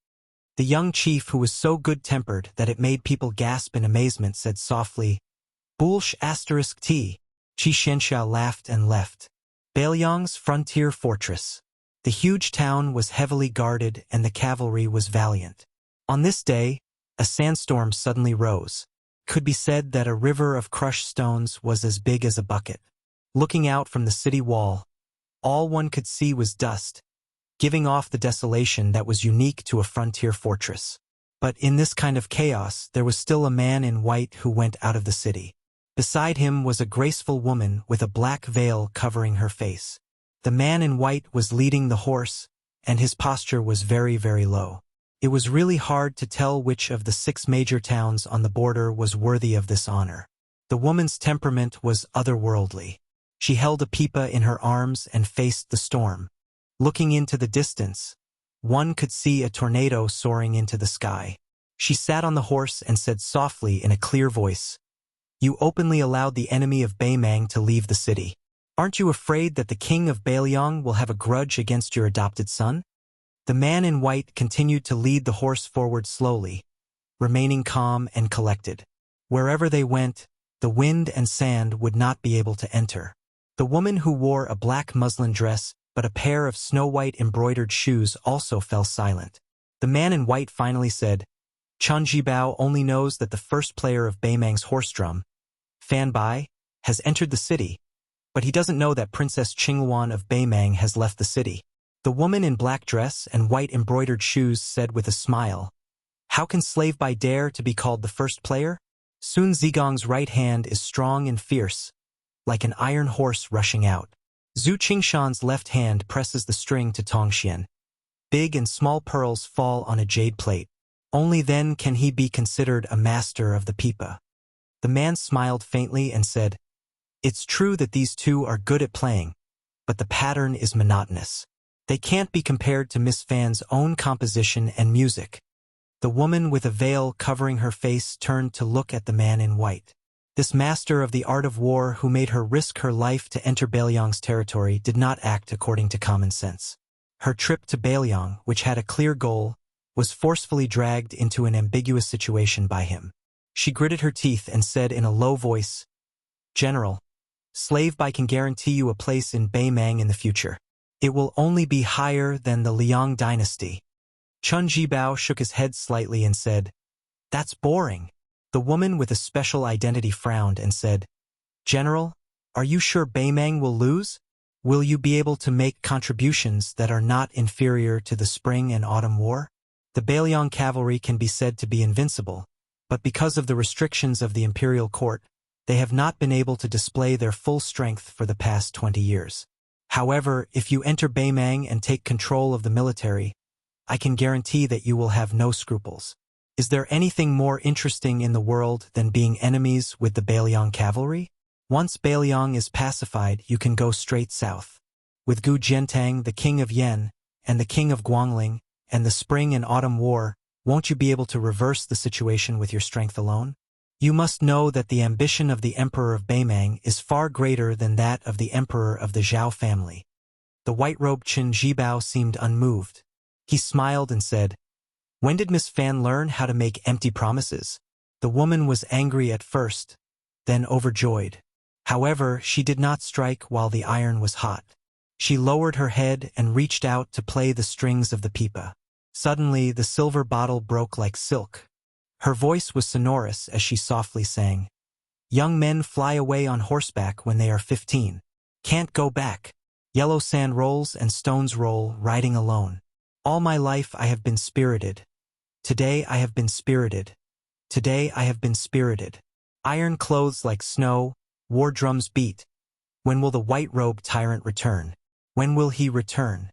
The young chief, who was so good-tempered that it made people gasp in amazement, said softly, Bulsh *T. Qi Xianxia laughed and left. Bailiang's frontier fortress. The huge town was heavily guarded and the cavalry was valiant. On this day, a sandstorm suddenly rose. Could be said that a river of crushed stones was as big as a bucket. Looking out from the city wall, all one could see was dust, giving off the desolation that was unique to a frontier fortress. But in this kind of chaos, there was still a man in white who went out of the city. Beside him was a graceful woman with a black veil covering her face. The man in white was leading the horse, and his posture was very, very low. It was really hard to tell which of the 6 major towns on the border was worthy of this honor. The woman's temperament was otherworldly. She held a pipa in her arms and faced the storm. Looking into the distance, one could see a tornado soaring into the sky. She sat on the horse and said softly in a clear voice, You openly allowed the enemy of Beimang to leave the city. Aren't you afraid that the king of Bailiang will have a grudge against your adopted son? The man in white continued to lead the horse forward slowly, remaining calm and collected. Wherever they went, the wind and sand would not be able to enter. The woman, who wore a black muslin dress but a pair of snow-white embroidered shoes, also fell silent. The man in white finally said, Chen Jibao only knows that the first player of Beimang's horse drum, Fan Bai, has entered the city, but he doesn't know that Princess Qinghuan of Beimang has left the city. The woman in black dress and white embroidered shoes said with a smile, How can Slave Bai dare to be called the first player? Sun Zigong's right hand is strong and fierce, like an iron horse rushing out. Zhu Qingshan's left hand presses the string to Tongxian. Big and small pearls fall on a jade plate. Only then can he be considered a master of the pipa. The man smiled faintly and said, It's true that these two are good at playing, but the pattern is monotonous. They can't be compared to Miss Fan's own composition and music. The woman with a veil covering her face turned to look at the man in white. This master of the art of war, who made her risk her life to enter Bailiang's territory, did not act according to common sense. Her trip to Bailiang, which had a clear goal, was forcefully dragged into an ambiguous situation by him. She gritted her teeth and said in a low voice, General, Slave Bai can guarantee you a place in Beimang in the future. It will only be higher than the Liang dynasty. Chen Jibao shook his head slightly and said, That's boring. The woman with a special identity frowned and said, General, are you sure Beimang will lose? Will you be able to make contributions that are not inferior to the Spring and Autumn War? The Bailiang cavalry can be said to be invincible, but because of the restrictions of the imperial court, they have not been able to display their full strength for the past 20 years. However, if you enter Beimang and take control of the military, I can guarantee that you will have no scruples. Is there anything more interesting in the world than being enemies with the Bailiang cavalry? Once Bailiang is pacified, you can go straight south. With Gu Jiantang, the king of Yen, and the king of Guangling, and the Spring and Autumn War, won't you be able to reverse the situation with your strength alone? You must know that the ambition of the emperor of Beimang is far greater than that of the emperor of the Zhao family. The white-robed Chen Jibao seemed unmoved. He smiled and said, When did Miss Fan learn how to make empty promises? The woman was angry at first, then overjoyed. However, she did not strike while the iron was hot. She lowered her head and reached out to play the strings of the pipa. Suddenly, the silver bottle broke like silk. Her voice was sonorous as she softly sang, Young men fly away on horseback when they are 15. Can't go back. Yellow sand rolls and stones roll, riding alone. All my life I have been spirited. Today I have been spirited. Today I have been spirited. Iron clothes like snow, war drums beat. When will the white-robed tyrant return? When will he return?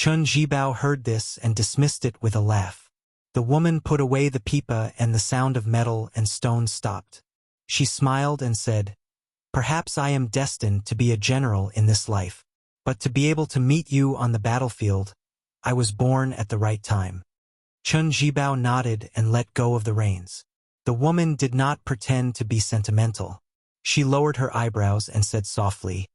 Chun Jibao heard this and dismissed it with a laugh. The woman put away the pipa and the sound of metal and stone stopped. She smiled and said, "Perhaps I am destined to be a general in this life. But to be able to meet you on the battlefield, I was born at the right time." Chun Jibao nodded and let go of the reins. The woman did not pretend to be sentimental. She lowered her eyebrows and said softly,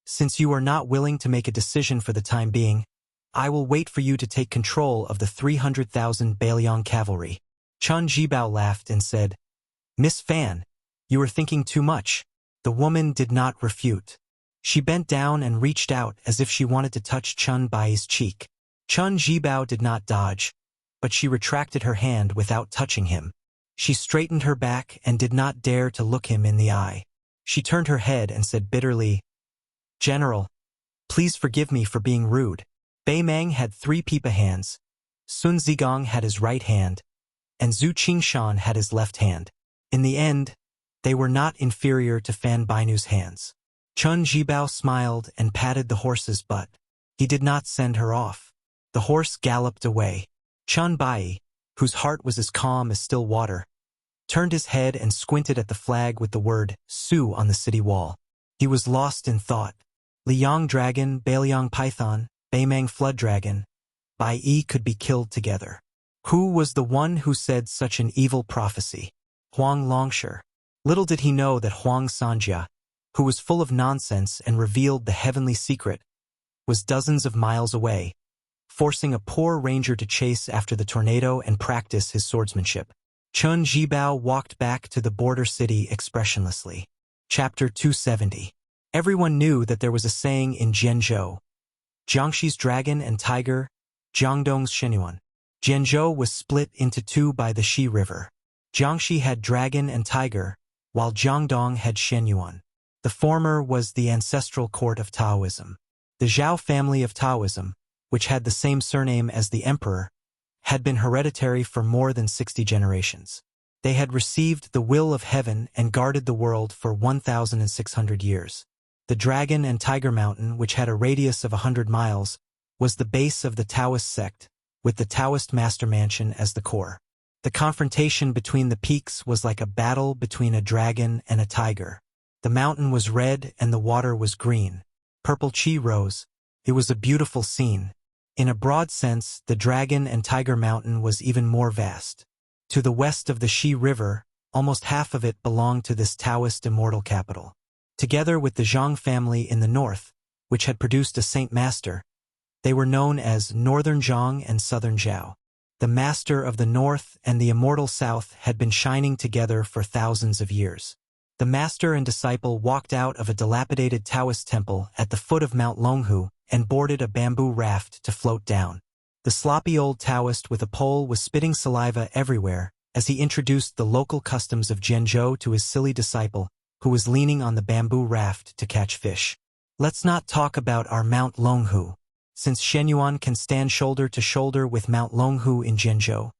"Since you are not willing to make a decision for the time being, I will wait for you to take control of the 300,000 Bailiang cavalry." Chun Jibao laughed and said, "Miss Fan, you are thinking too much." The woman did not refute. She bent down and reached out as if she wanted to touch Chun Bai's cheek. Chun Jibao did not dodge, but she retracted her hand without touching him. She straightened her back and did not dare to look him in the eye. She turned her head and said bitterly, "General, please forgive me for being rude." Bei Meng had 3 pipa hands, Sun Zigong had his right hand, and Zhu Qingshan had his left hand. In the end, they were not inferior to Fan Bainu's hands. Chun Jibao smiled and patted the horse's butt. He did not send her off. The horse galloped away. Chun Bai, whose heart was as calm as still water, turned his head and squinted at the flag with the word Su on the city wall. He was lost in thought. Liang Dragon, Bailiang Python, Beimeng Flood Dragon, Bai Yi could be killed together. Who was the one who said such an evil prophecy? Huang Longshi. Little did he know that Huang Sanjia, who was full of nonsense and revealed the heavenly secret, was dozens of miles away, forcing a poor ranger to chase after the tornado and practice his swordsmanship. Chun Jibao walked back to the border city expressionlessly. Chapter 270. Everyone knew that there was a saying in Zhenzhou, "Jiangxi's dragon and tiger, Jiangdong's shenyuan." Zhenzhou was split into 2 by the Xi River. Jiangxi had dragon and tiger, while Jiangdong had shenyuan. The former was the ancestral court of Taoism. The Zhao family of Taoism, which had the same surname as the emperor, had been hereditary for more than 60 generations. They had received the will of heaven and guarded the world for 1,600 years. The Dragon and Tiger Mountain, which had a radius of 100 miles, was the base of the Taoist sect, with the Taoist master mansion as the core. The confrontation between the peaks was like a battle between a dragon and a tiger. The mountain was red and the water was green. Purple chi rose. It was a beautiful scene. In a broad sense, the Dragon and Tiger Mountain was even more vast. To the west of the Xi River, almost half of it belonged to this Taoist immortal capital. Together with the Zhang family in the north, which had produced a Saint Master, they were known as Northern Zhang and Southern Zhao. The Master of the North and the immortal South had been shining together for thousands of years. The Master and disciple walked out of a dilapidated Taoist temple at the foot of Mount Longhu and boarded a bamboo raft to float down. The sloppy old Taoist with a pole was spitting saliva everywhere as he introduced the local customs of Zhenzhou to his silly disciple, who was leaning on the bamboo raft to catch fish. "Let's not talk about our Mount Longhu. Since Shenyuan can stand shoulder to shoulder with Mount Longhu in Zhenzhou,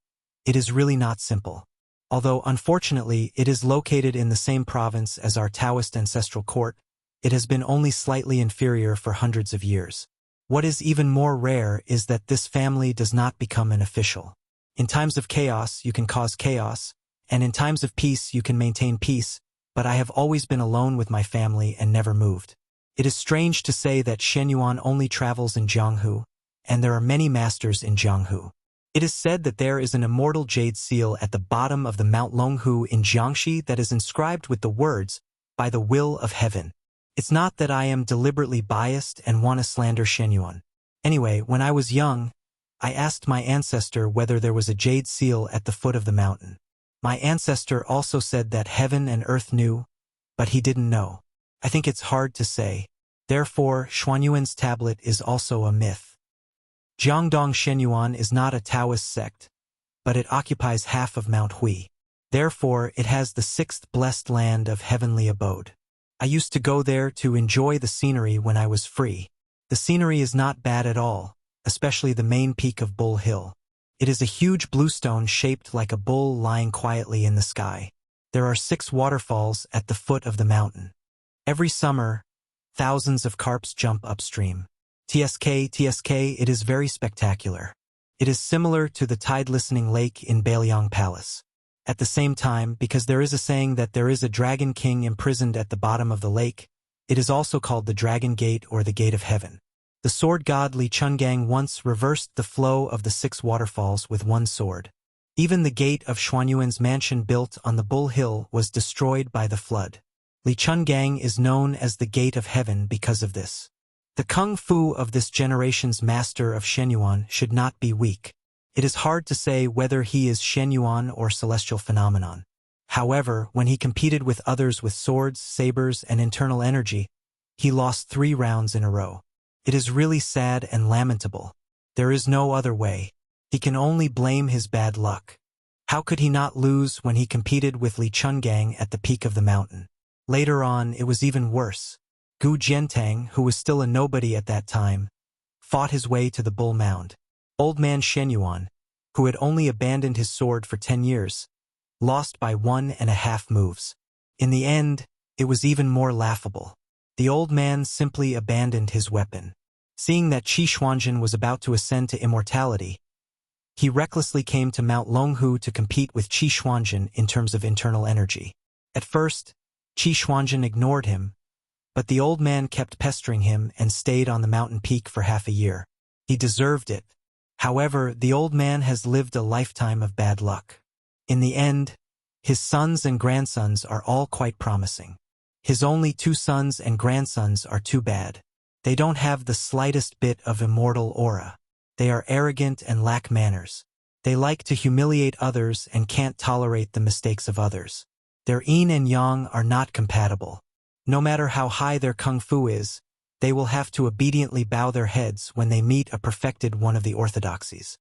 it is really not simple. Although, unfortunately, it is located in the same province as our Taoist ancestral court, it has been only slightly inferior for hundreds of years. What is even more rare is that this family does not become an official. In times of chaos, you can cause chaos, and in times of peace, you can maintain peace, but I have always been alone with my family and never moved. It is strange to say that Shenyuan only travels in Jianghu, and there are many masters in Jianghu. It is said that there is an immortal jade seal at the bottom of the Mount Longhu in Jiangxi that is inscribed with the words, 'By the will of heaven.' It's not that I am deliberately biased and want to slander Shenyuan. Anyway, when I was young, I asked my ancestor whether there was a jade seal at the foot of the mountain. My ancestor also said that heaven and earth knew, but he didn't know. I think it's hard to say. Therefore, Xuanyuan's tablet is also a myth. Jiangdong Shenyuan is not a Taoist sect, but it occupies half of Mount Hui. Therefore, it has the 6th blessed land of heavenly abode. I used to go there to enjoy the scenery when I was free. The scenery is not bad at all, especially the main peak of Bull Hill. It is a huge bluestone shaped like a bull lying quietly in the sky. There are 6 waterfalls at the foot of the mountain. Every summer, thousands of carps jump upstream. TSK, it is very spectacular. It is similar to the tide-listening lake in Bailiang Palace. At the same time, because there is a saying that there is a dragon king imprisoned at the bottom of the lake, it is also called the Dragon Gate or the Gate of Heaven. The sword god Li Chungang once reversed the flow of the 6 waterfalls with one sword. Even the gate of Xuanyuan's mansion built on the Bull Hill was destroyed by the flood. Li Chungang is known as the Gate of Heaven because of this. The kung fu of this generation's master of Shenyuan should not be weak. It is hard to say whether he is Shenyuan or celestial phenomenon. However, when he competed with others with swords, sabers, and internal energy, he lost 3 rounds in a row. It is really sad and lamentable. There is no other way. He can only blame his bad luck. How could he not lose when he competed with Li Chungang at the peak of the mountain? Later on, it was even worse. Gu Jiantang, who was still a nobody at that time, fought his way to the Bull Mound. Old man Shenyuan, who had only abandoned his sword for 10 years, lost by 1.5 moves. In the end, it was even more laughable. The old man simply abandoned his weapon. Seeing that Qi Xuanjin was about to ascend to immortality, he recklessly came to Mount Longhu to compete with Qi Xuanjin in terms of internal energy. At first, Qi Xuanjin ignored him, but the old man kept pestering him and stayed on the mountain peak for half a year. He deserved it. However, the old man has lived a lifetime of bad luck. In the end, his sons and grandsons are all quite promising. His only 2 sons and grandsons are too bad. They don't have the slightest bit of immortal aura. They are arrogant and lack manners. They like to humiliate others and can't tolerate the mistakes of others. Their yin and yang are not compatible. No matter how high their kung fu is, they will have to obediently bow their heads when they meet a perfected one of the orthodoxies.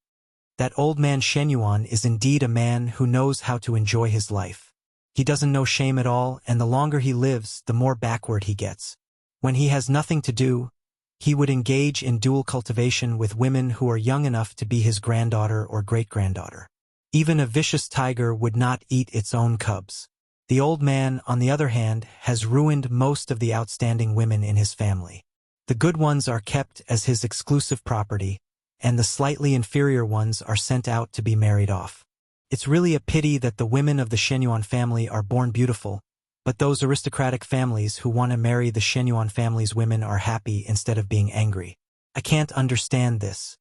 That old man Shenyuan is indeed a man who knows how to enjoy his life. He doesn't know shame at all, and the longer he lives, the more backward he gets. When he has nothing to do, he would engage in dual cultivation with women who are young enough to be his granddaughter or great-granddaughter. Even a vicious tiger would not eat its own cubs. The old man, on the other hand, has ruined most of the outstanding women in his family. The good ones are kept as his exclusive property, and the slightly inferior ones are sent out to be married off. It's really a pity that the women of the Shenyuan family are born beautiful, but those aristocratic families who want to marry the Shenyuan family's women are happy instead of being angry. I can't understand this.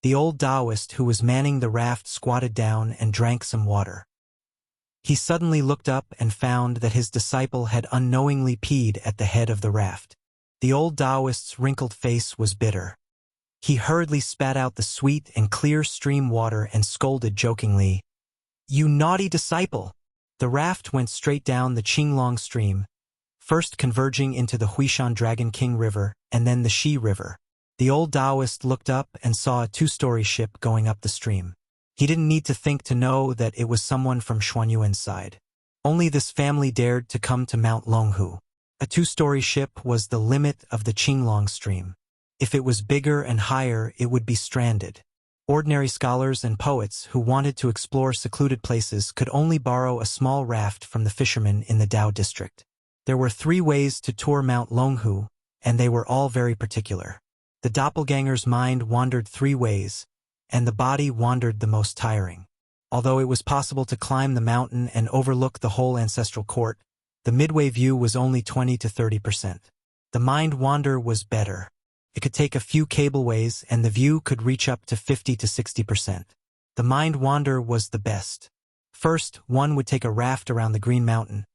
The old Taoist who was manning the raft squatted down and drank some water. He suddenly looked up and found that his disciple had unknowingly peed at the head of the raft. The old Taoist's wrinkled face was bitter. He hurriedly spat out the sweet and clear stream water and scolded jokingly, "You naughty disciple!" The raft went straight down the Qinglong stream, first converging into the Huishan Dragon King River and then the Shi River. The old Taoist looked up and saw a 2-story ship going up the stream. He didn't need to think to know that it was someone from Xuanyuan's side. Only this family dared to come to Mount Longhu. A 2-story ship was the limit of the Qinglong stream. If it was bigger and higher, it would be stranded. Ordinary scholars and poets who wanted to explore secluded places could only borrow a small raft from the fishermen in the Dao district. There were 3 ways to tour Mount Longhu, and they were all very particular. The doppelganger's mind wandered 3 ways, and the body wandered the most tiring. Although it was possible to climb the mountain and overlook the whole ancestral court, the midway view was only 20 to 30%. The mind wander was better. It could take a few cableways and the view could reach up to 50 to 60%. The mind wander was the best. First, one would take a raft around the Green Mountain,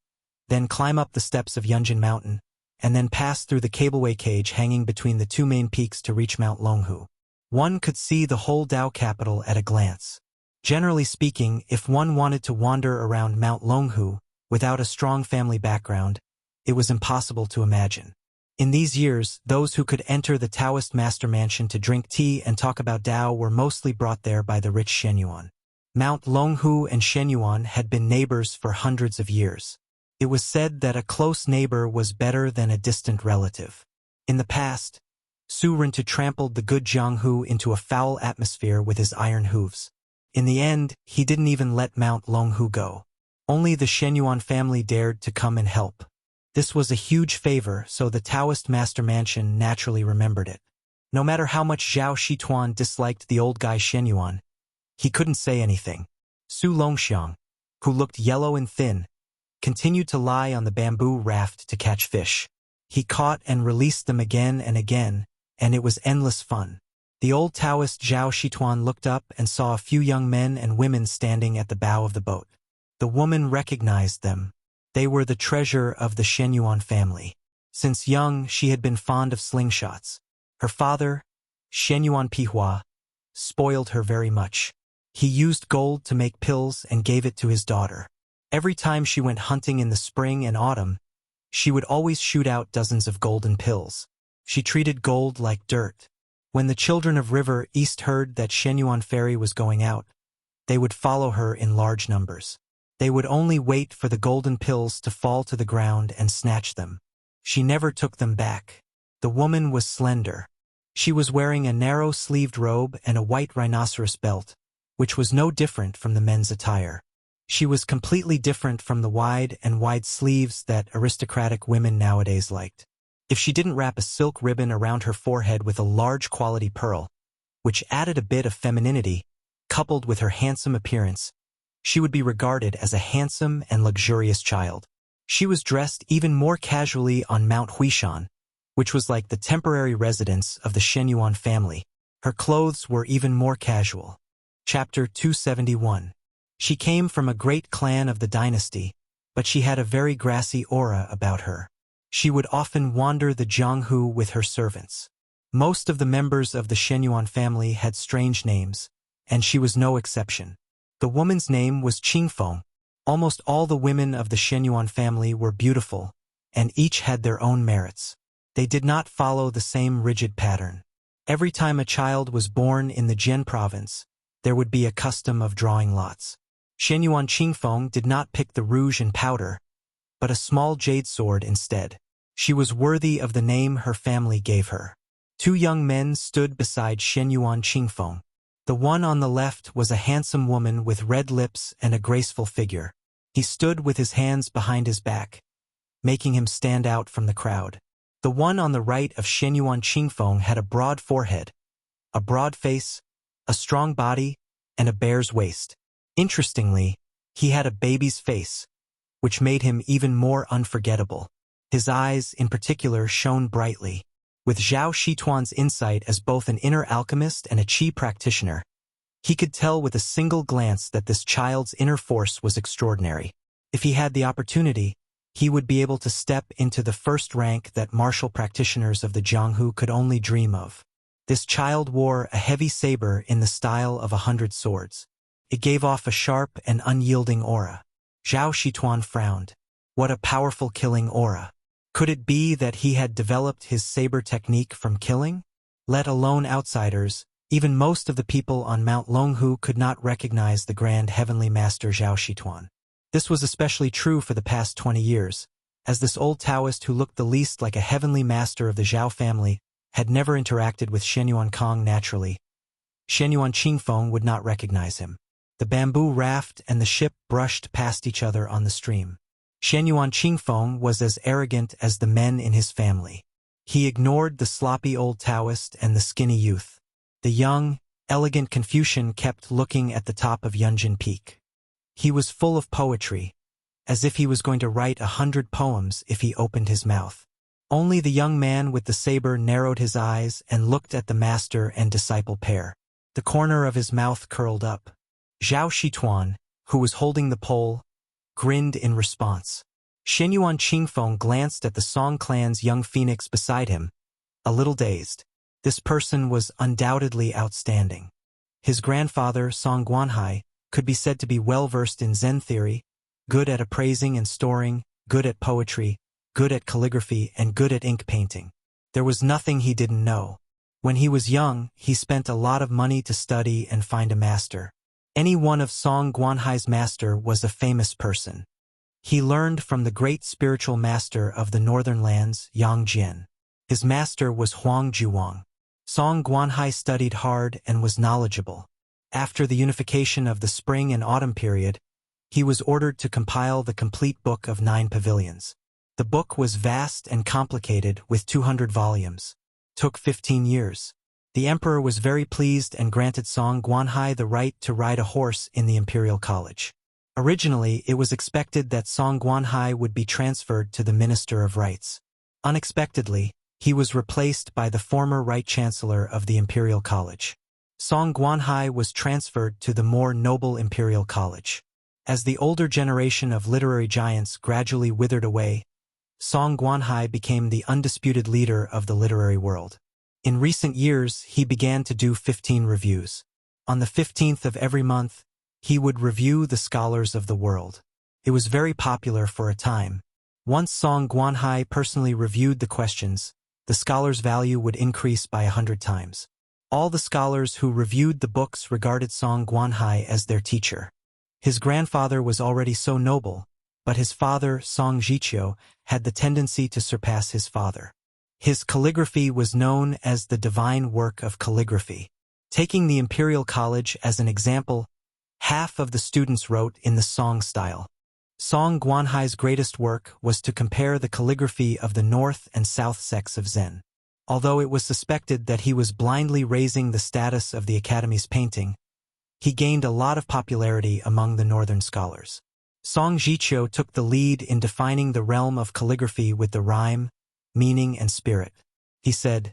then climb up the steps of Yunjin Mountain, and then pass through the cableway cage hanging between the 2 main peaks to reach Mount Longhu. One could see the whole Dao capital at a glance. Generally speaking, if one wanted to wander around Mount Longhu without a strong family background, it was impossible to imagine. In these years, those who could enter the Taoist master mansion to drink tea and talk about Dao were mostly brought there by the rich Shenyuan. Mount Longhu and Shenyuan had been neighbors for hundreds of years. It was said that a close neighbor was better than a distant relative. In the past, Su Rintu trampled the good Jianghu into a foul atmosphere with his iron hooves. In the end, he didn't even let Mount Longhu go. Only the Shenyuan family dared to come and help. This was a huge favor, so the Taoist master mansion naturally remembered it. No matter how much Zhao Shituan disliked the old guy Shen Yuan, he couldn't say anything. Su Longxiang, who looked yellow and thin, continued to lie on the bamboo raft to catch fish. He caught and released them again and again, and it was endless fun. The old Taoist Zhao Shituan looked up and saw a few young men and women standing at the bow of the boat. The woman recognized them. They were the treasure of the Shen Yuan family. Since young, she had been fond of slingshots. Her father, Shen Yuan Pihua, spoiled her very much. He used gold to make pills and gave it to his daughter. Every time she went hunting in the spring and autumn, she would always shoot out dozens of golden pills. She treated gold like dirt. When the children of River East heard that Shen Yuan Ferry was going out, they would follow her in large numbers. They would only wait for the golden pills to fall to the ground and snatch them. She never took them back. The woman was slender. She was wearing a narrow-sleeved robe and a white rhinoceros belt, which was no different from the men's attire. She was completely different from the wide sleeves that aristocratic women nowadays liked. If she didn't wrap a silk ribbon around her forehead with a large quality pearl, which added a bit of femininity, coupled with her handsome appearance, she would be regarded as a handsome and luxurious child. She was dressed even more casually on Mount Huishan, which was like the temporary residence of the Shen Yuan family. Her clothes were even more casual. Chapter 271. She came from a great clan of the dynasty, but she had a very grassy aura about her. She would often wander the Jianghu with her servants. Most of the members of the Shen Yuan family had strange names, and she was no exception. The woman's name was Qingfeng. Almost all the women of the Shen Yuan family were beautiful, and each had their own merits. They did not follow the same rigid pattern. Every time a child was born in the Jian province, there would be a custom of drawing lots. Shen Yuan Qingfeng did not pick the rouge and powder, but a small jade sword instead. She was worthy of the name her family gave her. Two young men stood beside Shen Yuan Qingfeng. The one on the left was a handsome woman with red lips and a graceful figure. He stood with his hands behind his back, making him stand out from the crowd. The one on the right of Shen Yuan Qingfeng had a broad forehead, a broad face, a strong body, and a bear's waist. Interestingly, he had a baby's face, which made him even more unforgettable. His eyes, in particular, shone brightly. With Zhao Shituan's insight as both an inner alchemist and a qi practitioner, he could tell with a single glance that this child's inner force was extraordinary. If he had the opportunity, he would be able to step into the first rank that martial practitioners of the Jianghu could only dream of. This child wore a heavy saber in the style of 100 swords. It gave off a sharp and unyielding aura. Zhao Shituan frowned. What a powerful killing aura. Could it be that he had developed his saber technique from killing? Let alone outsiders, even most of the people on Mount Longhu could not recognize the grand heavenly master Zhao Shituan. This was especially true for the past 20 years, as this old Taoist who looked the least like a heavenly master of the Zhao family had never interacted with Shen Yuan Kong naturally. Shen Yuan Qingfeng would not recognize him. The bamboo raft and the ship brushed past each other on the stream. Shen Yuan Qingfeng was as arrogant as the men in his family. He ignored the sloppy old Taoist and the skinny youth. The young, elegant Confucian kept looking at the top of Yunjin Peak. He was full of poetry, as if he was going to write 100 poems if he opened his mouth. Only the young man with the saber narrowed his eyes and looked at the master and disciple pair. The corner of his mouth curled up. Zhao Shituan, who was holding the pole, grinned in response. Shen Yuan Qingfeng glanced at the Song clan's young phoenix beside him, a little dazed. This person was undoubtedly outstanding. His grandfather, Song Guanhai, could be said to be well-versed in Zen theory, good at appraising and storing, good at poetry, good at calligraphy, and good at ink painting. There was nothing he didn't know. When he was young, he spent a lot of money to study and find a master. Any one of Song Guanhai's master was a famous person. He learned from the great spiritual master of the northern lands, Yang Jian. His master was Huang Zhuang. Song Guanhai studied hard and was knowledgeable. After the unification of the spring and autumn period, he was ordered to compile the complete book of 9 pavilions. The book was vast and complicated with 200 volumes. Took 15 years. The emperor was very pleased and granted Song Guanhai the right to ride a horse in the imperial college. Originally, it was expected that Song Guanhai would be transferred to the Minister of Rites. Unexpectedly, he was replaced by the former Right Chancellor of the Imperial College. Song Guanhai was transferred to the more noble Imperial College. As the older generation of literary giants gradually withered away, Song Guanhai became the undisputed leader of the literary world. In recent years, he began to do 15 reviews. On the 15th of every month, he would review the scholars of the world. It was very popular for a time. Once Song Guanhai personally reviewed the questions, the scholar's value would increase by 100 times. All the scholars who reviewed the books regarded Song Guanhai as their teacher. His grandfather was already so noble, but his father, Song Zhiqiu, had the tendency to surpass his father. His calligraphy was known as the divine work of calligraphy. Taking the Imperial College as an example, half of the students wrote in the Song style. Song Guanhai's greatest work was to compare the calligraphy of the North and South sects of Zen. Although it was suspected that he was blindly raising the status of the Academy's painting, he gained a lot of popularity among the northern scholars. Song Zhiqiu took the lead in defining the realm of calligraphy with the rhyme, meaning, and spirit. He said,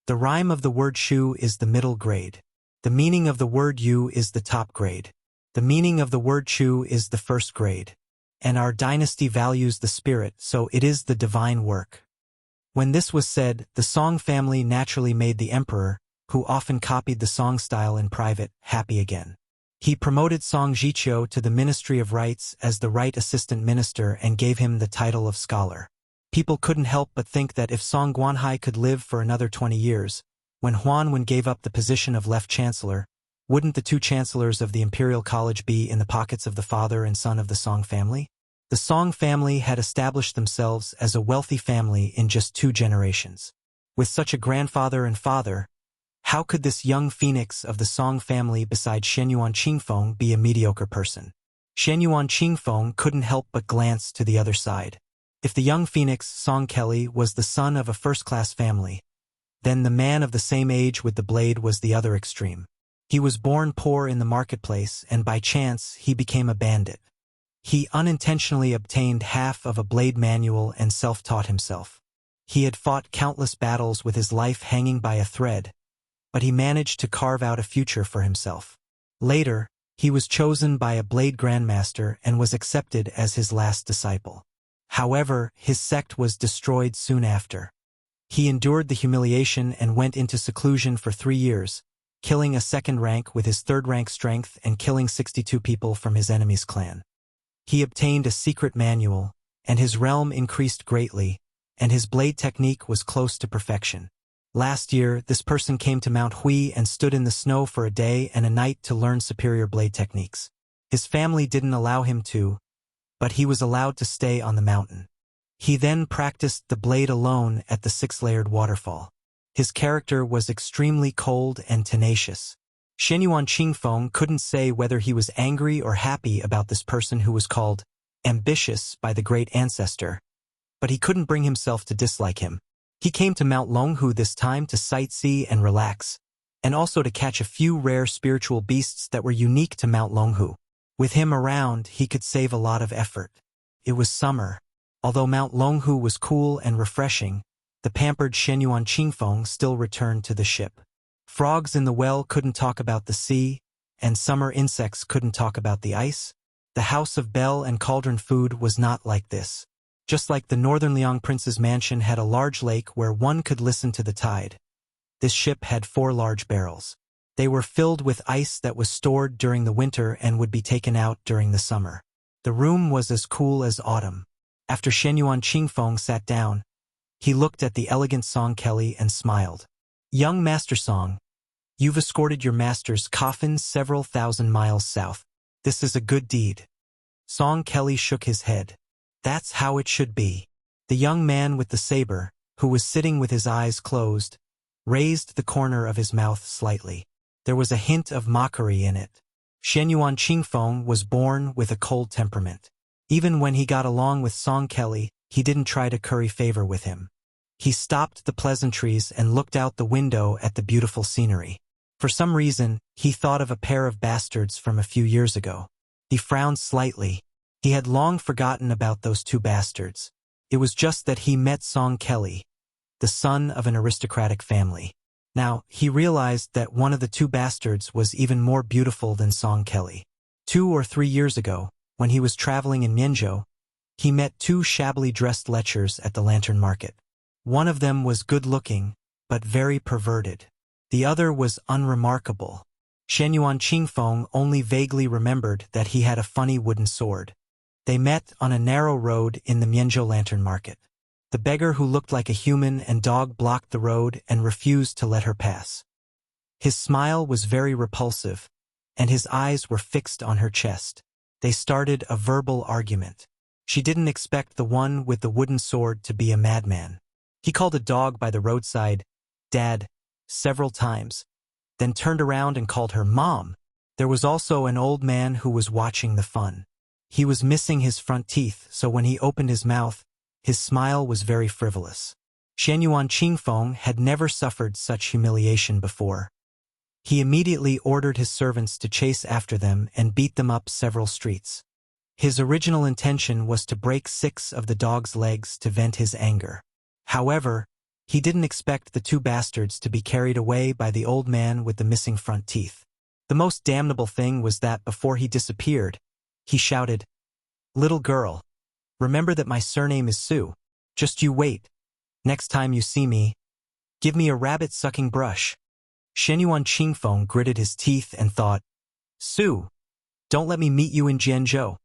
"The rhyme of the word shu is the middle grade. The meaning of the word yu is the top grade. The meaning of the word chu is the first grade. And our dynasty values the spirit, so it is the divine work." When this was said, the Song family naturally made the emperor, who often copied the Song style in private, happy again. He promoted Song Zhiqiu to the Ministry of Rites as the Right Assistant Minister and gave him the title of scholar. People couldn't help but think that if Song Guanhai could live for another 20 years, when Huanwen gave up the position of Left Chancellor, wouldn't the two chancellors of the Imperial College be in the pockets of the father and son of the Song family? The Song family had established themselves as a wealthy family in just 2 generations. With such a grandfather and father, how could this young phoenix of the Song family beside Shenyuan Qingfeng be a mediocre person? Shenyuan Qingfeng couldn't help but glance to the other side. If the young phoenix, Song Kelly, was the son of a first-class family, then the man of the same age with the blade was the other extreme. He was born poor in the marketplace, and by chance he became a bandit. He unintentionally obtained half of a blade manual and self-taught himself. He had fought countless battles with his life hanging by a thread, but he managed to carve out a future for himself. Later, he was chosen by a blade grandmaster and was accepted as his last disciple. However, his sect was destroyed soon after. He endured the humiliation and went into seclusion for 3 years, killing a second rank with his third-rank strength and killing 62 people from his enemy's clan. He obtained a secret manual, and his realm increased greatly, and his blade technique was close to perfection. Last year, this person came to Mount Hui and stood in the snow for a day and a night to learn superior blade techniques. His family didn't allow him to, but he was allowed to stay on the mountain. He then practiced the blade alone at the 6-layered waterfall. His character was extremely cold and tenacious. Shenyuan Qingfeng couldn't say whether he was angry or happy about this person who was called ambitious by the great ancestor, but he couldn't bring himself to dislike him. He came to Mount Longhu this time to sightsee and relax, and also to catch a few rare spiritual beasts that were unique to Mount Longhu. With him around, he could save a lot of effort. It was summer. Although Mount Longhu was cool and refreshing, the pampered Shenyuan Qingfeng still returned to the ship. Frogs in the well couldn't talk about the sea, and summer insects couldn't talk about the ice. The House of Bell and Cauldron food was not like this. Just like the Northern Liang Prince's mansion had a large lake where one could listen to the tide, this ship had 4 large barrels. They were filled with ice that was stored during the winter and would be taken out during the summer. The room was as cool as autumn. After Shenyuan Qingfeng sat down, he looked at the elegant Song Kelly and smiled. "Young Master Song, you've escorted your master's coffin several thousand miles south. This is a good deed." Song Kelly shook his head. "That's how it should be." The young man with the saber, who was sitting with his eyes closed, raised the corner of his mouth slightly. There was a hint of mockery in it. Shenyuan Qingfeng was born with a cold temperament. Even when he got along with Song Kelly, he didn't try to curry favor with him. He stopped the pleasantries and looked out the window at the beautiful scenery. For some reason, he thought of a pair of bastards from a few years ago. He frowned slightly. He had long forgotten about those two bastards. It was just that he met Song Kelly, the son of an aristocratic family. Now, he realized that one of the two bastards was even more beautiful than Song Kelly. 2 or 3 years ago, when he was traveling in Mianzhou, he met two shabbily dressed lechers at the lantern market. One of them was good-looking, but very perverted. The other was unremarkable. Shenyuan Qingfeng only vaguely remembered that he had a funny wooden sword. They met on a narrow road in the Mianzhou lantern market. The beggar who looked like a human and dog blocked the road and refused to let her pass. His smile was very repulsive, and his eyes were fixed on her chest. They started a verbal argument. She didn't expect the one with the wooden sword to be a madman. He called a dog by the roadside, "Dad," several times, then turned around and called her Mom. There was also an old man who was watching the fun. He was missing his front teeth, so when he opened his mouth, his smile was very frivolous. Shenyuan Qingfeng had never suffered such humiliation before. He immediately ordered his servants to chase after them and beat them up several streets. His original intention was to break 6 of the dog's legs to vent his anger. However, he didn't expect the two bastards to be carried away by the old man with the missing front teeth. The most damnable thing was that before he disappeared, he shouted, "Little girl, remember that my surname is Su. Just you wait. Next time you see me, give me a rabbit-sucking brush." Shenyuan Qingfeng gritted his teeth and thought, "Su, don't let me meet you in Jianzhou."